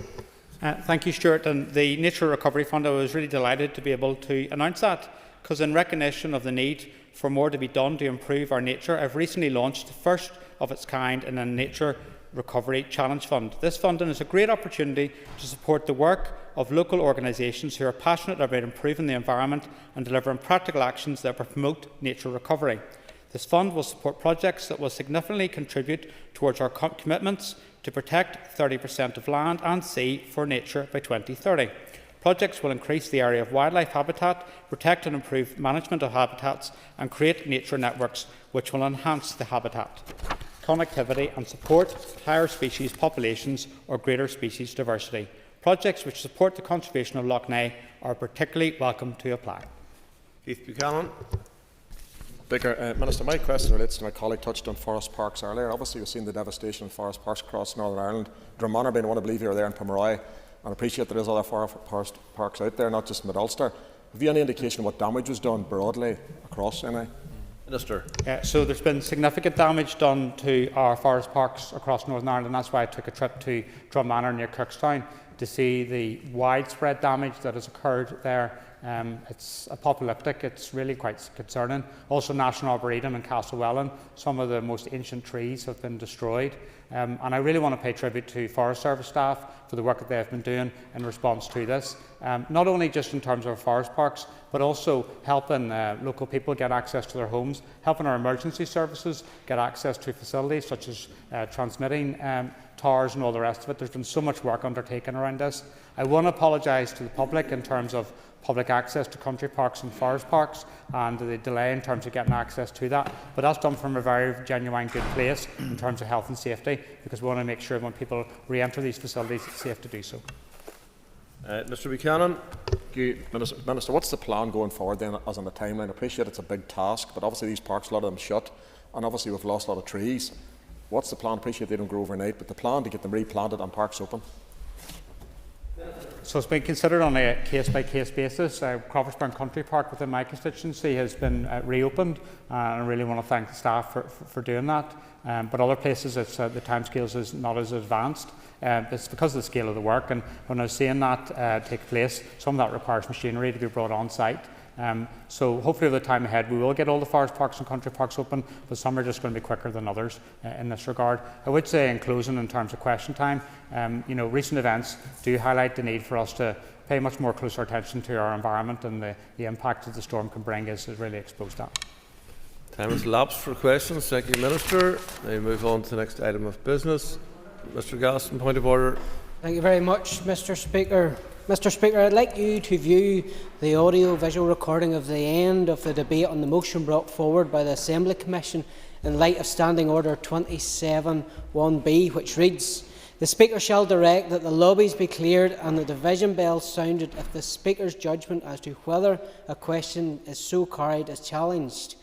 Thank you, Stuart. And the Nature Recovery Fund, I was really delighted to be able to announce that, because in recognition of the need for more to be done to improve our nature, I've recently launched the first of its kind in a Nature Recovery Challenge Fund. This funding is a great opportunity to support the work of local organisations who are passionate about improving the environment and delivering practical actions that will promote nature recovery. This fund will support projects that will significantly contribute towards our commitments to protect 30% of land and sea for nature by 2030. Projects will increase the area of wildlife habitat, protect and improve management of habitats, and create nature networks which will enhance the habitat connectivity and support higher species populations or greater species diversity. Projects which support the conservation of Lough Neagh are particularly welcome to apply. Keith Buchanan. Speaker, Minister, my question relates to my colleague touched on forest parks earlier. Obviously, we've seen the devastation of forest parks across Northern Ireland. Drummonor being one, I believe you were there in Pomeroy, and I appreciate there is other forest parks out there, not just in Mid-Ulster. Have you any indication of what damage was done broadly across NI? Minister. So there's been significant damage done to our forest parks across Northern Ireland, and that's why I took a trip to Drummonor near Kirkstown to see the widespread damage that has occurred there. It's apocalyptic, it's really quite concerning. Also National Arboretum in Castlewellan, some of the most ancient trees have been destroyed. And I really want to pay tribute to Forest Service staff for the work that they've been doing in response to this. Not only just in terms of our forest parks, but also helping local people get access to their homes, helping our emergency services get access to facilities such as transmitting towers and all the rest of it. There's been so much work undertaken around this. I want to apologise to the public in terms of public access to country parks and forest parks and the delay in terms of getting access to that. But that's done from a very genuine good place in terms of health and safety, because we want to make sure when people re-enter these facilities it's safe to do so. Mr Buchanan. Thank you, Minister. What's the plan going forward then, as on the timeline? I appreciate it's a big task, but obviously these parks, a lot of them shut, and obviously we've lost a lot of trees. What's the plan? I appreciate they don't grow overnight, but the plan to get them replanted and parks open? So it's been considered on a case-by-case basis. Crawfordsburn Country Park within my constituency has been reopened, and I really want to thank the staff for doing that. But other places, the timescales is not as advanced. It's because of the scale of the work, and when I was seeing that take place, some of that requires machinery to be brought on site. So hopefully over the time ahead we will get all the forest parks and country parks open, but some are just going to be quicker than others in this regard. I would say in closing, in terms of question time, recent events do highlight the need for us to pay much more closer attention to our environment, and the impact that the storm can bring is really exposed that. Time has elapsed for questions. Thank you, Minister. Now we move on to the next item of business. Mr Gaston, point of order. Thank you very much, Mr Speaker. Mr Speaker, I'd like you to view the audio-visual recording of the end of the debate on the motion brought forward by the Assembly Commission in light of Standing Order 27(1)(b), which reads, "The Speaker shall direct that the lobbies be cleared and the division bell sounded if the Speaker's judgment as to whether a question is so carried is challenged."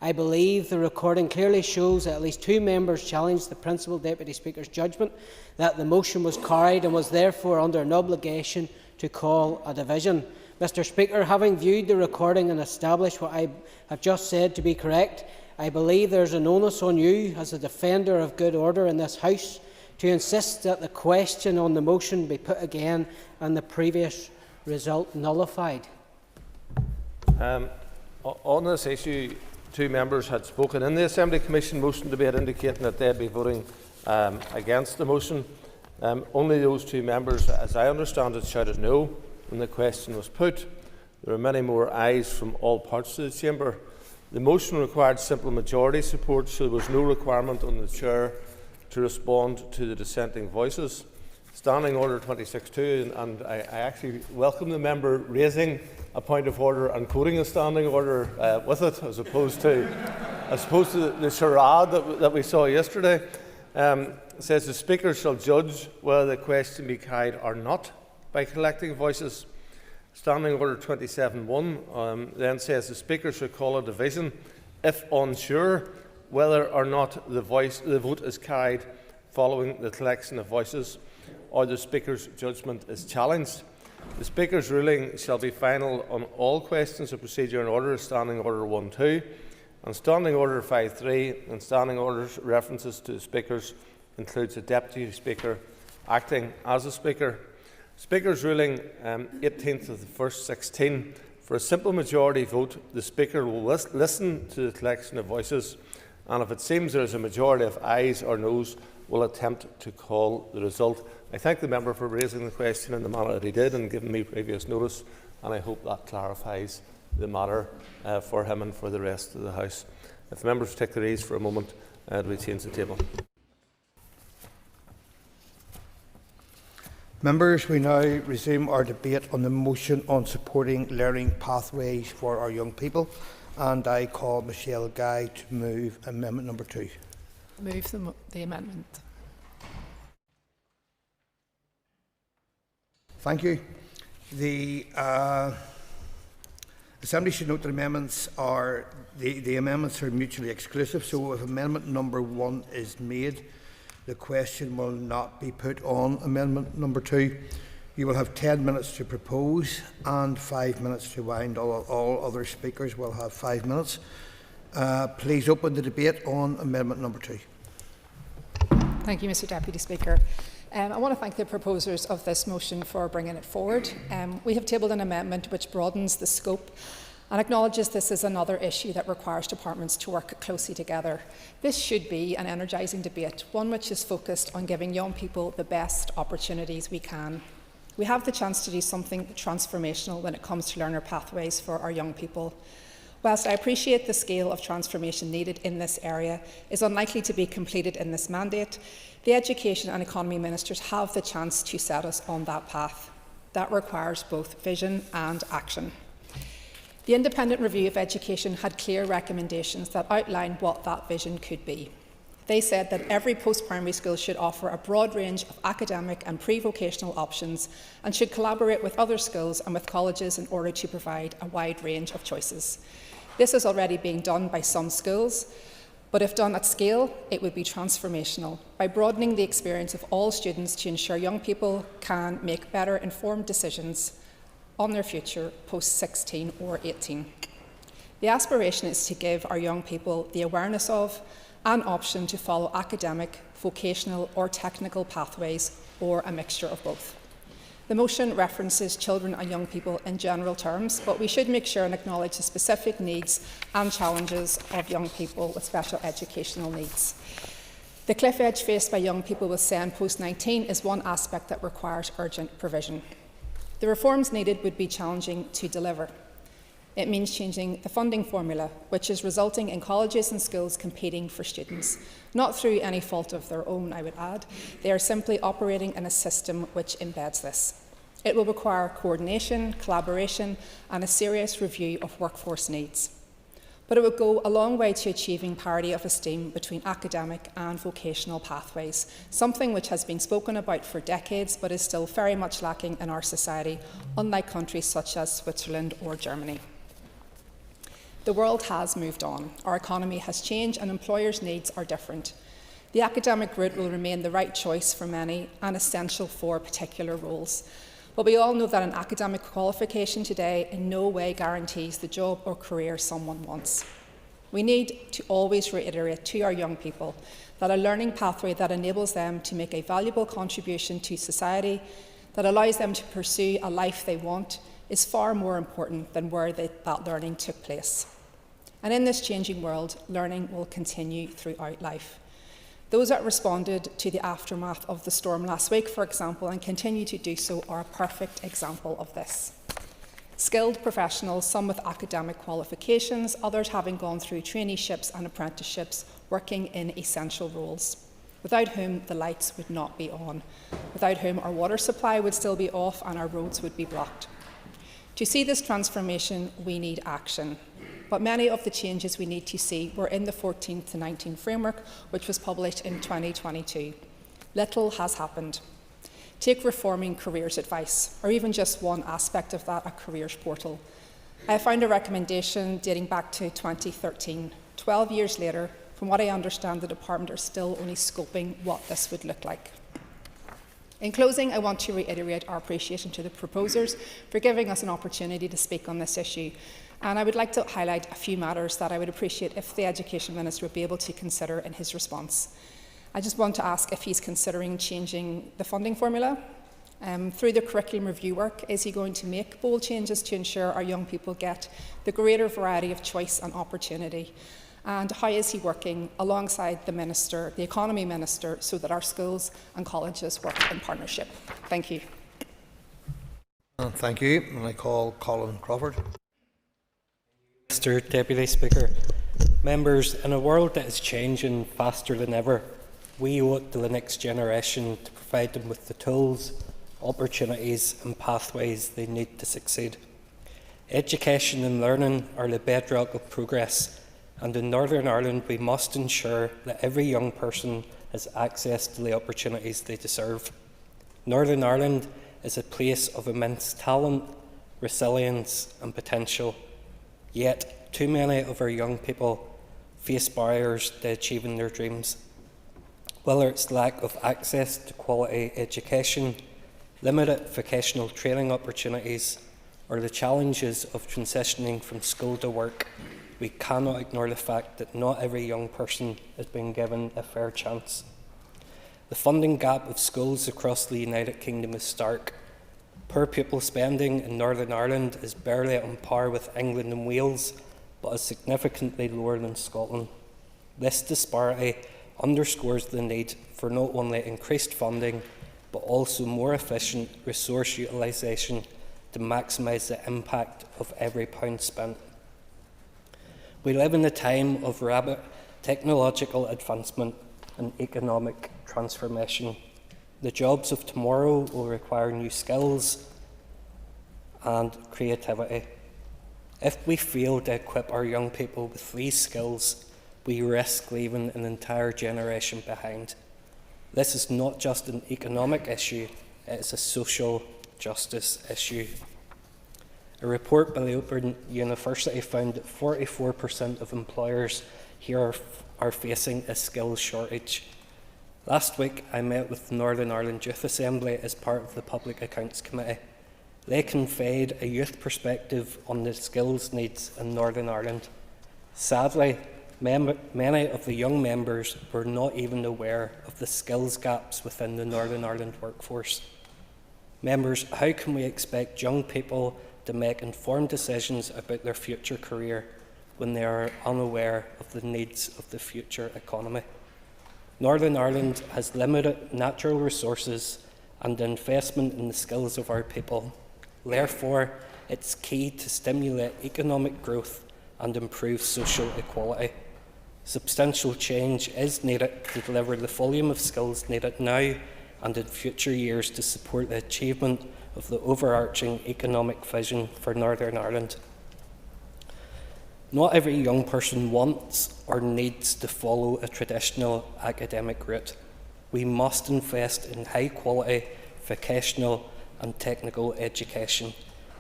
I believe the recording clearly shows that at least 2 members challenged the Principal Deputy Speaker's judgment that the motion was carried and was therefore under an obligation to call a division. Mr Speaker, having viewed the recording and established what I have just said to be correct, I believe there is an onus on you, as a defender of good order in this House, to insist that the question on the motion be put again and the previous result nullified. On this issue, 2 members had spoken in the Assembly Commission motion debate, indicating that they would be voting against the motion. Only those 2 members, as I understand it, shouted no when the question was put. There were many more ayes from all parts of the chamber. The motion required simple majority support, so there was no requirement on the Chair to respond to the dissenting voices. Standing Order 26(2), and I actually welcome the member raising a point of order and quoting a standing order with it, as opposed to the charade that we saw yesterday. It says the Speaker shall judge whether the question be carried or not by collecting voices. Standing Order 27(1) then says the Speaker shall call a division if unsure whether or not the vote is carried following the collection of voices, or the Speaker's judgment is challenged. The Speaker's ruling shall be final on all questions of procedure and order, Standing Order 1(2), and Standing Order 5(3), and Standing Orders references to the Speakers includes a Deputy Speaker acting as a Speaker. Speaker's ruling 18th of the 1st 16. For a simple majority vote, the Speaker will listen to the collection of voices, and if it seems there is a majority of ayes or noes, will attempt to call the result. I thank the member for raising the question in the manner that he did and giving me previous notice, and I hope that clarifies the matter for him and for the rest of the House. If the members take their ease for a moment, we change the table. Members, we now resume our debate on the motion on supporting learning pathways for our young people, and I call Michelle Guy to move amendment number 2. Move the amendment. Thank you. The Assembly should note that amendments are mutually exclusive. So, if amendment number 1 is made, the question will not be put on amendment number 2. You will have 10 minutes to propose and 5 minutes to wind. All other speakers will have 5 minutes. Please open the debate on amendment number 2. Thank you, Mr Deputy Speaker. I want to thank the proposers of this motion for bringing it forward. We have tabled an amendment which broadens the scope and acknowledges this is another issue that requires departments to work closely together. This should be an energising debate, one which is focused on giving young people the best opportunities we can. We have the chance to do something transformational when it comes to learner pathways for our young people. Whilst I appreciate the scale of transformation needed in this area is unlikely to be completed in this mandate, the Education and Economy Ministers have the chance to set us on that path. That requires both vision and action. The Independent Review of Education had clear recommendations that outline what that vision could be. They said that every post-primary school should offer a broad range of academic and pre-vocational options and should collaborate with other schools and with colleges in order to provide a wide range of choices. This is already being done by some schools, but if done at scale, it would be transformational by broadening the experience of all students to ensure young people can make better informed decisions on their future post-16 or 18. The aspiration is to give our young people the awareness of an option to follow academic, vocational or technical pathways, or a mixture of both. The motion references children and young people in general terms, but we should make sure and acknowledge the specific needs and challenges of young people with special educational needs. The cliff edge faced by young people with SEN post-19 is one aspect that requires urgent provision. The reforms needed would be challenging to deliver. It means changing the funding formula, which is resulting in colleges and schools competing for students. Not through any fault of their own, I would add. They are simply operating in a system which embeds this. It will require coordination, collaboration, and a serious review of workforce needs. But it would go a long way to achieving parity of esteem between academic and vocational pathways, something which has been spoken about for decades but is still very much lacking in our society, unlike countries such as Switzerland or Germany. The world has moved on, our economy has changed, and employers' needs are different. The academic route will remain the right choice for many and essential for particular roles. But we all know that an academic qualification today in no way guarantees the job or career someone wants. We need to always reiterate to our young people that a learning pathway that enables them to make a valuable contribution to society, that allows them to pursue a life they want, is far more important than where that learning took place. And in this changing world, learning will continue throughout life. Those that responded to the aftermath of the storm last week, for example, and continue to do so, are a perfect example of this. Skilled professionals, some with academic qualifications, others having gone through traineeships and apprenticeships, working in essential roles, without whom the lights would not be on, without whom our water supply would still be off and our roads would be blocked. To see this transformation, we need action. But many of the changes we need to see were in the 14th to 19 framework, which was published in 2022. Little has happened. Take reforming careers advice, or even just one aspect of that, a careers portal. I found a recommendation dating back to 2013. 12 years later, from what I understand, the department are still only scoping what this would look like. In closing, I want to reiterate our appreciation to the proposers for giving us an opportunity to speak on this issue. And I would like to highlight a few matters that I would appreciate if the Education Minister would be able to consider in his response. I just want to ask if he's considering changing the funding formula. Through the curriculum review work, is he going to make bold changes to ensure our young people get the greater variety of choice and opportunity? And how is he working alongside the Minister, the Economy Minister, so that our schools and colleges work in partnership? Thank you. Thank you. And I call Colin Crawford. Mr. Deputy Speaker, members, in a world that is changing faster than ever, we owe it to the next generation to provide them with the tools, opportunities and pathways they need to succeed. Education and learning are the bedrock of progress, and in Northern Ireland we must ensure that every young person has access to the opportunities they deserve. Northern Ireland is a place of immense talent, resilience and potential. Yet, too many of our young people face barriers to achieving their dreams. Whether it's lack of access to quality education, limited vocational training opportunities, or the challenges of transitioning from school to work, we cannot ignore the fact that not every young person has been given a fair chance. The funding gap of schools across the United Kingdom is stark. Per pupil spending in Northern Ireland is barely on par with England and Wales, but is significantly lower than Scotland. This disparity underscores the need for not only increased funding, but also more efficient resource utilisation to maximise the impact of every pound spent. We live in a time of rapid technological advancement and economic transformation. The jobs of tomorrow will require new skills and creativity. If we fail to equip our young people with these skills, we risk leaving an entire generation behind. This is not just an economic issue, it is a social justice issue. A report by the Open University found that 44% of employers here are facing a skills shortage. Last week, I met with the Northern Ireland Youth Assembly as part of the Public Accounts Committee. They conveyed a youth perspective on the skills needs in Northern Ireland. Sadly, many of the young members were not even aware of the skills gaps within the Northern Ireland workforce. Members, how can we expect young people to make informed decisions about their future career when they are unaware of the needs of the future economy? Northern Ireland has limited natural resources and investment in the skills of our people. Therefore, it's key to stimulate economic growth and improve social equality. Substantial change is needed to deliver the volume of skills needed now and in future years to support the achievement of the overarching economic vision for Northern Ireland. Not every young person wants or needs to follow a traditional academic route. We must invest in high-quality vocational and technical education,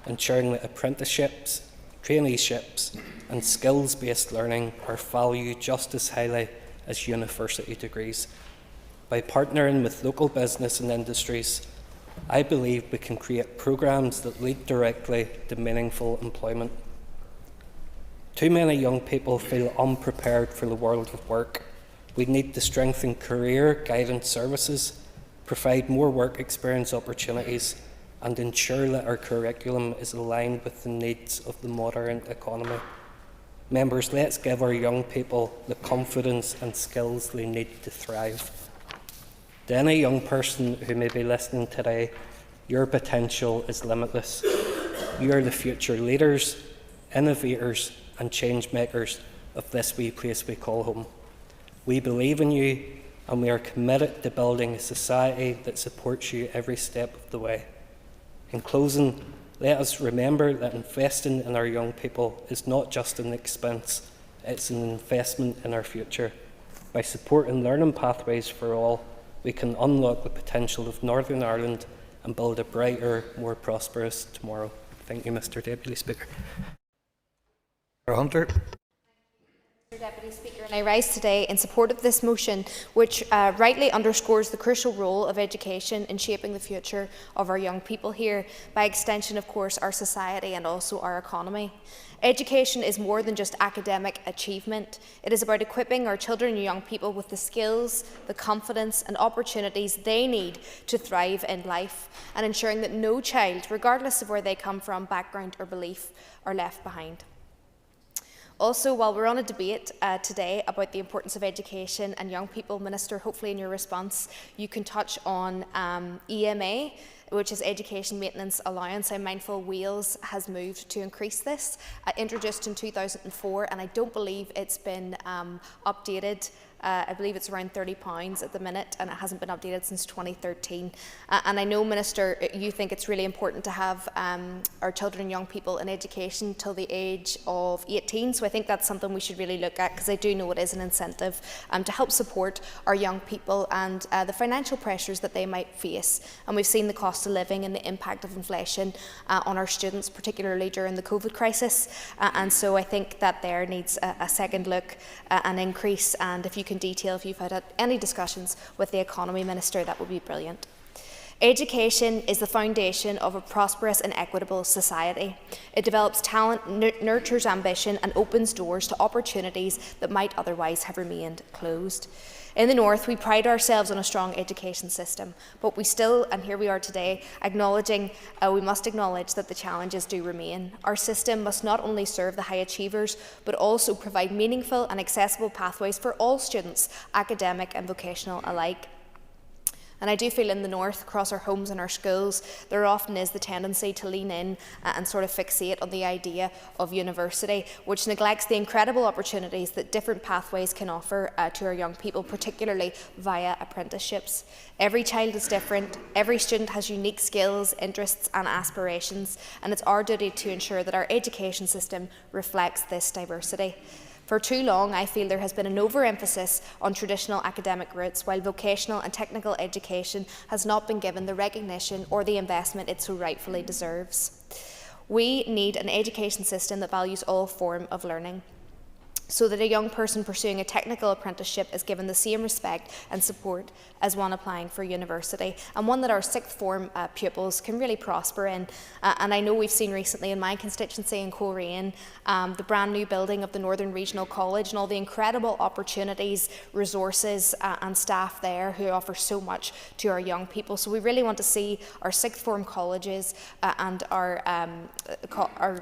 ensuring that apprenticeships, traineeships and skills-based learning are valued just as highly as university degrees. By partnering with local business and industries, I believe we can create programmes that lead directly to meaningful employment. Too many young people feel unprepared for the world of work. We need to strengthen career guidance services, provide more work experience opportunities, and ensure that our curriculum is aligned with the needs of the modern economy. Members, let's give our young people the confidence and skills they need to thrive. To any young person who may be listening today, your potential is limitless. You are the future leaders, innovators, and change makers of this wee place we call home. We believe in you, and we are committed to building a society that supports you every step of the way. In closing, let us remember that investing in our young people is not just an expense, it's an investment in our future. By supporting learning pathways for all, we can unlock the potential of Northern Ireland and build a brighter, more prosperous tomorrow. Thank you, Mr. Deputy Speaker. Hunter. Mr. Deputy Speaker, and I rise today in support of this motion, which rightly underscores the crucial role of education in shaping the future of our young people here, by extension, of course, our society and also our economy. Education is more than just academic achievement. It is about equipping our children and young people with the skills, the confidence and opportunities they need to thrive in life, and ensuring that no child, regardless of where they come from, background or belief, are left behind. Also, while we're on a debate today about the importance of education and young people, Minister, hopefully in your response you can touch on EMA, which is Education Maintenance Allowance. I'm mindful Wales has moved to increase this, introduced in 2004, and I don't believe it's been updated. I believe it's around £30 at the minute, and it hasn't been updated since 2013. And I know, Minister, you think it's really important to have our children and young people in education till the age of 18. So I think that's something we should really look at, because I do know it is an incentive to help support our young people and the financial pressures that they might face. And we've seen the cost of living and the impact of inflation on our students, particularly during the COVID crisis. And so I think that there needs a second look, an increase, and if you can detail if you've had any discussions with the Economy Minister, that would be brilliant. Education is the foundation of a prosperous and equitable society. It develops talent, nurtures ambition and opens doors to opportunities that might otherwise have remained closed. In the North, we pride ourselves on a strong education system, but we still, and here we are today, we must acknowledge that the challenges do remain. Our system must not only serve the high achievers, but also provide meaningful and accessible pathways for all students, academic and vocational alike. And I do feel in the North, across our homes and our schools, there often is the tendency to lean in and sort of fixate on the idea of university, which neglects the incredible opportunities that different pathways can offer to our young people, particularly via apprenticeships. Every child is different, every student has unique skills, interests and aspirations, and it's our duty to ensure that our education system reflects this diversity. For too long, I feel there has been an overemphasis on traditional academic routes, while vocational and technical education has not been given the recognition or the investment it so rightfully deserves. We need an education system that values all forms of learning, so that a young person pursuing a technical apprenticeship is given the same respect and support as one applying for university, and one that our sixth form pupils can really prosper in. And I know we've seen recently in my constituency in Coleraine the brand new building of the Northern Regional College and all the incredible opportunities, resources and staff there who offer so much to our young people. So we really want to see our sixth form colleges and our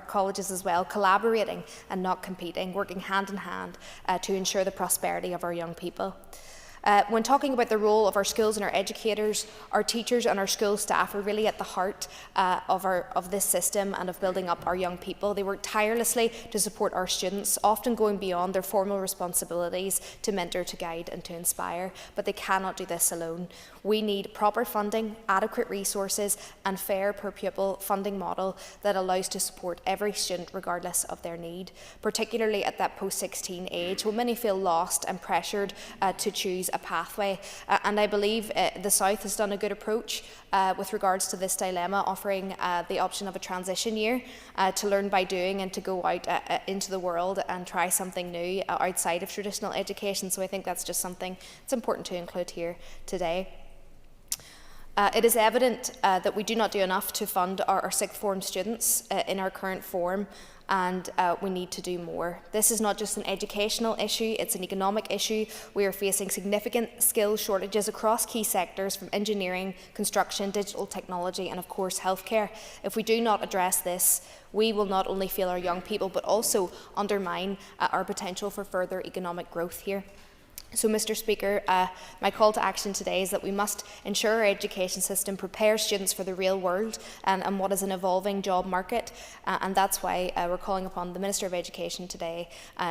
colleges as well collaborating and not competing, working hand in hand to ensure the prosperity of our young people. When talking about the role of our schools and our educators, our teachers and our school staff are really at the heart of this system and of building up our young people. They work tirelessly to support our students, often going beyond their formal responsibilities to mentor, to guide and to inspire, but they cannot do this alone. We need proper funding, adequate resources and fair per pupil funding model that allows to support every student regardless of their need, particularly at that post-16 age when many feel lost and pressured to choose a pathway. And I believe the South has done a good approach with regards to this dilemma, offering the option of a transition year to learn by doing and to go out into the world and try something new outside of traditional education. So I think that's just something that's important to include here today. It is evident that we do not do enough to fund our sixth form students in our current form, and we need to do more. This is not just an educational issue, it's an economic issue. We are facing significant skill shortages across key sectors from engineering, construction, digital technology and of course healthcare. If we do not address this, we will not only fail our young people but also undermine our potential for further economic growth here. So, Mr. Speaker, my call to action today is that we must ensure our education system prepares students for the real world and what is an evolving job market, and that's why we're calling upon the Minister of Education today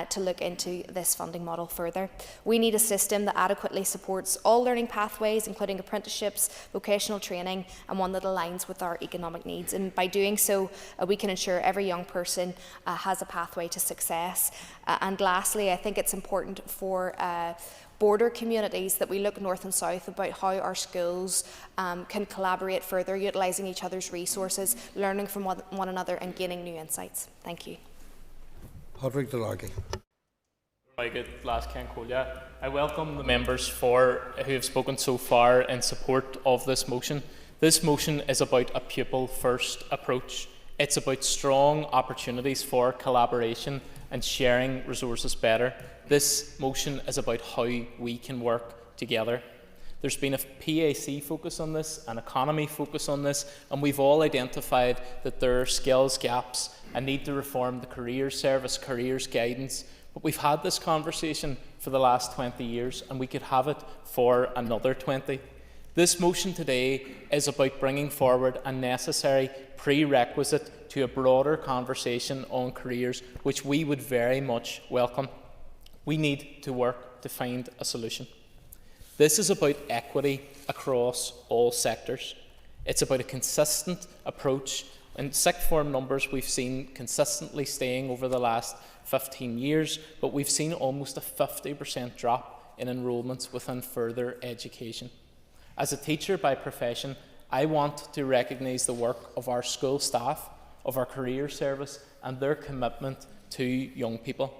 to look into this funding model further. We need a system that adequately supports all learning pathways, including apprenticeships, vocational training, and one that aligns with our economic needs. And by doing so, we can ensure every young person has a pathway to success. And lastly, I think it's important for border communities that we look north and south about how our schools can collaborate further, utilising each other's resources, learning from one another and gaining new insights. Thank you. Padraig Delargy. I welcome the members who have spoken so far in support of this motion. This motion is about a pupil-first approach. It's about strong opportunities for collaboration and sharing resources better. This motion is about how we can work together. There's been a PAC focus on this, an economy focus on this, and we've all identified that there are skills gaps, a need to reform the careers service, careers guidance. But we've had this conversation for the last 20 years, and we could have it for another 20. This motion today is about bringing forward a necessary prerequisite to a broader conversation on careers, which we would very much welcome. We need to work to find a solution. This is about equity across all sectors. It's about a consistent approach. In sixth form numbers, we've seen consistently staying over the last 15 years, but we've seen almost a 50% drop in enrolments within further education. As a teacher by profession, I want to recognise the work of our school staff, of our career service and their commitment to young people.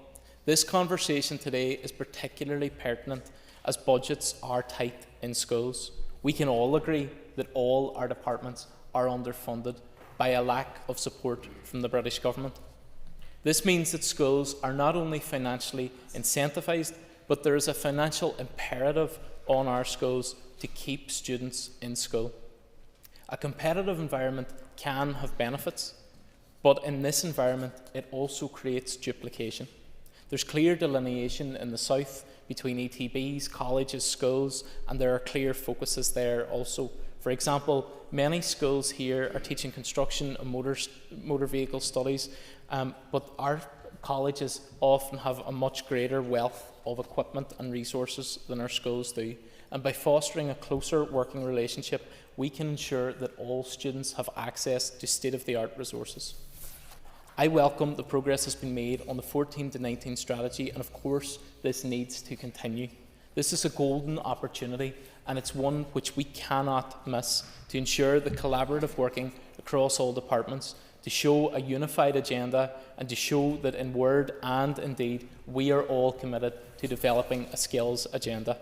This conversation today is particularly pertinent as budgets are tight in schools. We can all agree that all our departments are underfunded by a lack of support from the British Government. This means that schools are not only financially incentivised, but there is a financial imperative on our schools to keep students in school. A competitive environment can have benefits, but in this environment it also creates duplication. There's clear delineation in the south between ETBs, colleges, schools, and there are clear focuses there also. For example, many schools here are teaching construction and motor vehicle studies, but our colleges often have a much greater wealth of equipment and resources than our schools do. And by fostering a closer working relationship, we can ensure that all students have access to state-of-the-art resources. I welcome the progress that's been made on the 14 to 19 strategy, and of course this needs to continue. This is a golden opportunity, and it's one which we cannot miss, to ensure the collaborative working across all departments, to show a unified agenda, and to show that in word and in deed we are all committed to developing a skills agenda.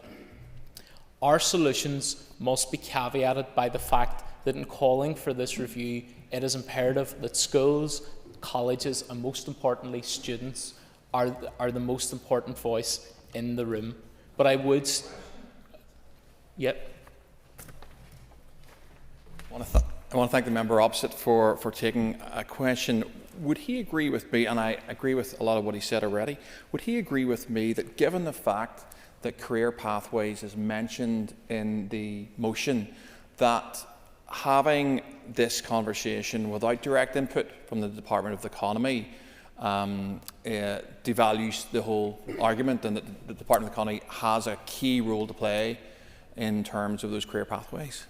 Our solutions must be caveated by the fact that in calling for this review, it is imperative that schools, colleges, and most importantly students are the most important voice in the room. But I would... Yep. I want to thank the member opposite for taking a question. Would he agree with me, and I agree with a lot of what he said already, would he agree with me that given the fact that career pathways is mentioned in the motion, that having this conversation without direct input from the Department of the Economy devalues the whole argument, and that the Department of the Economy has a key role to play in terms of those career pathways?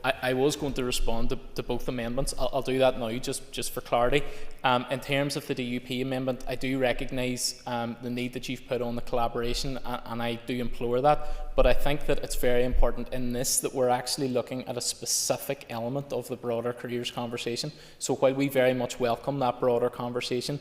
I was going to respond to both amendments. I'll do that now, just for clarity. In terms of the DUP amendment, I do recognise the need that you've put on the collaboration, and I do implore that. But I think that it's very important in this that we're actually looking at a specific element of the broader careers conversation. So while we very much welcome that broader conversation,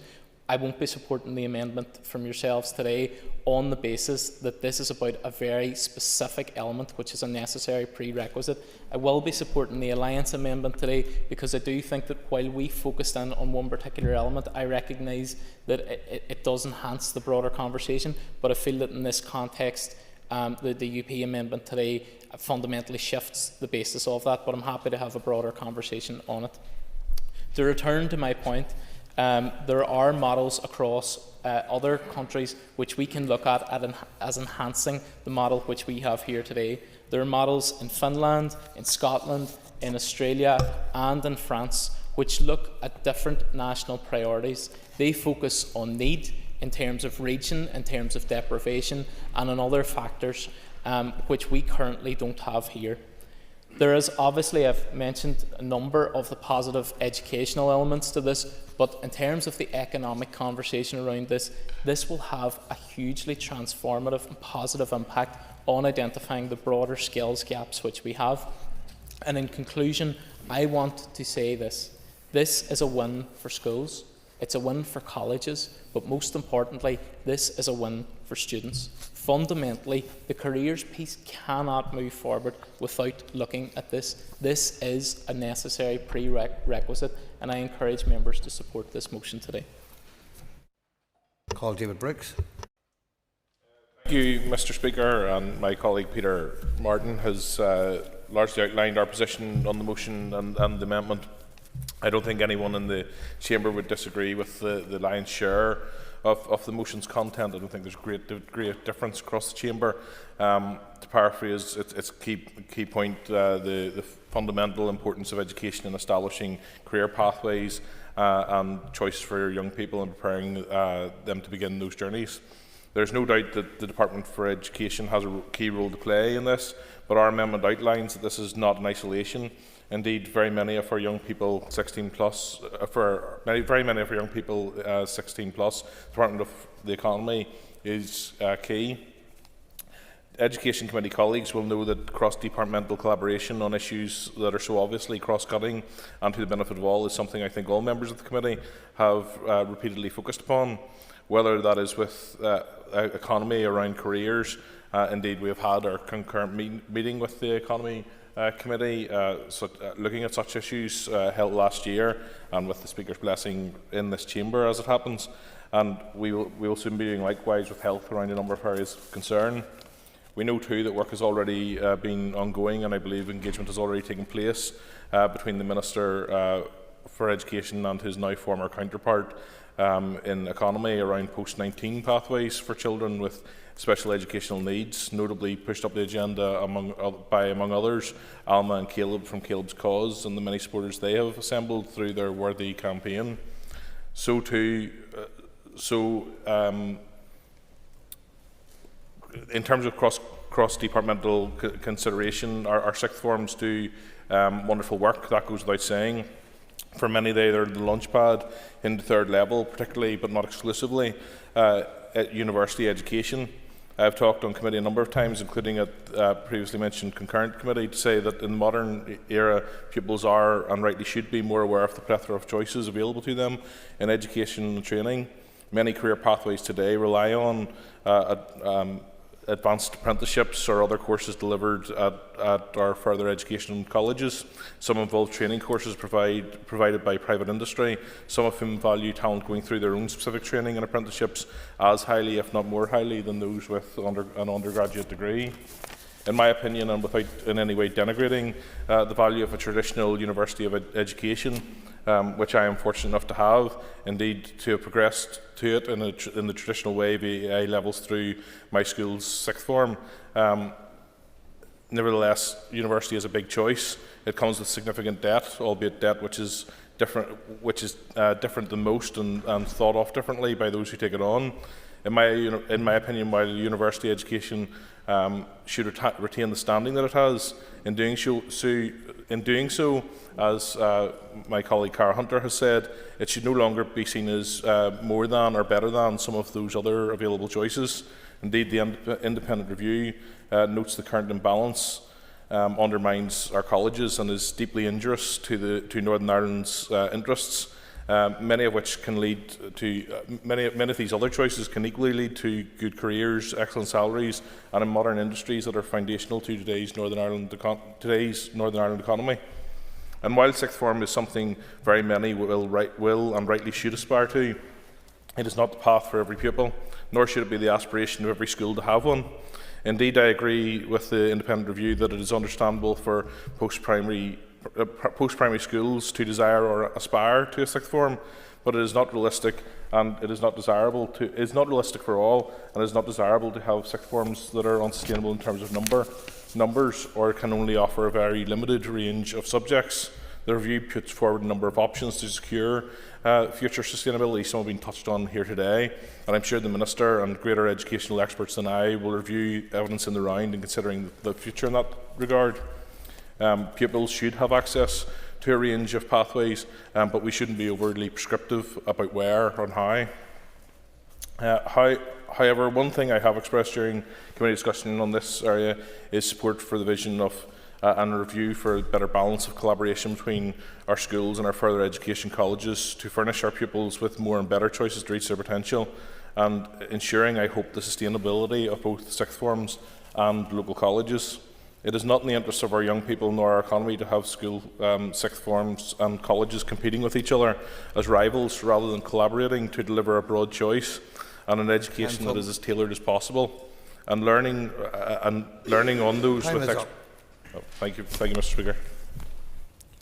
I won't be supporting the amendment from yourselves today on the basis that this is about a very specific element which is a necessary prerequisite. I will be supporting the Alliance amendment today because I do think that while we focused in on one particular element, I recognise that it does enhance the broader conversation, but I feel that in this context the UP amendment today fundamentally shifts the basis of that, but I'm happy to have a broader conversation on it. To return to my point, there are models across other countries which we can look at as enhancing the model which we have here today. There are models in Finland, in Scotland, in Australia and in France which look at different national priorities. They focus on need in terms of region, in terms of deprivation and on other factors which we currently don't have here. There is obviously, I've mentioned a number of the positive educational elements to this, but in terms of the economic conversation around this, this will have a hugely transformative and positive impact on identifying the broader skills gaps which we have. And in conclusion, I want to say this. This is a win for schools, it's a win for colleges, but most importantly, this is a win for students. Fundamentally, the careers piece cannot move forward without looking at this. This is a necessary prerequisite, and I encourage members to support this motion today. Call David Briggs. Thank you, Mr. Speaker, and my colleague Peter Martin has largely outlined our position on the motion and the amendment. I don't think anyone in the chamber would disagree with the lion's share of the motion's content. I don't think there's a great degree of difference across the chamber. To paraphrase its key point, the fundamental importance of education in establishing career pathways and choice for young people and preparing them to begin those journeys. There's no doubt that the Department for Education has a key role to play in this, but our amendment outlines that this is not in isolation. Indeed, very many of our young people 16 plus, very many of our young people 16 plus, Department of the Economy is key. Education Committee colleagues will know that cross-departmental collaboration on issues that are so obviously cross-cutting and to the benefit of all is something I think all members of the committee have repeatedly focused upon, whether that is with economy around careers. Indeed, we have had our concurrent meeting with the Economy Committee looking at such issues held last year, and with the Speaker's blessing in this chamber as it happens. And we will soon be doing likewise with health around a number of areas of concern. We know too that work has already been ongoing, and I believe engagement has already taken place between the Minister for Education and his now former counterpart in Economy around post-19 pathways for children with special educational needs, notably pushed up the agenda among others, Alma and Caleb from Caleb's Cause and the many supporters they have assembled through their worthy campaign. So too, in terms of cross-departmental consideration, our sixth forms do wonderful work, that goes without saying. For many, they are the launchpad into third level, particularly but not exclusively, at university education. I've talked on committee a number of times, including at previously mentioned concurrent committee, to say that in the modern era, pupils are, and rightly should be, more aware of the plethora of choices available to them in education and training. Many career pathways today rely on advanced apprenticeships or other courses delivered at our further education colleges. Some involve training courses provided by private industry, some of whom value talent going through their own specific training and apprenticeships as highly, if not more highly, than those with an undergraduate degree. In my opinion, and without in any way denigrating the value of a traditional university of education, which I am fortunate enough to have, indeed to have progressed to it in the traditional way via A-levels through my school's sixth form. Nevertheless, university is a big choice. It comes with significant debt, albeit debt which is different than most and thought of differently by those who take it on. In my opinion, while university education should retain the standing that it has, in doing so, as my colleague Cara Hunter has said, it should no longer be seen as more than or better than some of those other available choices. Indeed, the independent review notes the current imbalance undermines our colleges and is deeply injurious to Northern Ireland's interests. Many of which can lead to many of these other choices can equally lead to good careers, excellent salaries, and in modern industries that are foundational to today's Northern Ireland economy. And while sixth form is something very many will and rightly should aspire to, it is not the path for every pupil, nor should it be the aspiration of every school to have one. Indeed, I agree with the independent review that it is understandable for post-primary schools to desire or aspire to a sixth form, but it is not realistic, and it is not desirable to. It is not realistic for all, and it is not desirable to have sixth forms that are unsustainable in terms of numbers, or can only offer a very limited range of subjects. The review puts forward a number of options to secure future sustainability. Some have been touched on here today, and I'm sure the Minister and greater educational experts than I will review evidence in the round in considering the future in that regard. Pupils should have access to a range of pathways, but we shouldn't be overly prescriptive about where and how. However, one thing I have expressed during committee discussion on this area is support for the vision of and a review for a better balance of collaboration between our schools and our further education colleges to furnish our pupils with more and better choices to reach their potential, and ensuring, I hope, the sustainability of both sixth forms and local colleges. It is not in the interests of our young people nor our economy to have school sixth forms and colleges competing with each other as rivals rather than collaborating to deliver a broad choice and an education that is as tailored as possible, and learning on those. Thank you, Mr. Speaker.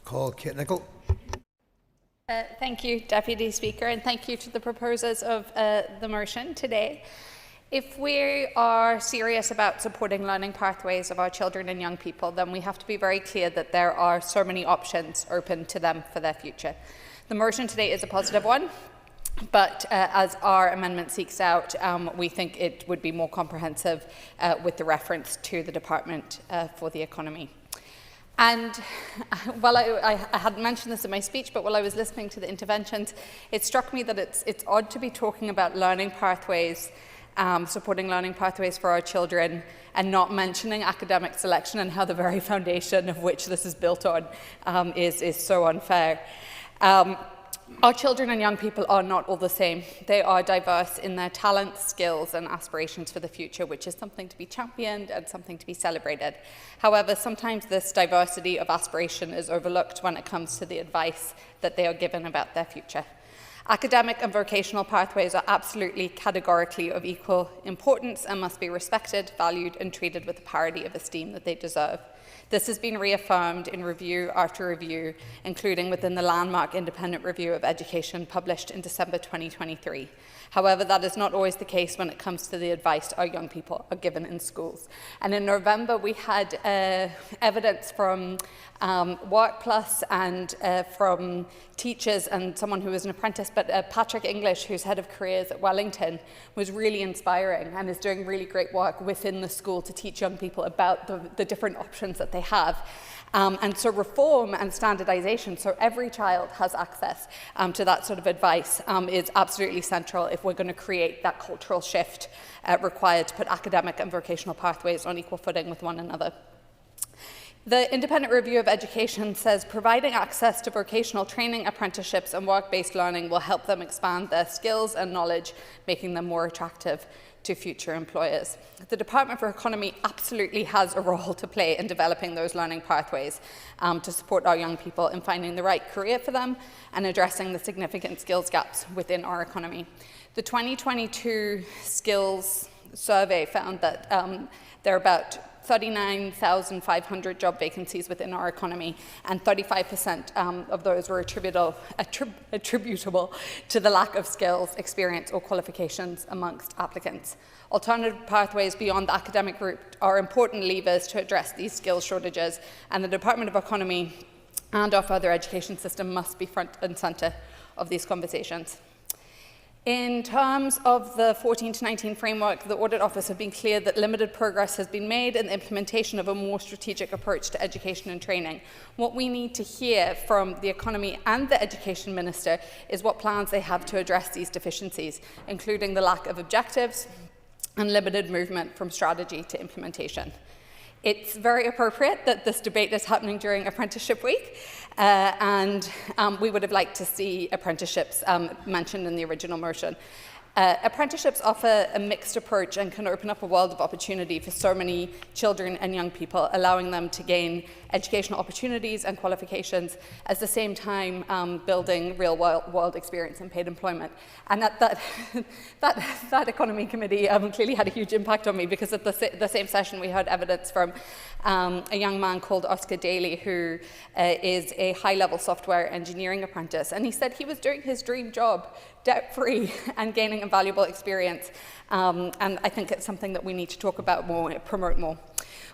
Call Kate Nicholl. Thank you, Deputy Speaker, and thank you to the proposers of the motion today. If we are serious about supporting learning pathways of our children and young people, then we have to be very clear that there are so many options open to them for their future. The motion today is a positive one, but as our amendment seeks out, we think it would be more comprehensive with the reference to the Department for the Economy. And while I hadn't mentioned this in my speech, but while I was listening to the interventions, it struck me that it's odd to be talking about learning pathways, supporting learning pathways for our children, and not mentioning academic selection and how the very foundation of which this is built on is so unfair. Our children and young people are not all the same. They are diverse in their talents, skills and aspirations for the future, which is something to be championed and something to be celebrated. However, sometimes this diversity of aspiration is overlooked when it comes to the advice that they are given about their future. Academic and vocational pathways are absolutely categorically of equal importance and must be respected, valued and treated with the parity of esteem that they deserve. This has been reaffirmed in review after review, including within the landmark independent review of education published in December 2023. However, that is not always the case when it comes to the advice our young people are given in schools. And in November, we had evidence from Work Plus and from teachers and someone who was an apprentice, but Patrick English, who's head of careers at Wellington, was really inspiring and is doing really great work within the school to teach young people about the different options that they have. And so reform and standardisation, so every child has access to that sort of advice, is absolutely central if we're going to create that cultural shift required to put academic and vocational pathways on equal footing with one another. The Independent Review of Education says providing access to vocational training, apprenticeships and work-based learning will help them expand their skills and knowledge, making them more attractive to future employers. The Department for Economy absolutely has a role to play in developing those learning pathways to support our young people in finding the right career for them and addressing the significant skills gaps within our economy. The 2022 skills survey found that there are about 39,500 job vacancies within our economy, and 35% of those were attributable to the lack of skills, experience or qualifications amongst applicants. Alternative pathways beyond the academic route are important levers to address these skills shortages, and the Department of Economy and our further education system must be front and centre of these conversations. In terms of the 14 to 19 framework, the Audit Office have been clear that limited progress has been made in the implementation of a more strategic approach to education and training. What we need to hear from the Economy and the Education Minister is what plans they have to address these deficiencies, including the lack of objectives and limited movement from strategy to implementation. It's very appropriate that this debate is happening during Apprenticeship Week, and we would have liked to see apprenticeships mentioned in the original motion. Apprenticeships offer a mixed approach and can open up a world of opportunity for so many children and young people, allowing them to gain educational opportunities and qualifications, at the same time building real-world experience and paid employment. And that Economy Committee clearly had a huge impact on me, because at the same session we heard evidence from a young man called Oscar Daly, who is a high-level software engineering apprentice. And he said he was doing his dream job debt-free and gaining a valuable experience. And I think it's something that we need to talk about more, promote more.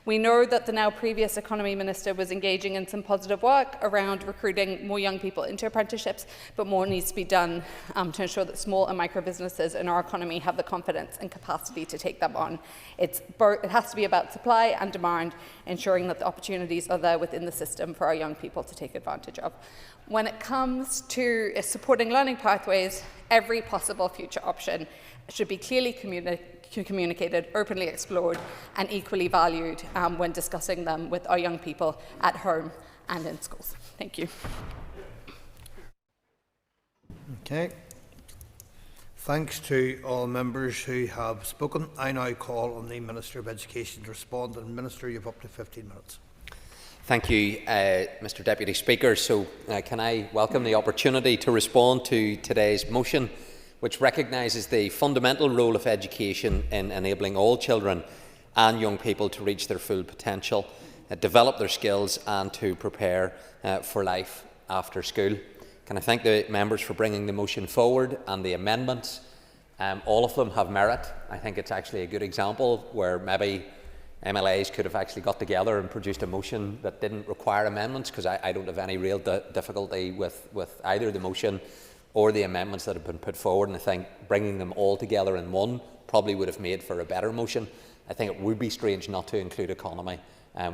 We know that the now previous Economy Minister was engaging in some positive work around recruiting more young people into apprenticeships, but more needs to be done to ensure that small and micro businesses in our economy have the confidence and capacity to take them on. It has to be about supply and demand, ensuring that the opportunities are there within the system for our young people to take advantage of. When it comes to supporting learning pathways, every possible future option should be clearly communicated, openly explored and equally valued when discussing them with our young people at home and in schools. Thank you. Okay. Thanks to all members who have spoken. I now call on the Minister of Education to respond. And Minister, you have up to 15 minutes. Thank you, Mr Deputy Speaker. So can I welcome the opportunity to respond to today's motion, which recognises the fundamental role of education in enabling all children and young people to reach their full potential, develop their skills and to prepare for life after school. Can I thank the members for bringing the motion forward and the amendments. All of them have merit. I think it's actually a good example where maybe MLAs could have actually got together and produced a motion that didn't require amendments, because I don't have any real difficulty with either the motion or the amendments that have been put forward, and I think bringing them all together in one probably would have made for a better motion. I think it would be strange not to include economy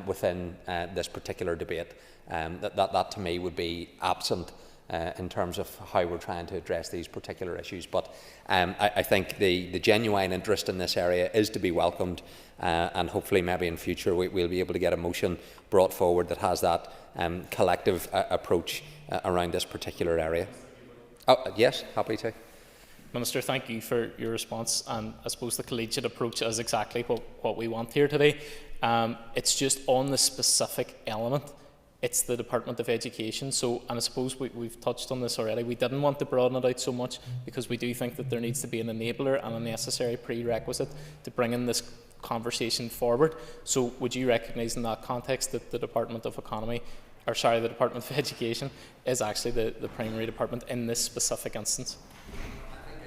within this particular debate. That to me would be absent in terms of how we're trying to address these particular issues. But I think the genuine interest in this area is to be welcomed, and hopefully maybe in future we'll be able to get a motion brought forward that has that collective approach around this particular area. Oh, yes, happy to. Minister, thank you for your response, and I suppose the collegiate approach is exactly what we want here today. It's just on the specific element. It's the Department of Education. So, and I suppose we've touched on this already. We didn't want to broaden it out so much because we do think that there needs to be an enabler and a necessary prerequisite to bring in this conversation forward. So would you recognise in that context that the Department of Education is actually the primary department in this specific instance?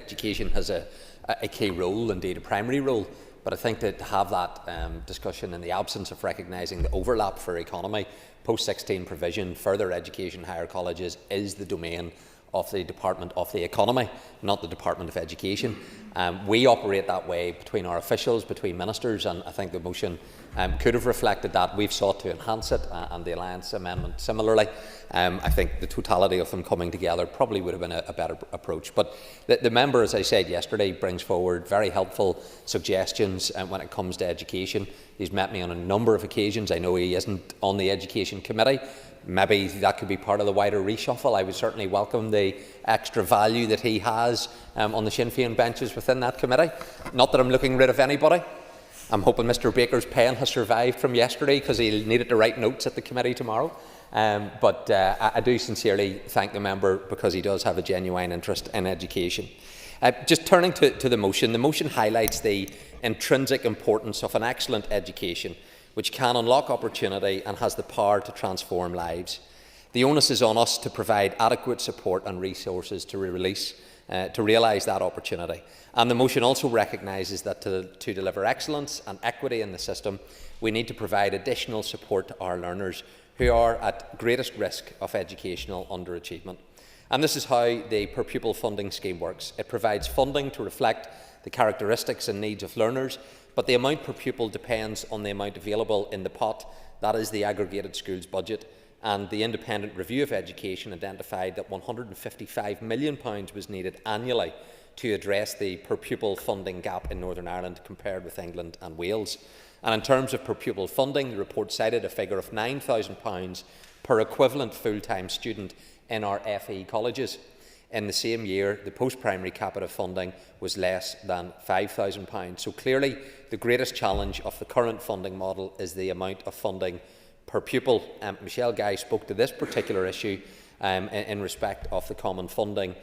education has a key role, indeed a primary role, but I think that to have that discussion in the absence of recognising the overlap for economy, post-16 provision, further education, higher colleges is the domain of the Department of the Economy, not the Department of Education. We operate that way between our officials, between ministers, and I think the motion could have reflected that. We've sought to enhance it, and the Alliance Amendment similarly. I think the totality of them coming together probably would have been a better approach. But the member, as I said yesterday, brings forward very helpful suggestions when it comes to education. He's met me on a number of occasions. I know he isn't on the Education Committee. Maybe that could be part of the wider reshuffle. I would certainly welcome the extra value that he has on the Sinn Féin benches within that committee. Not that I'm looking rid of anybody. I'm hoping Mr Baker's pen has survived from yesterday because he'll need it to write notes at the committee tomorrow. But I do sincerely thank the member because he does have a genuine interest in education. Just turning to the motion highlights the intrinsic importance of an excellent education which can unlock opportunity and has the power to transform lives. The onus is on us to provide adequate support and resources to realise that opportunity. And the motion also recognises that to deliver excellence and equity in the system, we need to provide additional support to our learners who are at greatest risk of educational underachievement. And this is how the per pupil funding scheme works. It provides funding to reflect the characteristics and needs of learners, but the amount per pupil depends on the amount available in the pot, that is the aggregated schools budget, and the independent review of education identified that £155 million was needed annually to address the per pupil funding gap in Northern Ireland compared with England and Wales. And in terms of per pupil funding, the report cited a figure of £9,000 per equivalent full-time student in our FE colleges. In the same year, the post-primary capita funding was less than £5,000. So clearly, the greatest challenge of the current funding model is the amount of funding per pupil. Michelle Guy spoke to this particular issue in respect of the common funding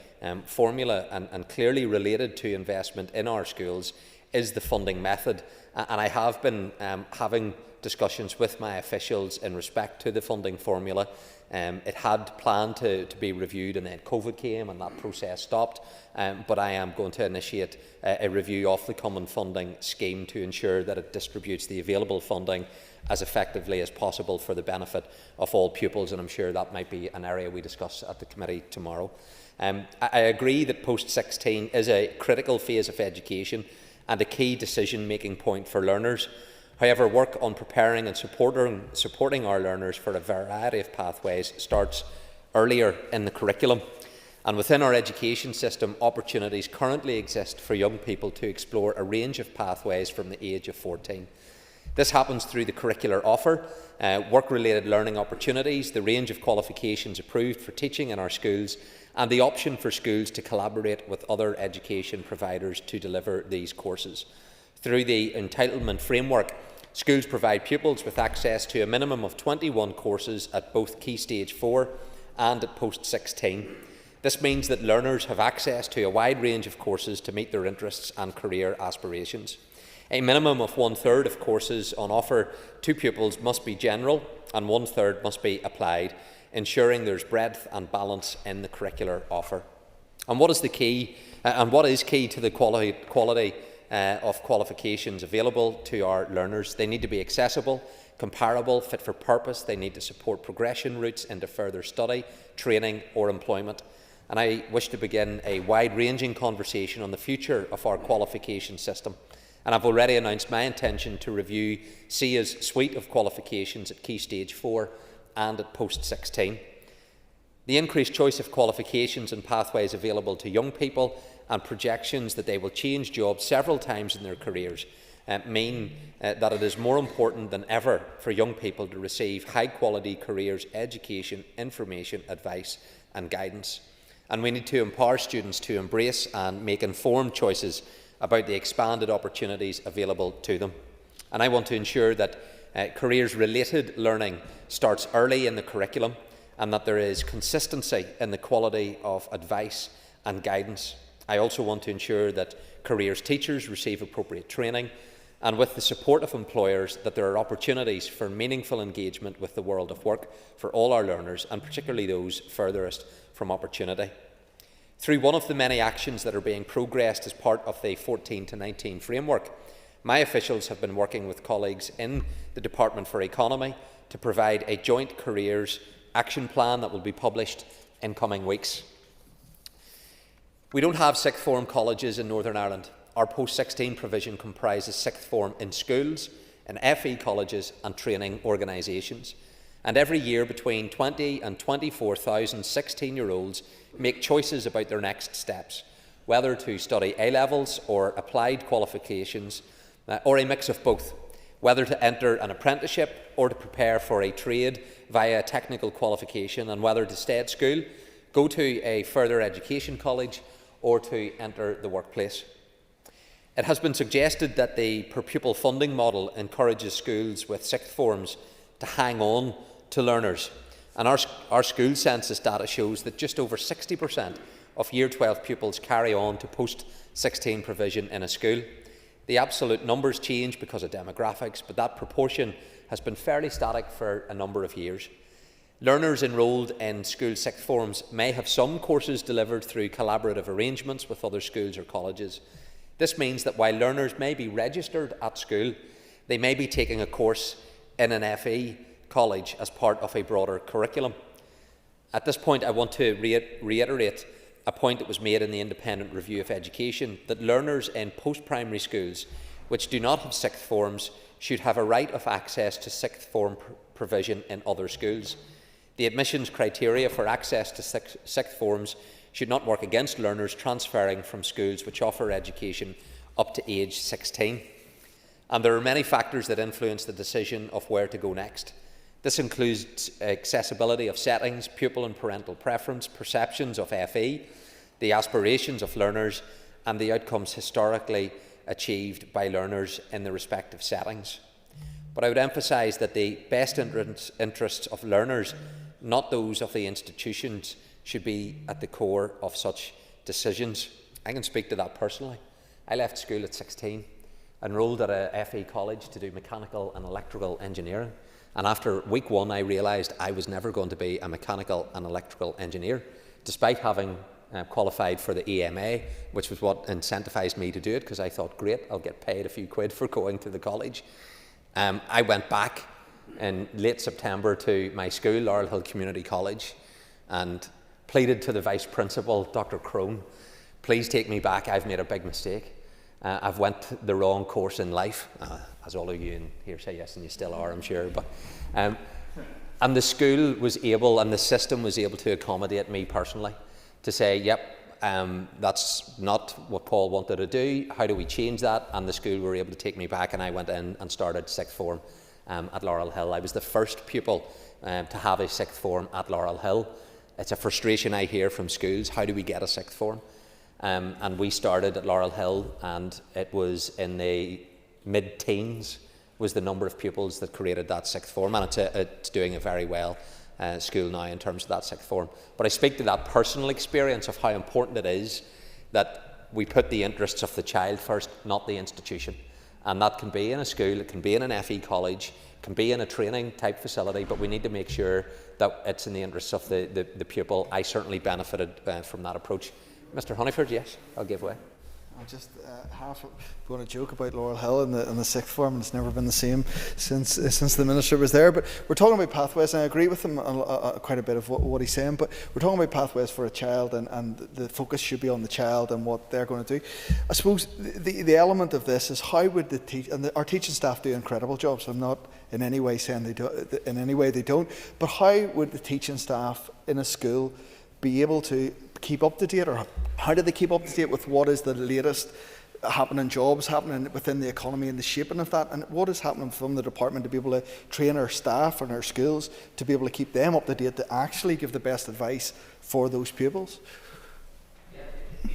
formula, and clearly related to investment in our schools is the funding method. And I have been having discussions with my officials in respect to the funding formula. It had planned to be reviewed, and then COVID came and that process stopped. But I am going to initiate a review of the common funding scheme to ensure that it distributes the available funding as effectively as possible for the benefit of all pupils, and I'm sure that might be an area we discuss at the committee tomorrow. I agree that post-16 is a critical phase of education and a key decision-making point for learners. However, work on preparing and supporting our learners for a variety of pathways starts earlier in the curriculum. And within our education system, opportunities currently exist for young people to explore a range of pathways from the age of 14. This happens through the curricular offer, work-related learning opportunities, the range of qualifications approved for teaching in our schools, and the option for schools to collaborate with other education providers to deliver these courses. Through the entitlement framework, schools provide pupils with access to a minimum of 21 courses at both Key Stage 4 and at Post-16. This means that learners have access to a wide range of courses to meet their interests and career aspirations. A minimum of 1/3 of courses on offer to pupils must be general and 1/3 must be applied, ensuring there's breadth and balance in the curricular offer. And what is key to the quality of qualifications available to our learners? They need to be accessible, comparable, fit for purpose. They need to support progression routes into further study, training or employment. And I wish to begin a wide-ranging conversation on the future of our qualification system. And I've already announced my intention to review SIA's suite of qualifications at Key Stage 4 and at Post-16. The increased choice of qualifications and pathways available to young people and projections that they will change jobs several times in their careers mean that it is more important than ever for young people to receive high-quality careers, education, information, advice and guidance. And we need to empower students to embrace and make informed choices about the expanded opportunities available to them. And I want to ensure that careers-related learning starts early in the curriculum and that there is consistency in the quality of advice and guidance. I also want to ensure that careers teachers receive appropriate training, and with the support of employers, that there are opportunities for meaningful engagement with the world of work for all our learners, and particularly those furthest from opportunity. Through one of the many actions that are being progressed as part of the 14 to 19 framework, my officials have been working with colleagues in the Department for Economy to provide a joint careers action plan that will be published in coming weeks. We don't have sixth form colleges in Northern Ireland. Our post-16 provision comprises sixth form in schools, in FE colleges and training organisations. And every year between 20 and 24,000 16-year-olds make choices about their next steps, whether to study A-levels or applied qualifications, or a mix of both, whether to enter an apprenticeship or to prepare for a trade via technical qualification, and whether to stay at school, go to a further education college or to enter the workplace. It has been suggested that the per-pupil funding model encourages schools with sixth forms to hang on to learners, and our school census data shows that just over 60% of Year 12 pupils carry on to post-16 provision in a school. The absolute numbers change because of demographics, but that proportion has been fairly static for a number of years. Learners enrolled in school sixth forms may have some courses delivered through collaborative arrangements with other schools or colleges. This means that while learners may be registered at school, they may be taking a course in an FE college as part of a broader curriculum. At this point, I want to reiterate a point that was made in the Independent Review of Education, that learners in post-primary schools which do not have sixth forms should have a right of access to sixth form provision in other schools. The admissions criteria for access to sixth forms should not work against learners transferring from schools which offer education up to age 16. And there are many factors that influence the decision of where to go next. This includes accessibility of settings, pupil and parental preference, perceptions of FE, the aspirations of learners, and the outcomes historically achieved by learners in the respective settings. But I would emphasise that the best interests of learners, not those of the institutions, should be at the core of such decisions. I can speak to that personally. I left school at 16, enrolled at a FE college to do mechanical and electrical engineering. And after week one, I realised I was never going to be a mechanical and electrical engineer, despite having qualified for the EMA, which was what incentivised me to do it, because I thought, great, I'll get paid a few quid for going to the college. I went back in late September to my school, Laurel Hill Community College, and pleaded to the Vice Principal, Dr. Crone, please take me back, I've made a big mistake. I've went the wrong course in life, as all of you in here say yes, and you still are, I'm sure. But and the school was able, and the system was able to accommodate me personally, to say, yep, that's not what Paul wanted to do, how do we change that? And the school were able to take me back, and I went in and started sixth form at Laurel Hill. I was the first pupil to have a sixth form at Laurel Hill. It's a frustration I hear from schools, how do we get a sixth form? And we started at Laurel Hill, and it was in the mid-teens was the number of pupils that created that sixth form, and it's doing a very well school now in terms of that sixth form. But I speak to that personal experience of how important it is that we put the interests of the child first, not the institution. And that can be in a school, it can be in an FE college, it can be in a training type facility, but we need to make sure that it's in the interests of the pupil. I certainly benefited from that approach. Mr. Honeyford, yes, I'll give way. I'm just half going to joke about Laurel Hill and the sixth form, and it's never been the same since the Minister was there. But we're talking about pathways, and I agree with him quite a bit of what he's saying, but we're talking about pathways for a child, and the focus should be on the child and what they're going to do. I suppose the element of this is how would our teaching staff do incredible jobs. I'm not in any way saying they don't, but how would the teaching staff in a school be able to keep up to date, or how do they keep up to date with what is the latest happening jobs happening within the economy and the shaping of that, and what is happening from the department to be able to train our staff and our schools to be able to keep them up to date to actually give the best advice for those pupils?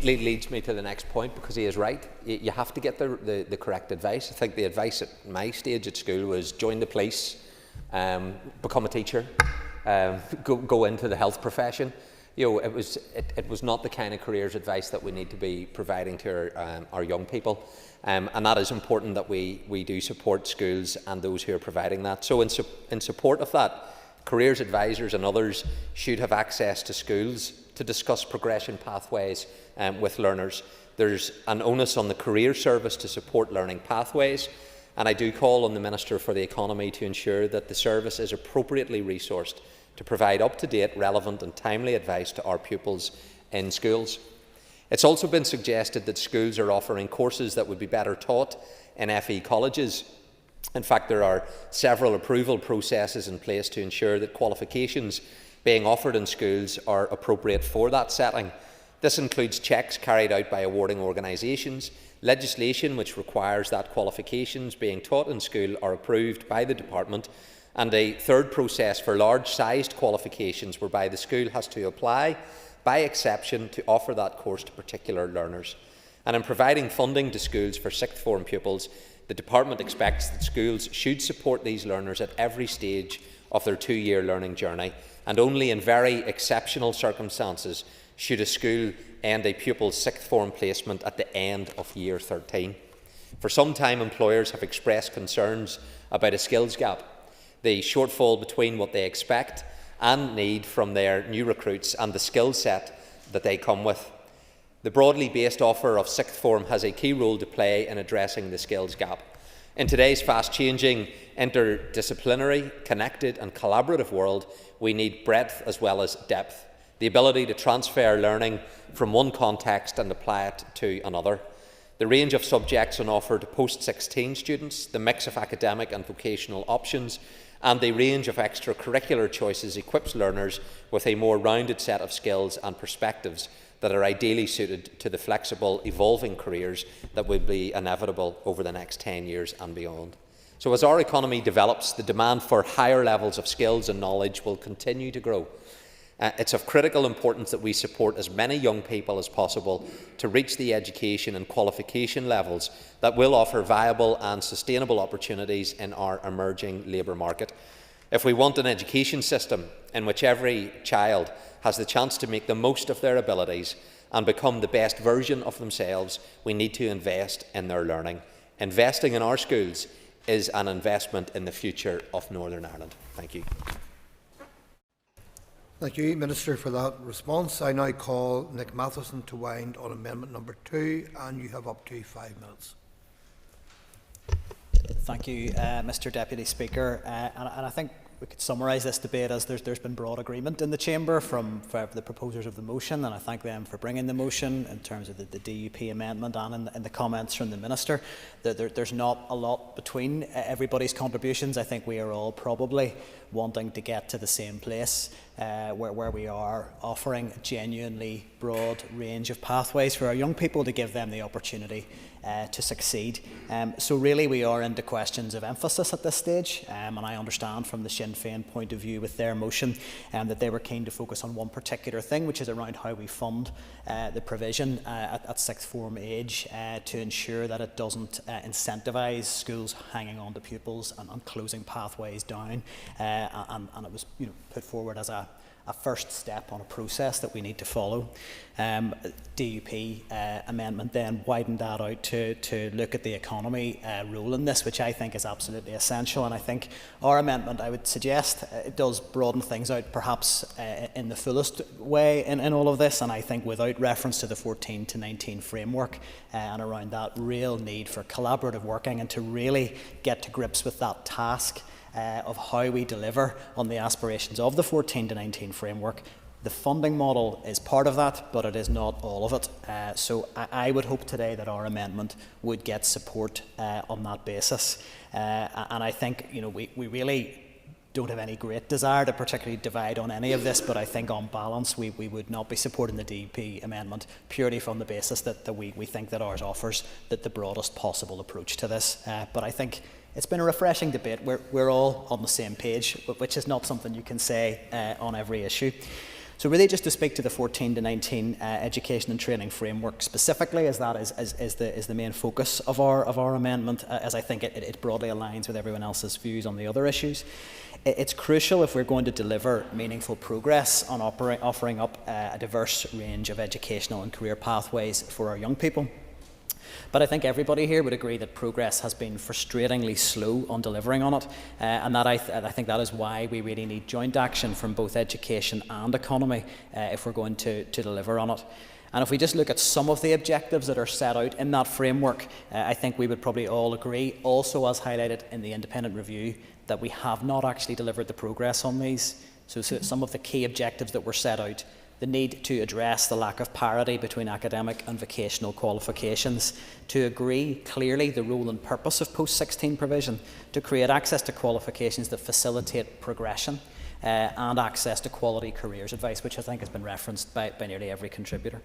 Leads me to the next point, because he is right. You have to get the correct advice. I think the advice at my stage at school was join the police, become a teacher, go into the health profession. You know, it was not the kind of careers advice that we need to be providing to our young people, and that is important that we do support schools and those who are providing that. So in support of that, careers advisors and others should have access to schools to discuss progression pathways with learners. There's an onus on the Career Service to support learning pathways, and I do call on the Minister for the Economy to ensure that the service is appropriately resourced to provide up-to-date, relevant and timely advice to our pupils in schools. It's also been suggested that schools are offering courses that would be better taught in FE colleges. In fact, there are several approval processes in place to ensure that qualifications being offered in schools are appropriate for that setting. This includes checks carried out by awarding organisations, legislation which requires that qualifications being taught in school are approved by the department, and a third process for large-sized qualifications whereby the school has to apply by exception to offer that course to particular learners. And in providing funding to schools for sixth form pupils, the department expects that schools should support these learners at every stage of their 2-year learning journey, and only in very exceptional circumstances should a school end a pupil's sixth form placement at the end of year 13. For some time, employers have expressed concerns about a skills gap, the shortfall between what they expect and need from their new recruits and the skill set that they come with. The broadly based offer of sixth form has a key role to play in addressing the skills gap. In today's fast-changing, interdisciplinary, connected and collaborative world, we need breadth as well as depth, the ability to transfer learning from one context and apply it to another. The range of subjects on offer to post-16 students, the mix of academic and vocational options, and the range of extracurricular choices equips learners with a more rounded set of skills and perspectives that are ideally suited to the flexible, evolving careers that will be inevitable over the next 10 years and beyond. So as our economy develops, the demand for higher levels of skills and knowledge will continue to grow. It's of critical importance that we support as many young people as possible to reach the education and qualification levels that will offer viable and sustainable opportunities in our emerging labour market. If we want an education system in which every child has the chance to make the most of their abilities and become the best version of themselves, we need to invest in their learning. Investing in our schools is an investment in the future of Northern Ireland. Thank you. Thank you, Minister, for that response. I now call Nick Matheson to wind on amendment number 2, and you have up to 5 minutes. Thank you, Mr Deputy Speaker. And I think we could summarise this debate as there's been broad agreement in the Chamber for the proposers of the motion, and I thank them for bringing the motion in terms of the DUP amendment and in the comments from the Minister. There's not a lot between everybody's contributions. I think we are all probably wanting to get to the same place where we are offering a genuinely broad range of pathways for our young people to give them the opportunity to succeed. So really we are into questions of emphasis at this stage, and I understand from the Sinn Féin point of view with their motion that they were keen to focus on one particular thing, which is around how we fund the provision at sixth form age to ensure that it doesn't incentivise schools hanging on to pupils and closing pathways down, and it was put forward as a first step on a process that we need to follow. DUP amendment then widened that out to look at the economy role in this, which I think is absolutely essential. And I think our amendment, I would suggest, it does broaden things out perhaps in the fullest way in all of this, and I think without reference to the 14 to 19 framework and around that real need for collaborative working and to really get to grips with that task of how we deliver on the aspirations of the 14 to 19 framework. The funding model is part of that, but it is not all of it. So I would hope today that our amendment would get support on that basis. And I think we really don't have any great desire to particularly divide on any of this, but I think on balance we would not be supporting the DUP amendment purely from the basis that we think that ours offers the broadest possible approach to this. But I think it's been a refreshing debate. We're all on the same page, which is not something you can say on every issue. So really just to speak to the 14 to 19 education and training framework specifically, as that is the main focus of our amendment, as I think it broadly aligns with everyone else's views on the other issues. It's crucial if we're going to deliver meaningful progress on offering up a diverse range of educational and career pathways for our young people. But I think everybody here would agree that progress has been frustratingly slow on delivering on it, and that I think that is why we really need joint action from both education and economy if we're going to deliver on it. And if we just look at some of the objectives that are set out in that framework, I think we would probably all agree, also as highlighted in the independent review, that we have not actually delivered the progress on these. So some of the key objectives that were set out: the need to address the lack of parity between academic and vocational qualifications, to agree clearly the role and purpose of post-16 provision, to create access to qualifications that facilitate progression, and access to quality careers advice, which I think has been referenced by nearly every contributor.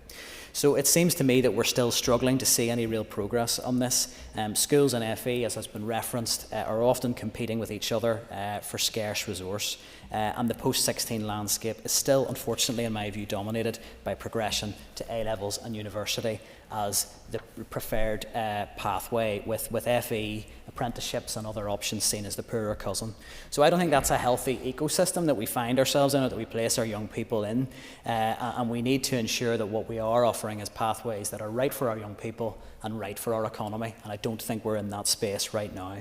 So it seems to me that we're still struggling to see any real progress on this. Schools and FE, as has been referenced, are often competing with each other for scarce resource, and the post-16 landscape is still, unfortunately, in my view, dominated by progression to A-levels and university as the preferred pathway, with FE, apprenticeships and other options seen as the poorer cousin. So I don't think that's a healthy ecosystem that we find ourselves in, or that we place our young people in, and we need to ensure that what we are offering is pathways that are right for our young people and right for our economy, and I don't think we're in that space right now.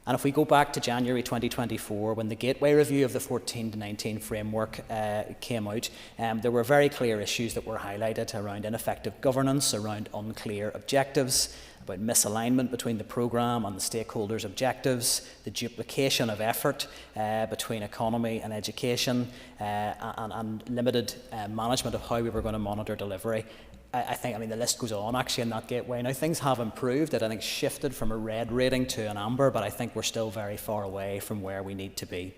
And if we go back to January 2024, when the Gateway Review of the 14 to 19 framework came out, there were very clear issues that were highlighted around ineffective governance, around unclear objectives, about misalignment between the programme and the stakeholders' objectives, the duplication of effort between economy and education, and limited management of how we were going to monitor delivery. I mean, the list goes on actually in that gateway. Now, things have improved. It, I think, shifted from a red rating to an amber, but I think we're still very far away from where we need to be.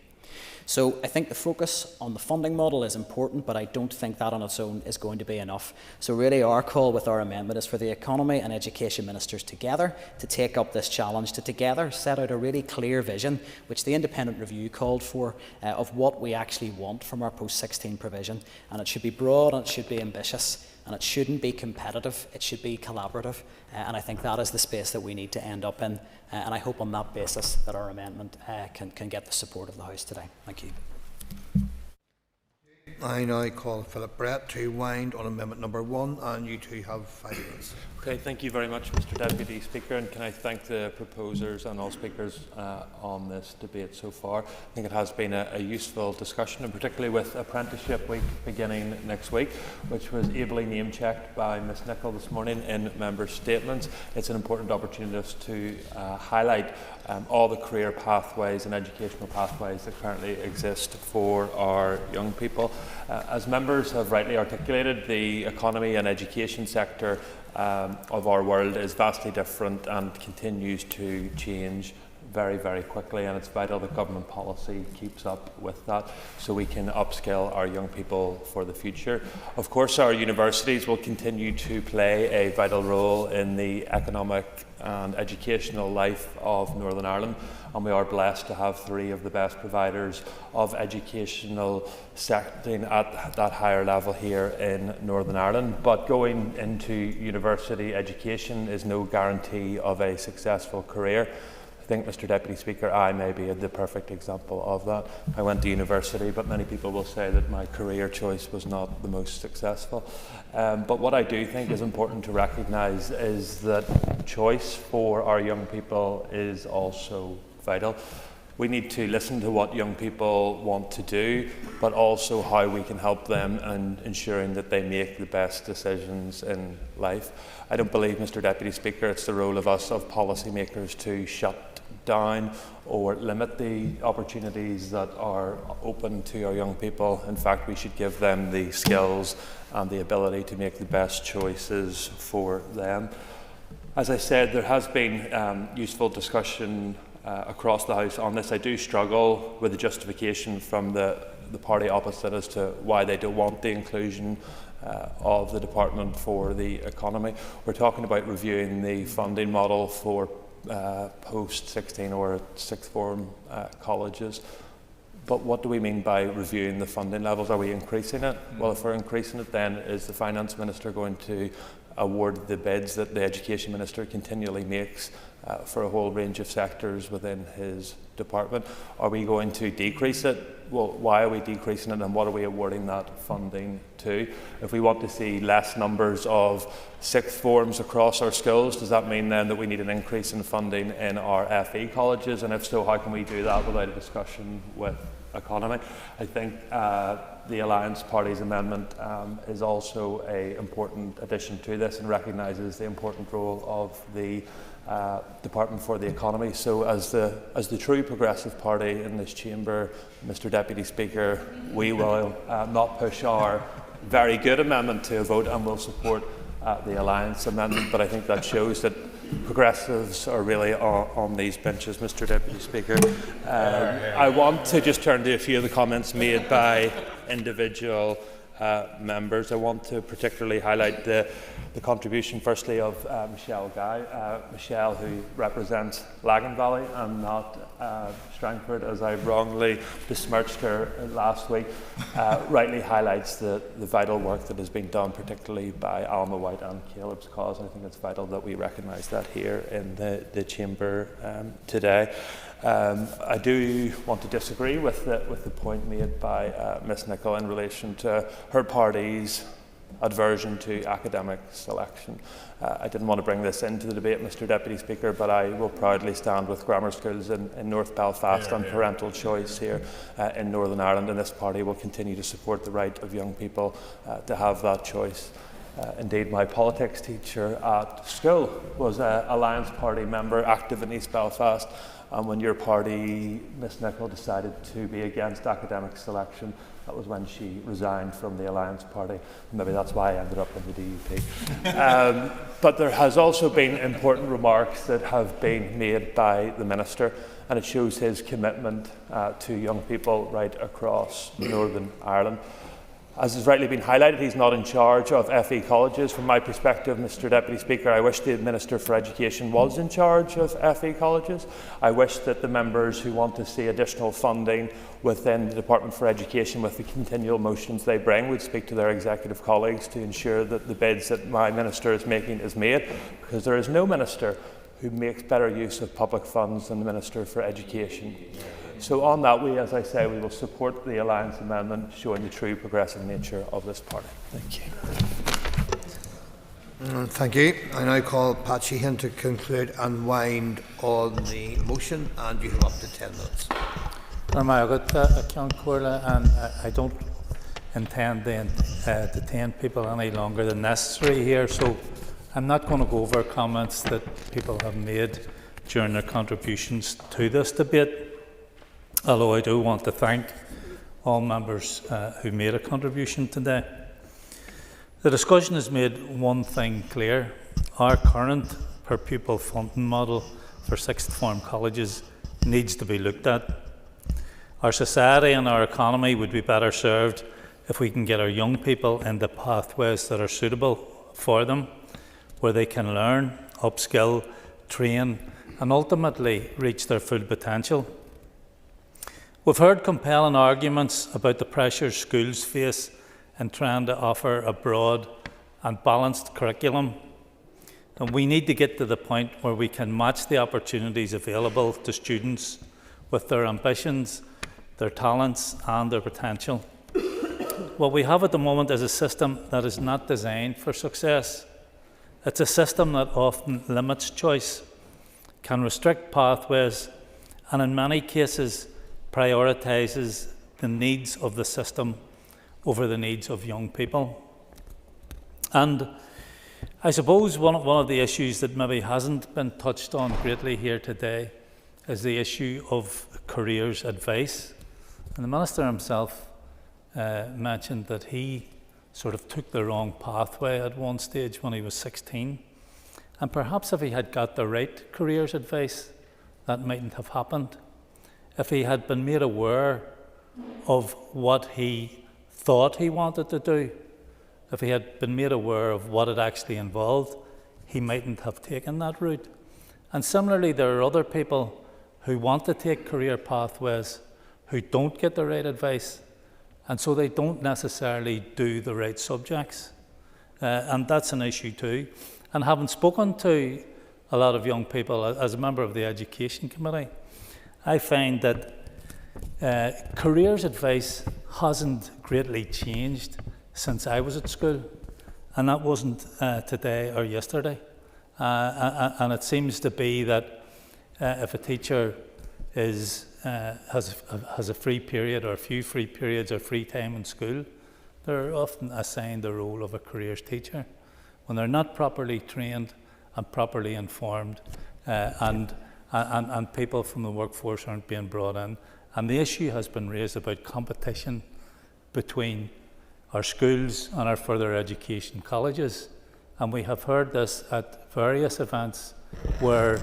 So I think the focus on the funding model is important, but I don't think that on its own is going to be enough. So really our call with our amendment is for the economy and education ministers together to take up this challenge, to together set out a really clear vision, which the independent review called for, of what we actually want from our post-16 provision. And it should be broad and it should be ambitious. And it shouldn't be competitive, it should be collaborative. And I think that is the space that we need to end up in. And I hope on that basis that our amendment can get the support of the House today. Thank you. I now call Philip Brett to wind on amendment number 1, and you two have 5 minutes. Okay, thank you very much, Mr. Deputy Speaker, and can I thank the proposers and all speakers on this debate so far. I think it has been a useful discussion, and particularly with Apprenticeship Week beginning next week, which was ably name-checked by Ms Nicholl this morning in members' statements. It's an important opportunity to highlight all the career pathways and educational pathways that currently exist for our young people. As members have rightly articulated, the economy and education sector of our world is vastly different and continues to change very, very quickly, and it's vital that government policy keeps up with that so we can upskill our young people for the future. Of course, our universities will continue to play a vital role in the economic and educational life of Northern Ireland, and we are blessed to have 3 of the best providers of educational setting at that higher level here in Northern Ireland. But going into university education is no guarantee of a successful career. I think, Mr. Deputy Speaker, I may be the perfect example of that. I went to university, but many people will say that my career choice was not the most successful. But what I do think is important to recognise is that choice for our young people is also vital. We need to listen to what young people want to do, but also how we can help them in ensuring that they make the best decisions in life. I don't believe, Mr. Deputy Speaker, it's the role of us, of policymakers, to shut down or limit the opportunities that are open to our young people. In fact, we should give them the skills and the ability to make the best choices for them. As I said, there has been useful discussion across the House on this. I do struggle with the justification from the party opposite as to why they don't want the inclusion of the Department for the Economy. We're talking about reviewing the funding model for post-16 or sixth form colleges. But what do we mean by reviewing the funding levels? Are we increasing it? Well, if we're increasing it, then is the Finance Minister going to award the bids that the Education Minister continually makes for a whole range of sectors within his department? Are we going to decrease it? well, why are we decreasing it and what are we awarding that funding to? If we want to see less numbers of sixth forms across our schools, does that mean then that we need an increase in funding in our FE colleges? And if so, how can we do that without a discussion with economy? I think the Alliance Party's amendment is also an important addition to this and recognises the important role of the Department for the Economy. So as the true progressive party in this chamber, Mr Deputy Speaker, we will not push our very good amendment to a vote and will support the Alliance amendment, but I think that shows that progressives are really on these benches, Mr Deputy Speaker. I want to just turn to a few of the comments made by individual members. I want to particularly highlight the contribution, firstly, of Michelle Guy. Michelle, who represents Lagan Valley and not Strangford, as I wrongly besmirched her last week, rightly highlights the vital work that has been done, particularly by Alma White and Caleb's cause. And I think it's vital that we recognise that here in the chamber today. I do want to disagree with the point made by Ms Nicholl in relation to her party's aversion to academic selection. I didn't want to bring this into the debate, Mr Deputy Speaker, but I will proudly stand with grammar schools in North Belfast and parental choice here in Northern Ireland, and this party will continue to support the right of young people to have that choice. Indeed, my politics teacher at school was an Alliance Party member active in East Belfast, and when your party, Ms Nicholl, decided to be against academic selection, that was when she resigned from the Alliance Party. Maybe that's why I ended up in the DUP. But there has also been important remarks that have been made by the Minister, and it shows his commitment to young people right across Northern Ireland. As has rightly been highlighted, he's not in charge of FE colleges. From my perspective, Mr Deputy Speaker, I wish the Minister for Education was in charge of FE colleges. I wish that the members who want to see additional funding within the Department for Education with the continual motions they bring would speak to their executive colleagues to ensure that the bids that my Minister is making is made, because there is no Minister who makes better use of public funds than the Minister for Education. So on that, as I say, we will support the Alliance amendment, showing the true progressive nature of this party. Thank you. Thank you. I now call Pat Sheehan to conclude and wind on the motion, and you have up to 10 minutes. And I don't intend to detain people any longer than necessary here, so I'm not going to go over comments that people have made during their contributions to this debate. Although I do want to thank all members who made a contribution today. The discussion has made one thing clear. Our current per pupil funding model for sixth form colleges needs to be looked at. Our society and our economy would be better served if we can get our young people into pathways that are suitable for them, where they can learn, upskill, train and ultimately reach their full potential. We've heard compelling arguments about the pressures schools face in trying to offer a broad and balanced curriculum. And we need to get to the point where we can match the opportunities available to students with their ambitions, their talents and their potential. What we have at the moment is a system that is not designed for success. It's a system that often limits choice, can restrict pathways, and in many cases prioritises the needs of the system over the needs of young people. And I suppose one of the issues that maybe hasn't been touched on greatly here today is the issue of careers advice. And the Minister himself mentioned that he sort of took the wrong pathway at one stage when he was 16. And perhaps if he had got the right careers advice, that mightn't have happened. If he had been made aware of what he thought he wanted to do, if he had been made aware of what it actually involved, he mightn't have taken that route. And similarly, there are other people who want to take career pathways who don't get the right advice, and so they don't necessarily do the right subjects. And that's an issue too. And having spoken to a lot of young people as a member of the Education Committee, I find that Careers advice hasn't greatly changed since I was at school, and that wasn't today or yesterday. And it seems to be that if a teacher has a free period or a few free periods or free time in school, they're often assigned the role of a careers teacher when they're not properly trained and properly informed, and people from the workforce aren't being brought in. And the issue has been raised about competition between our schools and our further education colleges. And we have heard this at various events where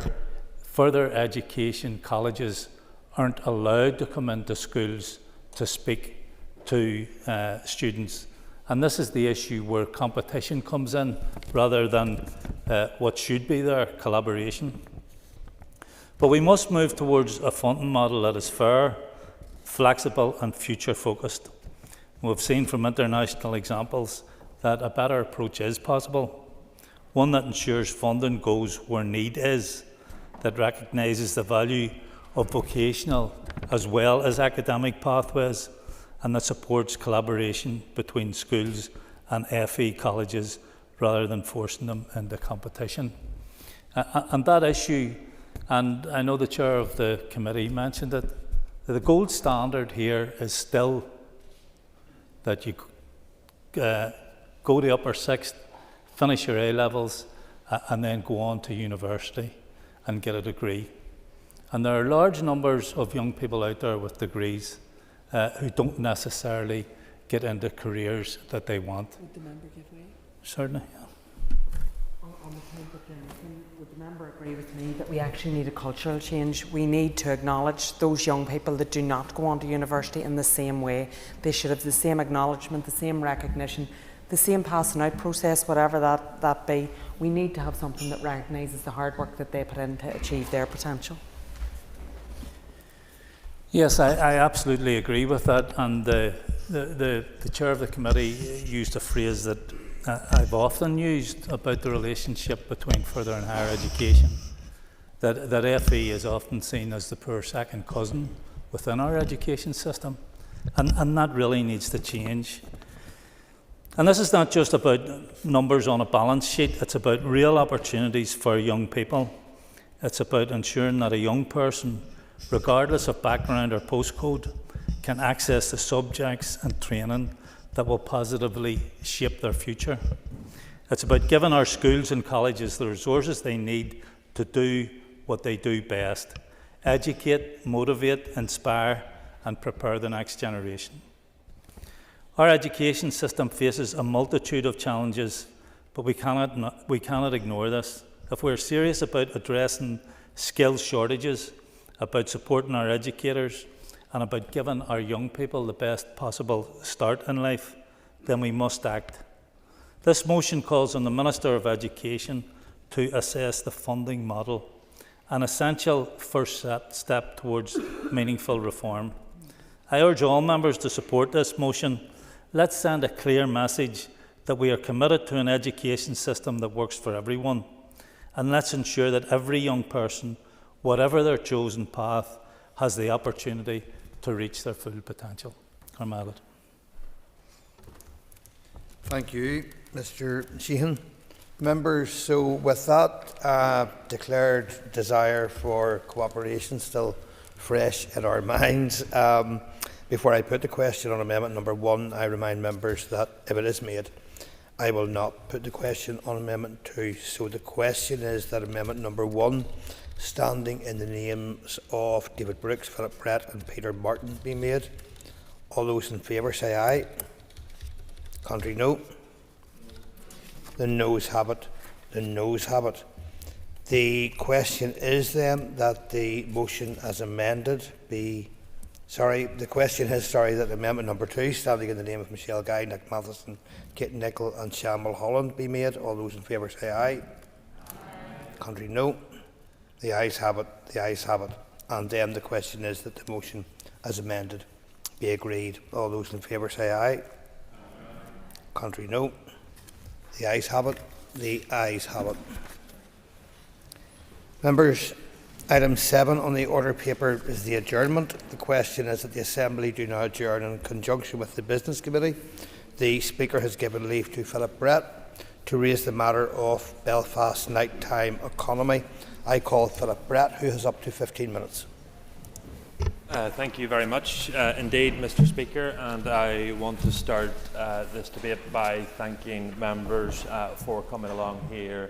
further education colleges aren't allowed to come into schools to speak to students. And this is the issue where competition comes in rather than what should be there, collaboration. But we must move towards a funding model that is fair, flexible and future focused. We've seen from international examples that a better approach is possible, one that ensures funding goes where need is, that recognises the value of vocational as well as academic pathways, and that supports collaboration between schools and FE colleges rather than forcing them into competition. And that issue, and I know the chair of the committee mentioned it, the gold standard here is still that you go to upper sixth, finish your A-levels, and then go on to university and get a degree. And there are large numbers of young people out there with degrees who don't necessarily get into careers that they want. Would the member give way? Certainly, yeah. On the point of Jenison, would the member agree with me that we actually need a cultural change? We need to acknowledge those young people that do not go on to university in the same way. They should have the same acknowledgement, the same recognition, the same passing out process, whatever that be. We need to have something that recognises the hard work that they put in to achieve their potential. Yes, I absolutely agree with that, and the chair of the committee used a phrase that I've often used about the relationship between further and higher education, that FE is often seen as the poor second cousin within our education system, and that really needs to change. And this is not just about numbers on a balance sheet, it's about real opportunities for young people. It's about ensuring that a young person, regardless of background or postcode, can access the subjects and training that will positively shape their future. It's about giving our schools and colleges the resources they need to do what they do best: educate, motivate, inspire, and prepare the next generation. Our education system faces a multitude of challenges, but we cannot ignore this. If we're serious about addressing skills shortages, about supporting our educators, and about giving our young people the best possible start in life, then we must act. This motion calls on the Minister of Education to assess the funding model, an essential first step towards meaningful reform. I urge all members to support this motion. Let's send a clear message that we are committed to an education system that works for everyone, and let's ensure that every young person, whatever their chosen path, has the opportunity to reach their full potential. Armagh. Thank you, Mr. Sheehan. Members, so with that declared desire for cooperation still fresh in our minds, before I put the question on amendment number 1, I remind members that if it is made, I will not put the question on amendment 2. So the question is that amendment number 1, standing in the names of David Brooks, Philip Brett and Peter Martin, be made. All those in favour say aye. Contrary, no. The noes have it. The noes have it. The question is then that the motion as amended be... the question is, that amendment number 2, standing in the name of Michelle Guy, Nick Matheson, Kate Nicholl and Shamil Holland, be made. All those in favour say aye. Contrary, no. The ayes have it. The ayes have it. And then the question is that the motion as amended be agreed. All those in favour say aye. Contrary, no. The ayes have it. The ayes have it. Members, Item 7 on the order paper is the adjournment. The question is that the Assembly do now adjourn in conjunction with the Business Committee. The Speaker has given leave to Philip Brett to raise the matter of Belfast nighttime economy. I call Philip Brett, who has up to 15 minutes. Thank you very much indeed, Mr. Speaker, and I want to start this debate by thanking members for coming along here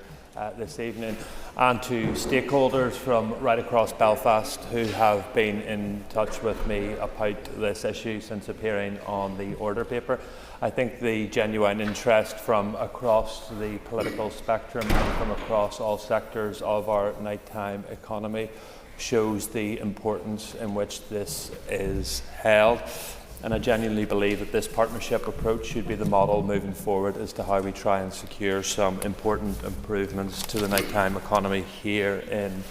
this evening, and to stakeholders from right across Belfast who have been in touch with me about this issue since appearing on the order paper. I think the genuine interest from across the political spectrum and from across all sectors of our nighttime economy shows the importance in which this is held. And I genuinely believe that this partnership approach should be the model moving forward as to how we try and secure some important improvements to the nighttime economy here in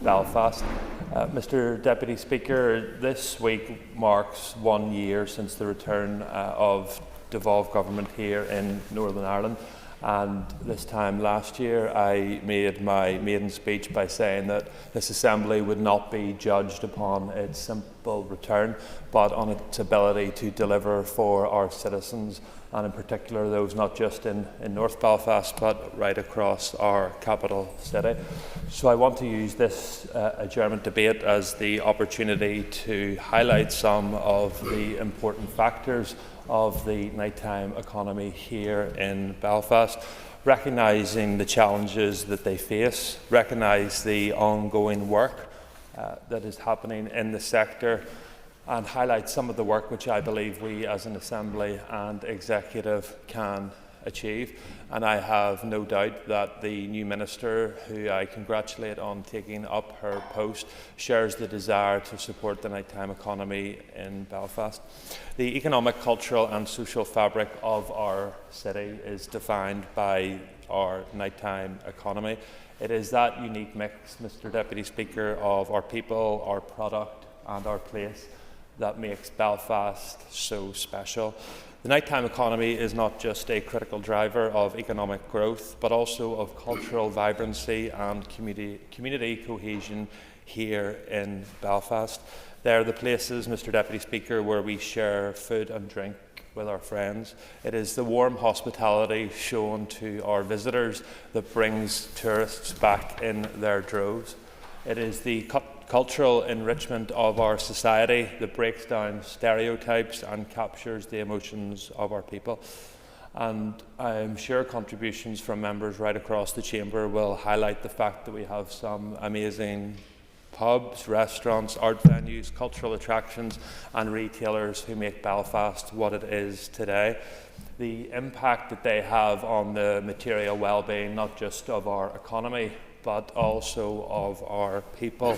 Belfast. Mr. Deputy Speaker, this week marks 1 year since the return of devolved government here in Northern Ireland. And this time last year, I made my maiden speech by saying that this Assembly would not be judged upon its simple return, but on its ability to deliver for our citizens, and in particular those not just in North Belfast, but right across our capital city. So I want to use this adjournment debate as the opportunity to highlight some of the important factors of the nighttime economy here in Belfast, recognising the challenges that they face, recognise the ongoing work that is happening in the sector, and highlight some of the work which I believe we as an Assembly and Executive can achieve. And I have no doubt that the new Minister, who I congratulate on taking up her post, shares the desire to support the nighttime economy in Belfast. The economic, cultural and social fabric of our city is defined by our nighttime economy. It is that unique mix, Mr. Deputy Speaker, of our people, our product and our place that makes Belfast so special. The nighttime economy is not just a critical driver of economic growth, but also of cultural vibrancy and community cohesion here in Belfast. They are the places, Mr. Deputy Speaker, where we share food and drink with our friends. It is the warm hospitality shown to our visitors that brings tourists back in their droves. It is the cultural enrichment of our society that breaks down stereotypes and captures the emotions of our people. And I'm sure contributions from members right across the chamber will highlight the fact that we have some amazing pubs, restaurants, art venues, cultural attractions and retailers who make Belfast what it is today. The impact that they have on the material well-being, not just of our economy, but also of our people,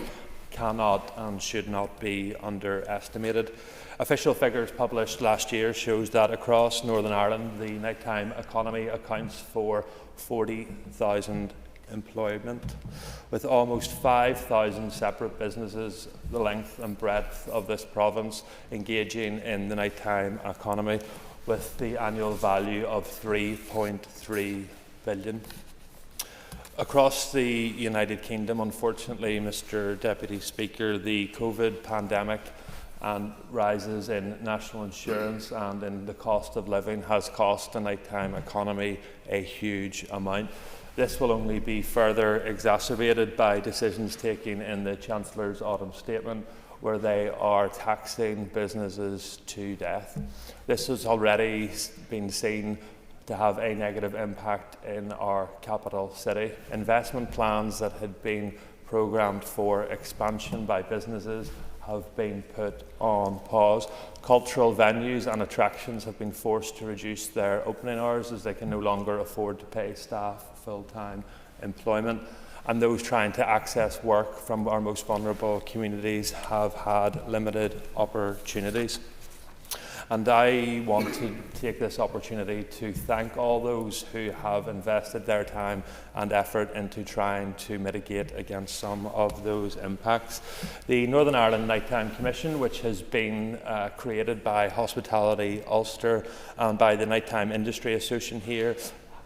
cannot and should not be underestimated. Official figures published last year shows that across Northern Ireland, the nighttime economy accounts for 40,000 employment, with almost 5,000 separate businesses the length and breadth of this province engaging in the nighttime economy, with the annual value of 3.3 billion. Across the United Kingdom, unfortunately, Mr. Deputy Speaker, the COVID pandemic and rises in national insurance and in the cost of living has cost the nighttime economy a huge amount. This will only be further exacerbated by decisions taken in the Chancellor's autumn statement, where they are taxing businesses to death. This has already been seen to have a negative impact in our capital city. Investment plans that had been programmed for expansion by businesses have been put on pause. Cultural venues and attractions have been forced to reduce their opening hours as they can no longer afford to pay staff full-time employment. And those trying to access work from our most vulnerable communities have had limited opportunities. And I want to take this opportunity to thank all those who have invested their time and effort into trying to mitigate against some of those impacts. The Northern Ireland Nighttime Commission, which has been created by Hospitality Ulster and by the Nighttime Industry Association here,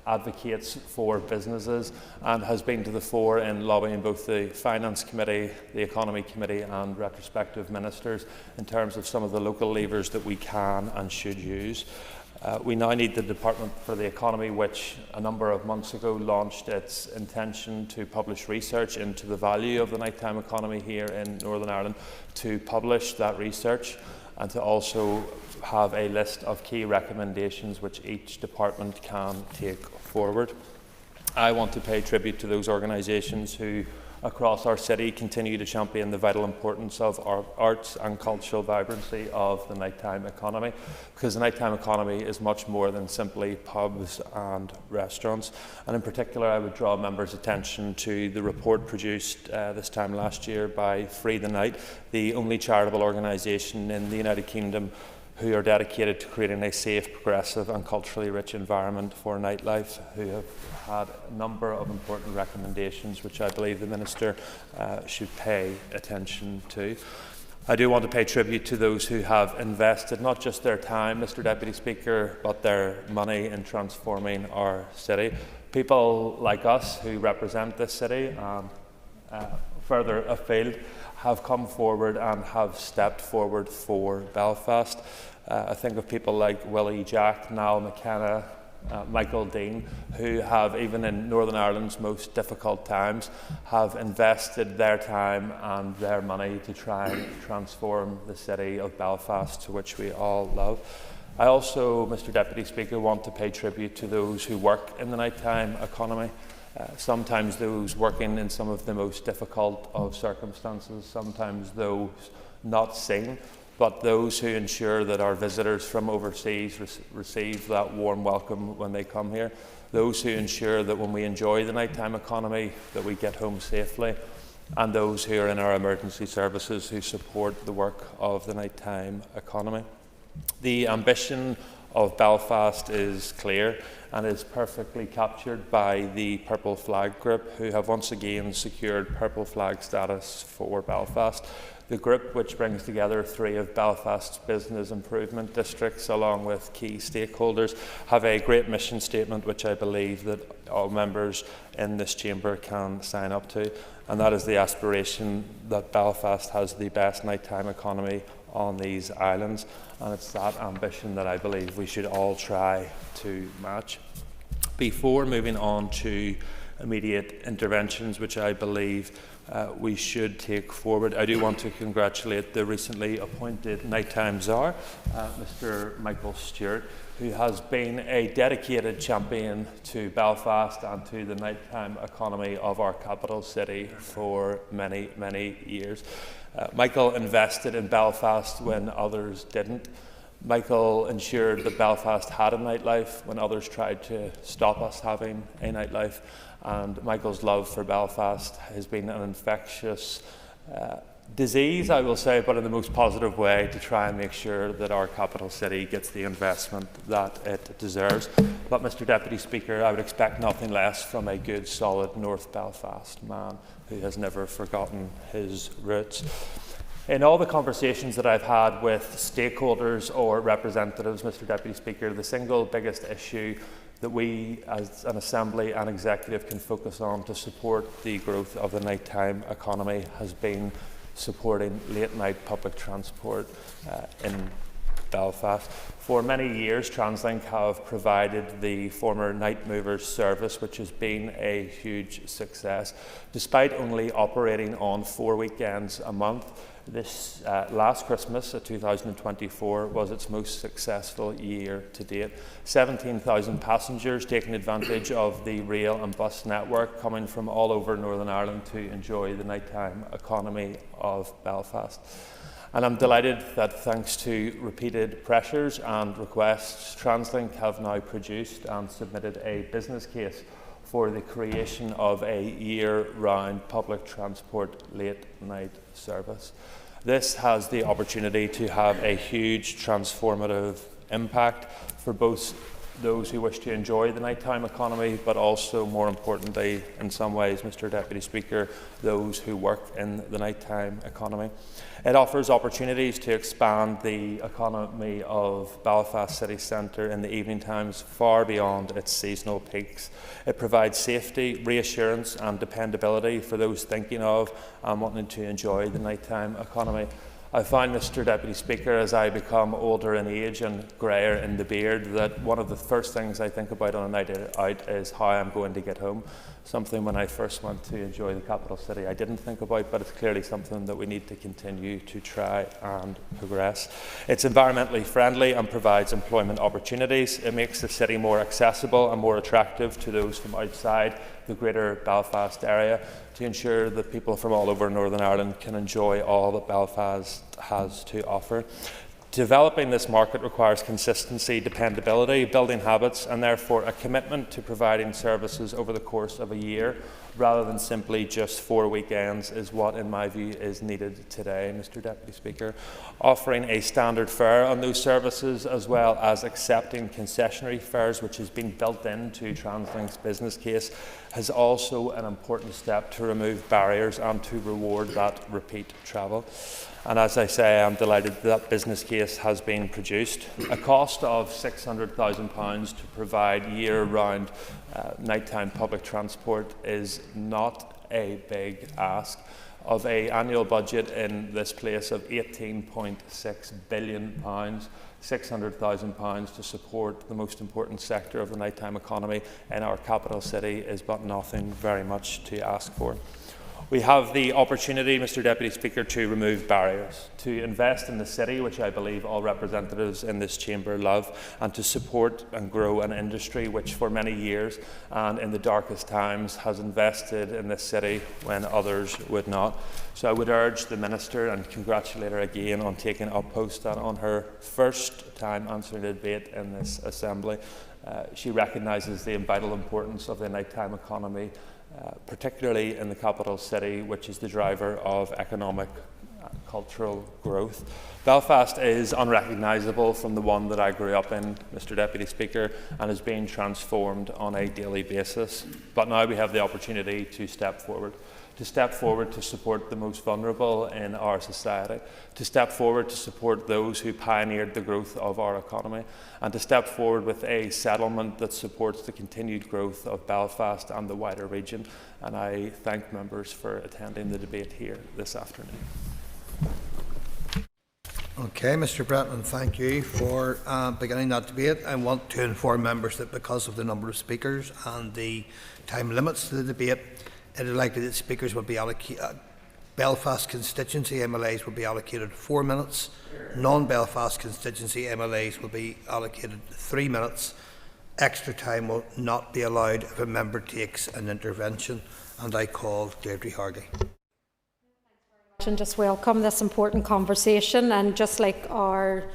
advocates for businesses and has been to the fore in lobbying both the Finance Committee, the Economy Committee and retrospective ministers in terms of some of the local levers that we can and should use. We now need the Department for the Economy, which a number of months ago launched its intention to publish research into the value of the nighttime economy here in Northern Ireland, to publish that research and to also have a list of key recommendations which each department can take forward. I want to pay tribute to those organisations who across our city continue to champion the vital importance of our arts and cultural vibrancy of the nighttime economy, because the nighttime economy is much more than simply pubs and restaurants. And in particular, I would draw members' attention to the report produced this time last year by Free the Night, the only charitable organisation in the United Kingdom who are dedicated to creating a safe, progressive and culturally rich environment for nightlife, who have had a number of important recommendations which I believe the Minister should pay attention to. I do want to pay tribute to those who have invested not just their time, Mr Deputy Speaker, but their money in transforming our city. People like us who represent this city further afield have come forward and have stepped forward for Belfast. I think of people like Willie Jack, Niall McKenna, Michael Dean, who have, even in Northern Ireland's most difficult times, have invested their time and their money to try and transform the city of Belfast, to which we all love. I also, Mr Deputy Speaker, want to pay tribute to those who work in the nighttime economy. Sometimes those working in some of the most difficult of circumstances, sometimes those not seen, but those who ensure that our visitors from overseas receive that warm welcome when they come here, those who ensure that when we enjoy the nighttime economy that we get home safely, and those who are in our emergency services who support the work of the nighttime economy. The ambition of Belfast is clear and is perfectly captured by the Purple Flag Group, who have once again secured Purple Flag status for Belfast. The group, which brings together 3 of Belfast's business improvement districts along with key stakeholders, have a great mission statement which I believe that all members in this chamber can sign up to, and that is the aspiration that Belfast has the best nighttime economy on these islands, and it's that ambition that I believe we should all try to match. Before moving on to immediate interventions, which I believe we should take forward, I do want to congratulate the recently appointed nighttime czar, Mr Michael Stewart, who has been a dedicated champion to Belfast and to the nighttime economy of our capital city for many, many years. Michael invested in Belfast when others didn't. Michael ensured that Belfast had a nightlife when others tried to stop us having a nightlife. And Michael's love for Belfast has been an infectious disease, I will say, but in the most positive way, to try and make sure that our capital city gets the investment that it deserves. But, Mr Deputy Speaker, I would expect nothing less from a good, solid North Belfast man who has never forgotten his roots. In all the conversations that I've had with stakeholders or representatives, Mr Deputy Speaker, the single biggest issue that we as an Assembly and Executive can focus on to support the growth of the nighttime economy has been supporting late-night public transport in Belfast. For many years, TransLink have provided the former Night Movers service, which has been a huge success. Despite only operating on 4 weekends a month, this last Christmas, 2024, was its most successful year to date. 17,000 passengers taking advantage of the rail and bus network coming from all over Northern Ireland to enjoy the nighttime economy of Belfast. And I'm delighted that thanks to repeated pressures and requests, TransLink have now produced and submitted a business case for the creation of a year-round public transport late-night service. This has the opportunity to have a huge transformative impact for both those who wish to enjoy the nighttime economy, but also, more importantly, in some ways, Mr Deputy Speaker, those who work in the nighttime economy. It offers opportunities to expand the economy of Belfast city centre in the evening times far beyond its seasonal peaks. It provides safety, reassurance and dependability for those thinking of and wanting to enjoy the nighttime economy. I find, Mr Deputy Speaker, as I become older in age and greyer in the beard, that one of the first things I think about on a night out is how I'm going to get home. Something when I first went to enjoy the capital city I didn't think about, but it's clearly something that we need to continue to try and progress. It's environmentally friendly and provides employment opportunities. It makes the city more accessible and more attractive to those from outside the greater Belfast area, to ensure that people from all over Northern Ireland can enjoy all that Belfast has to offer. Developing this market requires consistency, dependability, building habits, and therefore a commitment to providing services over the course of a year, rather than simply just 4 weekends, is what, in my view, is needed today, Mr Deputy Speaker. Offering a standard fare on those services, as well as accepting concessionary fares, which has been built into TransLink's business case, is also an important step to remove barriers and to reward that repeat travel. And as I say, I'm delighted that business case has been produced. A cost of £600,000 to provide year-round nighttime public transport is not a big ask. Of an annual budget in this place of £18.6 billion, £600,000 to support the most important sector of the nighttime economy in our capital city is but nothing very much to ask for. We have the opportunity, Mr Deputy Speaker, to remove barriers, to invest in the city, which I believe all representatives in this chamber love, and to support and grow an industry which for many years and in the darkest times has invested in this city when others would not. So I would urge the Minister and congratulate her again on taking up post and on her first time answering a debate in this Assembly. She recognises the vital importance of the nighttime economy, particularly in the capital city, which is the driver of economic cultural growth. Belfast is unrecognisable from the one that I grew up in, Mr Deputy Speaker, and is being transformed on a daily basis. But now we have the opportunity to step forward to support the most vulnerable in our society, to step forward to support those who pioneered the growth of our economy, and to step forward with a settlement that supports the continued growth of Belfast and the wider region. And I thank members for attending the debate here this afternoon. Okay, Mr Bretton, thank you for beginning that debate. I want to inform members that because of the number of speakers and the time limits to the debate, it is likely that speakers will be allocated. Belfast constituency MLAs will be allocated 4 minutes. Non-Belfast constituency MLAs will be allocated 3 minutes. Extra time will not be allowed if a member takes an intervention. And I call Deirdre Hardy. And just welcome this important conversation. And just like our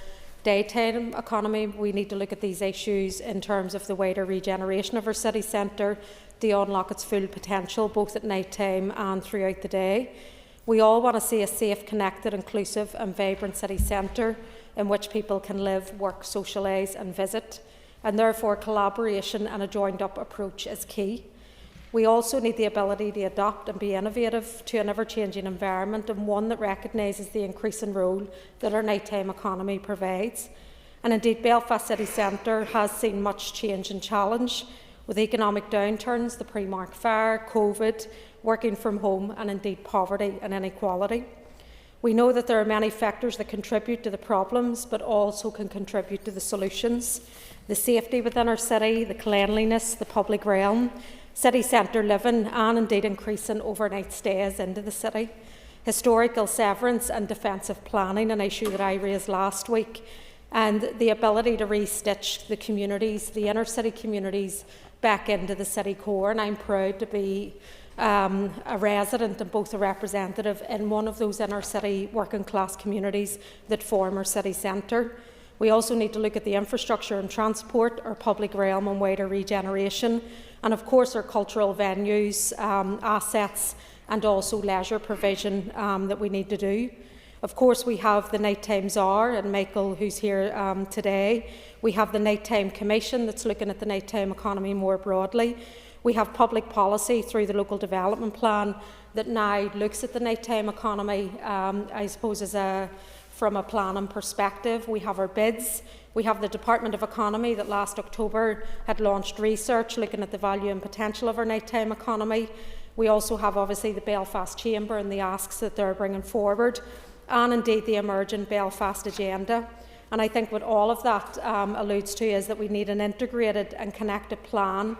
daytime economy, we need to look at these issues in terms of the wider regeneration of our city centre, to unlock its full potential both at night time and throughout the day. We all want to see a safe, connected, inclusive and vibrant city centre in which people can live, work, socialise and visit, and therefore collaboration and a joined-up approach is key. We also need the ability to adapt and be innovative to an ever-changing environment, and one that recognises the increasing role that our nighttime economy provides. And indeed, Belfast City Centre has seen much change and challenge, with economic downturns, the Primark fire, COVID, working from home and indeed poverty and inequality. We know that there are many factors that contribute to the problems but also can contribute to the solutions. The safety within our city, the cleanliness, the public realm, city centre living and indeed increasing overnight stays into the city, historical severance and defensive planning, an issue that I raised last week, and the ability to restitch the communities, the inner city communities, back into the city core. And I'm proud to be a resident and both a representative in one of those inner city working class communities that form our city centre. We also need to look at the infrastructure and transport, our public realm and wider regeneration, and of course our cultural venues, assets and also leisure provision that we need to do. Of course, we have the Nighttime Czar and Michael, who's here today. We have the Nighttime Commission that's looking at the nighttime economy more broadly. We have public policy through the local development plan that now looks at the nighttime economy, I suppose, from a planning perspective. We have our bids. We have the Department of Economy that last October had launched research looking at the value and potential of our nighttime economy. We also have obviously the Belfast Chamber and the asks that they're bringing forward, and indeed the emerging Belfast agenda. And I think what all of that alludes to is that we need an integrated and connected plan.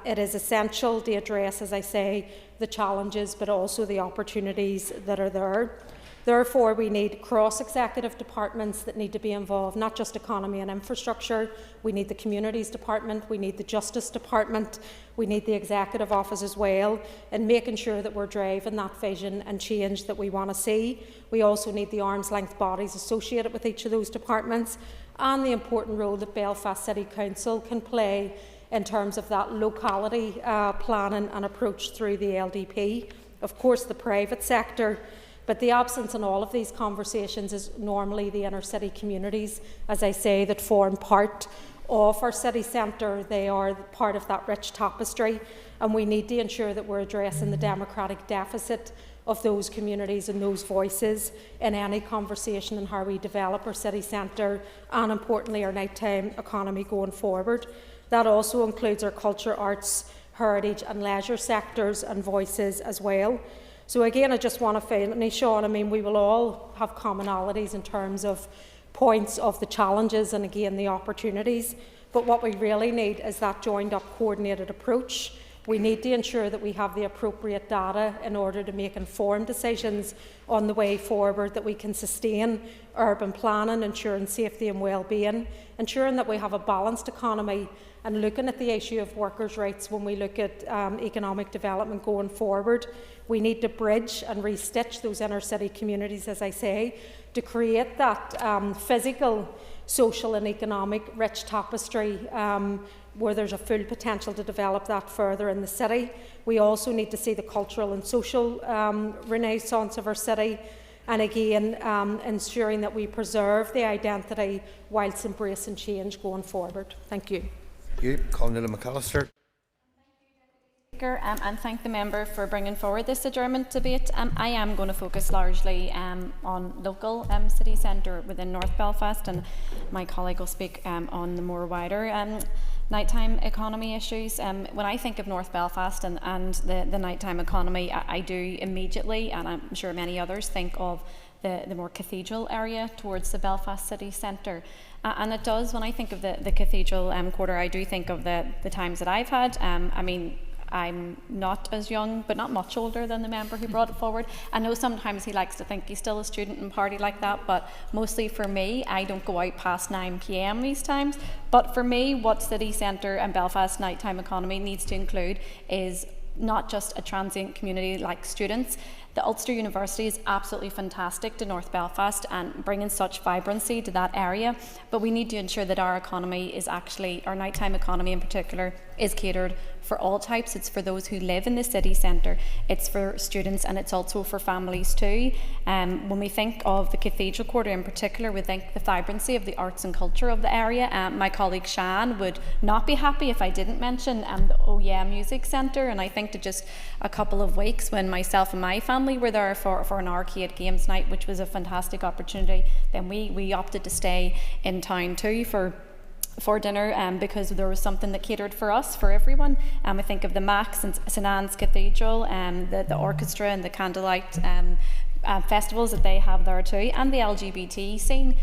It is essential to address, as I say, the challenges but also the opportunities that are there. Therefore, we need cross-executive departments that need to be involved, not just economy and infrastructure. We need the Communities Department, we need the Justice Department, we need the Executive Office as well, and making sure that we're driving that vision and change that we want to see. We also need the arm's-length bodies associated with each of those departments, and the important role that Belfast City Council can play in terms of that locality planning and approach through the LDP. Of course, the private sector. But the absence in all of these conversations is normally the inner city communities, as I say, that form part of our city centre. They are part of that rich tapestry, and we need to ensure that we're addressing the democratic deficit of those communities and those voices in any conversation on how we develop our city centre and, importantly, our nighttime economy going forward. That also includes our culture, arts, heritage and leisure sectors and voices as well. So again, I just want to finish on, I mean, we will all have commonalities in terms of points of the challenges and again the opportunities, but what we really need is that joined up coordinated approach. We need to ensure that we have the appropriate data in order to make informed decisions on the way forward, that we can sustain urban planning, ensuring safety and well-being, ensuring that we have a balanced economy, and looking at the issue of workers' rights when we look at economic development going forward. We need to bridge and restitch those inner city communities, as I say, to create that physical, social and economic rich tapestry where there's a full potential to develop that further in the city. We also need to see the cultural and social renaissance of our city, and again ensuring that we preserve the identity whilst embracing change going forward. Thank you. Thank you. Colonel McAllister. And thank the member for bringing forward this adjournment debate. I am going to focus largely on local city centre within North Belfast, and my colleague will speak on the more wider nighttime economy issues. When I think of North Belfast and the nighttime economy, I do immediately, and I'm sure many others, think of the more cathedral area towards the Belfast city centre. And it does, when I think of the cathedral quarter, I do think of the times that I've had. I mean, I'm not as young, but not much older than the member who brought it forward. I know sometimes he likes to think he's still a student and party like that, but mostly for me, I don't go out past 9 p.m. these times. But for me, what city centre and Belfast nighttime economy needs to include is not just a transient community like students. The Ulster University is absolutely fantastic to North Belfast and bringing such vibrancy to that area, but we need to ensure that our economy is actually, our nighttime economy in particular, is catered for all types. It's for those who live in the city centre, it's for students, and it's also for families too. When we think of the Cathedral Quarter in particular, we think the vibrancy of the arts and culture of the area. My colleague Shan would not be happy if I didn't mention the Oh Yeah Music Centre, and I think to just a couple of weeks when myself and my family were there for an arcade games night, which was a fantastic opportunity, then we opted to stay in town too for dinner because there was something that catered for us, for everyone. I think of the Max and St Anne's Cathedral, the orchestra and the candlelight festivals that they have there too, and the LGBT scene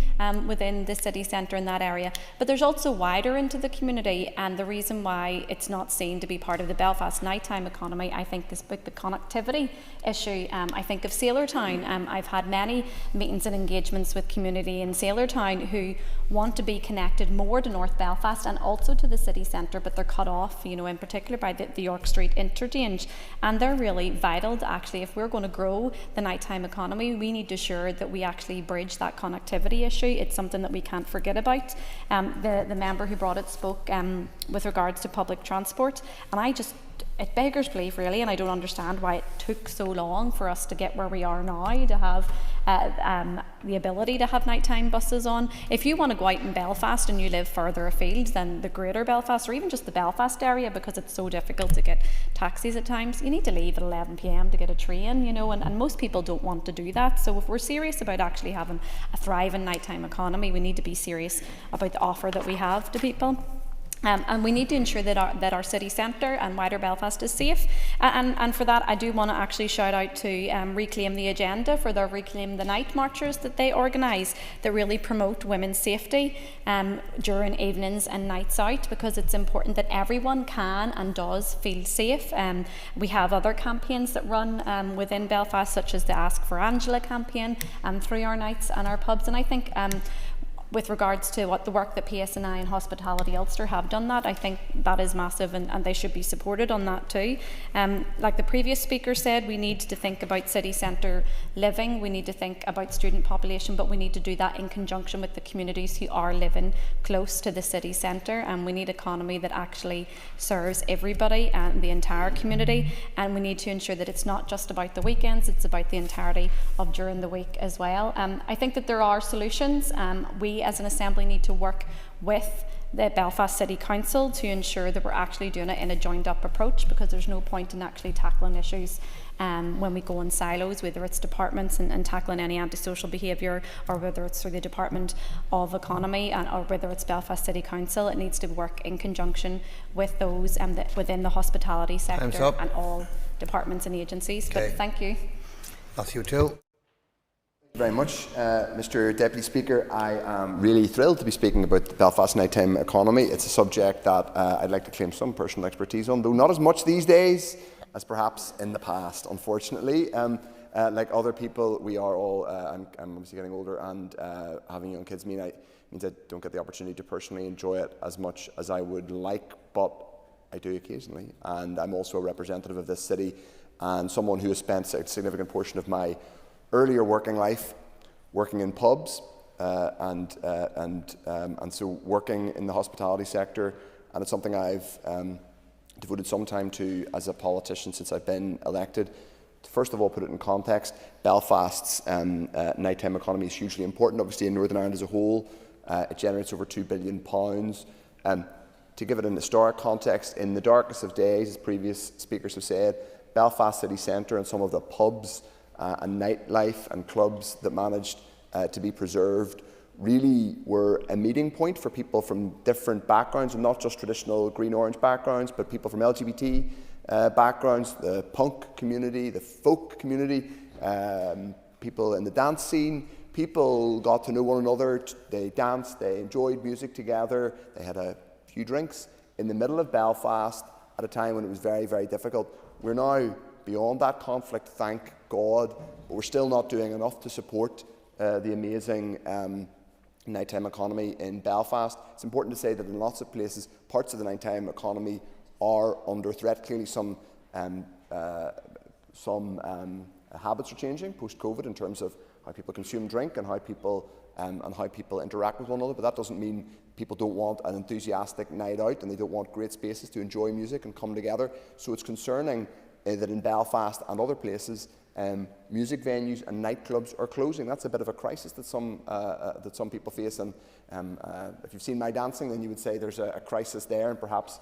within the city centre in that area. But there's also wider into the community, and the reason why it's not seen to be part of the Belfast nighttime economy, I think, is the connectivity issue. I think of Sailortown. I've had many meetings and engagements with community in Sailortown who want to be connected more to North Belfast and also to the city centre, but they're cut off, in particular by the York Street interchange, and they're really vital to actually, if we're going to grow the nighttime economy, we need to ensure that we actually bridge that connectivity issue. It's something that we can't forget about. The member who brought it spoke with regards to public transport, and it beggars belief really, and I don't understand why it took so long for us to get where we are now, to have the ability to have nighttime buses on. If you want to go out in Belfast and you live further afield than the greater Belfast or even just the Belfast area, because it's so difficult to get taxis at times, you need to leave at 11 p.m. to get a train, you know, and most people don't want to do that. So if we're serious about actually having a thriving nighttime economy, we need to be serious about the offer that we have to people. And we need to ensure that our city centre and wider Belfast is safe. And for that, I do want to actually shout out to Reclaim the Agenda for their Reclaim the Night marches that they organise, that really promote women's safety during evenings and nights out, because it's important that everyone can and does feel safe. We have other campaigns that run within Belfast, such as the Ask for Angela campaign, through our nights and our pubs. And I think with regards to what the work that PSNI and Hospitality Ulster have done, that I think that is massive, and they should be supported on that too. Like the previous speaker said, we need to think about city centre living, we need to think about student population, but we need to do that in conjunction with the communities who are living close to the city centre, and we need an economy that actually serves everybody and the entire community, and we need to ensure that it's not just about the weekends, it's about the entirety of during the week as well. I think that there are solutions. We as an Assembly need to work with the Belfast City Council to ensure that we're actually doing it in a joined up approach, because there's no point in actually tackling issues when we go in silos, whether it's departments and tackling any antisocial behaviour, or whether it's through the Department of Economy, or whether it's Belfast City Council. It needs to work in conjunction with those within the hospitality sector and all departments and agencies. Okay. But thank you. Matthew O'Toole. Thank you very much, Mr. Deputy Speaker. I am really thrilled to be speaking about the Belfast nighttime economy. It's a subject that I'd like to claim some personal expertise on, though not as much these days as perhaps in the past, unfortunately. Like other people, we are all, I'm obviously getting older, and having young kids means I don't get the opportunity to personally enjoy it as much as I would like, but I do occasionally. And I'm also a representative of this city and someone who has spent a significant portion of my earlier working life working in pubs and so working in the hospitality sector, and it's something I've devoted some time to as a politician since I've been elected. To first of all put it in context, Belfast's nighttime economy is hugely important, obviously in Northern Ireland as a whole. It generates over £2 billion. To give it an historic context, in the darkest of days, as previous speakers have said, Belfast city centre and some of the pubs and nightlife and clubs that managed to be preserved really were a meeting point for people from different backgrounds, and not just traditional green-orange backgrounds, but people from LGBT backgrounds, the punk community, the folk community, people in the dance scene. People got to know one another, they danced, they enjoyed music together, they had a few drinks in the middle of Belfast at a time when it was very, very difficult. We're now beyond that conflict, thank God, but we're still not doing enough to support the amazing nighttime economy in Belfast. It's important to say that in lots of places, parts of the nighttime economy are under threat. Clearly some habits are changing post-COVID in terms of how people consume drink and how people interact with one another, but that doesn't mean people don't want an enthusiastic night out and they don't want great spaces to enjoy music and come together. So it's concerning that in Belfast and other places, music venues and nightclubs are closing. That's a bit of a crisis that some people face, and if you've seen my dancing, then you would say there's a crisis there, and perhaps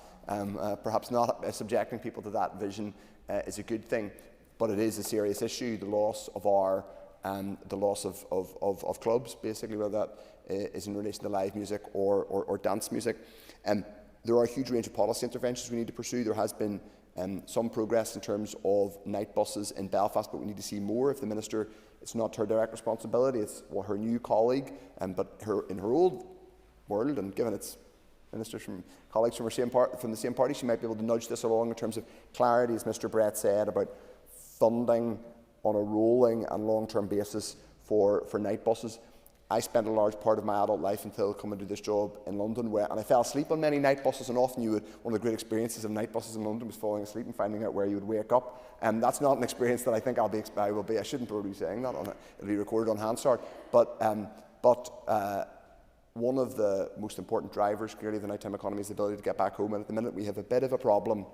not subjecting people to that vision is a good thing. But it is a serious issue, the loss of clubs, basically, whether that is in relation to live music or dance music. There are a huge range of policy interventions we need to pursue. There has been some progress in terms of night buses in Belfast, but we need to see more. If the Minister, it's not her direct responsibility, it's her new colleague, but in her old world, and given it's ministers from colleagues from the same party, she might be able to nudge this along in terms of clarity, as Mr. Brett said, about funding on a rolling and long-term basis for night buses. I spent a large part of my adult life until coming to this job in London, and I fell asleep on many night buses, and often one of the great experiences of night buses in London was falling asleep and finding out where you would wake up. And that's not an experience that I think I will be. I shouldn't probably be saying that. It'll be recorded on Hansard. But one of the most important drivers, clearly, of the nighttime economy is the ability to get back home. And at the minute, we have a bit of a problem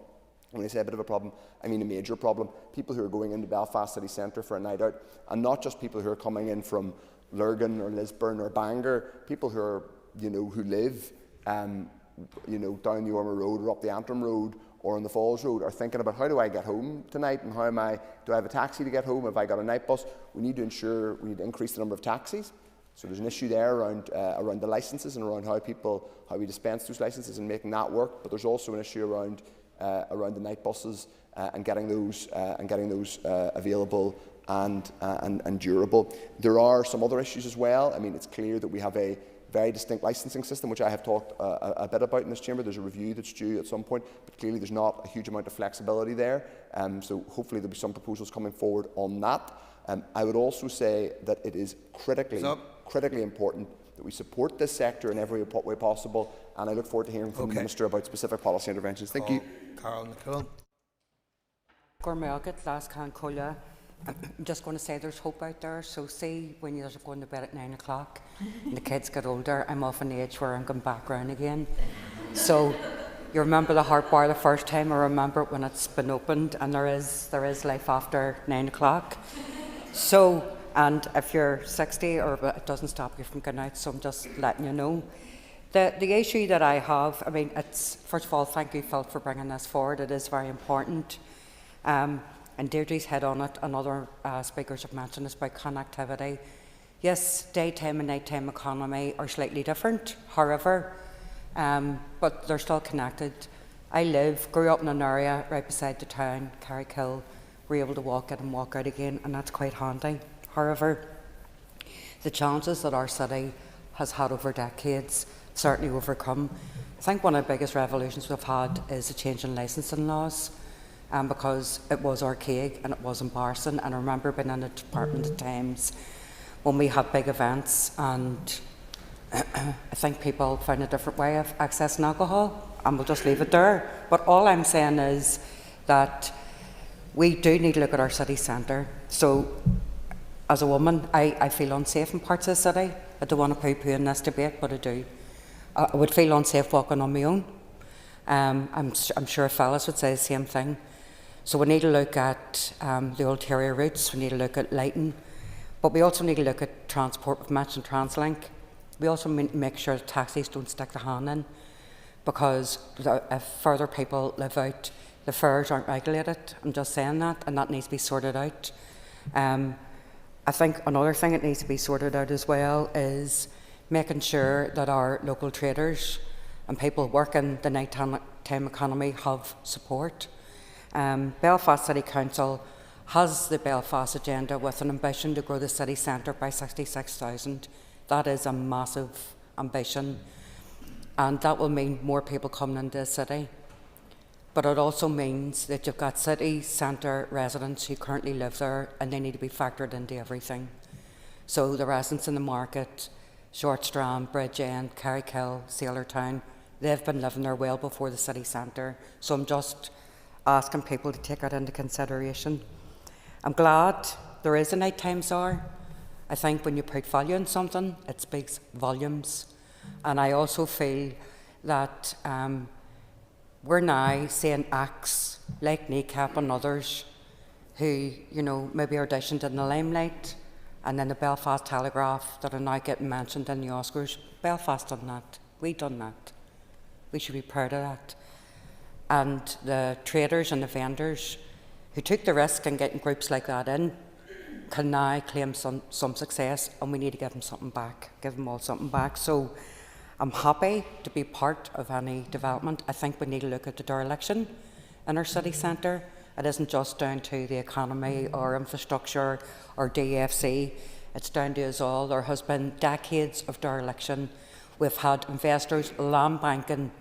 When I say a bit of a problem, I mean a major problem. People who are going into Belfast city centre for a night out, and not just people who are coming in from Lurgan or Lisburn or Bangor, people who are, who live, down the Ormer Road or up the Antrim Road or on the Falls Road, are thinking about, how do I get home tonight, and do I have a taxi to get home? Have I got a night bus? We need to increase the number of taxis. So there's an issue there around the licences and around how we dispense those licences and making that work. But there's also an issue around the night buses and getting those available and durable. There are some other issues as well. I mean, it's clear that we have a very distinct licensing system, which I have talked a bit about in this chamber. There's a review that's due at some point, but clearly there's not a huge amount of flexibility there. So hopefully there'll be some proposals coming forward on that. I would also say that it is critically important that we support this sector in every way possible, and I look forward to hearing from the Minister about specific policy interventions. Thank you. Carol McCullen. I'm just going to say there's hope out there. So see, when you're going to bed at 9 o'clock and the kids get older, I'm off an age where I'm going back round again. So you remember the heart bar the first time, I remember it when it's been opened, and there is life after 9 o'clock. So, and if you're 60, or it doesn't stop you from going out, so I'm just letting you know. The issue that I have, I mean, it's, first of all, thank you, Phil, for bringing this forward. It is very important. And Deirdre's hit on it, and other speakers have mentioned this about connectivity. Yes, daytime and nighttime economy are slightly different, however, but they're still connected. I grew up in an area right beside the town, Carrickhill. We're able to walk in and walk out again, and that's quite handy. However, the challenges that our city has had over decades certainly overcome. I think one of the biggest revolutions we've had is the change in licensing laws. Because it was archaic and it was embarrassing. And I remember being in the department at times when we had big events, and I think people found a different way of accessing alcohol, and we'll just leave it there. But all I'm saying is that we do need to look at our city centre. So as a woman, I feel unsafe in parts of the city. I don't want to poo-poo in this debate, but I do. I would feel unsafe walking on my own. I'm sure fellas would say the same thing. So we need to look at the ulterior routes, we need to look at lighting, but we also need to look at transport. We've mentioned TransLink. We also make sure that taxis don't stick the hand in, because if further people live out, the fares aren't regulated. I'm just saying that, and that needs to be sorted out. I think another thing that needs to be sorted out as well is making sure that our local traders and people working the nighttime economy have support. Belfast City Council has the Belfast agenda with an ambition to grow the city centre by 66,000. That is a massive ambition, and that will mean more people coming into the city. But it also means that you've got city centre residents who currently live there, and they need to be factored into everything. So the residents in the market, Shortstrand, Bridgend, Carrickhill, Sailortown, they've been living there well before the city centre. So I'm just asking people to take that into consideration. I'm glad there is a nighttime czar. I think when you put value in something, it speaks volumes. And I also feel that we're now seeing acts like Kneecap and others who, maybe auditioned in the limelight, and then the Belfast Telegraph that are now getting mentioned in the Oscars. Belfast done that. We done that. We should be proud of that. And the traders and the vendors who took the risk in getting groups like that in can now claim some success, and we need to give them something back, give them all something back. So I'm happy to be part of any development. I think we need to look at the dereliction in our city centre. It isn't just down to the economy or infrastructure or DFC. It's down to us all. There has been decades of dereliction. We've had investors land banking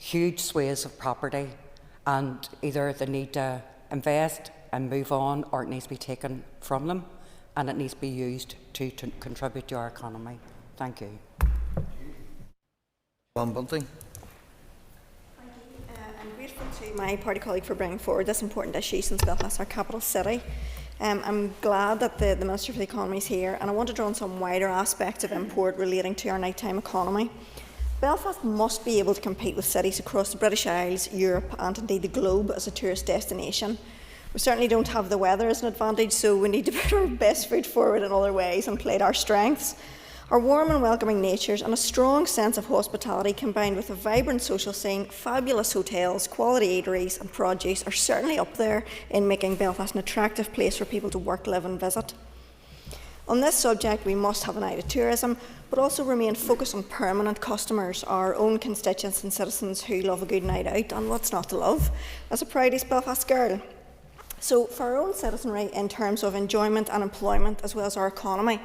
huge swathes of property, and either they need to invest and move on, or it needs to be taken from them, and it needs to be used to contribute to our economy. Thank you. John Bunting. I'm grateful to my party colleague for bringing forward this important issue, since Belfast is our capital city. I'm glad that the Minister for the Economy is here, and I want to draw on some wider aspects of import relating to our nighttime economy. Belfast must be able to compete with cities across the British Isles, Europe and indeed the globe as a tourist destination. We certainly don't have the weather as an advantage, so we need to put our best foot forward in other ways and play to our strengths. Our warm and welcoming natures and a strong sense of hospitality combined with a vibrant social scene, fabulous hotels, quality eateries and produce are certainly up there in making Belfast an attractive place for people to work, live and visit. On this subject, we must have an eye to tourism, but also remain focused on permanent customers, our own constituents and citizens who love a good night out, and what's not to love, as a proud East Belfast girl. So for our own citizenry in terms of enjoyment and employment, as well as our economy,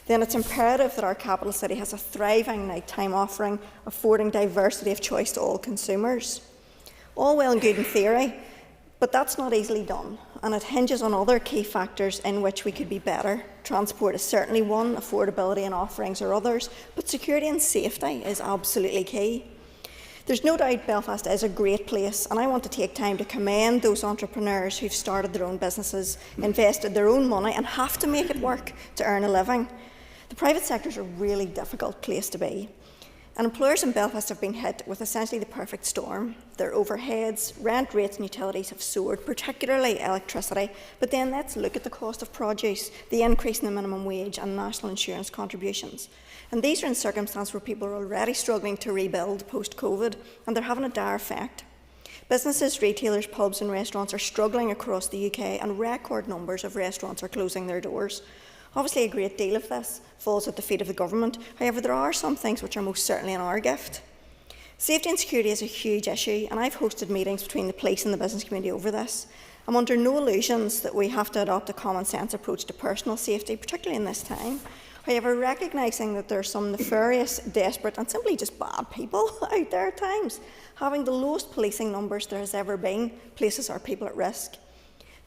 then it's imperative that our capital city has a thriving nighttime offering, affording diversity of choice to all consumers. All well and good in theory, but that's not easily done, and it hinges on other key factors in which we could be better. Transport is certainly one, affordability and offerings are others, but security and safety is absolutely key. There's no doubt Belfast is a great place, and I want to take time to commend those entrepreneurs who've started their own businesses, invested their own money and have to make it work to earn a living. The private sector is a really difficult place to be. And employers in Belfast have been hit with essentially the perfect storm. Their overheads, rent rates and utilities have soared, particularly electricity. But then let's look at the cost of produce, the increase in the minimum wage and national insurance contributions. And these are in circumstances where people are already struggling to rebuild post-COVID, and they're having a dire effect. Businesses, retailers, pubs and restaurants are struggling across the UK, and record numbers of restaurants are closing their doors. Obviously, a great deal of this falls at the feet of the government. However, there are some things which are most certainly in our gift. Safety and security is a huge issue, and I've hosted meetings between the police and the business community over this. I'm under no illusions that we have to adopt a common sense approach to personal safety, particularly in this time. However, recognising that there are some nefarious, desperate and simply just bad people out there at times, having the lowest policing numbers there has ever been places our people at risk.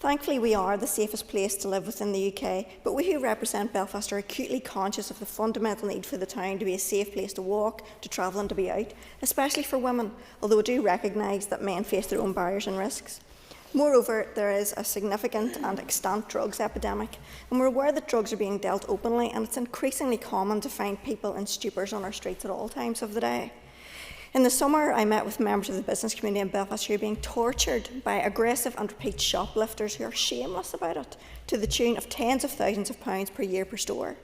Thankfully, we are the safest place to live within the UK, but we who represent Belfast are acutely conscious of the fundamental need for the town to be a safe place to walk, to travel and to be out, especially for women, although I do recognise that men face their own barriers and risks. Moreover, there is a significant and extant drugs epidemic, and we're aware that drugs are being dealt openly, and it's increasingly common to find people in stupors on our streets at all times of the day. In the summer, I met with members of the business community in Belfast who are being tortured by aggressive and repeat shoplifters who are shameless about it, to the tune of tens of thousands of pounds per year per store.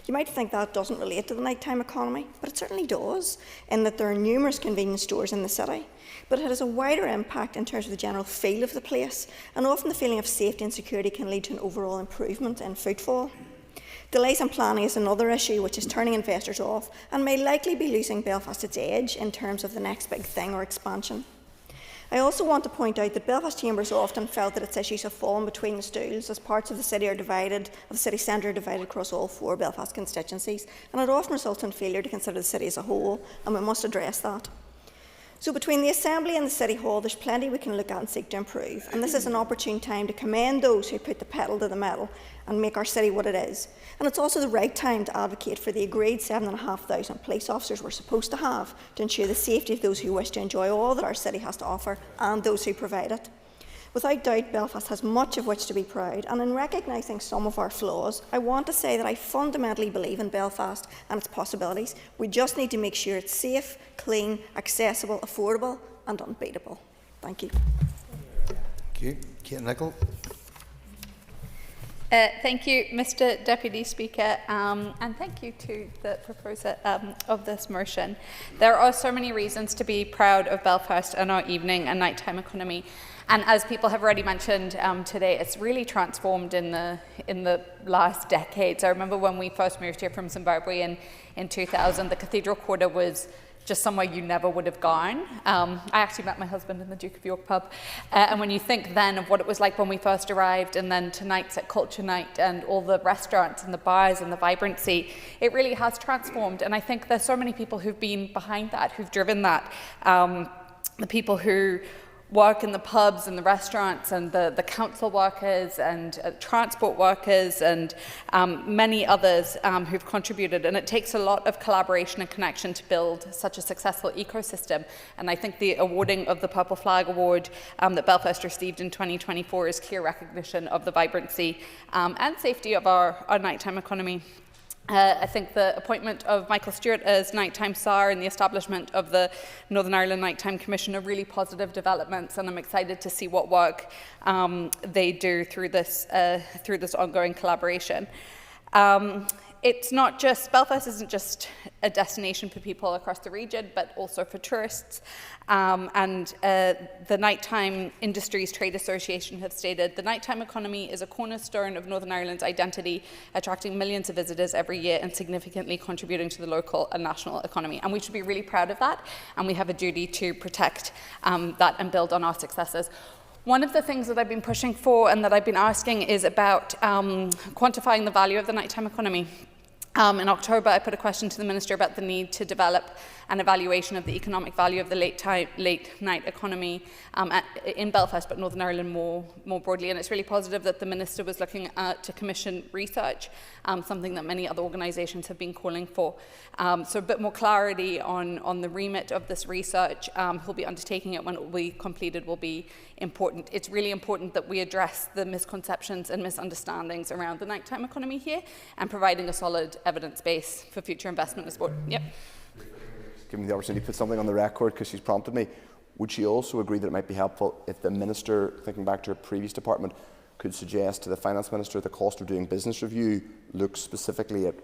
You might think that doesn't relate to the nighttime economy, but it certainly does, in that there are numerous convenience stores in the city. But it has a wider impact in terms of the general feel of the place, and often the feeling of safety and security can lead to an overall improvement in footfall. Delays in planning is another issue which is turning investors off and may likely be losing Belfast its edge in terms of the next big thing or expansion. I also want to point out that Belfast Chambers often felt that its issues have fallen between the stools as parts of the city are divided, of the city centre are divided across all 4 Belfast constituencies, and it often results in failure to consider the city as a whole, and we must address that. So between the Assembly and the City Hall, there's plenty we can look at and seek to improve, and this is an opportune time to commend those who put the pedal to the metal and make our city what it is. And it's also the right time to advocate for the agreed 7,500 police officers we're supposed to have to ensure the safety of those who wish to enjoy all that our city has to offer and those who provide it. Without doubt, Belfast has much of which to be proud, and in recognising some of our flaws, I want to say that I fundamentally believe in Belfast and its possibilities. We just need to make sure it's safe, clean, accessible, affordable and unbeatable. Thank you. Thank you. Kate Nicholl. Thank you, Mr Deputy Speaker, and thank you to the proposer of this motion. There are so many reasons to be proud of Belfast and our evening and nighttime economy. And as people have already mentioned today, it's really transformed in the last decades. I remember when we first moved here from Zimbabwe in 2000, the Cathedral Quarter was just somewhere you never would have gone. I actually met my husband in the Duke of York pub. And when you think then of what it was like when we first arrived, and then tonight's at Culture Night, and all the restaurants and the bars and the vibrancy, it really has transformed. And I think there's so many people who've been behind that, who've driven that. The people who work in the pubs and the restaurants, and the council workers and transport workers and many others who've contributed. And it takes a lot of collaboration and connection to build such a successful ecosystem. And I think the awarding of the Purple Flag Award that Belfast received in 2024 is clear recognition of the vibrancy and safety of our nighttime economy. I think the appointment of Michael Stewart as nighttime SAR and the establishment of the Northern Ireland Nighttime Commission are really positive developments, and I'm excited to see what work they do through this ongoing collaboration. It's not just, Belfast isn't just a destination for people across the region, but also for tourists. The Nighttime Industries Trade Association have stated the nighttime economy is a cornerstone of Northern Ireland's identity, attracting millions of visitors every year and significantly contributing to the local and national economy. And we should be really proud of that, and we have a duty to protect that and build on our successes. One of the things that I've been pushing for and that I've been asking is about quantifying the value of the nighttime economy. In October, I put a question to the Minister about the need to develop an evaluation of the economic value of the late night economy in Belfast, but Northern Ireland more broadly. And it's really positive that the Minister was looking to commission research, something that many other organisations have been calling for. So a bit more clarity on the remit of this research. Who'll be undertaking it when it will be completed will be important. It's really important that we address the misconceptions and misunderstandings around the nighttime economy here and providing a solid evidence base for future investment in sport. Yep. Give me the opportunity to put something on the record because she's prompted me. Would she also agree that it might be helpful if the Minister, thinking back to her previous department, could suggest to the Finance Minister the cost of doing business review looks specifically at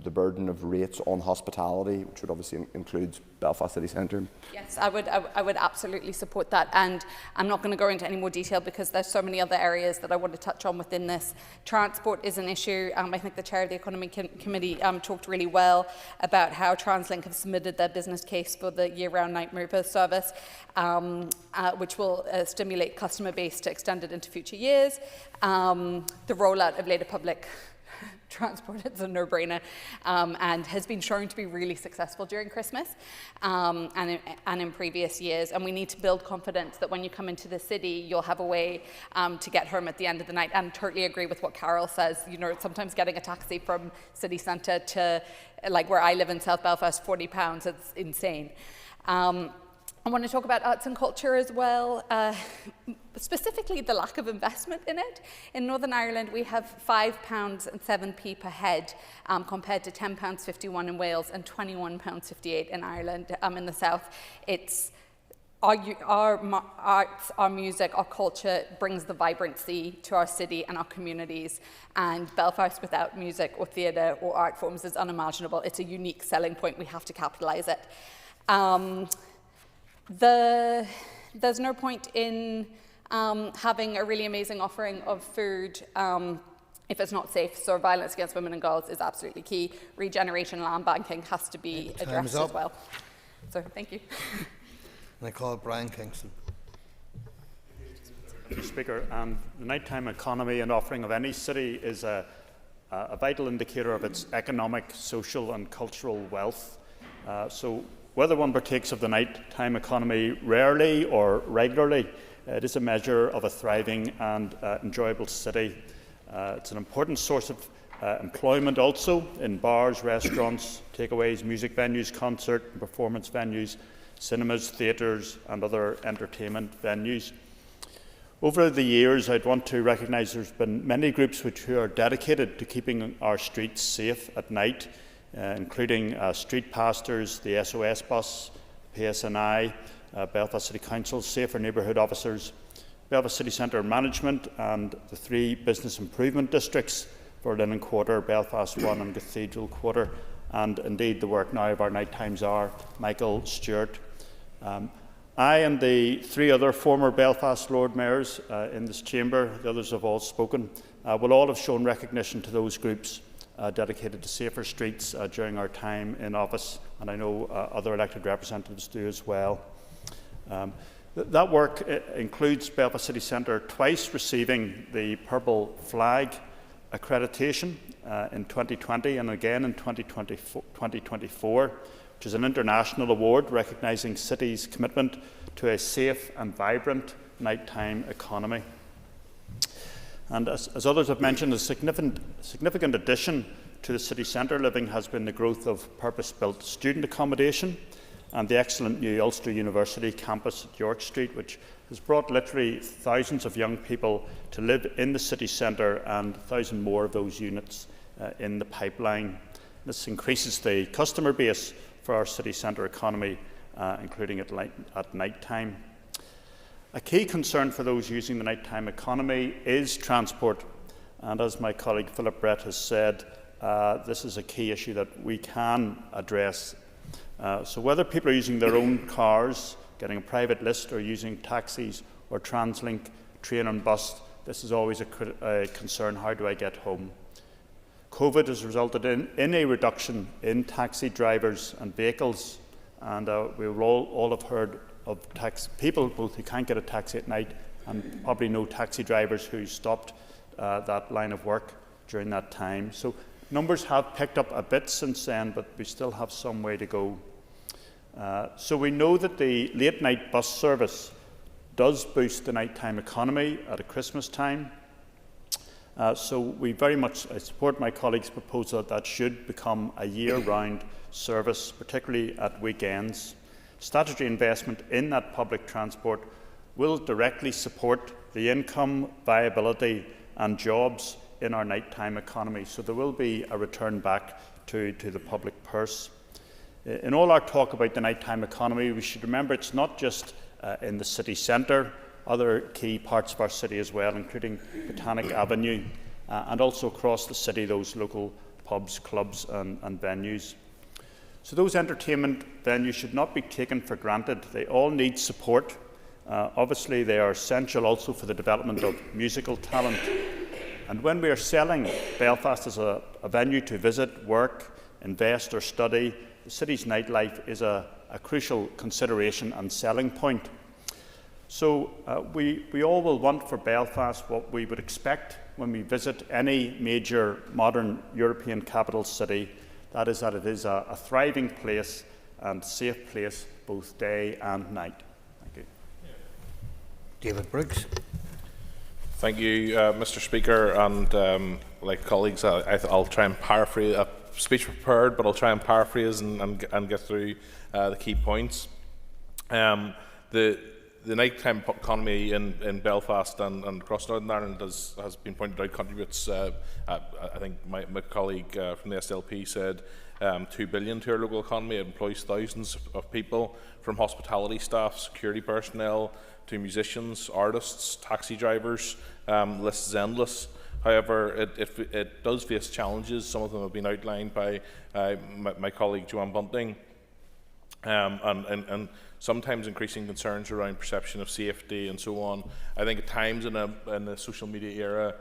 the burden of rates on hospitality, which would obviously include Belfast City Centre? Yes, I would absolutely support that, and I'm not going to go into any more detail because there's so many other areas that I want to touch on within this. Transport is an issue. I think the Chair of the Economic Committee talked really well about how TransLink have submitted their business case for the year-round night mover service, which will stimulate customer base to extend it into future years. The rollout of later public transport is a no-brainer and has been shown to be really successful during Christmas and in previous years. And we need to build confidence that when you come into the city, you'll have a way to get home at the end of the night. And totally agree with what Carol says. You know, sometimes getting a taxi from city centre to, like where I live in South Belfast, £40, it's insane. I want to talk about arts and culture as well, specifically the lack of investment in it. In Northern Ireland, we have £5.07 per head compared to £10.51 in Wales and £21.58 in Ireland. In the south, it's our arts, our music, our culture brings the vibrancy to our city and our communities. And Belfast without music or theatre or art forms is unimaginable. It's a unique selling point. We have to capitalise it. There's no point in having a really amazing offering of food if it's not safe. So violence against women and girls is absolutely key. Regeneration land banking has to be addressed as well. So thank you. And I call Brian Kingston. Mr. Speaker, the nighttime economy and offering of any city is a vital indicator of its economic, social and cultural wealth. So whether one partakes of the nighttime economy rarely or regularly, it is a measure of a thriving and enjoyable city. It's an important source of employment also in bars, restaurants, takeaways, music venues, concert and performance venues, cinemas, theatres and other entertainment venues. Over the years, I'd want to recognise there's been many groups who are dedicated to keeping our streets safe at night, including Street Pastors, the SOS Bus, PSNI, Belfast City Council, Safer Neighbourhood Officers, Belfast City Centre Management and the 3 business improvement districts for Linen Quarter, Belfast 1 and Cathedral Quarter, and indeed the work now of our nighttime czar, Michael Stewart. I and the 3 other former Belfast Lord Mayors in this chamber, the others have all spoken, will all have shown recognition to those groups dedicated to safer streets during our time in office, and I know other elected representatives do as well. That work includes Belfast City Centre twice receiving the Purple Flag accreditation in 2020 and again in 2024, which is an international award recognising cities' commitment to a safe and vibrant nighttime economy. And as others have mentioned, a significant addition to the city centre living has been the growth of purpose-built student accommodation and the excellent new Ulster University campus at York Street, which has brought literally thousands of young people to live in the city centre and 1,000 more of those units in the pipeline. This increases the customer base for our city centre economy, including at night time. A key concern for those using the nighttime economy is transport, and as my colleague Philip Brett has said, this is a key issue that we can address. So whether people are using their own cars, getting a private list, or using taxis or TransLink, train and bus, this is always a concern: how do I get home? COVID has resulted in a reduction in taxi drivers and vehicles, and we've all have heard of people both who can't get a taxi at night and probably know taxi drivers who stopped that line of work during that time. So numbers have picked up a bit since then, but we still have some way to go. So we know that the late night bus service does boost the nighttime economy at a Christmas time. So we very much support my colleague's proposal that should become a year-round service, particularly at weekends. Statutory investment in that public transport will directly support the income, viability and jobs in our nighttime economy. So there will be a return back to the public purse. In all our talk about the nighttime economy, we should remember it's not just in the city centre, other key parts of our city as well, including Botanic Avenue, and also across the city, those local pubs, clubs and venues. So those entertainment venues should not be taken for granted. They all need support. Obviously, they are essential also for the development of musical talent. And when we are selling Belfast as a venue to visit, work, invest or study, the city's nightlife is a crucial consideration and selling point. So we all will want for Belfast what we would expect when we visit any major modern European capital city. That is, that it is a thriving place and safe place both day and night. Thank you. David Briggs. Thank you, Mr. Speaker, and like colleagues, I'll try and paraphrase a speech prepared, but I'll try and paraphrase and get through the key points. The nighttime economy in Belfast and across Northern Ireland, has been pointed out, contributes, I think my colleague from the SLP said, 2 billion to our local economy. It employs thousands of people, from hospitality staff, security personnel, to musicians, artists, taxi drivers. List is endless. However, it does face challenges. Some of them have been outlined by my colleague Joanne Bunting, and sometimes increasing concerns around perception of safety and so on. I think at times in the social media era,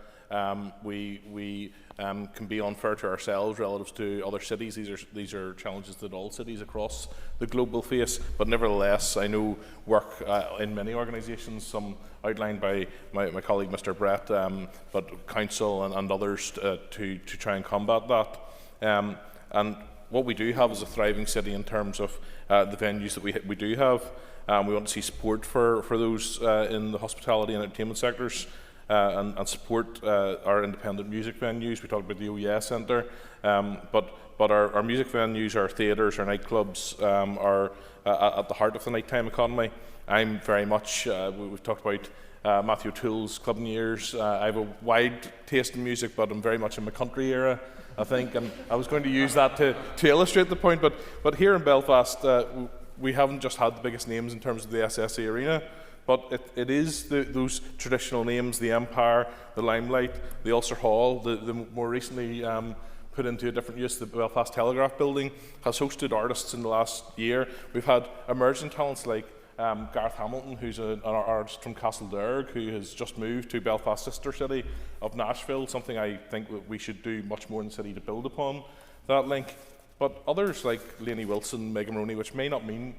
we can be unfair to ourselves relative to other cities. These are challenges that all cities across the globe will face. But nevertheless, I know work in many organisations, some outlined by my colleague Mr. Brett, but council and others to try and combat that. And what we do have is a thriving city in terms of the venues that we do have. We want to see support for those in the hospitality and entertainment sectors, and support our independent music venues. We talked about the OES Centre, but our music venues, our theatres, our nightclubs are at the heart of the nighttime economy. I'm very much, we've talked about Matthew O'Toole's clubbing years. I have a wide taste in music, but I'm very much in my country era, I think, and I was going to use that to illustrate the point. But here in Belfast, we haven't just had the biggest names in terms of the SSE Arena, but it is those traditional names: the Empire, the Limelight, the Ulster Hall, the more recently put into a different use, the Belfast Telegraph Building has hosted artists in the last year. We've had emerging talents like Gareth Hamilton, who's an artist from Castlederg, who has just moved to Belfast's sister city of Nashville, something I think that we should do much more in the city to build upon that link. But others like Lainey Wilson, Megan Maroney, which may not mean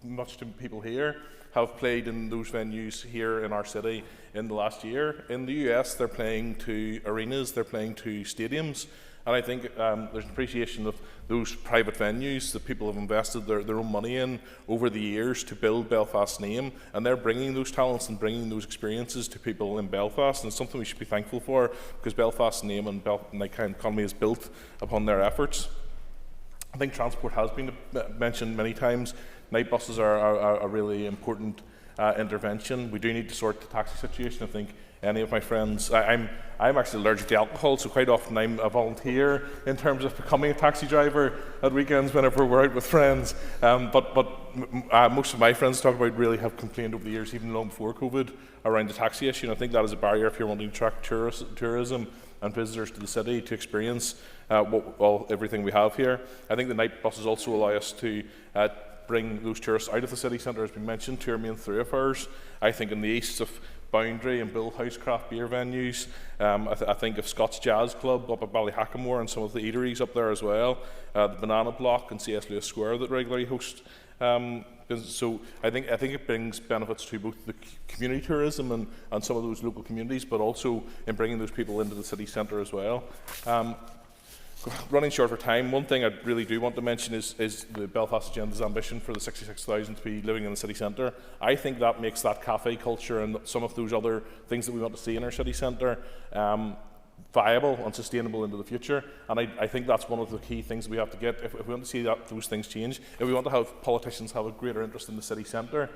much to people here, have played in those venues here in our city in the last year. In the US, they're playing to arenas, they're playing to stadiums. And I think there's an appreciation of those private venues that people have invested their own money in over the years to build Belfast's name, and they're bringing those talents and bringing those experiences to people in Belfast, and it's something we should be thankful for, because Belfast's name and nighttime economy is built upon their efforts. I think transport has been mentioned many times. Night buses are a really important intervention. We do need to sort the taxi situation. I think any of my friends. I'm actually allergic to alcohol, so quite often I'm a volunteer in terms of becoming a taxi driver at weekends whenever we're out with friends. But most of my friends talk about really have complained over the years, even long before COVID, around the taxi issue. And I think that is a barrier if you're wanting to attract tourism and visitors to the city to experience everything we have here. I think the night buses also allow us to bring those tourists out of the city centre, as we mentioned, to our main thoroughfares. I think in the east of Boundary and Bill House craft beer venues. I think of Scott's Jazz Club up at Ballyhackamore and some of the eateries up there as well. The Banana Block and C.S. Lewis Square that regularly host. So I think it brings benefits to both the community tourism and some of those local communities, but also in bringing those people into the city centre as well. Running short for time, one thing I really do want to mention is the Belfast Agenda's ambition for the 66,000 to be living in the city centre. I think that makes that cafe culture and some of those other things that we want to see in our city centre viable and sustainable into the future. And I think that's one of the key things we have to get if we want to see those things change. If we want to have politicians have a greater interest in the city centre,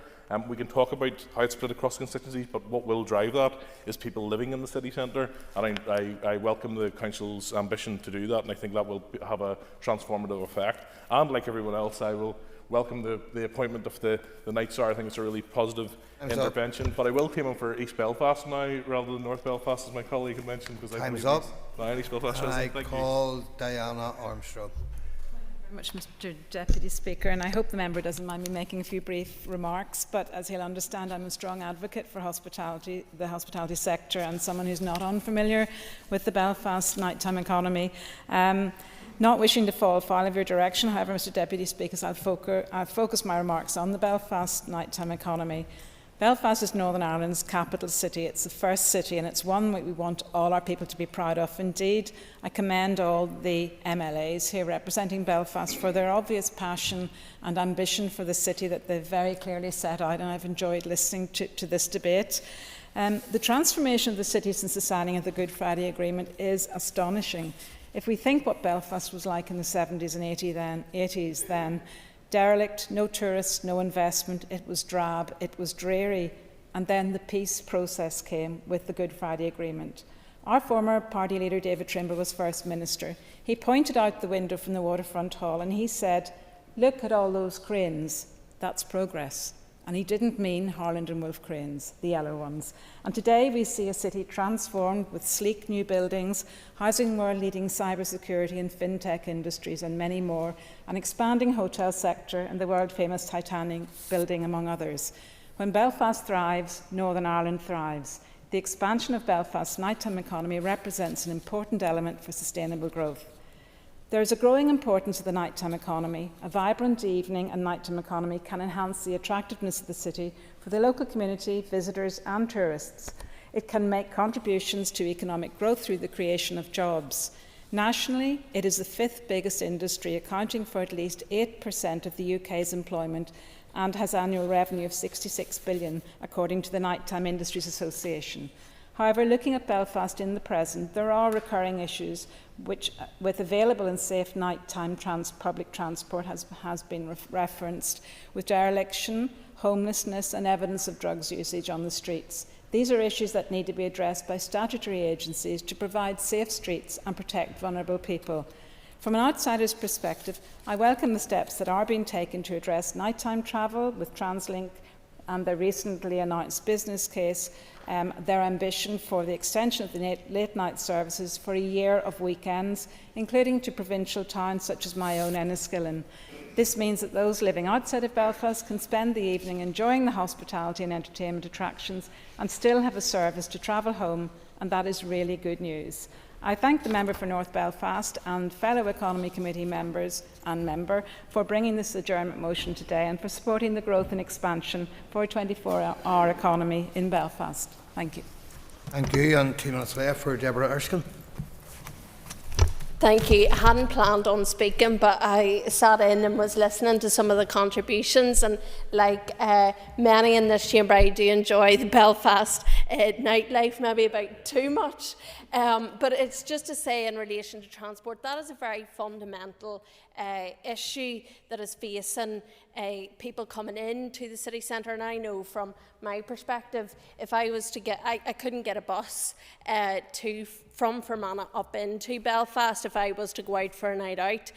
we can talk about how it's split across constituencies, but what will drive that is people living in the city centre, and I welcome the Council's ambition to do that, and I think that will have a transformative effect. And like everyone else, I will welcome the appointment of the Night Star. I think it's a really positive intervention, but I will claim him for East Belfast now rather than North Belfast, as my colleague had mentioned, because Time's up. East Belfast. I call Diana Armstrong. Very much, Mr. Deputy Speaker, and I hope the member doesn't mind me making a few brief remarks, but as he'll understand, I'm a strong advocate for hospitality, the hospitality sector, and someone who's not unfamiliar with the Belfast nighttime economy. Not wishing to fall foul of your direction, however, Mr. Deputy Speaker, I'll focus my remarks on the Belfast nighttime economy. Belfast is Northern Ireland's capital city. It's the first city, and it's one that we want all our people to be proud of. Indeed, I commend all the MLAs here representing Belfast for their obvious passion and ambition for the city that they've very clearly set out, and I've enjoyed listening to this debate. The transformation of the city since the signing of the Good Friday Agreement is astonishing. If we think what Belfast was like in the 70s and 80s then, derelict, no tourists, no investment, it was drab, it was dreary, and then the peace process came with the Good Friday Agreement. Our former party leader, David Trimble, was First Minister. He pointed out the window from the Waterfront Hall and he said, "Look at all those cranes, that's progress." And he didn't mean Harland and Wolff cranes, the yellow ones. And today we see a city transformed with sleek new buildings, housing world-leading cybersecurity and fintech industries and many more, an expanding hotel sector and the world-famous Titanic building, among others. When Belfast thrives, Northern Ireland thrives. The expansion of Belfast's nighttime economy represents an important element for sustainable growth. There is a growing importance of the nighttime economy. A vibrant evening and nighttime economy can enhance the attractiveness of the city for the local community, visitors and tourists. It can make contributions to economic growth through the creation of jobs. Nationally, it is the fifth biggest industry, accounting for at least 8% of the UK's employment and has annual revenue of 66 billion, according to the Nighttime Industries Association. However, looking at Belfast in the present, there are recurring issues which, with available and safe nighttime public transport has been referenced, with dereliction, homelessness and evidence of drugs usage on the streets. These are issues that need to be addressed by statutory agencies to provide safe streets and protect vulnerable people. From an outsider's perspective, I welcome the steps that are being taken to address nighttime travel with TransLink and their recently announced business case, their ambition for the extension of the late-night services for a year of weekends, including to provincial towns such as my own Enniskillen. This means that those living outside of Belfast can spend the evening enjoying the hospitality and entertainment attractions and still have a service to travel home, and that is really good news. I thank the member for North Belfast and fellow Economy Committee members and member for bringing this adjournment motion today and for supporting the growth and expansion for a 24-hour economy in Belfast. Thank you. Thank you. And 2 minutes left for Deborah Erskine. Thank you. I hadn't planned on speaking, but I sat in and was listening to some of the contributions, and like many in this chamber, I do enjoy the Belfast nightlife, maybe a bit too much. But it's just to say, in relation to transport, that is a very fundamental issue that is facing people coming into the city centre. And I know from my perspective, if I was to get, I couldn't get a bus from Fermanagh up into Belfast if I was to go out for a night out.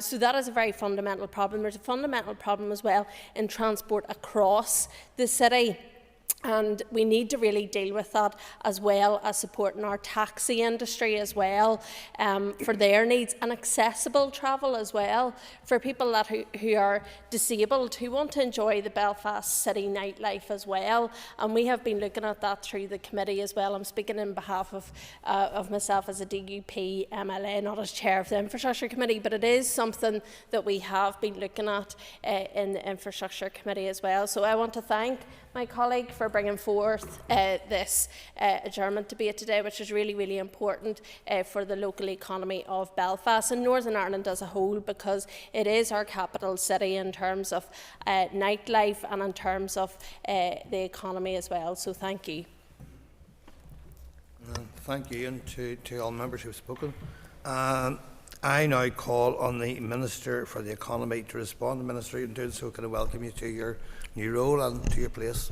So that is a very fundamental problem. There's a fundamental problem as well in transport across the city. And we need to really deal with that, as well as supporting our taxi industry as well for their needs, and accessible travel as well for people that who are disabled, who want to enjoy the Belfast city nightlife as well. And we have been looking at that through the committee as well. I'm speaking on behalf of myself as a DUP MLA, not as chair of the Infrastructure Committee, but it is something that we have been looking at in the Infrastructure Committee as well. So I want to thank my colleague for bringing forth this adjournment debate today, which is really, really important for the local economy of Belfast and Northern Ireland as a whole, because it is our capital city in terms of nightlife and in terms of the economy as well. So thank you. Thank you, and to all members who have spoken. I now call on the Minister for the Economy to respond. The Minister, in doing so, can I welcome you to your new role and to your place.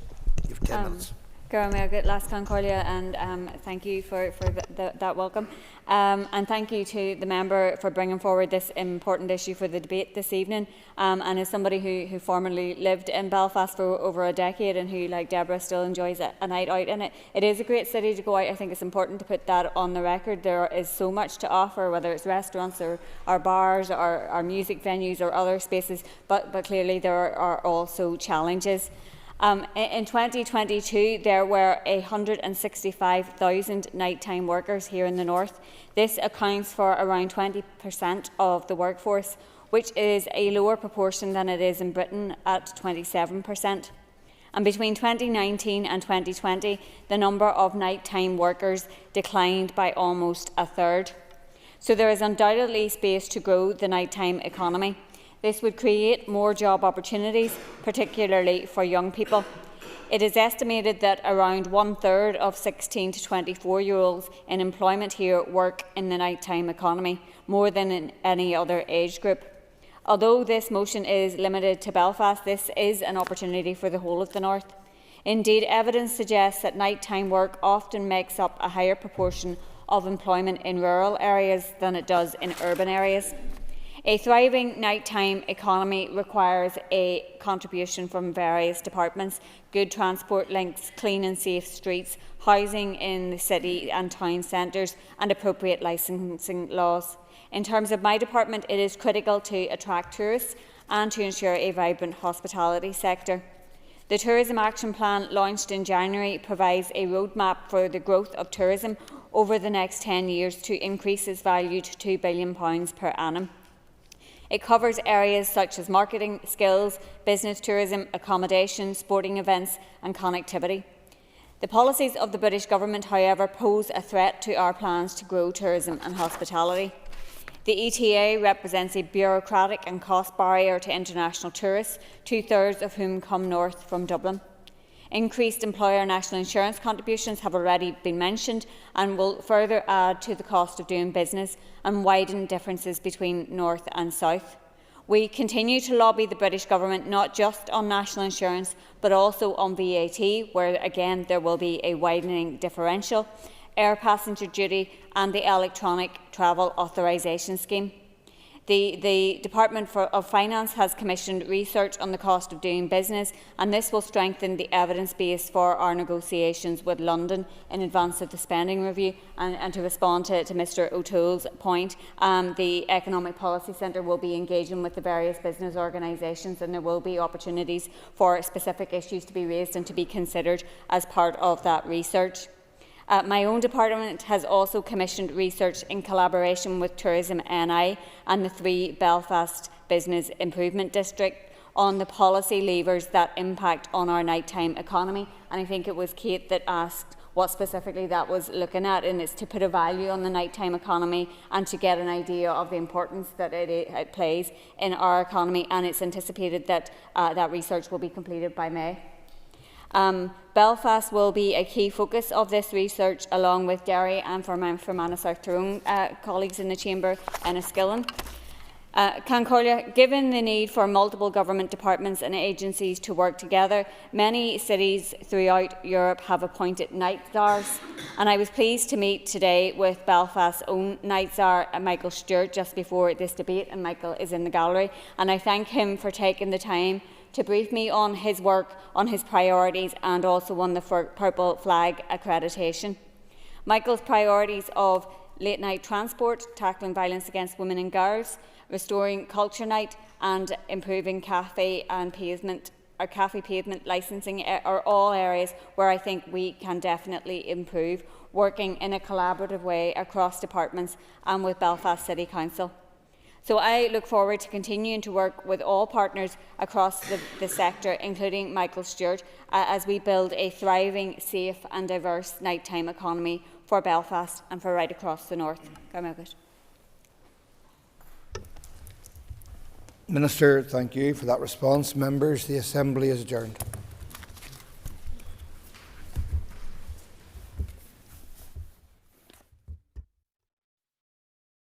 You have 10 minutes. And thank you for that welcome. And thank you to the member for bringing forward this important issue for the debate this evening. And as somebody who formerly lived in Belfast for over a decade and who, like Deborah, still enjoys a night out in it, it is a great city to go out. I think it's important to put that on the record. There is so much to offer, whether it's restaurants or bars or our music venues or other spaces, but clearly there are also challenges. In 2022, there were 165,000 nighttime workers here in the north. This accounts for around 20% of the workforce, which is a lower proportion than it is in Britain at 27%. And between 2019 and 2020, the number of nighttime workers declined by almost a third. So there is undoubtedly space to grow the nighttime economy. This would create more job opportunities, particularly for young people. It is estimated that around 1/3 of 16 to 24-year-olds in employment here work in the nighttime economy, more than in any other age group. Although this motion is limited to Belfast, this is an opportunity for the whole of the north. Indeed, evidence suggests that nighttime work often makes up a higher proportion of employment in rural areas than it does in urban areas. A thriving nighttime economy requires a contribution from various departments: good transport links, clean and safe streets, housing in the city and town centres, and appropriate licensing laws. In terms of my department, it is critical to attract tourists and to ensure a vibrant hospitality sector. The Tourism Action Plan, launched in January, provides a roadmap for the growth of tourism over the next 10 years to increase its value to £2 billion per annum. It covers areas such as marketing, skills, business tourism, accommodation, sporting events and connectivity. The policies of the British Government, however, pose a threat to our plans to grow tourism and hospitality. The ETA represents a bureaucratic and cost barrier to international tourists, 2/3 of whom come north from Dublin. Increased employer national insurance contributions have already been mentioned and will further add to the cost of doing business and widen differences between north and south. We continue to lobby the British Government not just on national insurance but also on VAT, where again there will be a widening differential, air passenger duty and the electronic travel authorisation scheme. The Department of Finance has commissioned research on the cost of doing business, and this will strengthen the evidence base for our negotiations with London in advance of the spending review. And to respond to Mr O'Toole's point, the Economic Policy Centre will be engaging with the various business organisations, and there will be opportunities for specific issues to be raised and to be considered as part of that research. My own department has also commissioned research in collaboration with Tourism NI and the 3 Belfast Business Improvement District on the policy levers that impact on our nighttime economy. And I think it was Kate that asked what specifically that was looking at, and it's to put a value on the nighttime economy and to get an idea of the importance that it plays in our economy. And it's anticipated that that research will be completed by May. Belfast will be a key focus of this research, along with Derry and for my Fermanagh South Tyrone colleagues in the Chamber and Enniskillen. Cancolia, given the need for multiple government departments and agencies to work together, many cities throughout Europe have appointed night czars, and I was pleased to meet today with Belfast's own night czar, Michael Stewart, just before this debate, and Michael is in the gallery, and I thank him for taking the time to brief me on his work, on his priorities, and also on the Purple Flag accreditation. Michael's priorities of late night transport, tackling violence against women and girls, restoring culture night, and improving cafe pavement licensing are all areas where I think we can definitely improve, working in a collaborative way across departments and with Belfast City Council. So I look forward to continuing to work with all partners across the sector, including Michael Stewart, as we build a thriving, safe and diverse nighttime economy for Belfast and for right across the north. Minister, thank you for that response. Members, the Assembly is adjourned.